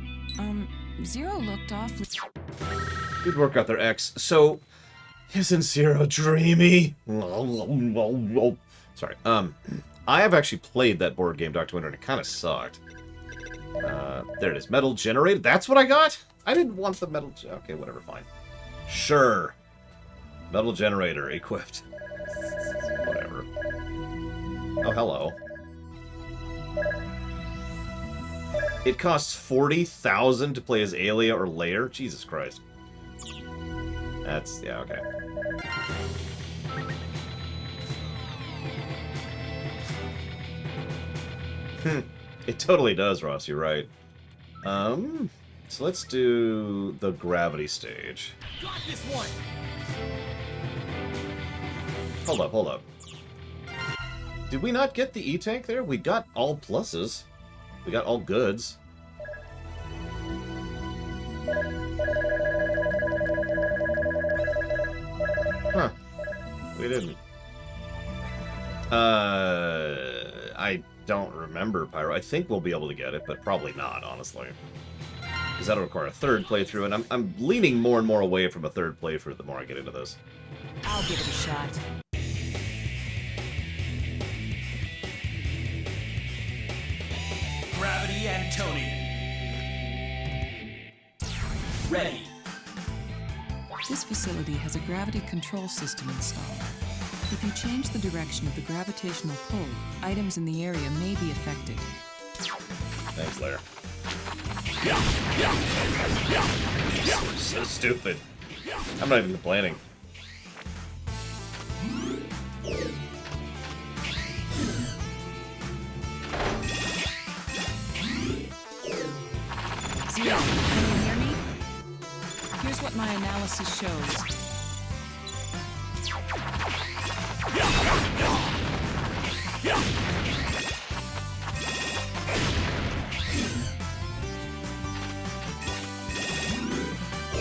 Zero looked awfully... Good work out there, X. So, isn't Zero dreamy? Sorry. I have actually played that board game, Dr. Winter, and it kind of sucked. There it is. Metal generated. That's what I got? I didn't want the metal... Okay, whatever, fine. Sure. Metal generator equipped. Whatever. Oh, hello. It costs 40,000 to play as Alia or Lair? Jesus Christ. That's... yeah, okay. It totally does, Ross, you're right. So let's do the gravity stage. Got this one. Hold up. Did we not get the E-Tank there? We got all pluses. We got all goods. Huh. We didn't. I don't remember Pyro. I think we'll be able to get it, but probably not, honestly. Because that'll require a third playthrough, and I'm leaning more and more away from a third playthrough the more I get into this. I'll give it a shot. Gravity Antonian. Ready. This facility has a gravity control system installed. If you change the direction of the gravitational pull, items in the area may be affected. Thanks, Lair. So stupid. I'm not even complaining. Zero, can you hear me? Here's what my analysis shows.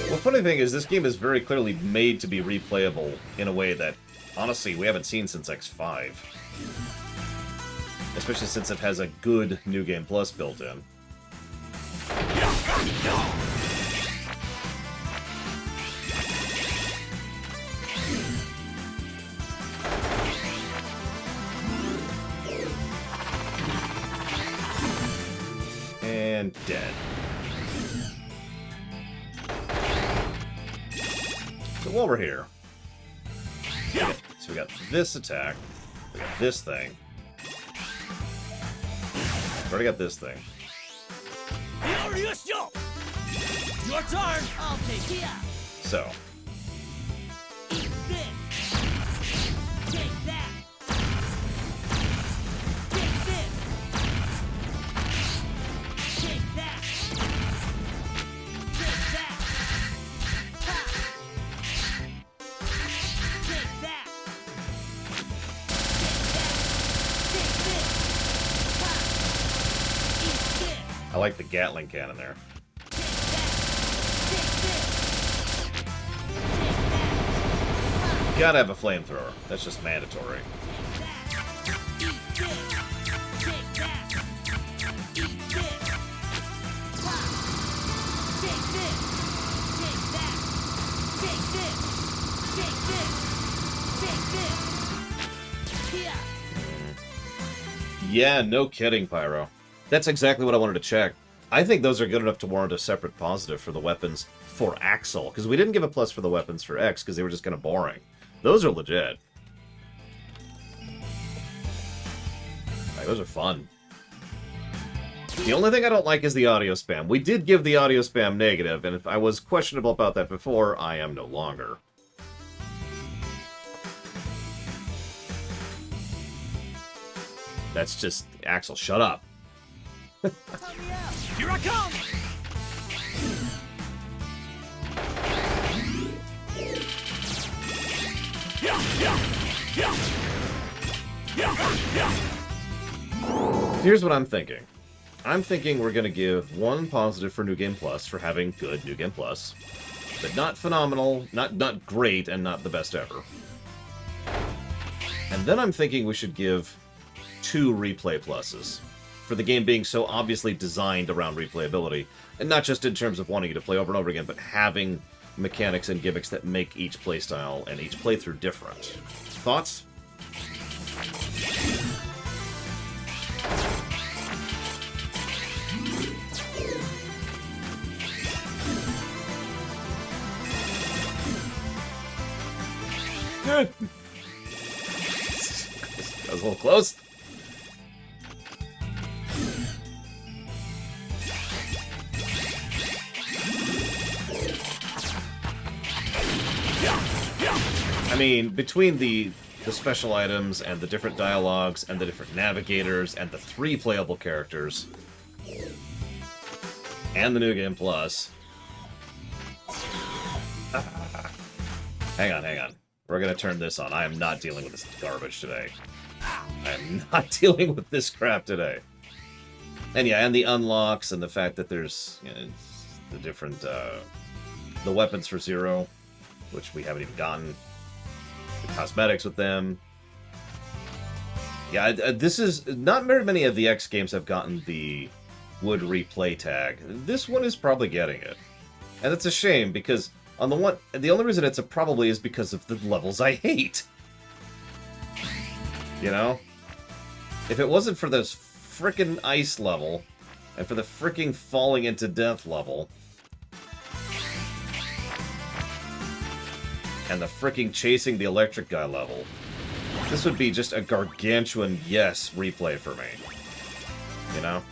The funny thing is, this game is very clearly made to be replayable in a way that, honestly, we haven't seen since X5. Especially since it has a good New Game Plus built in. And dead. So while we're here, so we got this attack, we got this thing. We've already got this thing. Your turn! I'll take it. So. Eat this. Take that. Take this. Take that. Take that. Ha. Take that. Take this. Ha. Eat this. I like the Gatling cannon there. Gotta have a flamethrower. That's just mandatory. Yeah, no kidding, Pyro. That's exactly what I wanted to check. I think those are good enough to warrant a separate positive for the weapons for Axel, because we didn't give a plus for the weapons for X because they were just kind of boring. Those are legit. Like, those are fun. The only thing I don't like is the audio spam. We did give the audio spam negative, and if I was questionable about that before, I am no longer. That's just... Axel, shut up. Here I come! Here's what I'm thinking. I'm thinking we're going to give one positive for New Game Plus for having good New Game Plus, but not phenomenal, not great, and not the best ever. And then I'm thinking we should give 2 replay pluses for the game being so obviously designed around replayability, and not just in terms of wanting you to play over and over again, but having mechanics and gimmicks that make each playstyle and each playthrough different. Thoughts? Good. That was a little close. I mean, between the special items and the different dialogues and the different navigators and the 3 playable characters and the New Game Plus. Hang on. We're gonna turn this on. I am not dealing with this garbage today. I am not dealing with this crap today. And yeah, and the unlocks and the fact that there's, you know, the different, the weapons for Zero, which we haven't even gotten. The cosmetics with them. Yeah, this is... Not very many of the X games have gotten the would replay tag. This one is probably getting it. And it's a shame, because on the one... The only reason it's a probably is because of the levels I hate. You know? If it wasn't for this frickin' ice level, and for the frickin' falling into death level, and the fricking chasing the electric guy level, this would be just a gargantuan yes replay for me. You know?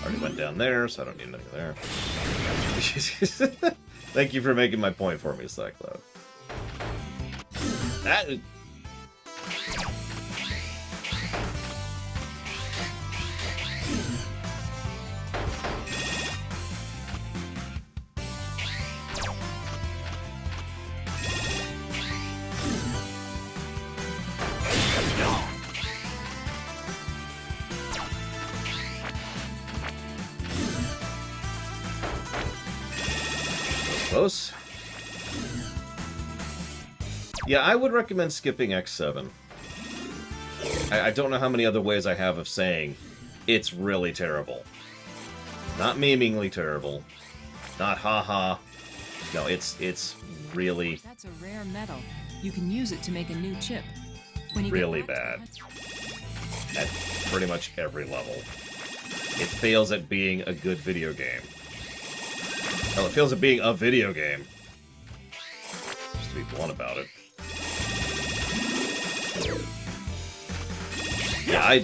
Already went down there, so I don't need anything there. Thank you for making my point for me, Cyclope. That... Close. Yeah, I would recommend skipping X7. I don't know how many other ways I have of saying it's really terrible. Not memeingly terrible. Not haha. No, it's really... That's a rare metal. You can use it to make a new chip. When you really bad. At pretty much every level. It fails at being a good video game. Well, it fails at being a video game. Just to be blunt about it. Yeah,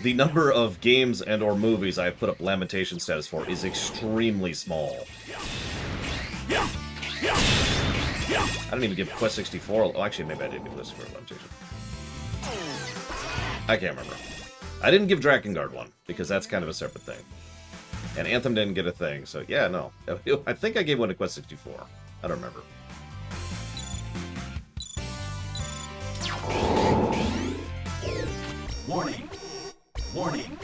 the number of games and or movies I've put up lamentation status for is extremely small. I don't even give Quest 64... Oh, actually, maybe I did give this for lamentation. I can't remember. I didn't give Drakengard one, because that's kind of a separate thing. And Anthem didn't get a thing, so yeah, no. I think I gave one to Quest 64. I don't remember. Warning! Warning!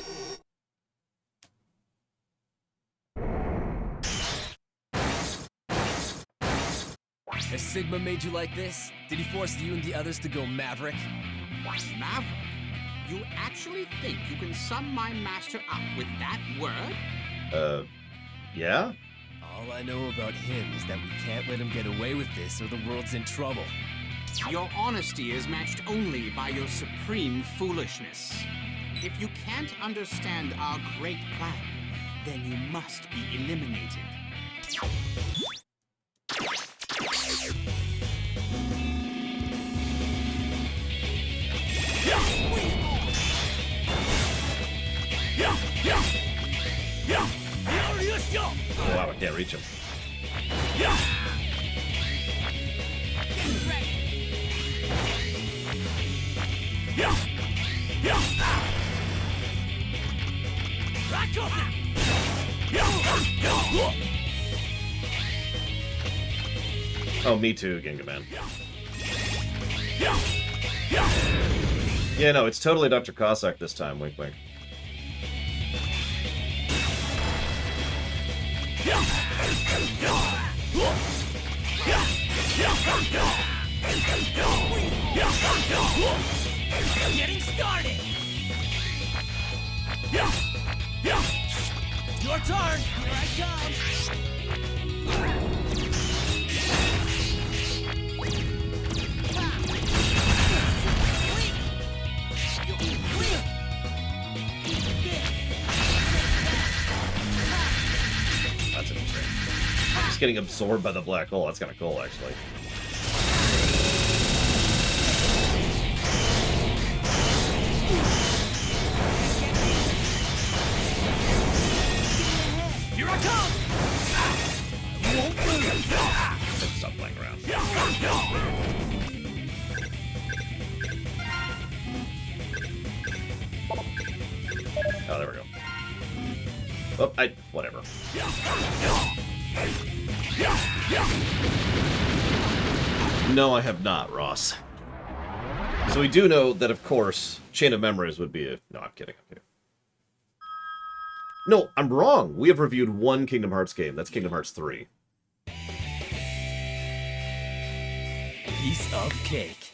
Has Sigma made you like this? Did he force you and the others to go Maverick? Maverick? You actually think you can sum my master up with that word? Yeah? All I know about him is that we can't let him get away with this or the world's in trouble. Your honesty is matched only by your supreme foolishness. If you can't understand our great plan, then you must be eliminated. Oh wow, I can't reach him. Oh, me too, Ginga Man. Yeah, no, it's totally Dr. Cossack this time, wink wink. Getting started! Your turn! Here I come! That's interesting. Just getting absorbed by the black hole. That's kind of cool, actually. Here I come! I won't lose! Stop playing around. Oh, there we go. Oh, whatever. No, I have not, Ross. So we do know that, of course, Chain of Memories would be a... No, I'm kidding. No, I'm wrong. We have reviewed one Kingdom Hearts game. That's Kingdom Hearts 3. Piece of cake.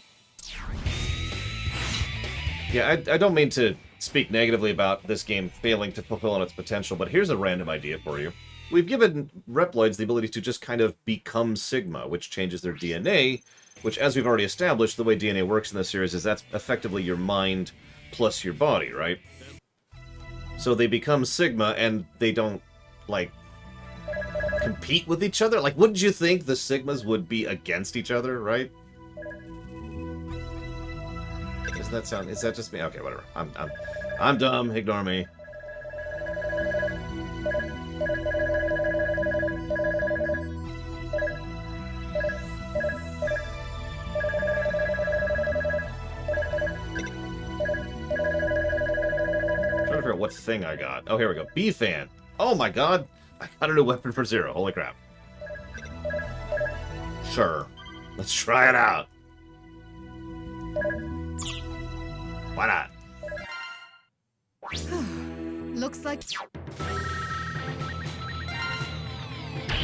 Yeah, I don't mean to speak negatively about this game failing to fulfill on its potential, but here's a random idea for you. We've given Reploids the ability to just kind of become Sigma, which changes their DNA, which, as we've already established, the way DNA works in this series is that's effectively your mind plus your body, right? So they become Sigma, and they don't, like, compete with each other? Like, wouldn't you think the Sigmas would be against each other, right? Does that sound... Is that just me? Okay, whatever. I'm dumb. Ignore me. figure out what thing I got. Oh, here we go. B-Fan. Oh my god. I got a new weapon for Zero. Holy crap. Sure. Let's try it out. Why not? Looks like...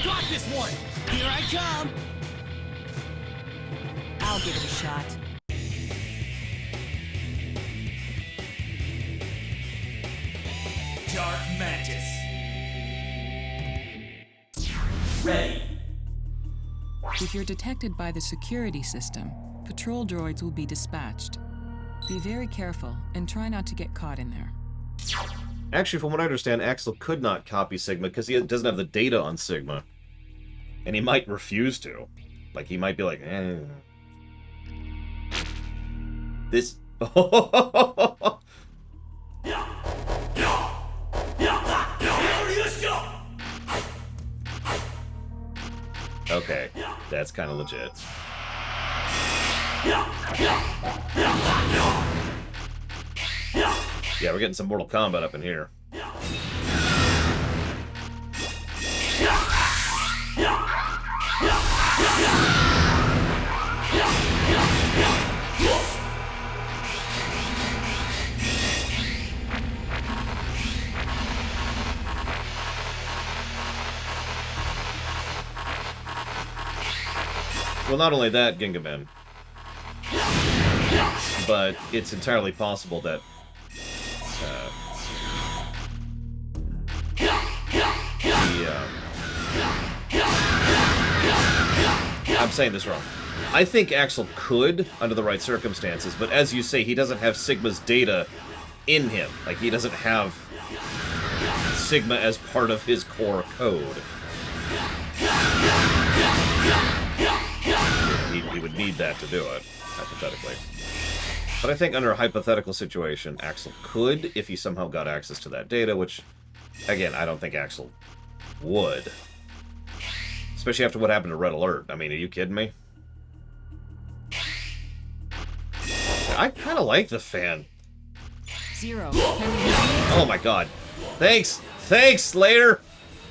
Got this one! Here I come! I'll give it a shot. Dark Mantis. Ready. If you're detected by the security system, patrol droids will be dispatched. Be very careful and try not to get caught in there. Actually, from what I understand, Axel could not copy Sigma because he doesn't have the data on Sigma. And he might refuse to. Like, he might be like, eh. This... Okay, that's kind of legit. Yeah, we're getting some Mortal Kombat up in here. Well, not only that, Gingaman, but it's entirely possible that I'm saying this wrong. I think Axel could, under the right circumstances, but as you say, he doesn't have Sigma's data in him. Like, he doesn't have Sigma as part of his core code. He would need that to do it, hypothetically. But I think under a hypothetical situation, Axel could, if he somehow got access to that data, which, again, I don't think Axel would. Especially after what happened to Red Alert. I mean, are you kidding me? I kind of like the fan. Zero. Oh my god. Thanks! Thanks, Slayer!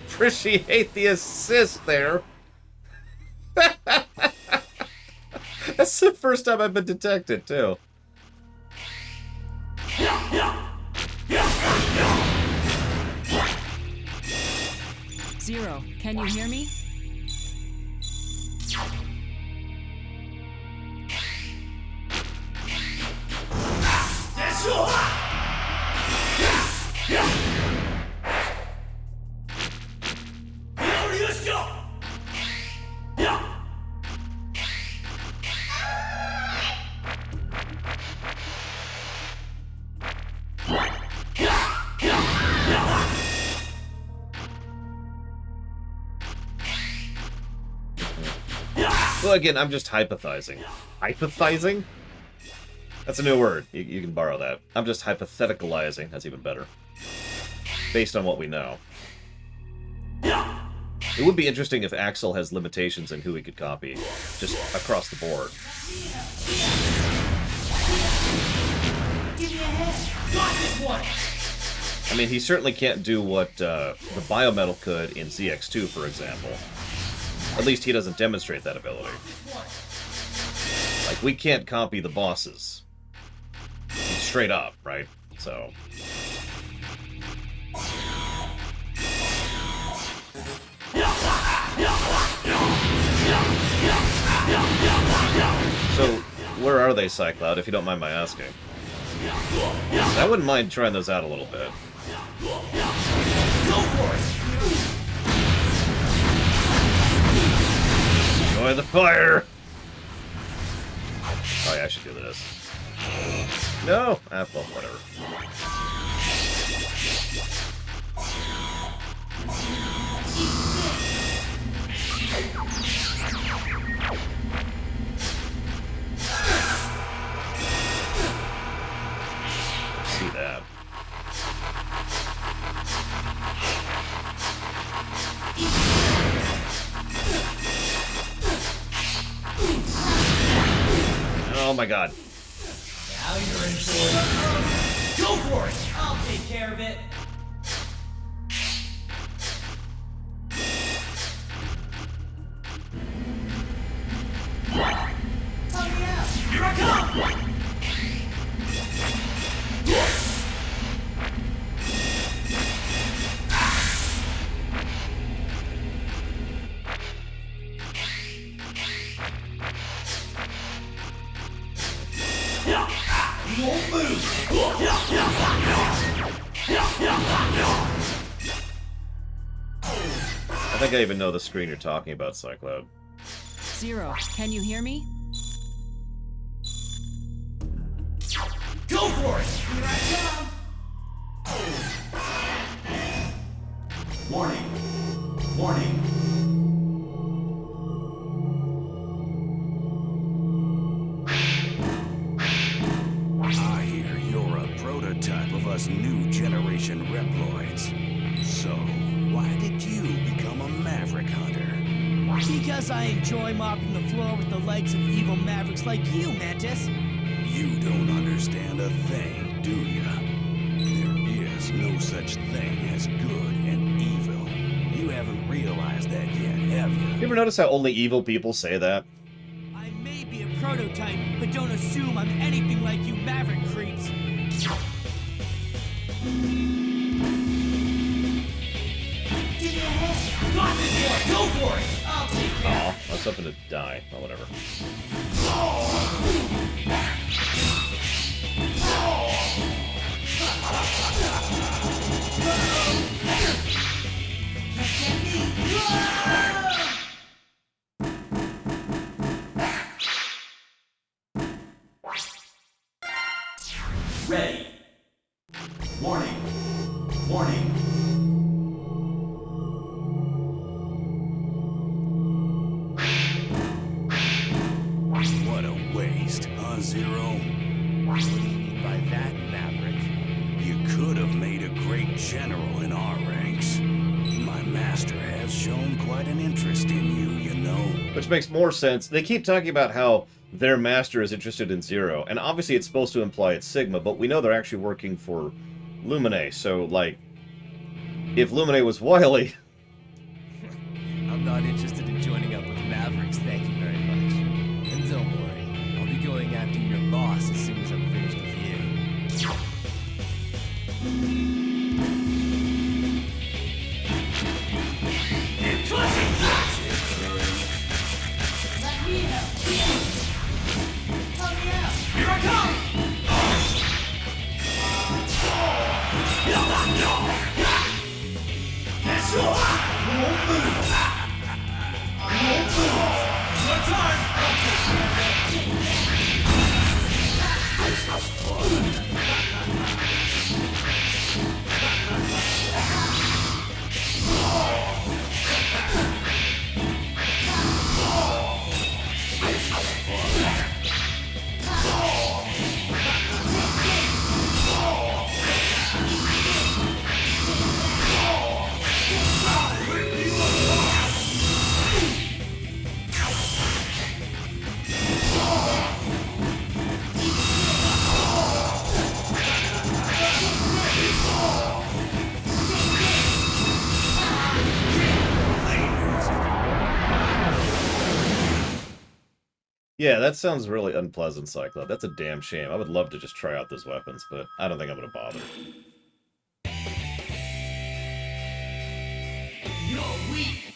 Appreciate the assist there. That's the first time I've been detected, too. Zero. Can you hear me? Well, again, I'm just hypothesizing. Hypothesizing? That's a new word. You can borrow that. I'm just hypotheticalizing. That's even better. Based on what we know. It would be interesting if Axel has limitations in who he could copy, just across the board. Give me a hand. Got this one. I mean, he certainly can't do what the Biometal could in ZX2, for example. At least he doesn't demonstrate that ability. Like, we can't copy the bosses. Straight up, right? So... So, where are they, Cycloud, if you don't mind my asking? I wouldn't mind trying those out a little bit. Go for it. Enjoy the fire! Oh yeah, I should do this. No! Ah, well, whatever. See that. Oh my god. Now you're in for it. Go for for it! I'll take care of it! Help me out! Here I come! You won't move! I think I even know the screen you're talking about, Cyclope. Zero, can you hear me? Go for it! Here I come! Warning! Warning! I hear you're a prototype of us new generation Reploids. So, why did you become a Maverick Hunter? Because I enjoy mopping the floor with the legs of evil mavericks like you, Mantis. You don't understand a thing, do ya? There is no such thing as good and evil. You haven't realized that yet, have you? You ever notice how only evil people say that? I may be a prototype, but don't assume I'm anything like you maverick creeps. Give me a hand! Got this one! Go for it! I'll take care. Aw, I was hoping to die. Well, whatever. Ready! Warning! Warning! What a waste, huh, Zero? What do you mean by that, Maverick? You could have made a great general in our ranks. My master has shown quite an interest in you, you know. Which makes more sense. They keep talking about how their master is interested in Zero, and obviously it's supposed to imply it's Sigma, but we know they're actually working for Luminae, so, like, if Luminae was Wily... I'm not interested in joining up with Mavericks, thank you very much. And don't worry, I'll be going after your boss as soon as I'm finished with you. Let me help! Help me out! Here I come! Yeah, that sounds really unpleasant, Cyclope. That's a damn shame. I would love to just try out those weapons, but I don't think I'm gonna bother. You're weak!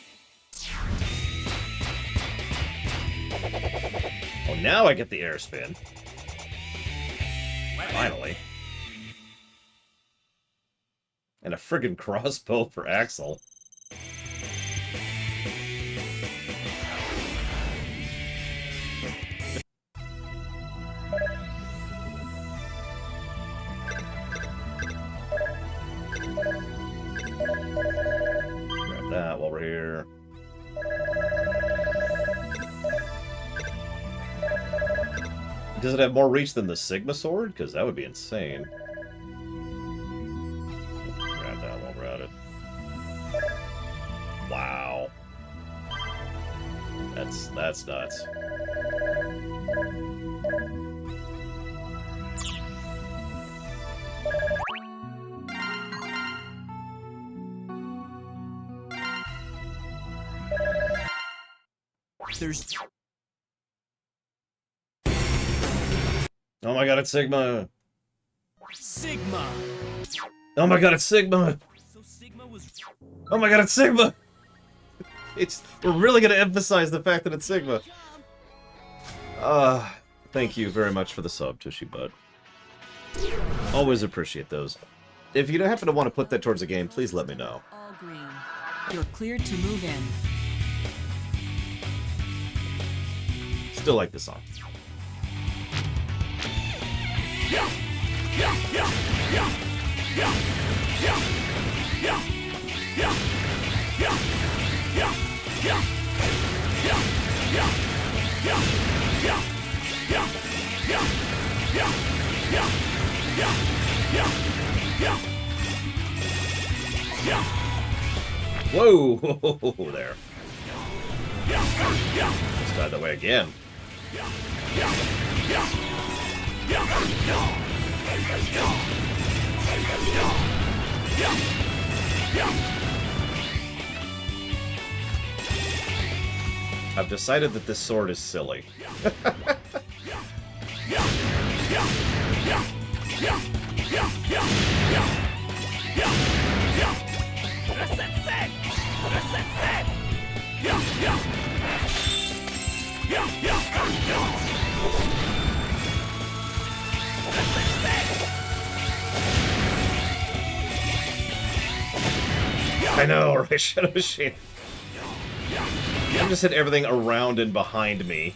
Oh, now I get the air spin. Finally. And a friggin' crossbow for Axel. Grab that while we're here. Does it have more reach than the Sigma sword? Because that would be insane. Grab that while we're at it. Wow. That's nuts. There's... Oh my god, it's Sigma! Sigma! Oh my god, it's Sigma! So Sigma was... Oh my god, it's Sigma! We're really gonna emphasize the fact that it's Sigma. Thank you very much for the sub, Tushy Bud. Always appreciate those. If you happen to want to put that towards a game, please let me know. All green. You're cleared to move in. Still like this song. Whoa! There. Let's try that way again. I've decided that this sword is silly. I know, right? Shadow Shade. I just hit everything around and behind me.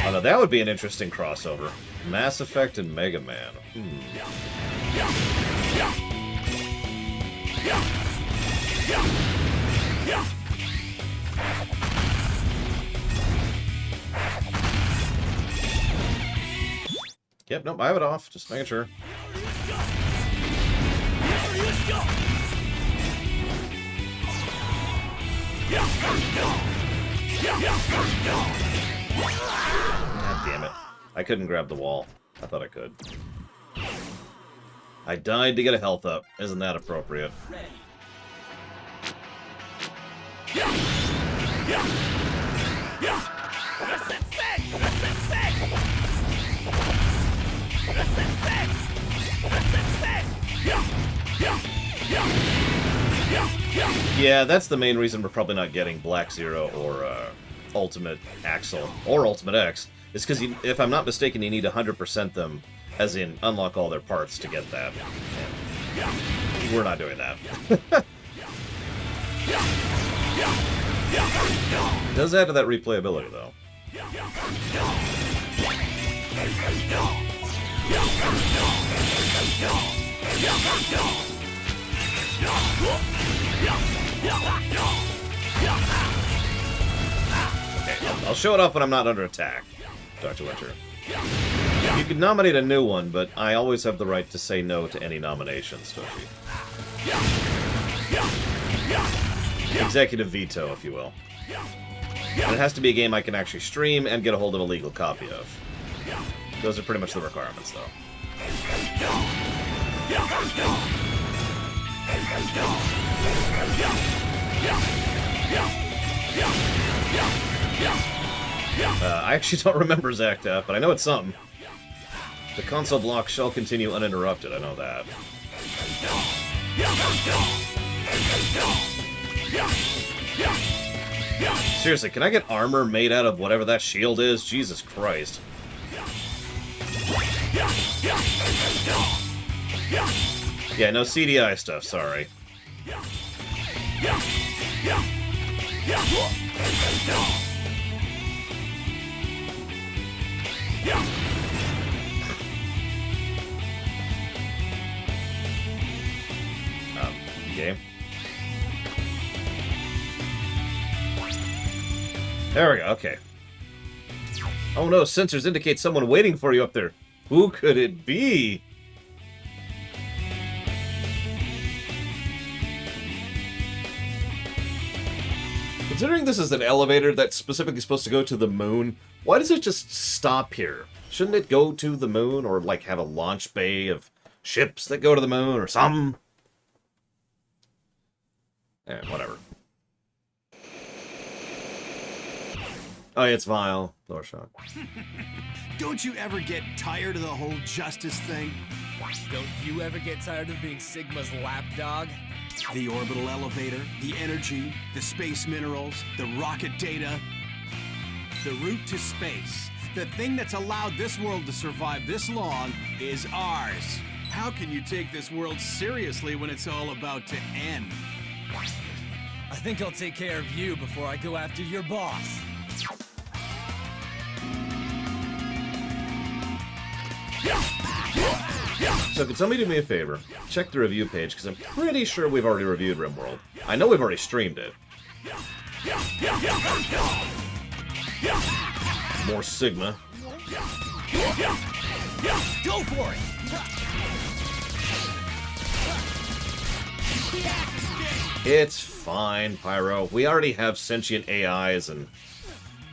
Oh no, that would be an interesting crossover. Mass Effect and Mega Man. Yep, nope, I have it off. Just making sure. God damn it. I couldn't grab the wall. I thought I could. I died to get a health up. Isn't that appropriate? Yeah, that's the main reason we're probably not getting Black Zero or Ultimate Axel or Ultimate X. Is because, if I'm not mistaken, you need 100% them, as in unlock all their parts to get that. And we're not doing that. It does add to that replayability, though. Okay, I'll show it off when I'm not under attack, Dr. Winter. You could nominate a new one, but I always have the right to say no to any nominations, Toshi. Executive veto, if you will. And it has to be a game I can actually stream and get a hold of a legal copy of. Those are pretty much the requirements, though. I actually don't remember Zacta, but I know it's something. The console block shall continue uninterrupted, I know that. Seriously, can I get armor made out of whatever that shield is? Jesus Christ. Yeah, no CDI stuff, sorry. Okay. There we go, okay. Oh no, sensors indicate someone waiting for you up there. Who could it be? Considering this is an elevator that's specifically supposed to go to the moon, why does it just stop here? Shouldn't it go to the moon, or like have a launch bay of ships that go to the moon or something? Eh, whatever. Oh, yeah, it's Vile. Lower shock. Don't you ever get tired of the whole justice thing? Don't you ever get tired of being Sigma's lapdog? The orbital elevator, the energy, the space minerals, the rocket data, the route to space. The thing that's allowed this world to survive this long is ours. How can you take this world seriously when it's all about to end? I think I'll take care of you before I go after your boss. So can somebody do me a favor? Check the review page, because I'm pretty sure we've already reviewed RimWorld. I know we've already streamed it. More Sigma. Go for it! It's fine, Pyro. We already have sentient AIs and,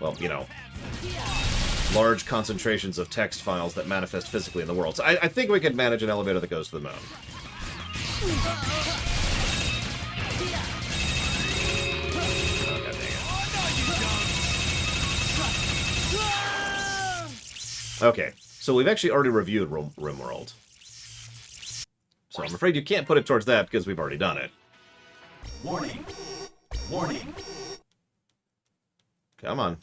well, you know, large concentrations of text files that manifest physically in the world. So I think we could manage an elevator that goes to the moon. Oh, God dang it. Okay, so we've actually already reviewed RimWorld. So I'm afraid you can't put it towards that because we've already done it. Warning. Warning. Come on.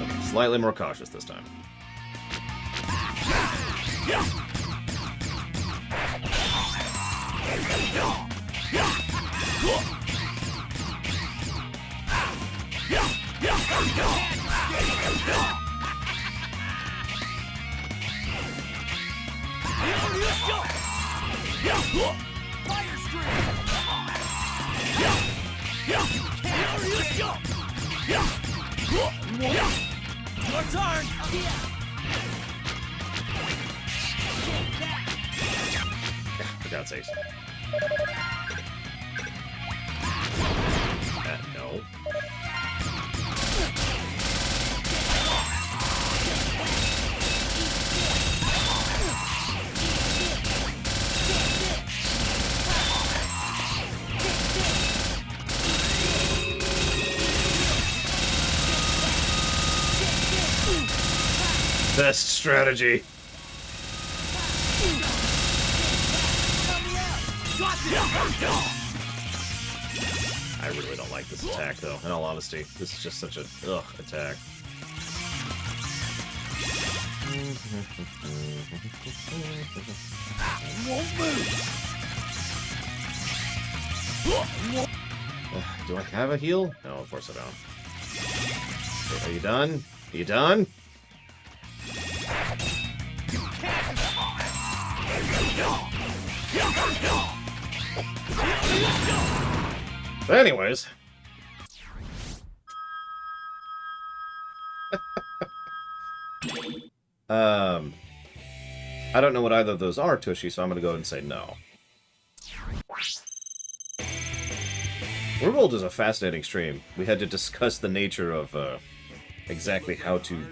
Okay, slightly more cautious this time. Fire stream! Your turn! For God's sakes. No. Best strategy. I really don't like this attack, though, in all honesty. This is just such a ugh attack. Won't move. Do I have a heal? No, of course I don't. Okay, are you done? Are you done? But anyways. I don't know what either of those are, Tushy, so I'm going to go ahead and say no. RimWorld is a fascinating stream. We had to discuss the nature of exactly how to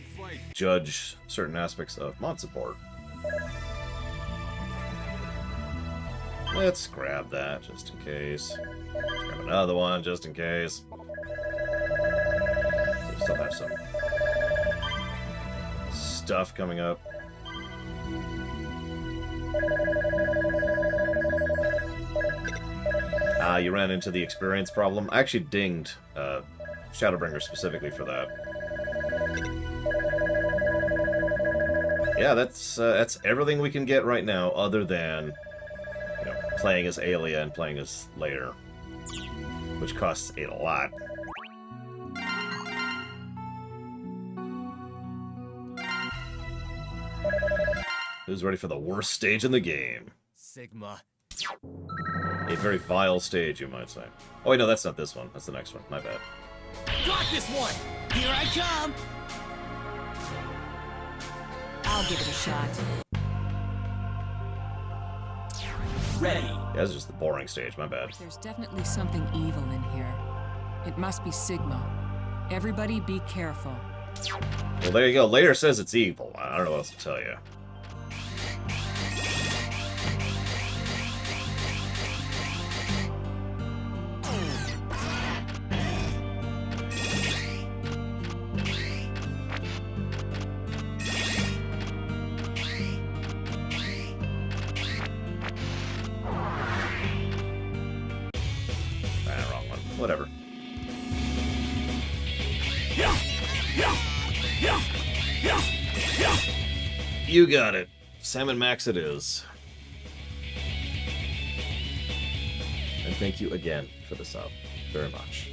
judge certain aspects of mod support. Let's grab that, just in case. Let's grab another one, just in case. We still have some stuff coming up. You ran into the experience problem. I actually dinged Shadowbringer specifically for that. Yeah, that's everything we can get right now, other than, you know, playing as Aelia and playing as Lair, which costs a lot. Who's ready for the worst stage in the game? Sigma. A very vile stage, you might say. Oh wait, no, that's not this one. That's the next one. My bad. Got this one! Here I come! I'll give it a shot. Ready. Yeah, that's just the boring stage. My bad. There's definitely something evil in here. It must be Sigma. Everybody be careful. Well, there you go. Later says it's evil. I don't know what else to tell you. whatever. You got it. Salmon Max it is. And thank you again for the sub. Very much.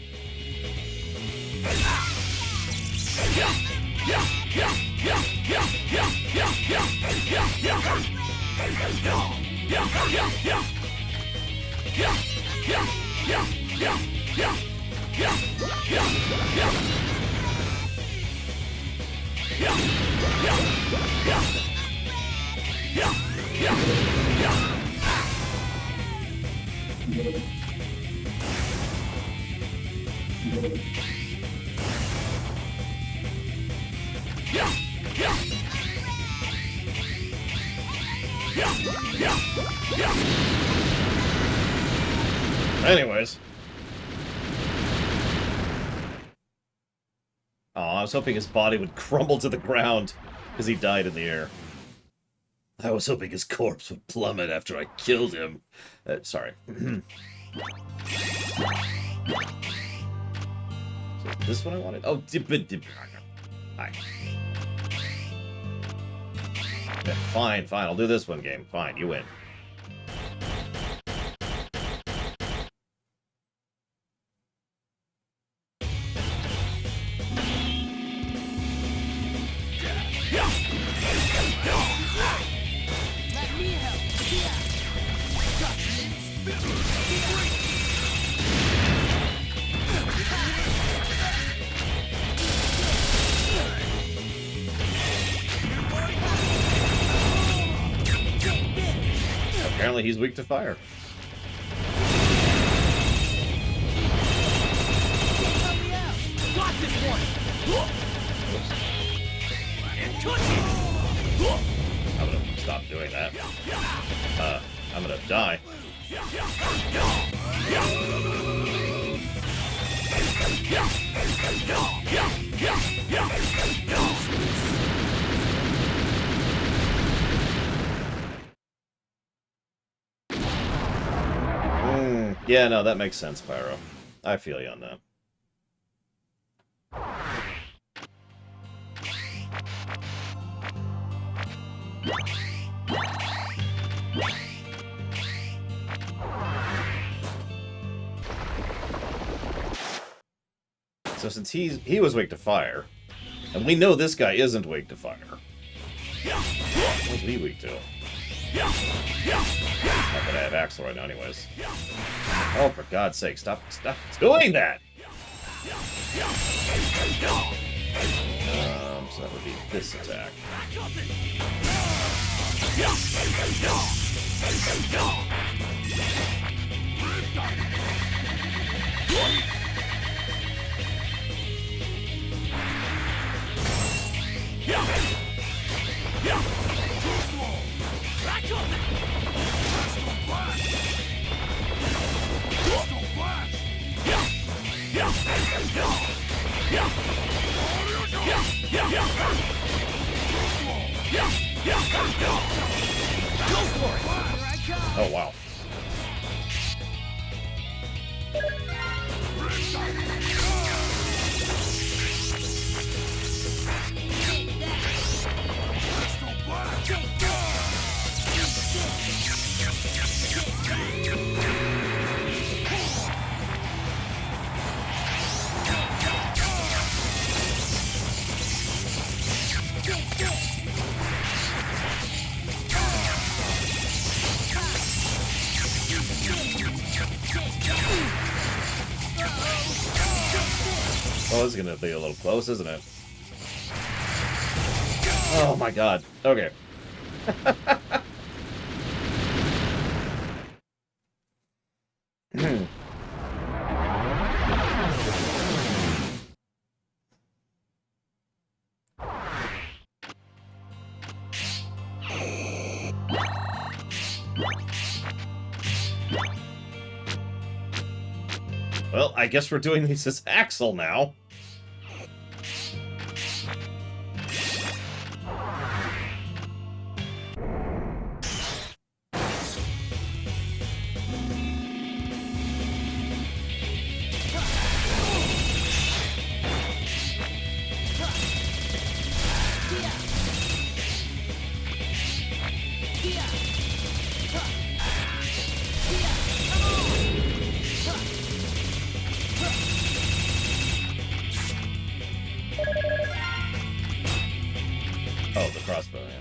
Anyways. Oh, I was hoping his body would crumble to the ground because he died in the air. I was hoping his corpse would plummet after I killed him. Sorry. So this one I wanted? Oh, Hi. Okay, fine, fine. I'll do this one game. Fine, you win. Apparently he's weak to fire. Got this one. I'm gonna stop doing that. I'm gonna die. Yeah, no, that makes sense, Pyro. I feel you on that. So since he was weak to fire, and we know this guy isn't weak to fire, what's he weak to? Not that I have Axel right now anyways. Oh, for God's sake, stop doing that! So that would be this attack. Oh, wow. Oh, this is gonna be a little close, isn't it? Oh my God. Okay. Well, I guess we're doing these as Axel now. Oh, the crossbow, yeah.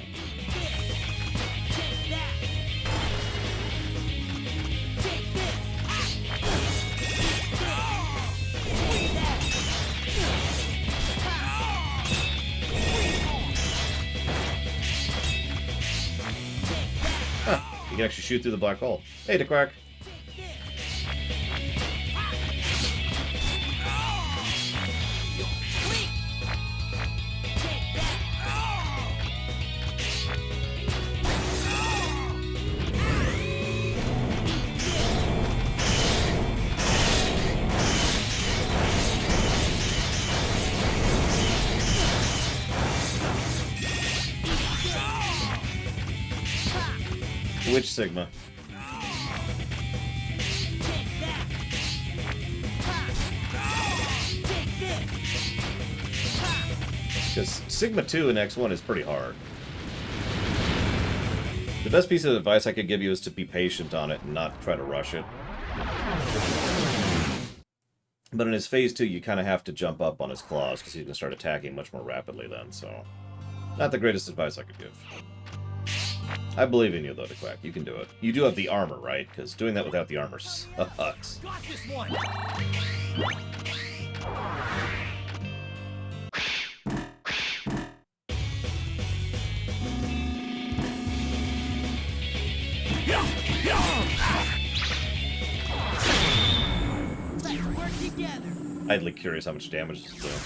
Huh, you can actually shoot through the black hole. Hey, DeQuack. Which Sigma? Because Sigma 2 in X1 is pretty hard. The best piece of advice I could give you is to be patient on it and not try to rush it. But in his Phase 2, you kind of have to jump up on his claws because he's going to start attacking much more rapidly then, so... Not the greatest advice I could give. I believe in you, though, DeQuack. You can do it. You do have the armor, right? Because doing that without the armor sucks. Got this one. Let's work together. Idly curious how much damage this is doing.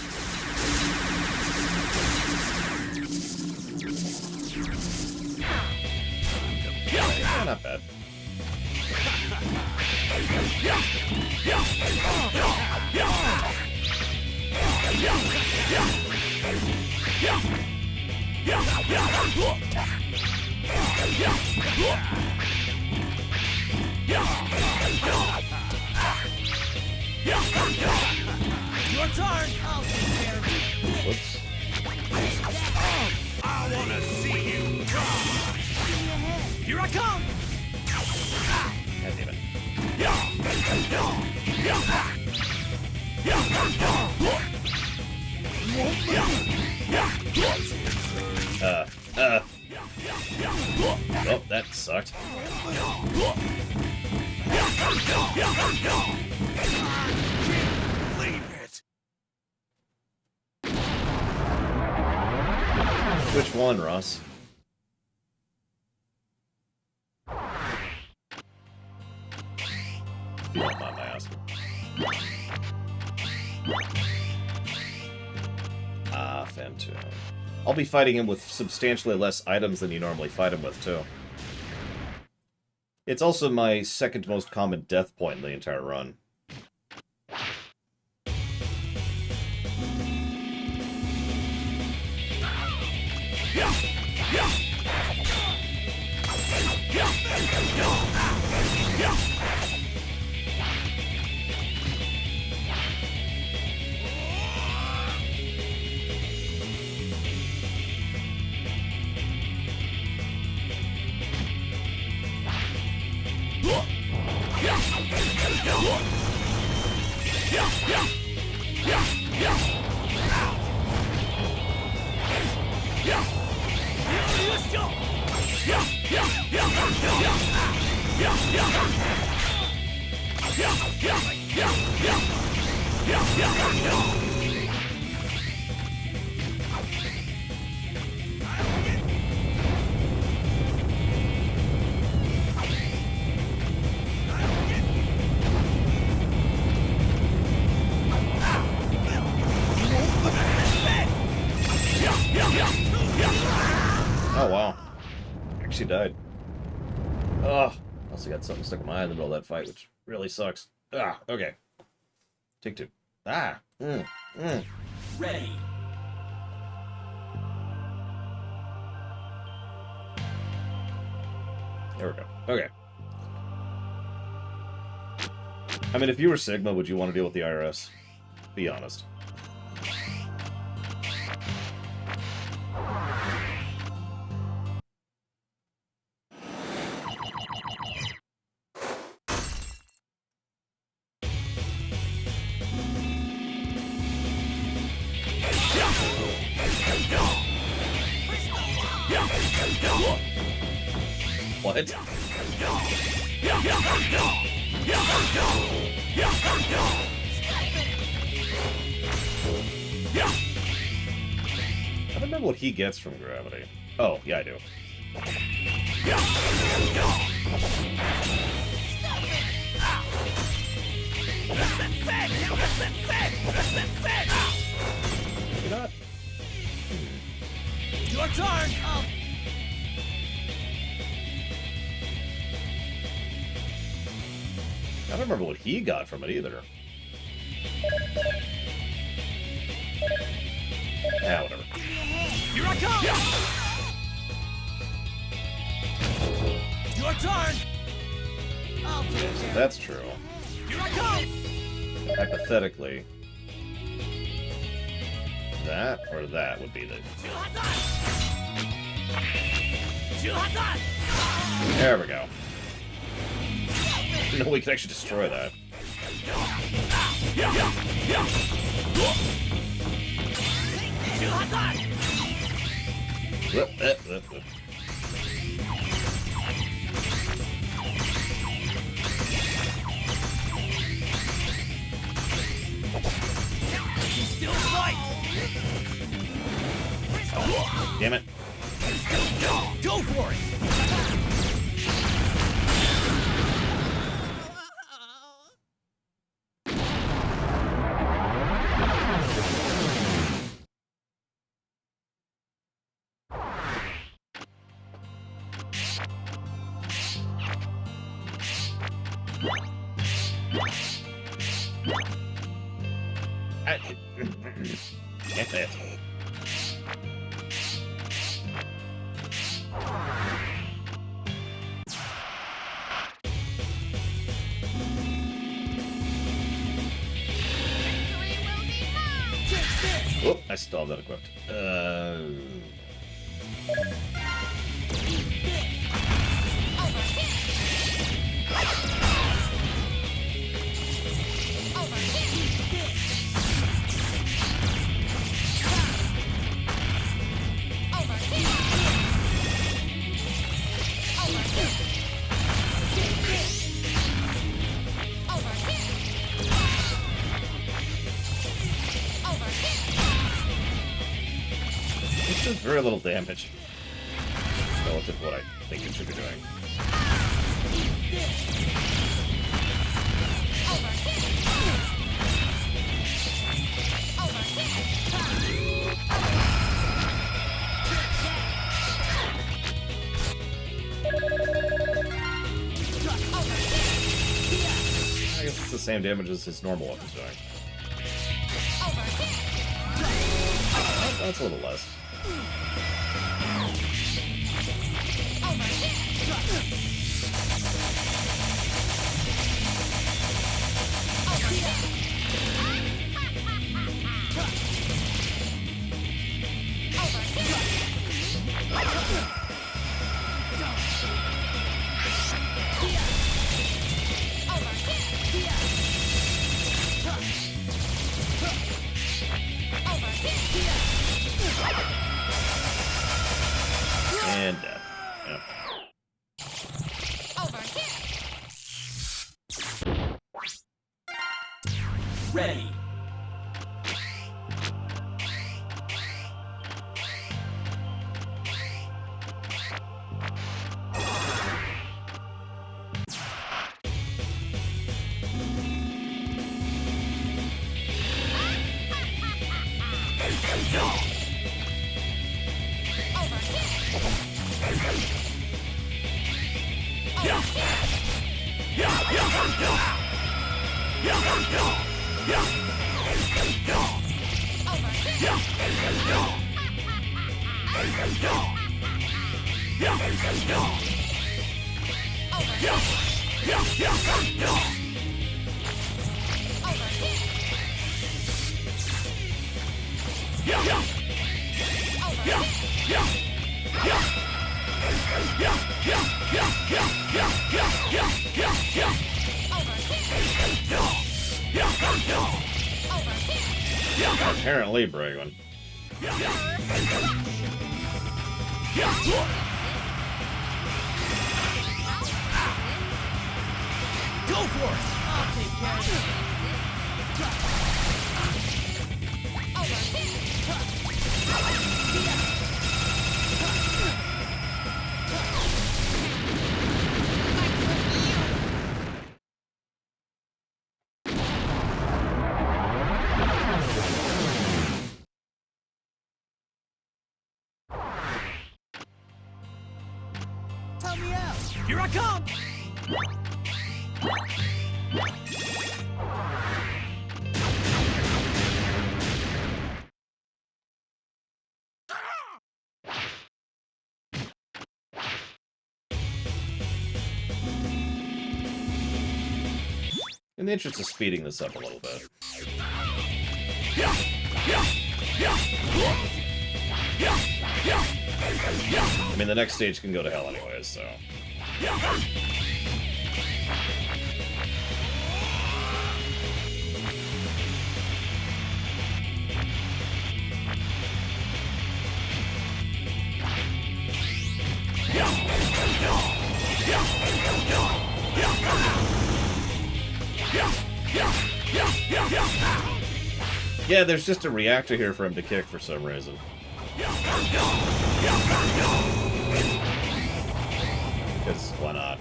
Yeah, not bad. Your turn. I'll take care of it. Whoops. I wanna see you die! Here I come. God damn it. Oh, that sucked. Leave it! Which one, Ross? If you don't mind my asking. Ah, Phantom. I'll be fighting him with substantially less items than you normally fight him with, too. It's also my second most common death point in the entire run. Oh, wow. Actually died. Ugh. Also got something stuck in my eye in the middle of that fight, which really sucks. Ah, okay. Take two. Ah. Ready. There we go. Okay. I mean, if you were Sigma, would you want to deal with the IRS? Be honest. What? I don't remember what he gets from gravity. Oh, yeah, I do. Not. Your turn! I don't remember what he got from it either. Ah, whatever. Here I come! Your turn! So that's true. Here I come! Hypothetically, that or that would be the... There we go. No, we can actually destroy that. Still fight! Damn it. Go for it! Damn it. Oh, I still have that equipped. It does very little damage relative to what I think it should be doing. I guess it's the same damage as his normal weapon's doing. Oh, that's a little less. And death. Yep. Ready! Apparently, Bragon. course. I'll take care of it. Help me out! Here I come! In the interest of speeding this up a little bit. I mean, the next stage can go to hell anyways, so... Yeah, there's just a reactor here for him to kick for some reason. Because why not?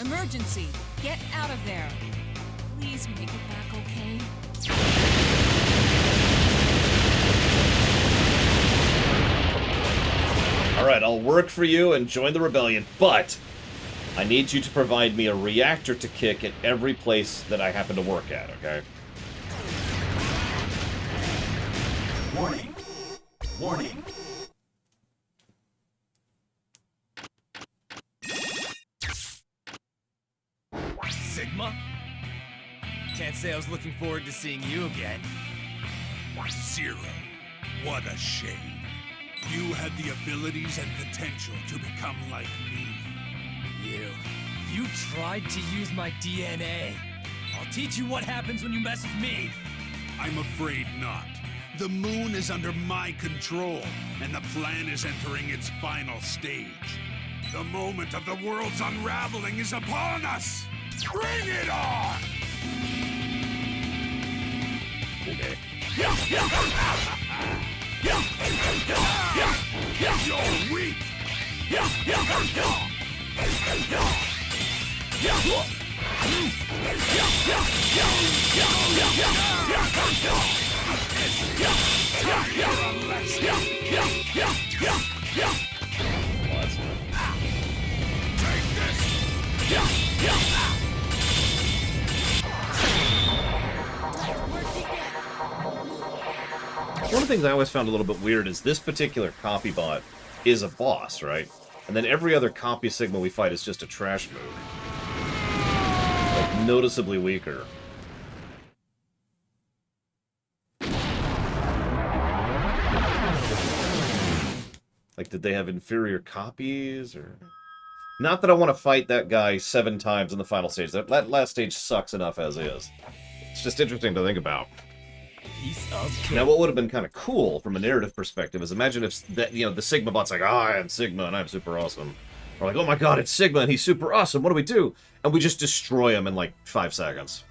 Emergency! Get out of there! Please make it back okay? Alright, I'll work for you and join the rebellion, but I need you to provide me a reactor to kick at every place that I happen to work at, okay? Warning. Warning. Sigma? Can't say I was looking forward to seeing you again. Zero. What a shame. You had the abilities and potential to become like me. You tried to use my DNA. I'll teach you what happens when you mess with me. I'm afraid not. The moon is under my control, and the plan is entering its final stage. The moment of the world's unraveling is upon us! Bring it on! Okay. You're weak! One of the things I always found a little bit weird is this particular copy bot is a boss, right? And then every other copy Sigma we fight is just a trash move. Like, noticeably weaker. Like, did they have inferior copies, or... Not that I want to fight that guy 7 times in the final stage. That last stage sucks enough as is. It's just interesting to think about. Now, what would have been kind of cool from a narrative perspective is imagine if that, you know, the Sigma bot's like, I am Sigma and I'm super awesome. Or like, oh my god, it's Sigma and he's super awesome. What do we do? And we just destroy him in like 5 seconds.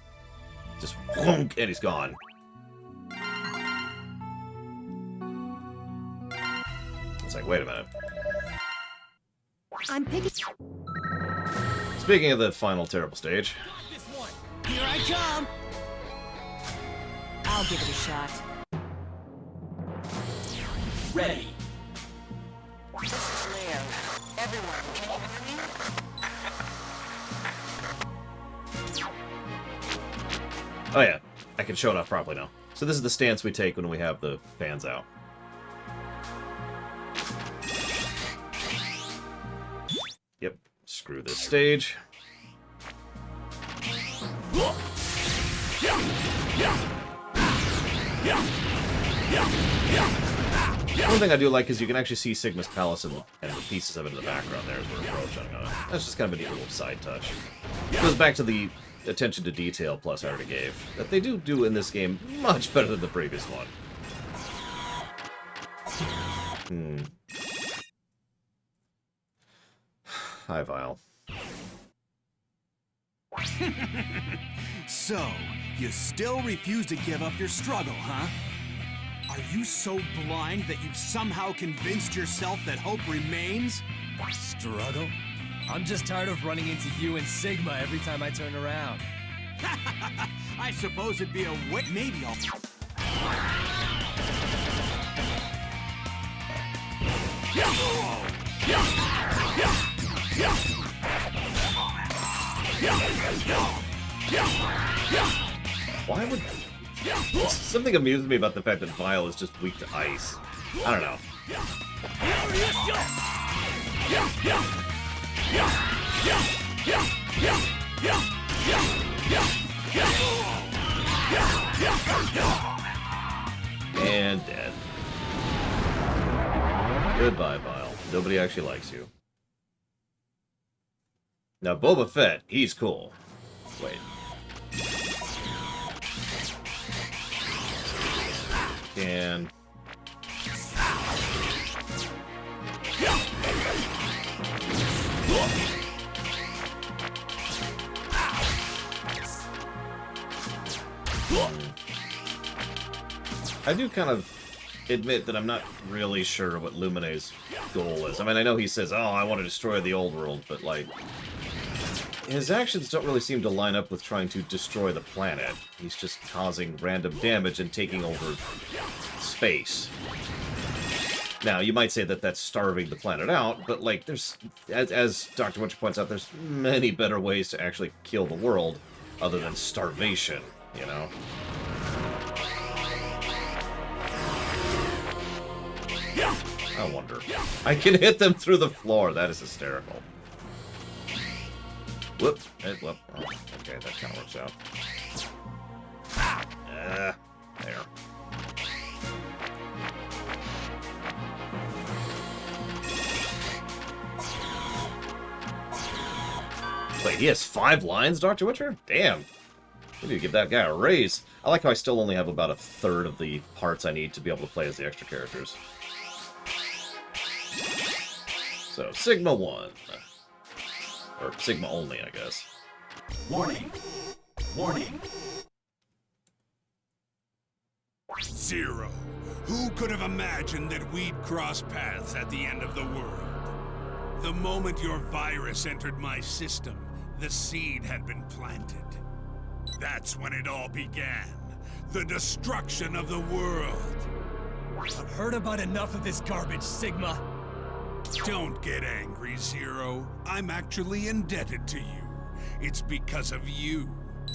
Just whonk, and he's gone. It's like, wait a minute. I'm picking. Speaking of the final terrible stage. Here I come! I'll give it a shot. Ready. Clear. Everyone, can you hear me? Oh yeah, I can show it off properly now. So this is the stance we take when we have the fans out. Yep, screw this stage. One thing I do like is you can actually see Sigma's palace and the pieces of it in the background there as we're approaching it. That's just kind of a neat little side touch. It goes back to the attention to detail plus I already gave. That they do in this game much better than the previous one. Hi, Vile. So, you still refuse to give up your struggle, huh? Are you so blind that you've somehow convinced yourself that hope remains? Struggle? I'm just tired of running into you and Sigma every time I turn around. I suppose it'd be a way. Maybe I'll. Why would... Something amused me about the fact that Vile is just weak to ice. I don't know. And dead. Goodbye, Vile. Nobody actually likes you. Now, Boba Fett, he's cool. Wait. And... I do kind of admit that I'm not really sure what Luminae's goal is. I mean, I know he says, oh, I want to destroy the old world, but, like... his actions don't really seem to line up with trying to destroy the planet. He's just causing random damage and taking over space. Now, you might say that that's starving the planet out, but, like, there's... As Dr. Winter points out, there's many better ways to actually kill the world other than starvation, you know? I wonder. I can hit them through the floor. That is hysterical. Whoop. Whoop. Oh, okay, that kind of works out. There. Wait, he has 5 lines, Dr. Witcher? Damn. We need to give that guy a raise. I like how I still only have about a third of the parts I need to be able to play as the extra characters. So, Sigma 1. Or Sigma only, I guess. Warning! Warning! Zero. Who could have imagined that we'd cross paths at the end of the world? The moment your virus entered my system, the seed had been planted. That's when it all began. The destruction of the world. I've heard about enough of this garbage, Sigma. Don't get angry, Zero. I'm actually indebted to you. It's because of you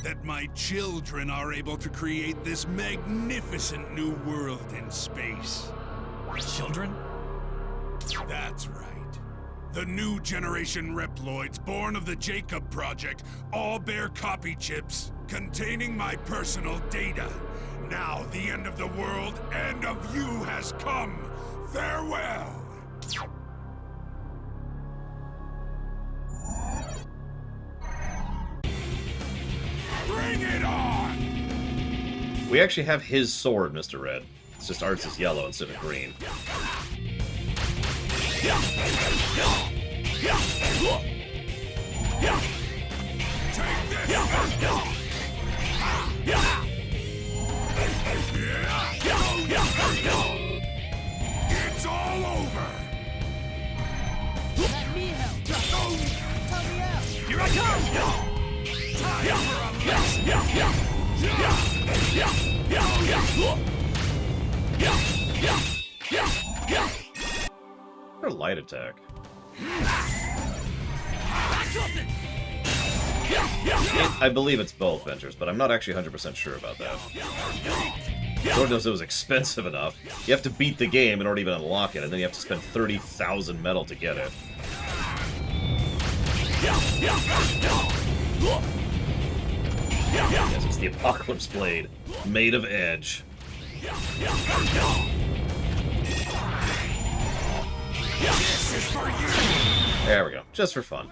that my children are able to create this magnificent new world in space. Children? That's right. The new generation Reploids born of the Jacob Project all bear copy chips containing my personal data. Now the end of the world and of you has come. Farewell! Bring it on! We actually have his sword, Mr. Red. It's just ours is yellow instead of green. It's all over! Let me help! Tell me out! Here I come! Time Or light attack. I believe it's both, Ventures, but I'm not actually 100% sure about that. Lord knows it was expensive enough. You have to beat the game in order to even unlock it, and then you have to spend 30,000 metal to get it. Yes, it's the Apocalypse Blade, made of edge. This is for you! There we go, just for fun.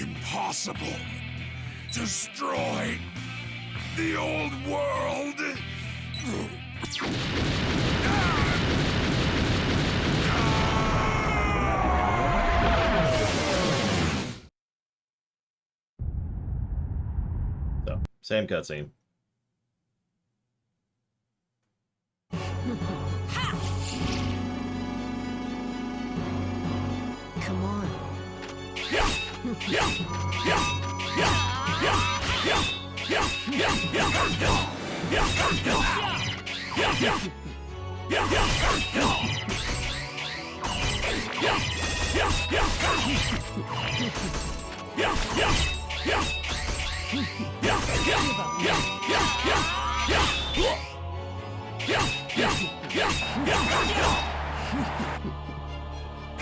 Impossible. Destroy the old world. So, same cutscene. Come on.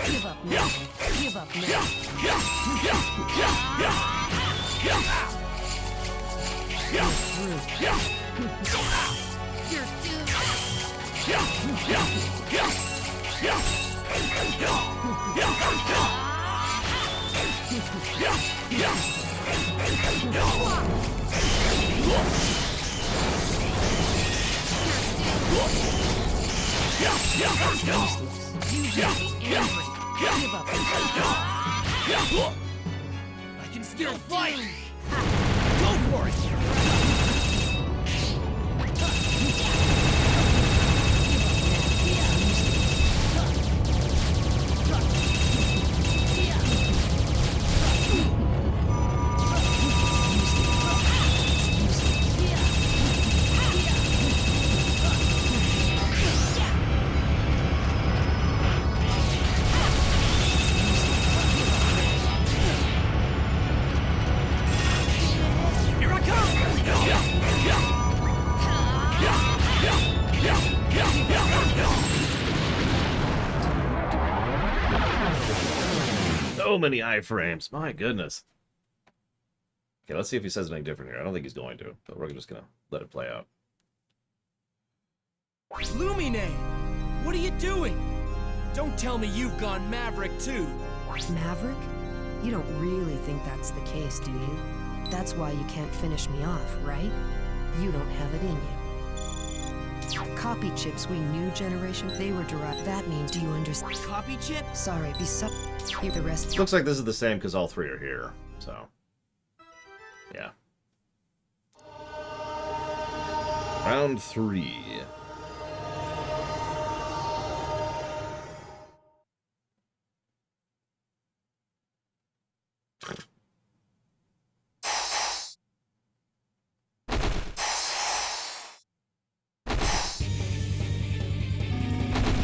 Give up now. Give up now. You're through. You're doomed. Give up. I can still fight! Go for it! So many iframes, my goodness. Okay, let's see if he says anything different here. I don't think he's going to, but we're just gonna let it play out. Luminae! What are you doing? Don't tell me you've gone Maverick too. Maverick? You don't really think that's the case, do you? That's why you can't finish me off, right? You don't have it in you. Copy chips we new generation, they were derived. That means, do you understand? Copy chip? Sorry, be sub. Here the rest. Looks like this is the same because all three are here, so. Yeah. Round 3.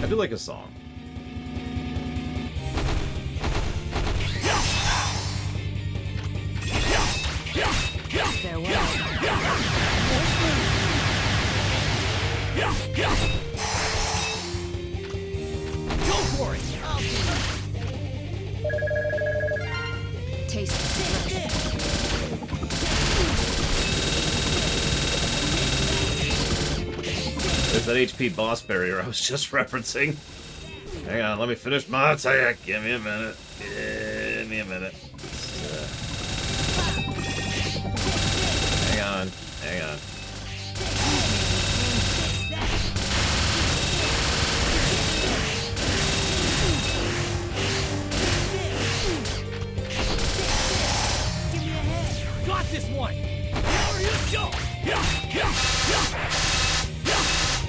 I do like a song. Farewell. Go for it! Taste it. There's that HP boss barrier I was just referencing. Hang on, let me finish my attack. Give me a minute. Give me a minute. Hang on. Hang on. Got this one! Here you go!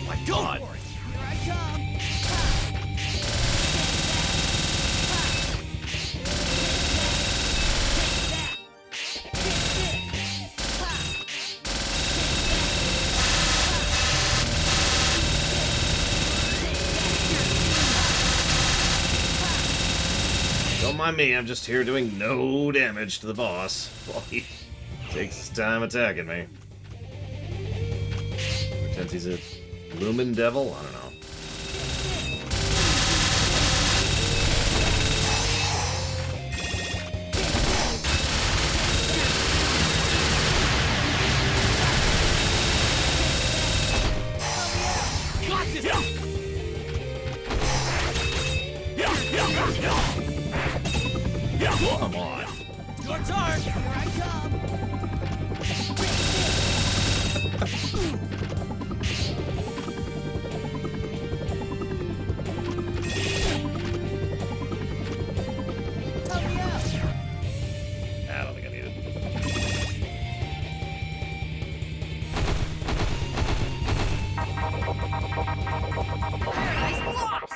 My God! Here I come! Don't mind me, I'm just here doing no damage to the boss while he takes his time attacking me. Pretends he's a Lumen Devil? I don't know. Come on. Your turn! Here I come! I don't think I need it. Paradise lost!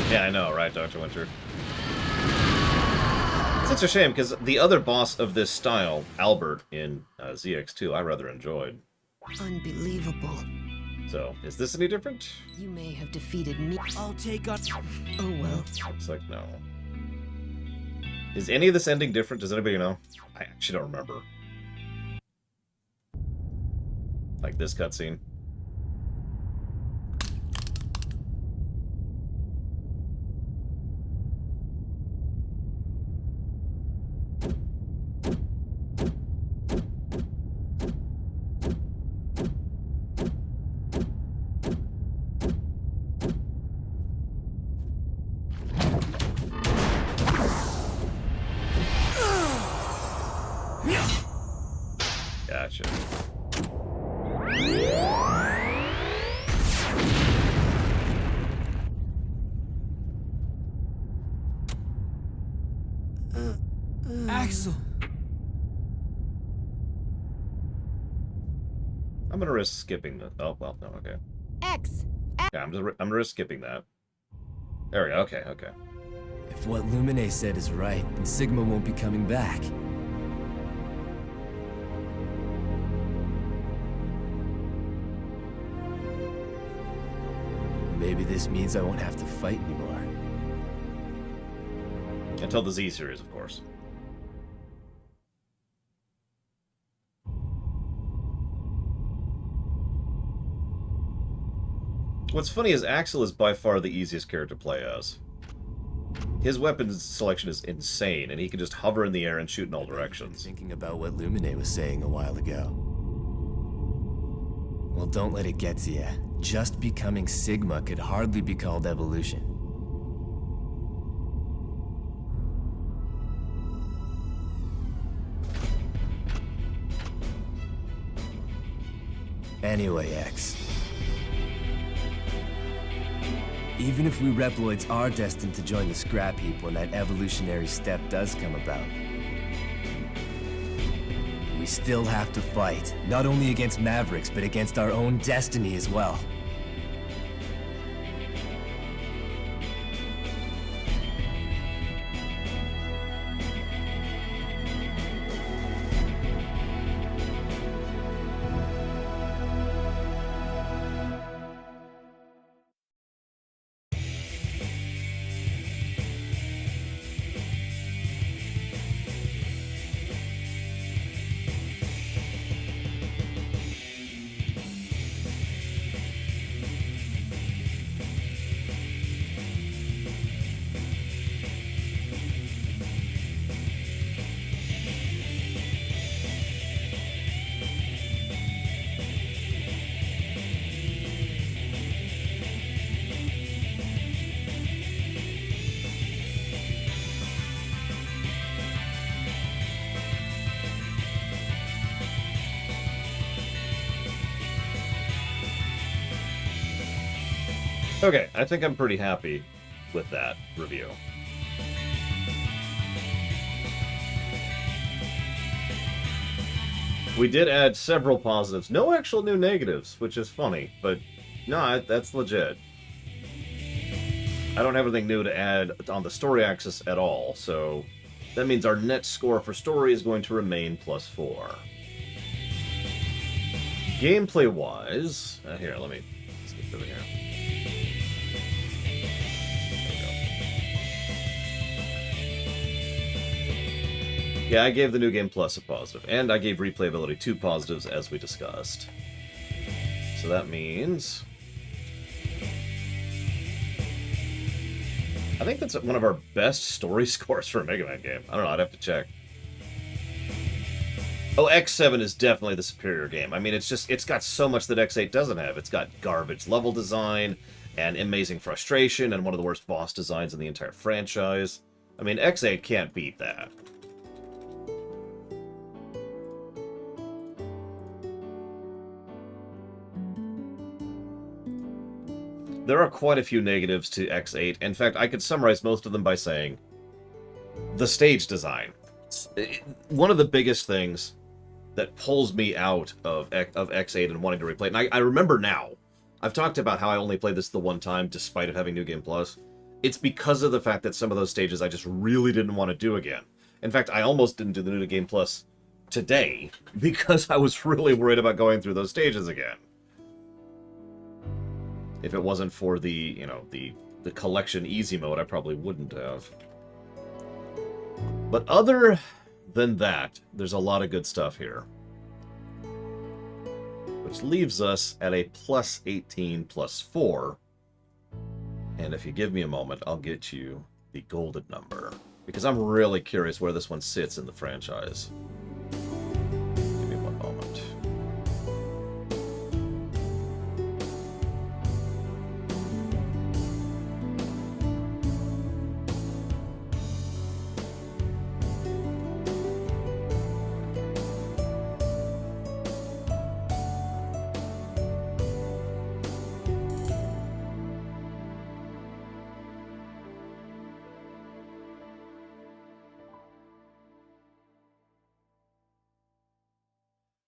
Yeah, I know, right, Dr. Winter? It's such a shame, because the other boss of this style, Albert, in ZX2, I rather enjoyed. Unbelievable. So, is this any different? You may have defeated me. I'll take on... Oh well. Looks like no. Is any of this ending different? Does anybody know? I actually don't remember. Like this cutscene. Gotcha. Axel! I'm gonna risk skipping the... Oh, well, no, okay. X. Yeah, I'm gonna risk skipping that. There we go, okay, okay. If what Luminae said is right, then Sigma won't be coming back. Maybe this means I won't have to fight anymore. Until the Z series, of course. What's funny is Axel is by far the easiest character to play as. His weapons selection is insane, and he can just hover in the air and shoot in all directions. Thinking about what Luminae was saying a while ago. Well, don't let it get to you. Just becoming Sigma could hardly be called evolution. Anyway, X. Even if we Reploids are destined to join the scrap heap when that evolutionary step does come about, we still have to fight, not only against Mavericks, but against our own destiny as well. Okay, I think I'm pretty happy with that review. We did add several positives. No actual new negatives, which is funny, but no, that's legit. I don't have anything new to add on the story axis at all, so that means our net score for story is going to remain +4. Gameplay-wise... here, let me skip over here. Yeah, I gave the New Game Plus a positive, and I gave replayability 2 positives, as we discussed. So that means... I think that's one of our best story scores for a Mega Man game. I don't know, I'd have to check. Oh, X7 is definitely the superior game. I mean, it's got so much that X8 doesn't have. It's got garbage level design, and amazing frustration, and one of the worst boss designs in the entire franchise. I mean, X8 can't beat that. There are quite a few negatives to X8. In fact, I could summarize most of them by saying the stage design. One of the biggest things that pulls me out of X8 and wanting to replay it, and I remember now, I've talked about how I only played this the one time despite it having New Game Plus. It's because of the fact that some of those stages I just really didn't want to do again. In fact, I almost didn't do the New Game Plus today because I was really worried about going through those stages again. If it wasn't for the, you know, the collection easy mode, I probably wouldn't have. But other than that, there's a lot of good stuff here. Which leaves us at a +18 +4. And if you give me a moment, I'll get you the golden number. Because I'm really curious where this one sits in the franchise. Give me one moment.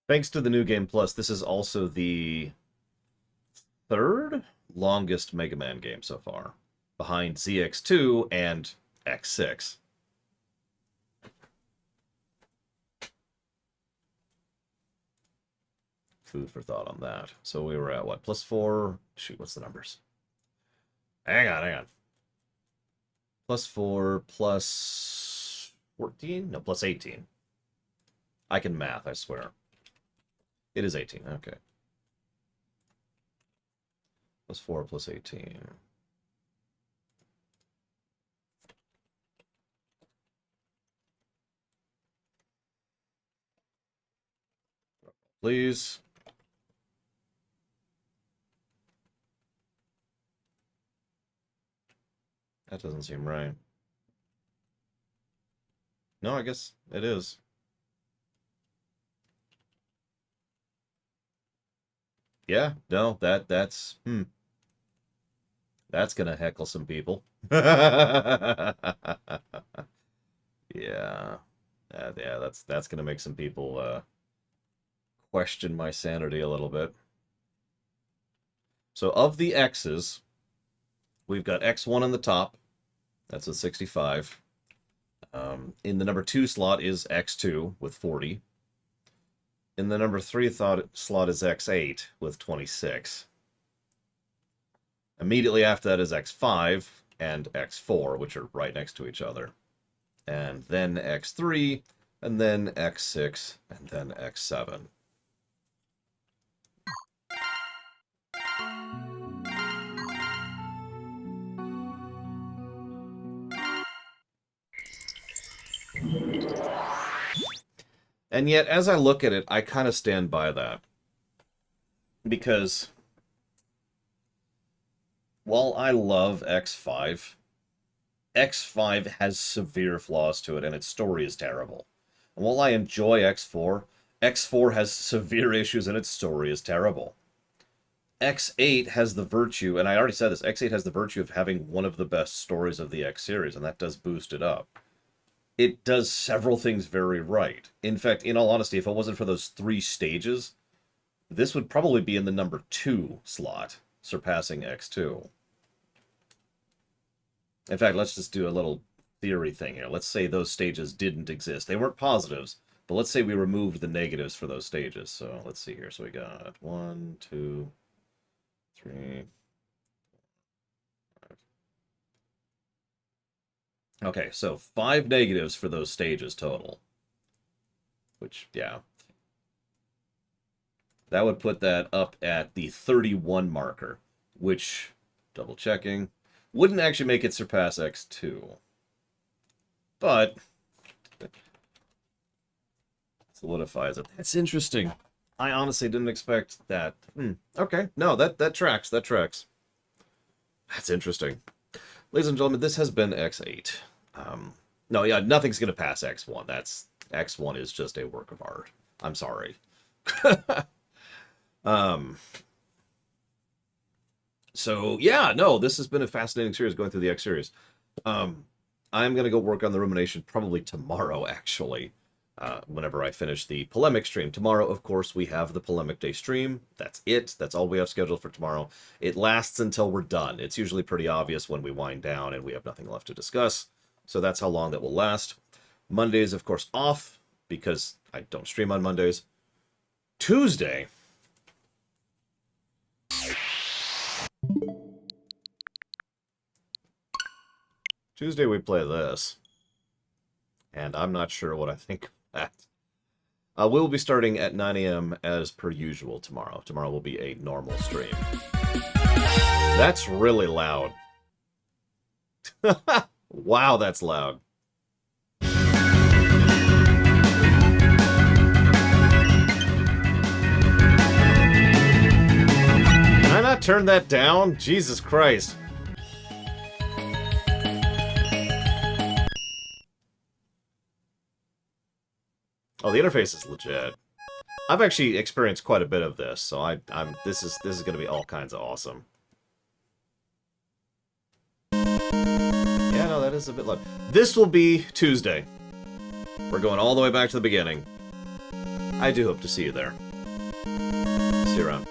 Thanks to the New Game Plus, this is also the 3rd longest Mega Man game so far, behind ZX2 and X6. Food for thought on that. So we were at, what, +4? Shoot, what's the numbers? Hang on. +4, +14? No, +18. I can math, I swear. It is 18, okay. +4 +18. Please. That doesn't seem right. No, I guess it is. Yeah, no, that's that's gonna heckle some people. Yeah. Yeah, that's gonna make some people question my sanity a little bit. So of the X's, we've got X1 in the top. That's a 65. In the number 2 slot is X2 with 40. In the number 3 slot is X8 with 26. Immediately after that is X5 and X4, which are right next to each other. And then X3, and then X6, and then X7. And yet, as I look at it, I kind of stand by that. Because while I love X5, X5 has severe flaws to it, and its story is terrible. And while I enjoy X4, X4 has severe issues, and its story is terrible. X8 has the virtue, and I already said this, X8 has the virtue of having one of the best stories of the X series, and that does boost it up. It does several things very right. In fact, in all honesty, if it wasn't for those 3 stages, this would probably be in the number 2 slot, surpassing X2. In fact, let's just do a little theory thing here. Let's say those stages didn't exist. They weren't positives, but let's say we removed the negatives for those stages. So let's see here. So we got 1, 2, 3, 5. Okay, so 5 negatives for those stages total. Which, yeah. That would put that up at the 31 marker, which, double checking, wouldn't actually make it surpass X2. But solidifies it. That's interesting. I honestly didn't expect that. Okay, no, that tracks. That tracks. That's interesting. Ladies and gentlemen, this has been X8. No, yeah, nothing's gonna pass X1. X1 is just a work of art. I'm sorry. So yeah, no, this has been a fascinating series going through the X series. I'm gonna go work on the rumination probably tomorrow, actually. Whenever I finish the polemic stream. Tomorrow, of course, we have the polemic day stream. That's it. That's all we have scheduled for tomorrow. It lasts until we're done. It's usually pretty obvious when we wind down and we have nothing left to discuss. So that's how long that will last. Mondays, of course, off because I don't stream on Mondays. Tuesday. Tuesday we play this. And I'm not sure what I think of that. We'll be starting at 9 a.m. as per usual tomorrow. Tomorrow will be a normal stream. That's really loud. Wow, that's loud. Can I not turn that down? Jesus Christ. Oh, the interface is legit. I've actually experienced quite a bit of this, so this is going to be all kinds of awesome. Yeah, no, that is a bit loud. This will be Tuesday. We're going all the way back to the beginning. I do hope to see you there. See you around.